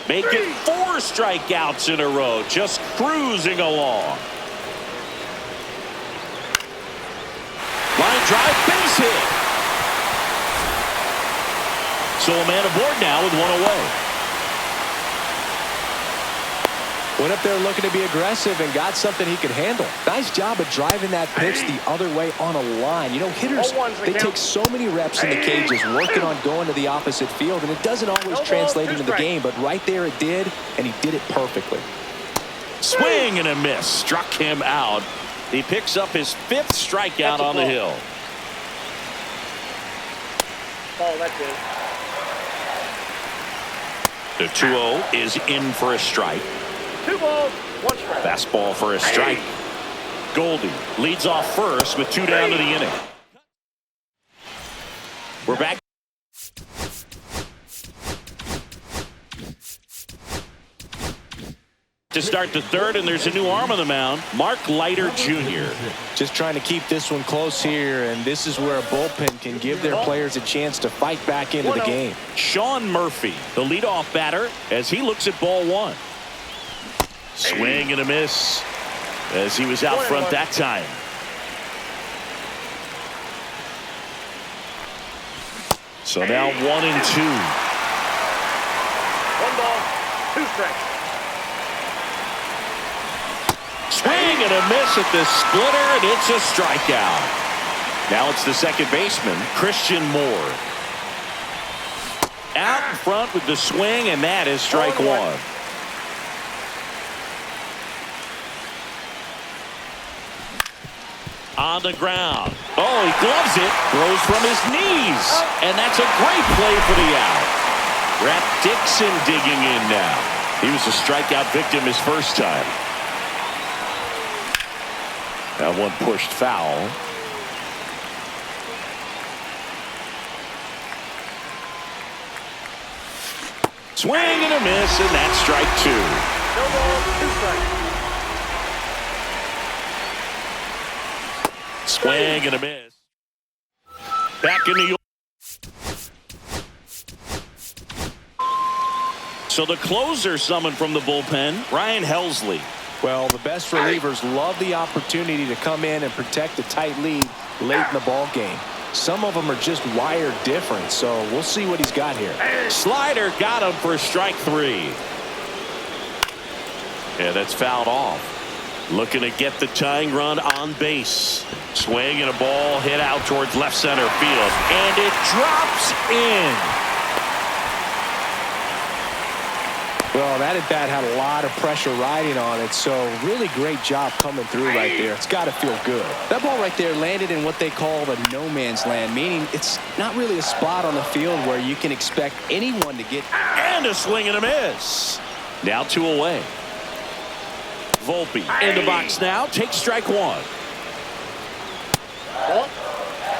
Make it 4 strikeouts in a row. Just cruising along. Line drive, base hit. So a man aboard now with 1 away. Went up there looking to be aggressive and got something he could handle. Nice job of driving that pitch the other way on a line. You know, hitters, they take so many reps in the cages working on going to the opposite field, and it doesn't always translate into the game, but right there it did, and he did it perfectly. Swing and a miss. Struck him out. He picks up his 5th strikeout on the hill. Oh, that's it. The 2-0 is in for a strike. 2 balls, 1 strike. Fastball for a strike. Goldie leads off first with 2 down to the inning. We're back. To start the third, and there's a new arm on the mound, Mark Leiter Jr. Just trying to keep this one close here, and this is where a bullpen can give their players a chance to fight back into the game. Sean Murphy, the leadoff batter, as he looks at ball 1. Swing and a miss as he was out front that time. So now 1-2. 1 ball, 2 strikes. Swing and a miss at the splitter, and it's a strikeout. Now it's the second baseman, Christian Moore. Out in front with the swing, and that is strike 1. On the ground. Oh, he gloves it. Throws from his knees. And that's a great play for the out. Brett Dixon digging in now. He was a strikeout victim his first time. That one pushed foul. Swing and a miss, and that's strike 2. No ball, 2 strikes. Swing and a miss. Back in New York. So the closer summoned from the bullpen, Ryan Helsley. Well, the best relievers love the opportunity to come in and protect a tight lead late in the ball game. Some of them are just wired different, so we'll see what he's got here. Slider got him for strike 3. Yeah, that's fouled off. Looking to get the tying run on base. Swing and a ball hit out towards left center field. And it drops in. Well, that at bat had a lot of pressure riding on it, so really great job coming through right there. It's got to feel good. That ball right there landed in what they call the no man's land, meaning it's not really a spot on the field where you can expect anyone to get. And a swing and a miss. Now 2 away. Volpe in the box now. Takes strike 1.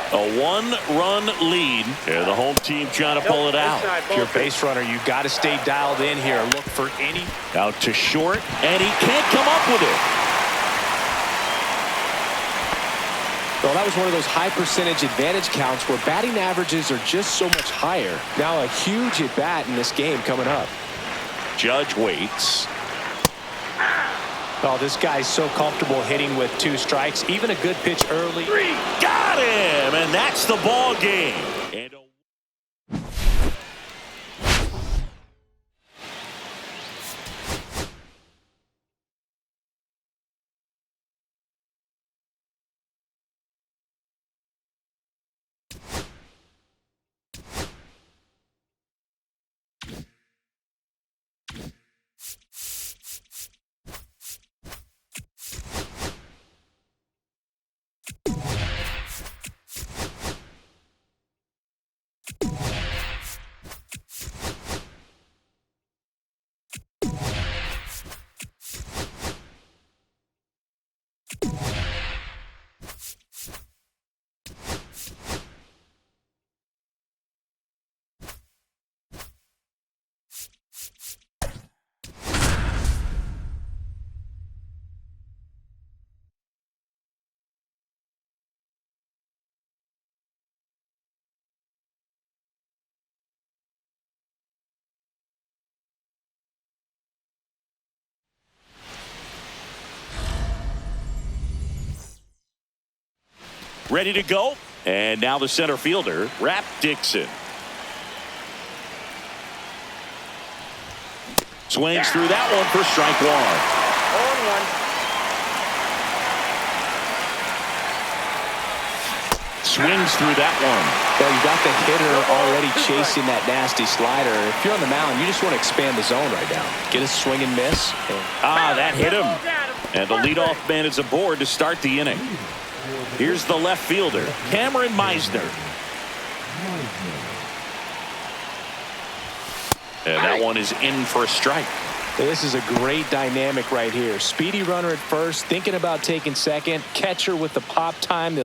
A 1-run lead. And the home team trying to pull it out. If you're a base runner, you got to stay dialed in here. Look for any. Out to short, and he can't come up with it. Well, that was one of those high percentage advantage counts where batting averages are just so much higher. Now a huge at bat in this game coming up. Judge waits. Oh, this guy's so comfortable hitting with 2 strikes. Even a good pitch early. Got him, and that's the ball game. And ready to go. And now the center fielder, Brett Dixon. Swings through that one for strike 1. 0-1. Swings through that one. Well, you got the hitter already chasing that nasty slider. If you're on the mound, you just want to expand the zone right now. Get a swing and miss. That hit him. And the leadoff man is aboard to start the inning. Here's the left fielder, Cameron Meisner. And that one is in for a strike. This is a great dynamic right here. Speedy runner at first, thinking about taking second. Catcher with the pop time.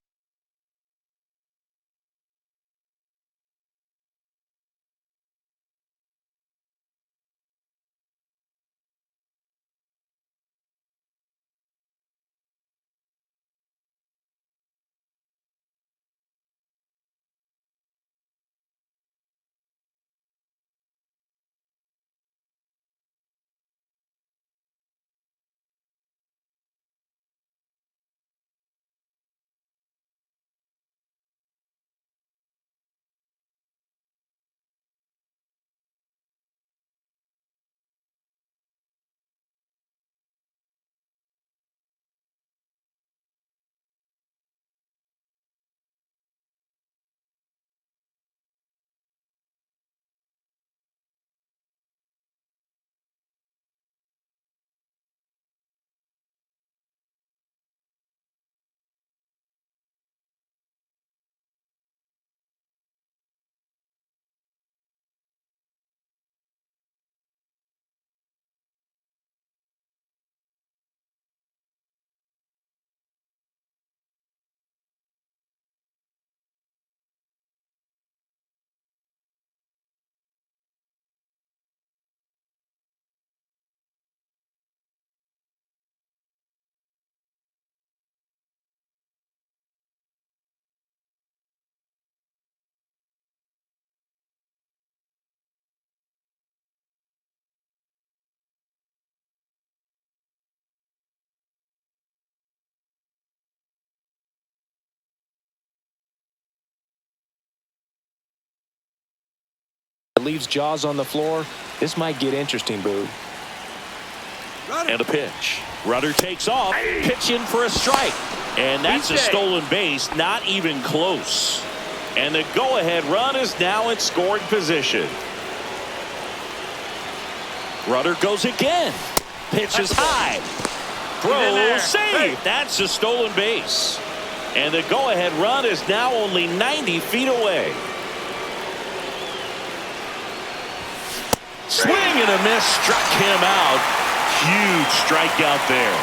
leaves Jaws on the floor. This might get interesting, Boo. And a pitch. Rudder takes off. Pitch in for a strike. And that's a stolen base. Not even close. And the go-ahead run is now in scoring position. Rudder goes again. Pitch is high. Throw, save. That's a stolen base. And the go-ahead run is now only 90 feet away. Swing and a miss, struck him out. Huge strikeout there.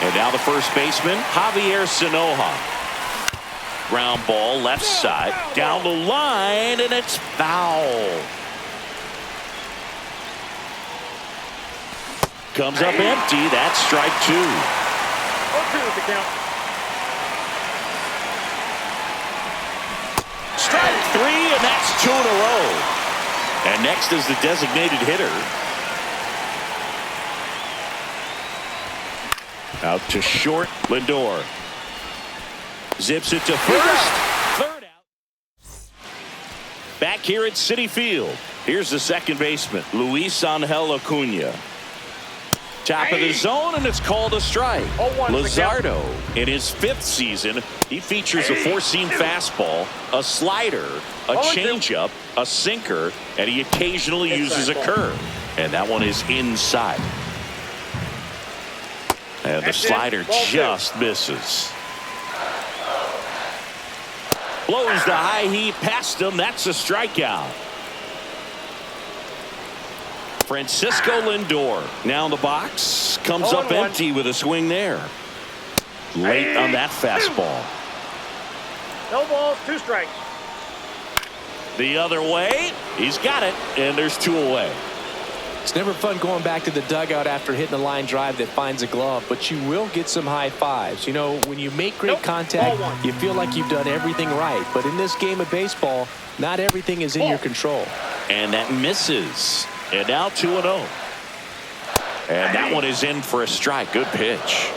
And now the first baseman, Javier Sanoja. Ground ball, left side, down the line, and it's foul. Comes up empty. That's strike 2. 0-2 is the count. Strike 3, and that's 2 in a row. And next is the designated hitter. Out to short, Lindor. Zips it to first. Third out. Back here at Citi Field. Here's the second baseman, Luis Angel Acuna. Top of the zone, and it's called a strike. Luzardo, in his 5th season, he features a 4-seam fastball, a slider, a changeup, a sinker, and he occasionally uses a curve. And that one is inside. And the slider just misses. Blows the high heat past him. That's a strikeout. Francisco Lindor now in the box. Comes up empty with a swing there. Late on that fastball. No balls, 2 strikes. The other way. He's got it. And there's 2 away. It's never fun going back to the dugout after hitting a line drive that finds a glove, but you will get some high fives. You know, when you make great contact, you feel like you've done everything right. But in this game of baseball, not everything is in your control. And that misses. And now 2-0. And that one is in for a strike. Good pitch.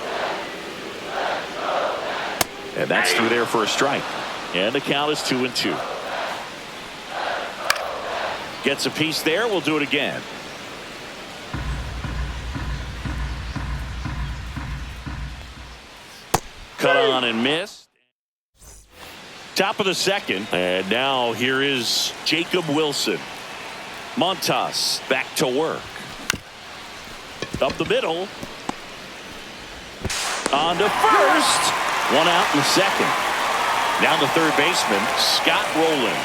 And that's through there for a strike. And the count is 2-2. Gets a piece there. We'll do it again. Cut on and missed. Top of the second. And now here is Jacob Wilson. Montas back to work. Up the middle. On to first. 1 out in the second. Down the third baseman, Scott Rowland.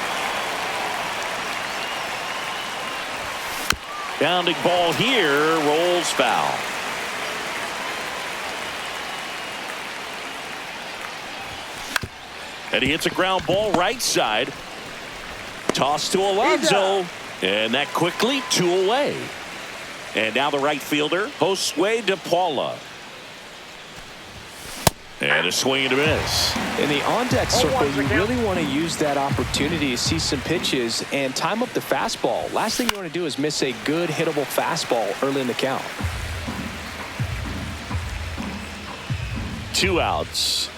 Bounding ball here, rolls foul. And he hits a ground ball right side. Toss to Alonso. And that quickly 2 away. And now the right fielder, Josue De Paula. And a swing and a miss. In the on-deck circle, you really want to use that opportunity to see some pitches and time up the fastball. Last thing you want to do is miss a good hittable fastball early in the count. 2 outs.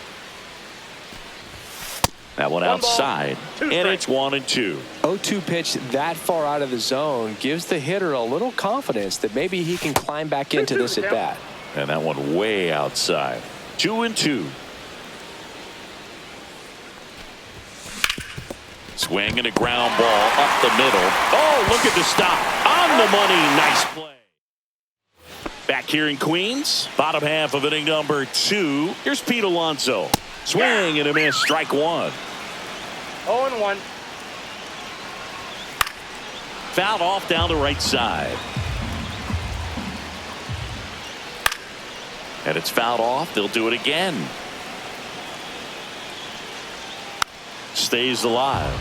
That one outside, and it's 1-2. 0-2 pitch that far out of the zone gives the hitter a little confidence that maybe he can climb back into this at bat. And that one way outside. 2-2. Swing and a ground ball up the middle. Oh, look at the stop. On the money. Nice play. Back here in Queens, bottom half of inning number 2. Here's Pete Alonso. Swing and a miss. Strike 1. 0-1. Fouled off down the right side. And it's fouled off. They'll do it again. Stays alive.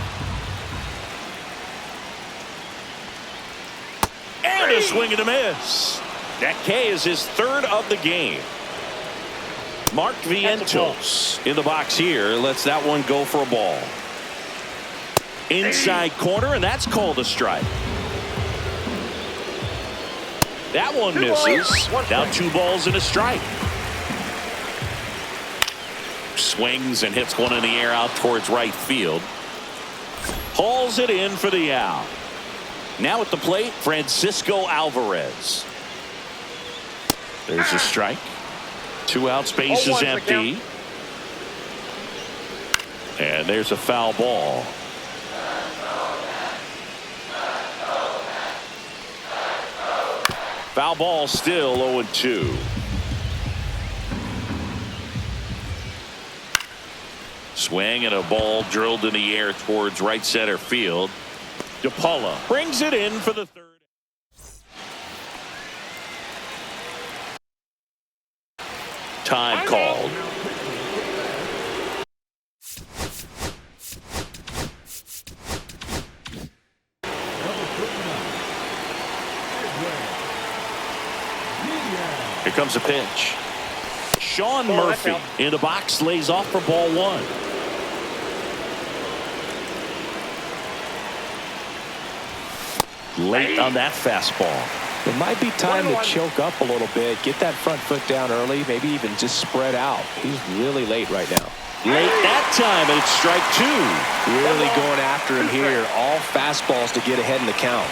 And a swing and a miss. That K is his 3rd of the game. Mark Vientos in the box here. Lets that one go for a ball. Inside corner, and that's called a strike. That one misses. Now 2 balls and a strike. Swings and hits one in the air out towards right field. Hauls it in for the out. Now at the plate, Francisco Alvarez. There's a strike. 2 outs, base is empty. And there's a foul ball. Foul ball, still 0-2. Swing and a ball drilled in the air towards right center field. DePaula brings it in for the third. Time called. Here comes a pitch. Sean Murphy in the box, lays off for ball 1. Late on that fastball. It might be time to choke up a little bit, get that front foot down early, maybe even just spread out. He's really late right now. Late that time, and it's strike 2. Really going after him here. All fastballs to get ahead in the count.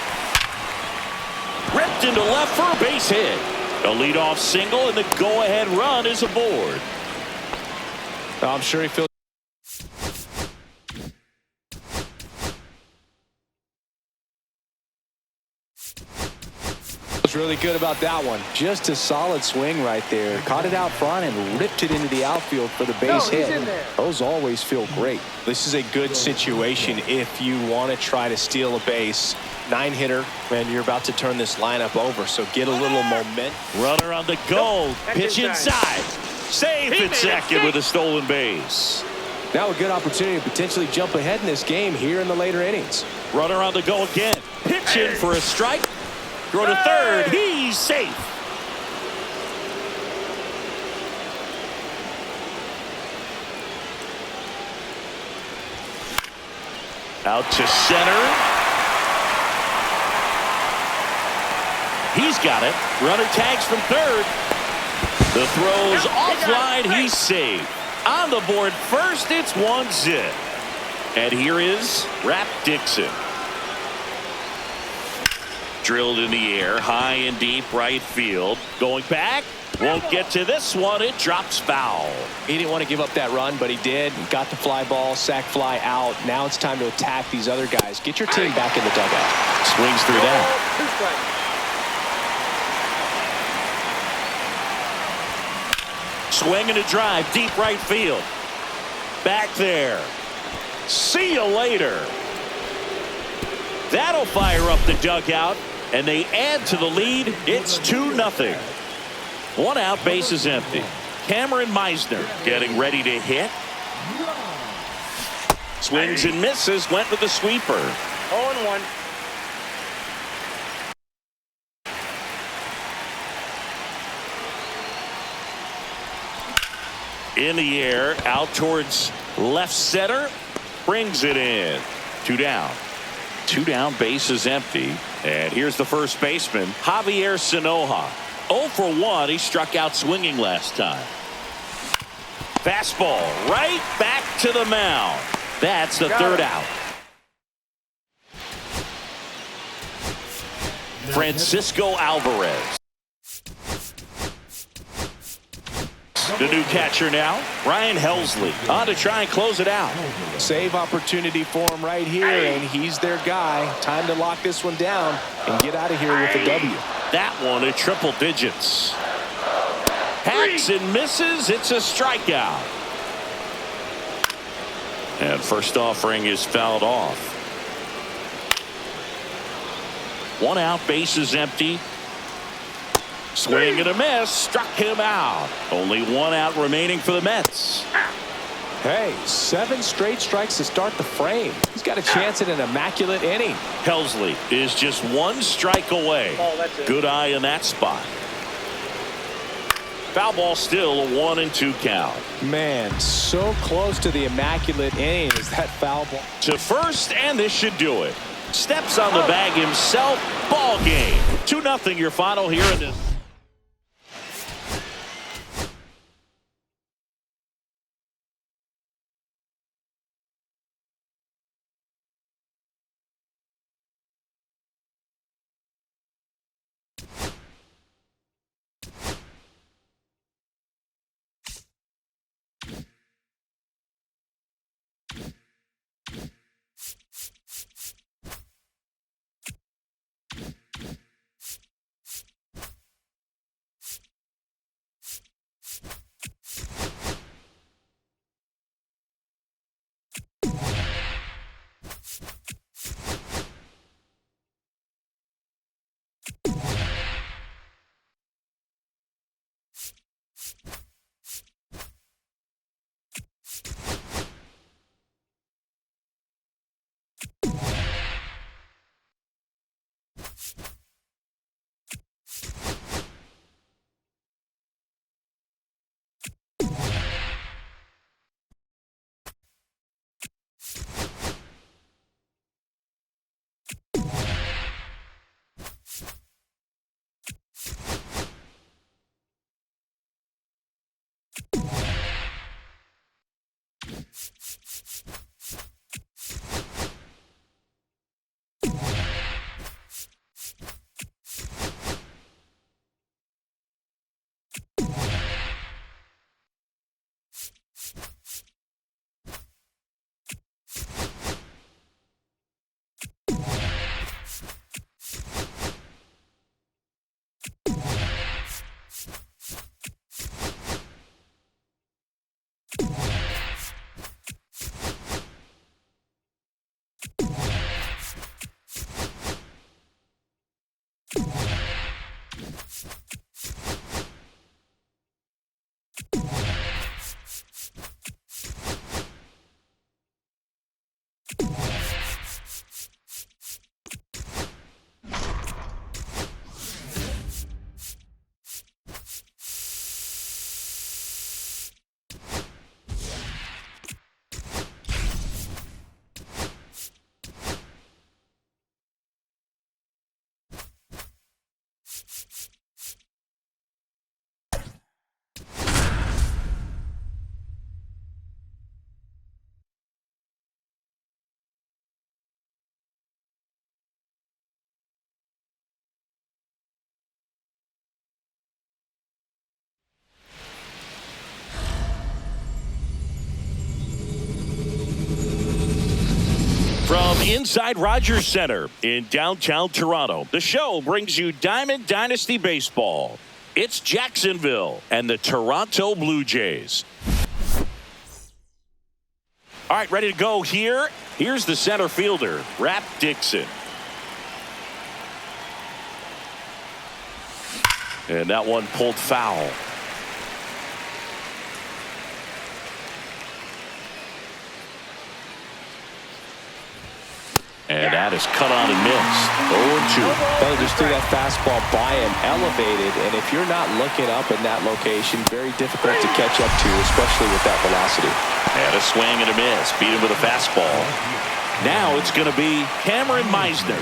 Ripped into left for a base hit. A leadoff single, and the go-ahead run is aboard. I'm sure he feels really good about that one. Just a solid swing right there. Caught it out front and ripped it into the outfield for the base hit. Those always feel great. This is a good situation if you want to try to steal a base. 9-hitter, and you're about to turn this lineup over, so get a little momentum. Runner on the go. Pitch inside. Safe at second with a stolen base. Now a good opportunity to potentially jump ahead in this game here in the later innings. Runner on the go again. Pitch in for a strike. Throw to third. He's safe. Out to center. He's got it. Runner tags from third. The throw's offline. He's safe. On the board first, it's 1-0. And here is Rap Dixon. Drilled in the air, high and deep right field. Going back, won't get to this one. It drops foul. He didn't want to give up that run, but he did. Got the fly ball, sac fly out. Now it's time to attack these other guys. Get your team back in the dugout. Swings through that. Swing and a drive, deep right field. Back there. See you later. That'll fire up the dugout, and they add to the lead. It's 2-0. 1 out, base is empty. Cameron Meisner getting ready to hit. Swings and misses, went with the sweeper. 0-1. In the air, out towards left center. Brings it in. 2 down. 2 down, base is empty. And here's the first baseman, Javier Sinoja. 0 for 1. He struck out swinging last time. Fastball right back to the mound. That's the third out. Francisco Alvarez. The new catcher now, Ryan Helsley, on to try and close it out. Save opportunity for him right here, and he's their guy. Time to lock this one down and get out of here with a W. That one at triple digits. Hacks and misses. It's a strikeout. And first offering is fouled off. 1 out, base is empty. Swing and a miss, struck him out. Only 1 out remaining for the Mets. Hey, 7 straight strikes to start the frame. He's got a chance at an immaculate inning. Helsley is just 1 strike away. Good eye in that spot. Foul ball, still a 1-2 count. Man, so close to the immaculate inning is that foul ball. To first, and this should do it. Steps on the bag himself. Ball game. 2-0 your final here in this. From inside Rogers Center in downtown Toronto, the show brings you Diamond Dynasty Baseball. It's Jacksonville and the Toronto Blue Jays. All right, ready to go here. Here's the center fielder, Rap Dixon. And that one pulled foul. And that is cut on and missed. 0-2. Well, just threw that fastball by him, elevated, and if you're not looking up in that location, very difficult to catch up to, especially with that velocity. And a swing and a miss. Beat him with a fastball. Now it's going to be Cameron Meisner.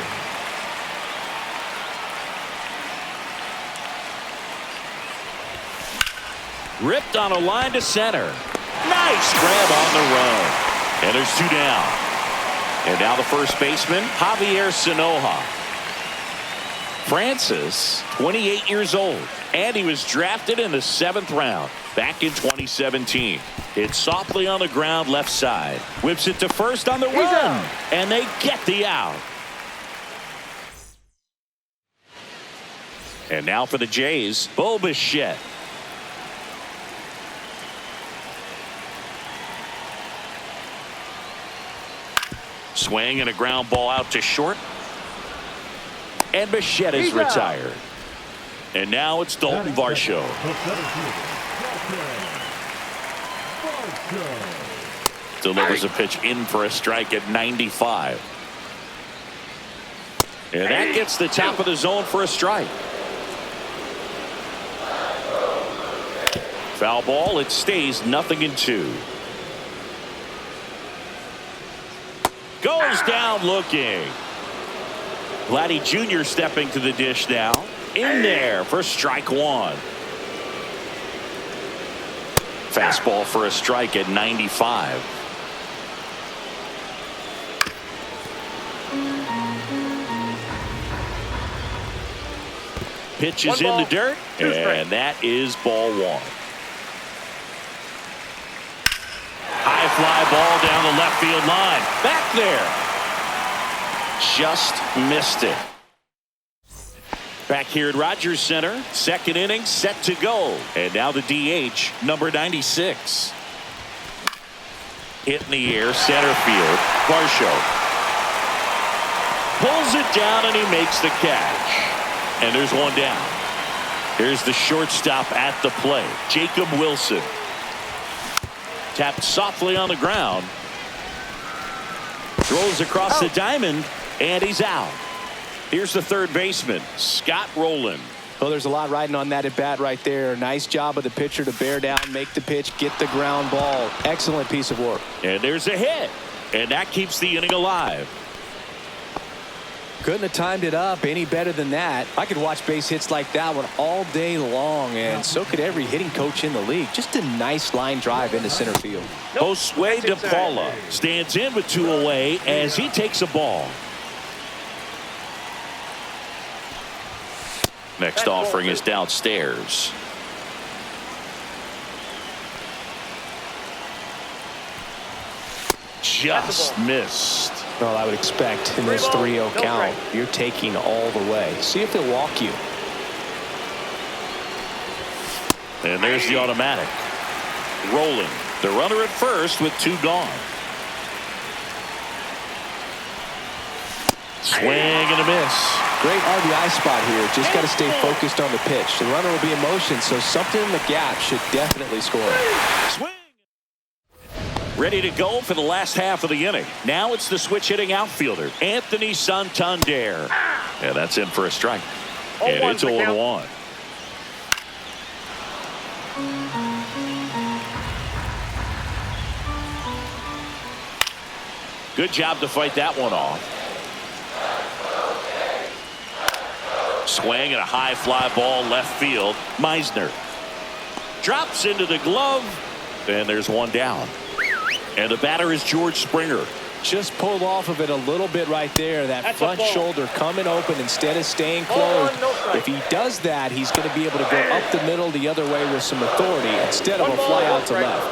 Ripped on a line to center. Nice grab on the run. And there's two down. And now the first baseman, Javier Sanoja. Francis, 28 years old, and he was drafted in the 7th round back in 2017. Hits softly on the ground left side. Whips it to first on the run, and they get the out. And now for the Jays, Bo Bichette. Swing and a ground ball out to short. And Bichette is retired. And now it's Dalton Varsho. Delivers a pitch in for a strike at 95. And that gets the top of the zone for a strike. Foul ball. It stays 0-2. Goes down looking. Vladdy Jr. stepping to the dish now. In there for strike one. Fastball for a strike at 95. Pitch is in the dirt, and that is ball one. High fly ball down the left field line. Back there. Just missed it. Back here at Rogers Center, second inning set to go. And now the DH, number 96. Hit in the air, center field. Varsho pulls it down and he makes the catch. And there's one down. Here's the shortstop at the plate, Jacob Wilson. Tapped softly on the ground. Throws across the diamond, and he's out. Here's the third baseman, Scott Rowland. Well, there's a lot riding on that at bat right there. Nice job of the pitcher to bear down, make the pitch, get the ground ball. Excellent piece of work. And there's a hit, and that keeps the inning alive. Couldn't have timed it up any better than that. I could watch base hits like that one all day long, and so could every hitting coach in the league. Just a nice line drive into center field. Josue De Paula stands in with two away as he takes a ball. Next offering is downstairs. Just missed. Well, I would expect in this 3-0 count, you're taking all the way. See if he'll walk you. And there's the automatic. Rolling. The runner at first with two gone. Swing and a miss. Great RBI spot here. Just got to stay focused on the pitch. The runner will be in motion, so something in the gap should definitely score. Swing. Ready to go for the last half of the inning. Now it's the switch hitting outfielder, Anthony Santander. Yeah, that's in for a strike. And it's 0-1. Good job to fight that one off. Swing and a high fly ball left field. Meisner drops into the glove, and there's one down. And the batter is George Springer. Just pulled off of it a little bit right there. That front shoulder coming open instead of staying closed. If he does that, he's going to be able to go up the middle the other way with some authority instead of a fly out to left.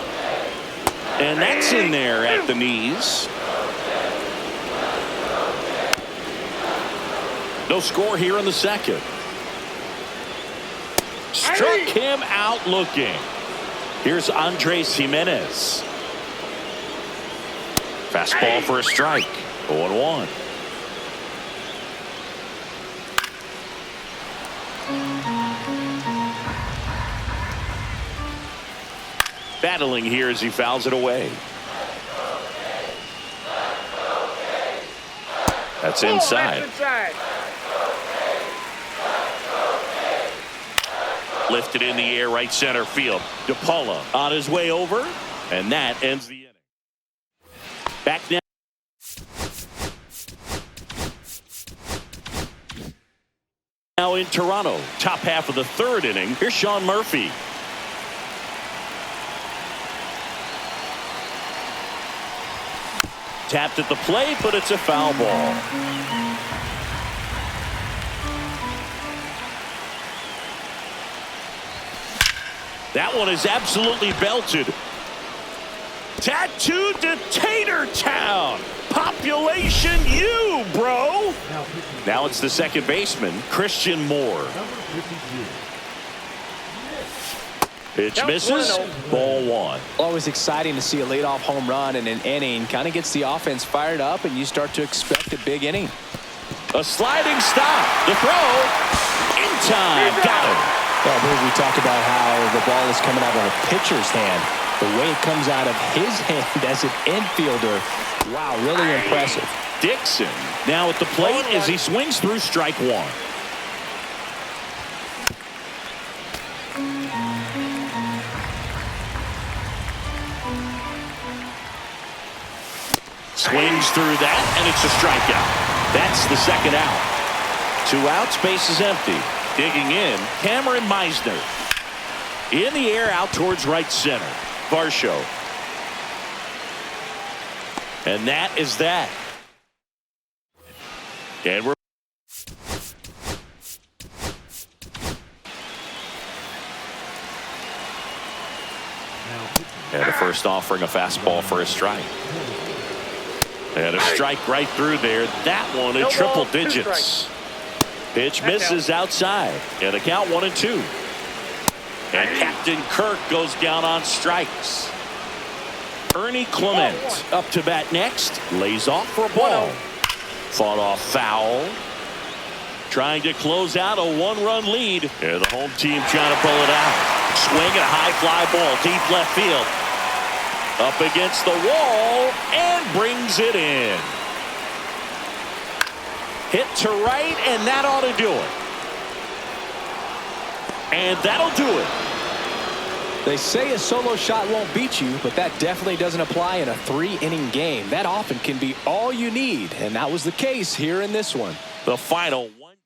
And that's in there at the knees. No score here in the second. Struck him out looking. Here's Andres Jimenez. Fastball for a strike. 0-1. Battling here as he fouls it away. That's inside. Lifted in the air, right center field. DePaula on his way over, and that ends the inning. Back now. Now in Toronto, top half of the third inning. Here's Sean Murphy. Tapped at the plate, but it's a foul ball. That one is absolutely belted. Tattooed to Tater Town. Population you, bro. Now it's the second baseman, Christian Moore. Pitch misses. Ball one. Always exciting to see a leadoff home run in an inning. Kind of gets the offense fired up, and you start to expect a big inning. A sliding stop. The throw. In time. Got him. Well, I believe we talked about how the ball is coming out of a pitcher's hand. The way it comes out of his hand as an infielder. Wow, really impressive. Dixon now at the plate as he swings through strike one. Swings through that, and it's a strikeout. That's the second out. 2 outs, base is empty. Digging in, Cameron Meisner. In the air, out towards right center. Varsho. And that is that. And we're and a first offering a fastball for a strike. And a strike right through there. That one in triple digits. Pitch misses outside. And the count 1-2. And Captain Kirk goes down on strikes. Ernie Clement up to bat next. Lays off for a ball. Fought off foul. Trying to close out a 1-run lead. And the home team trying to pull it out. Swing and a high fly ball. Deep left field. Up against the wall. And brings it in. Hit to right, and that ought to do it. And that'll do it. They say a solo shot won't beat you, but that definitely doesn't apply in a 3-inning game. That often can be all you need, and that was the case here in this one. The final one.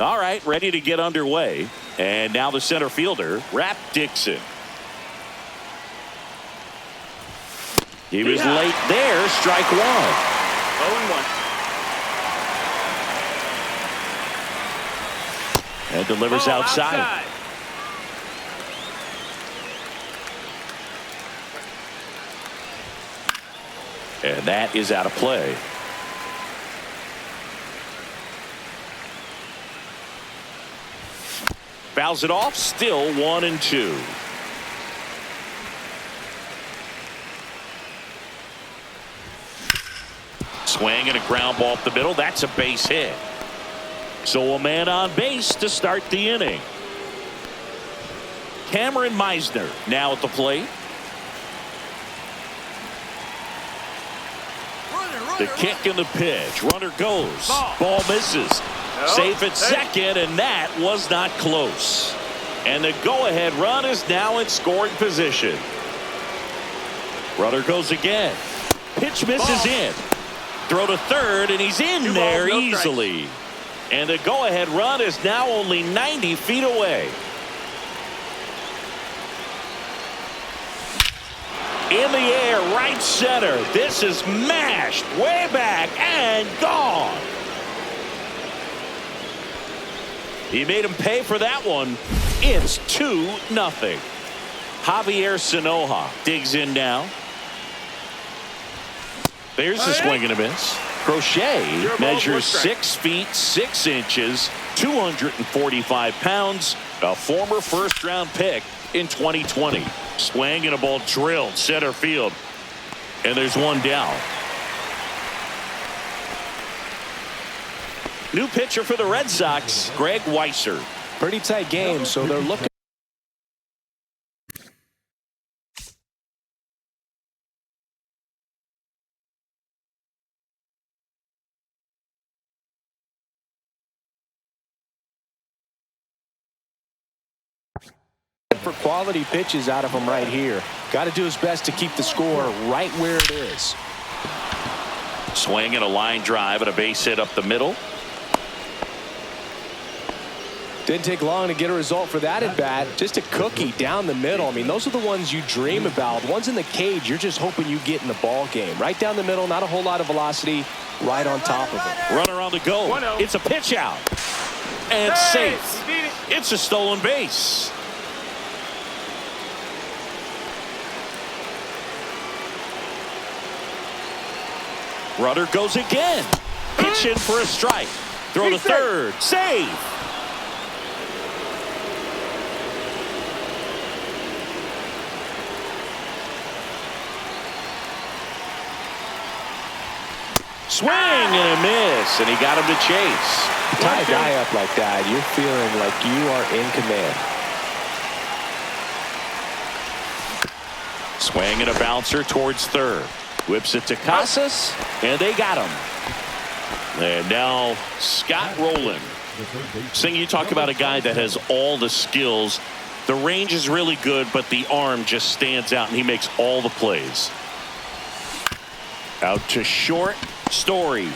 All right, ready to get underway. And now the center fielder, Rap Dixon. He was late there, strike one. 0-1. And delivers outside. And that is out of play. Fouls it off, still 1-2. Swing and a ground ball up the middle. That's a base hit. So a man on base to start the inning. Cameron Meisner now at the plate. The kick and the pitch. Runner goes. Ball misses. Safe at second, and that was not close. And the go-ahead run is now in scoring position. Runner goes again. Pitch misses in. Throw to third, and he's in there easily. And the go-ahead run is now only 90 feet away. In the air, right center. This is mashed way back and gone. He made him pay for that one. It's 2-0. Javier Sanoja digs in now. There's the swing and a miss. Crochet measures 6 feet 6 inches, 245 pounds, a former first-round pick in 2020. Swing and a ball drilled center field. And there's one down. New pitcher for the Red Sox, Greg Weisser. Pretty tight game, so they're looking. For quality pitches out of him right here. Got to do his best to keep the score right where it is. Swing and a line drive and a base hit up the middle. Didn't take long to get a result for that at bat. Just a cookie down the middle. I mean, those are the ones you dream about. Ones in the cage, you're just hoping you get in the ball game. Right down the middle, not a whole lot of velocity, right on top of it. Runner on the go. It's a pitch out. And safe. It's a stolen base. Runner goes again. Pitch in for a strike. Throw to third. Save. Swing and a miss, and he got him to chase. Tie a guy up like that, you're feeling like you are in command. Swing and a bouncer towards third. Whips it to Casas, and they got him. And now Scott Rowland. Sing, you talk about a guy that has all the skills. The range is really good, but the arm just stands out, and he makes all the plays. Out to short. Story.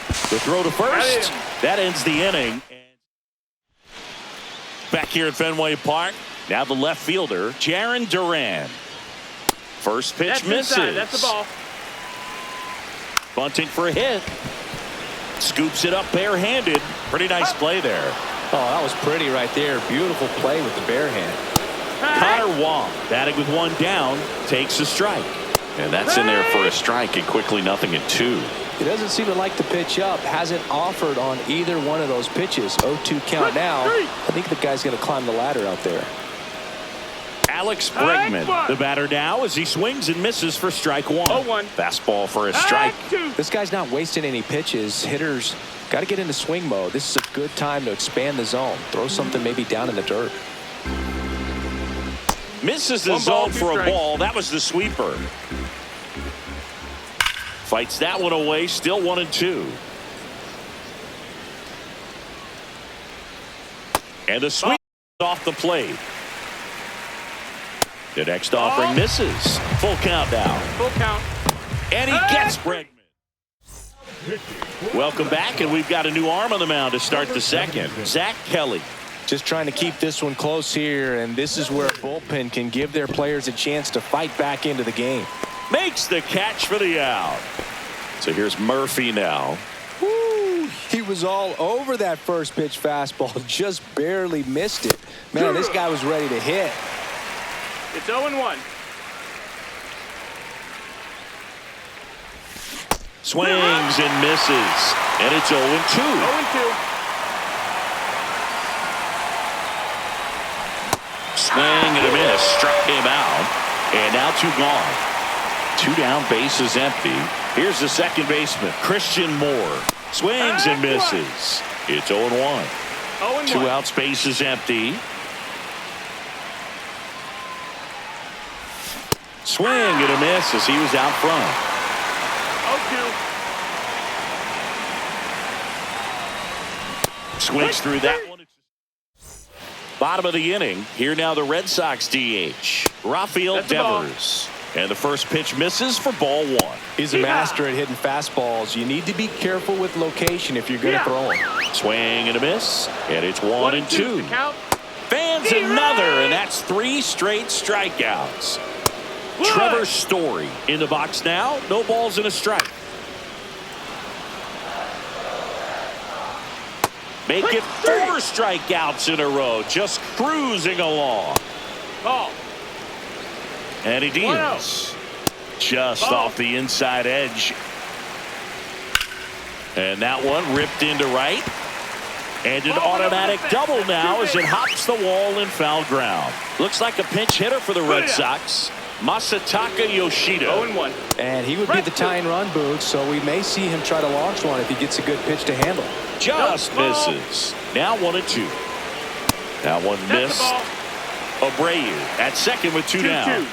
The throw to first. That ends the inning. Back here at Fenway Park. Now the left fielder, Jarren Duran. First pitch misses. That's the ball. Bunting for a hit. Scoops it up barehanded. Pretty nice play there. Oh, that was pretty right there. Beautiful play with the bare hand. Connor Wong batting with one down. Takes a strike. And that's in there for a strike, and quickly 0-2. He doesn't seem to like the pitch up. Hasn't offered on either one of those pitches. 0-2 count now. I think the guy's going to climb the ladder out there. Alex Bregman, the batter now, as he swings and misses for strike one. 0-1. Fastball for a strike. This guy's not wasting any pitches. Hitters got to get into swing mode. This is a good time to expand the zone. Throw something maybe down in the dirt. Misses the zone for a ball. That was the sweeper. Fights that one away. Still 1-2. And the sweep off the plate. The next offering misses. Full count now. Full count. And he gets Bregman. Welcome back, and we've got a new arm on the mound to start the second. Zach Kelly. Just trying to keep this one close here, and this is where a bullpen can give their players a chance to fight back into the game. Makes the catch for the out. So here's Murphy now. Woo, he was all over that first pitch fastball, just barely missed it. Man, this guy was ready to hit. It's 0-1. Swings and misses, and it's 0-2. 0-2. Swing and a miss, struck him out, and now 2 gone. 2 down, bases empty. Here's the second baseman, Christian Moore. Swings and misses. It's 0-1. 2 outs, bases empty. Swing and a miss as he was out front. 0-2. Swings through that one. Bottom of the inning. Here now the Red Sox DH, Rafael Devers. And the first pitch misses for ball 1. He's a master at hitting fastballs. You need to be careful with location if you're going to throw him. Swing and a miss. And it's 1-2. Fans another, and that's 3 straight strikeouts. Trevor Story in the box now. No balls and a strike. Make it 4 strikeouts in a row. Just cruising along. Ball. And he deals. Just off the inside edge. And that one ripped into right. And an automatic double now as it hops the wall in foul ground. Looks like a pinch hitter for the Red Sox, Masataka Yoshida. 0-1. And he would be the tying run, Boog, so we may see him try to launch one if he gets a good pitch to handle. Just misses. Now 1-2. That one missed. Abreu at second with 2 down.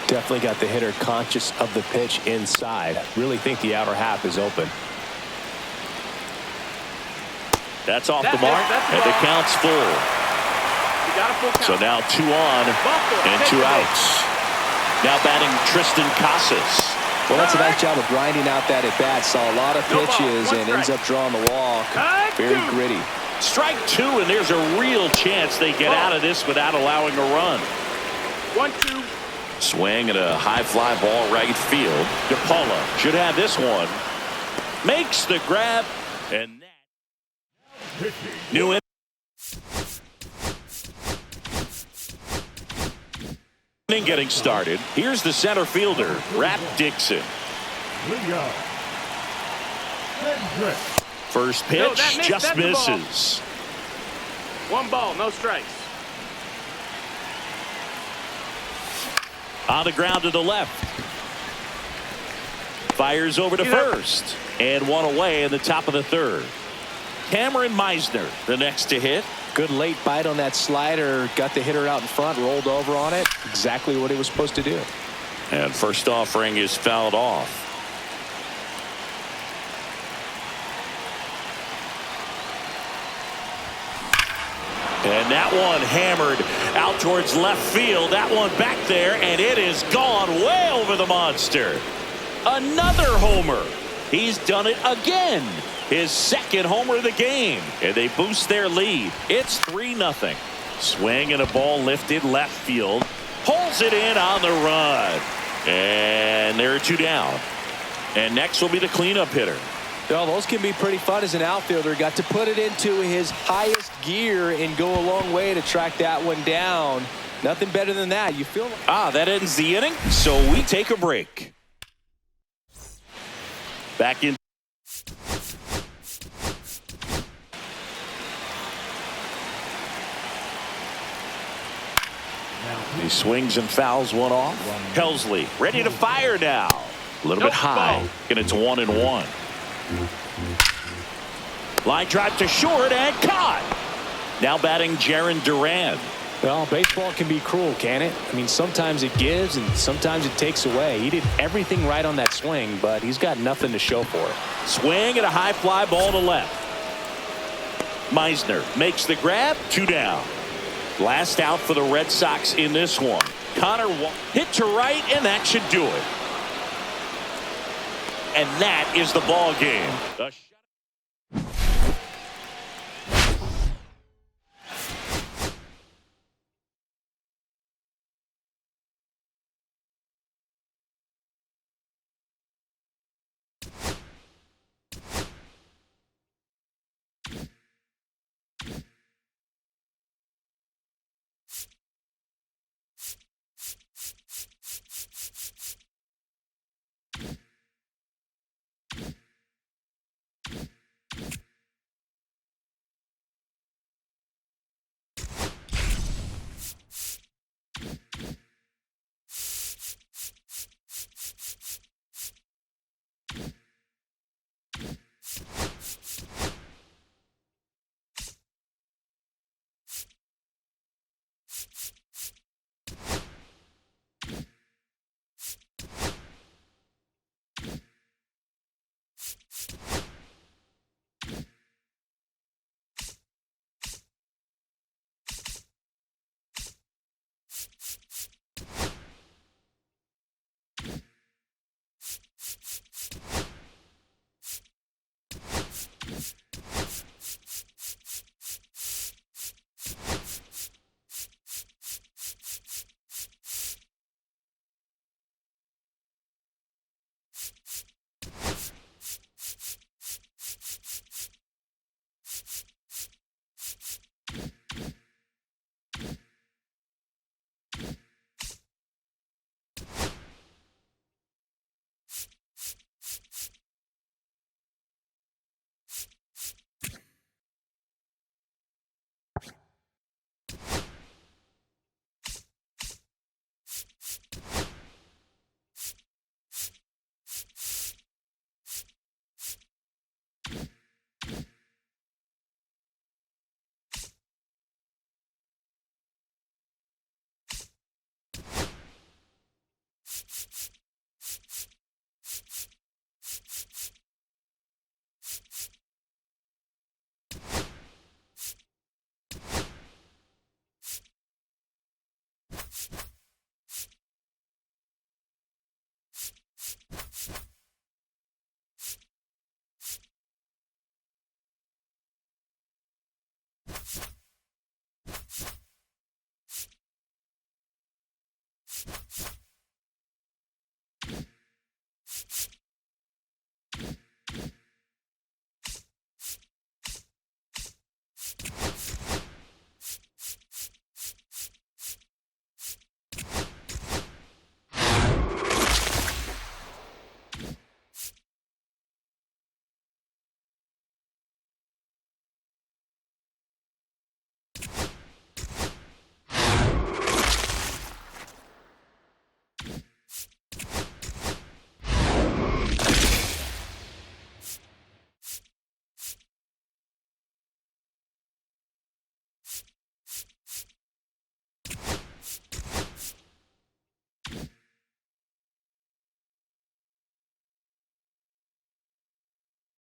Definitely got the hitter conscious of the pitch inside. Really think the outer half is open. That's off the mark, and the count's full. So now 2 on and 2 outs. Now batting Tristan Casas. Well, that's a nice job of grinding out that at bat. Saw a lot of pitches and ends up drawing the walk. Very gritty. Strike 2, and there's a real chance they get out of this without allowing a run. 1-2. Swing and a high fly ball right field. DePaula should have this one. Makes the grab, and that new inning getting started. Here's the center fielder, Rap Dixon. First pitch just misses. 1 ball, no strikes. On the ground to the left. Fires over to first. And 1 away in the top of the 3rd. Cameron Meisner, the next to hit. Good late bite on that slider. Got the hitter out in front, rolled over on it. Exactly what he was supposed to do. And first offering is fouled off. And that one hammered out towards left field. That one back there, and it is gone way over the monster. Another homer. He's done it again. His 2nd homer of the game. And they boost their lead. It's 3-0. Swing and a ball lifted left field. Pulls it in on the run. And there are 2 down. And next will be the cleanup hitter. Well, those can be pretty fun as an outfielder. Got to put it into his highest gear and go a long way to track that one down. Nothing better than that. You feel like... that ends the inning, so we take a break. Back in. He swings and fouls one off. Helsley ready to fire now. A little bit high, and it's 1-1. Line drive to short and caught. Now batting Jarren Duran. Well, baseball can be cruel, can it? I mean, sometimes it gives and sometimes it takes away. He did everything right on that swing, but he's got nothing to show for it. Swing and a high fly ball to left. Meisner makes the grab, 2 down. Last out for the Red Sox in this one. Connor hit to right, and that should do it. and that is the ball game.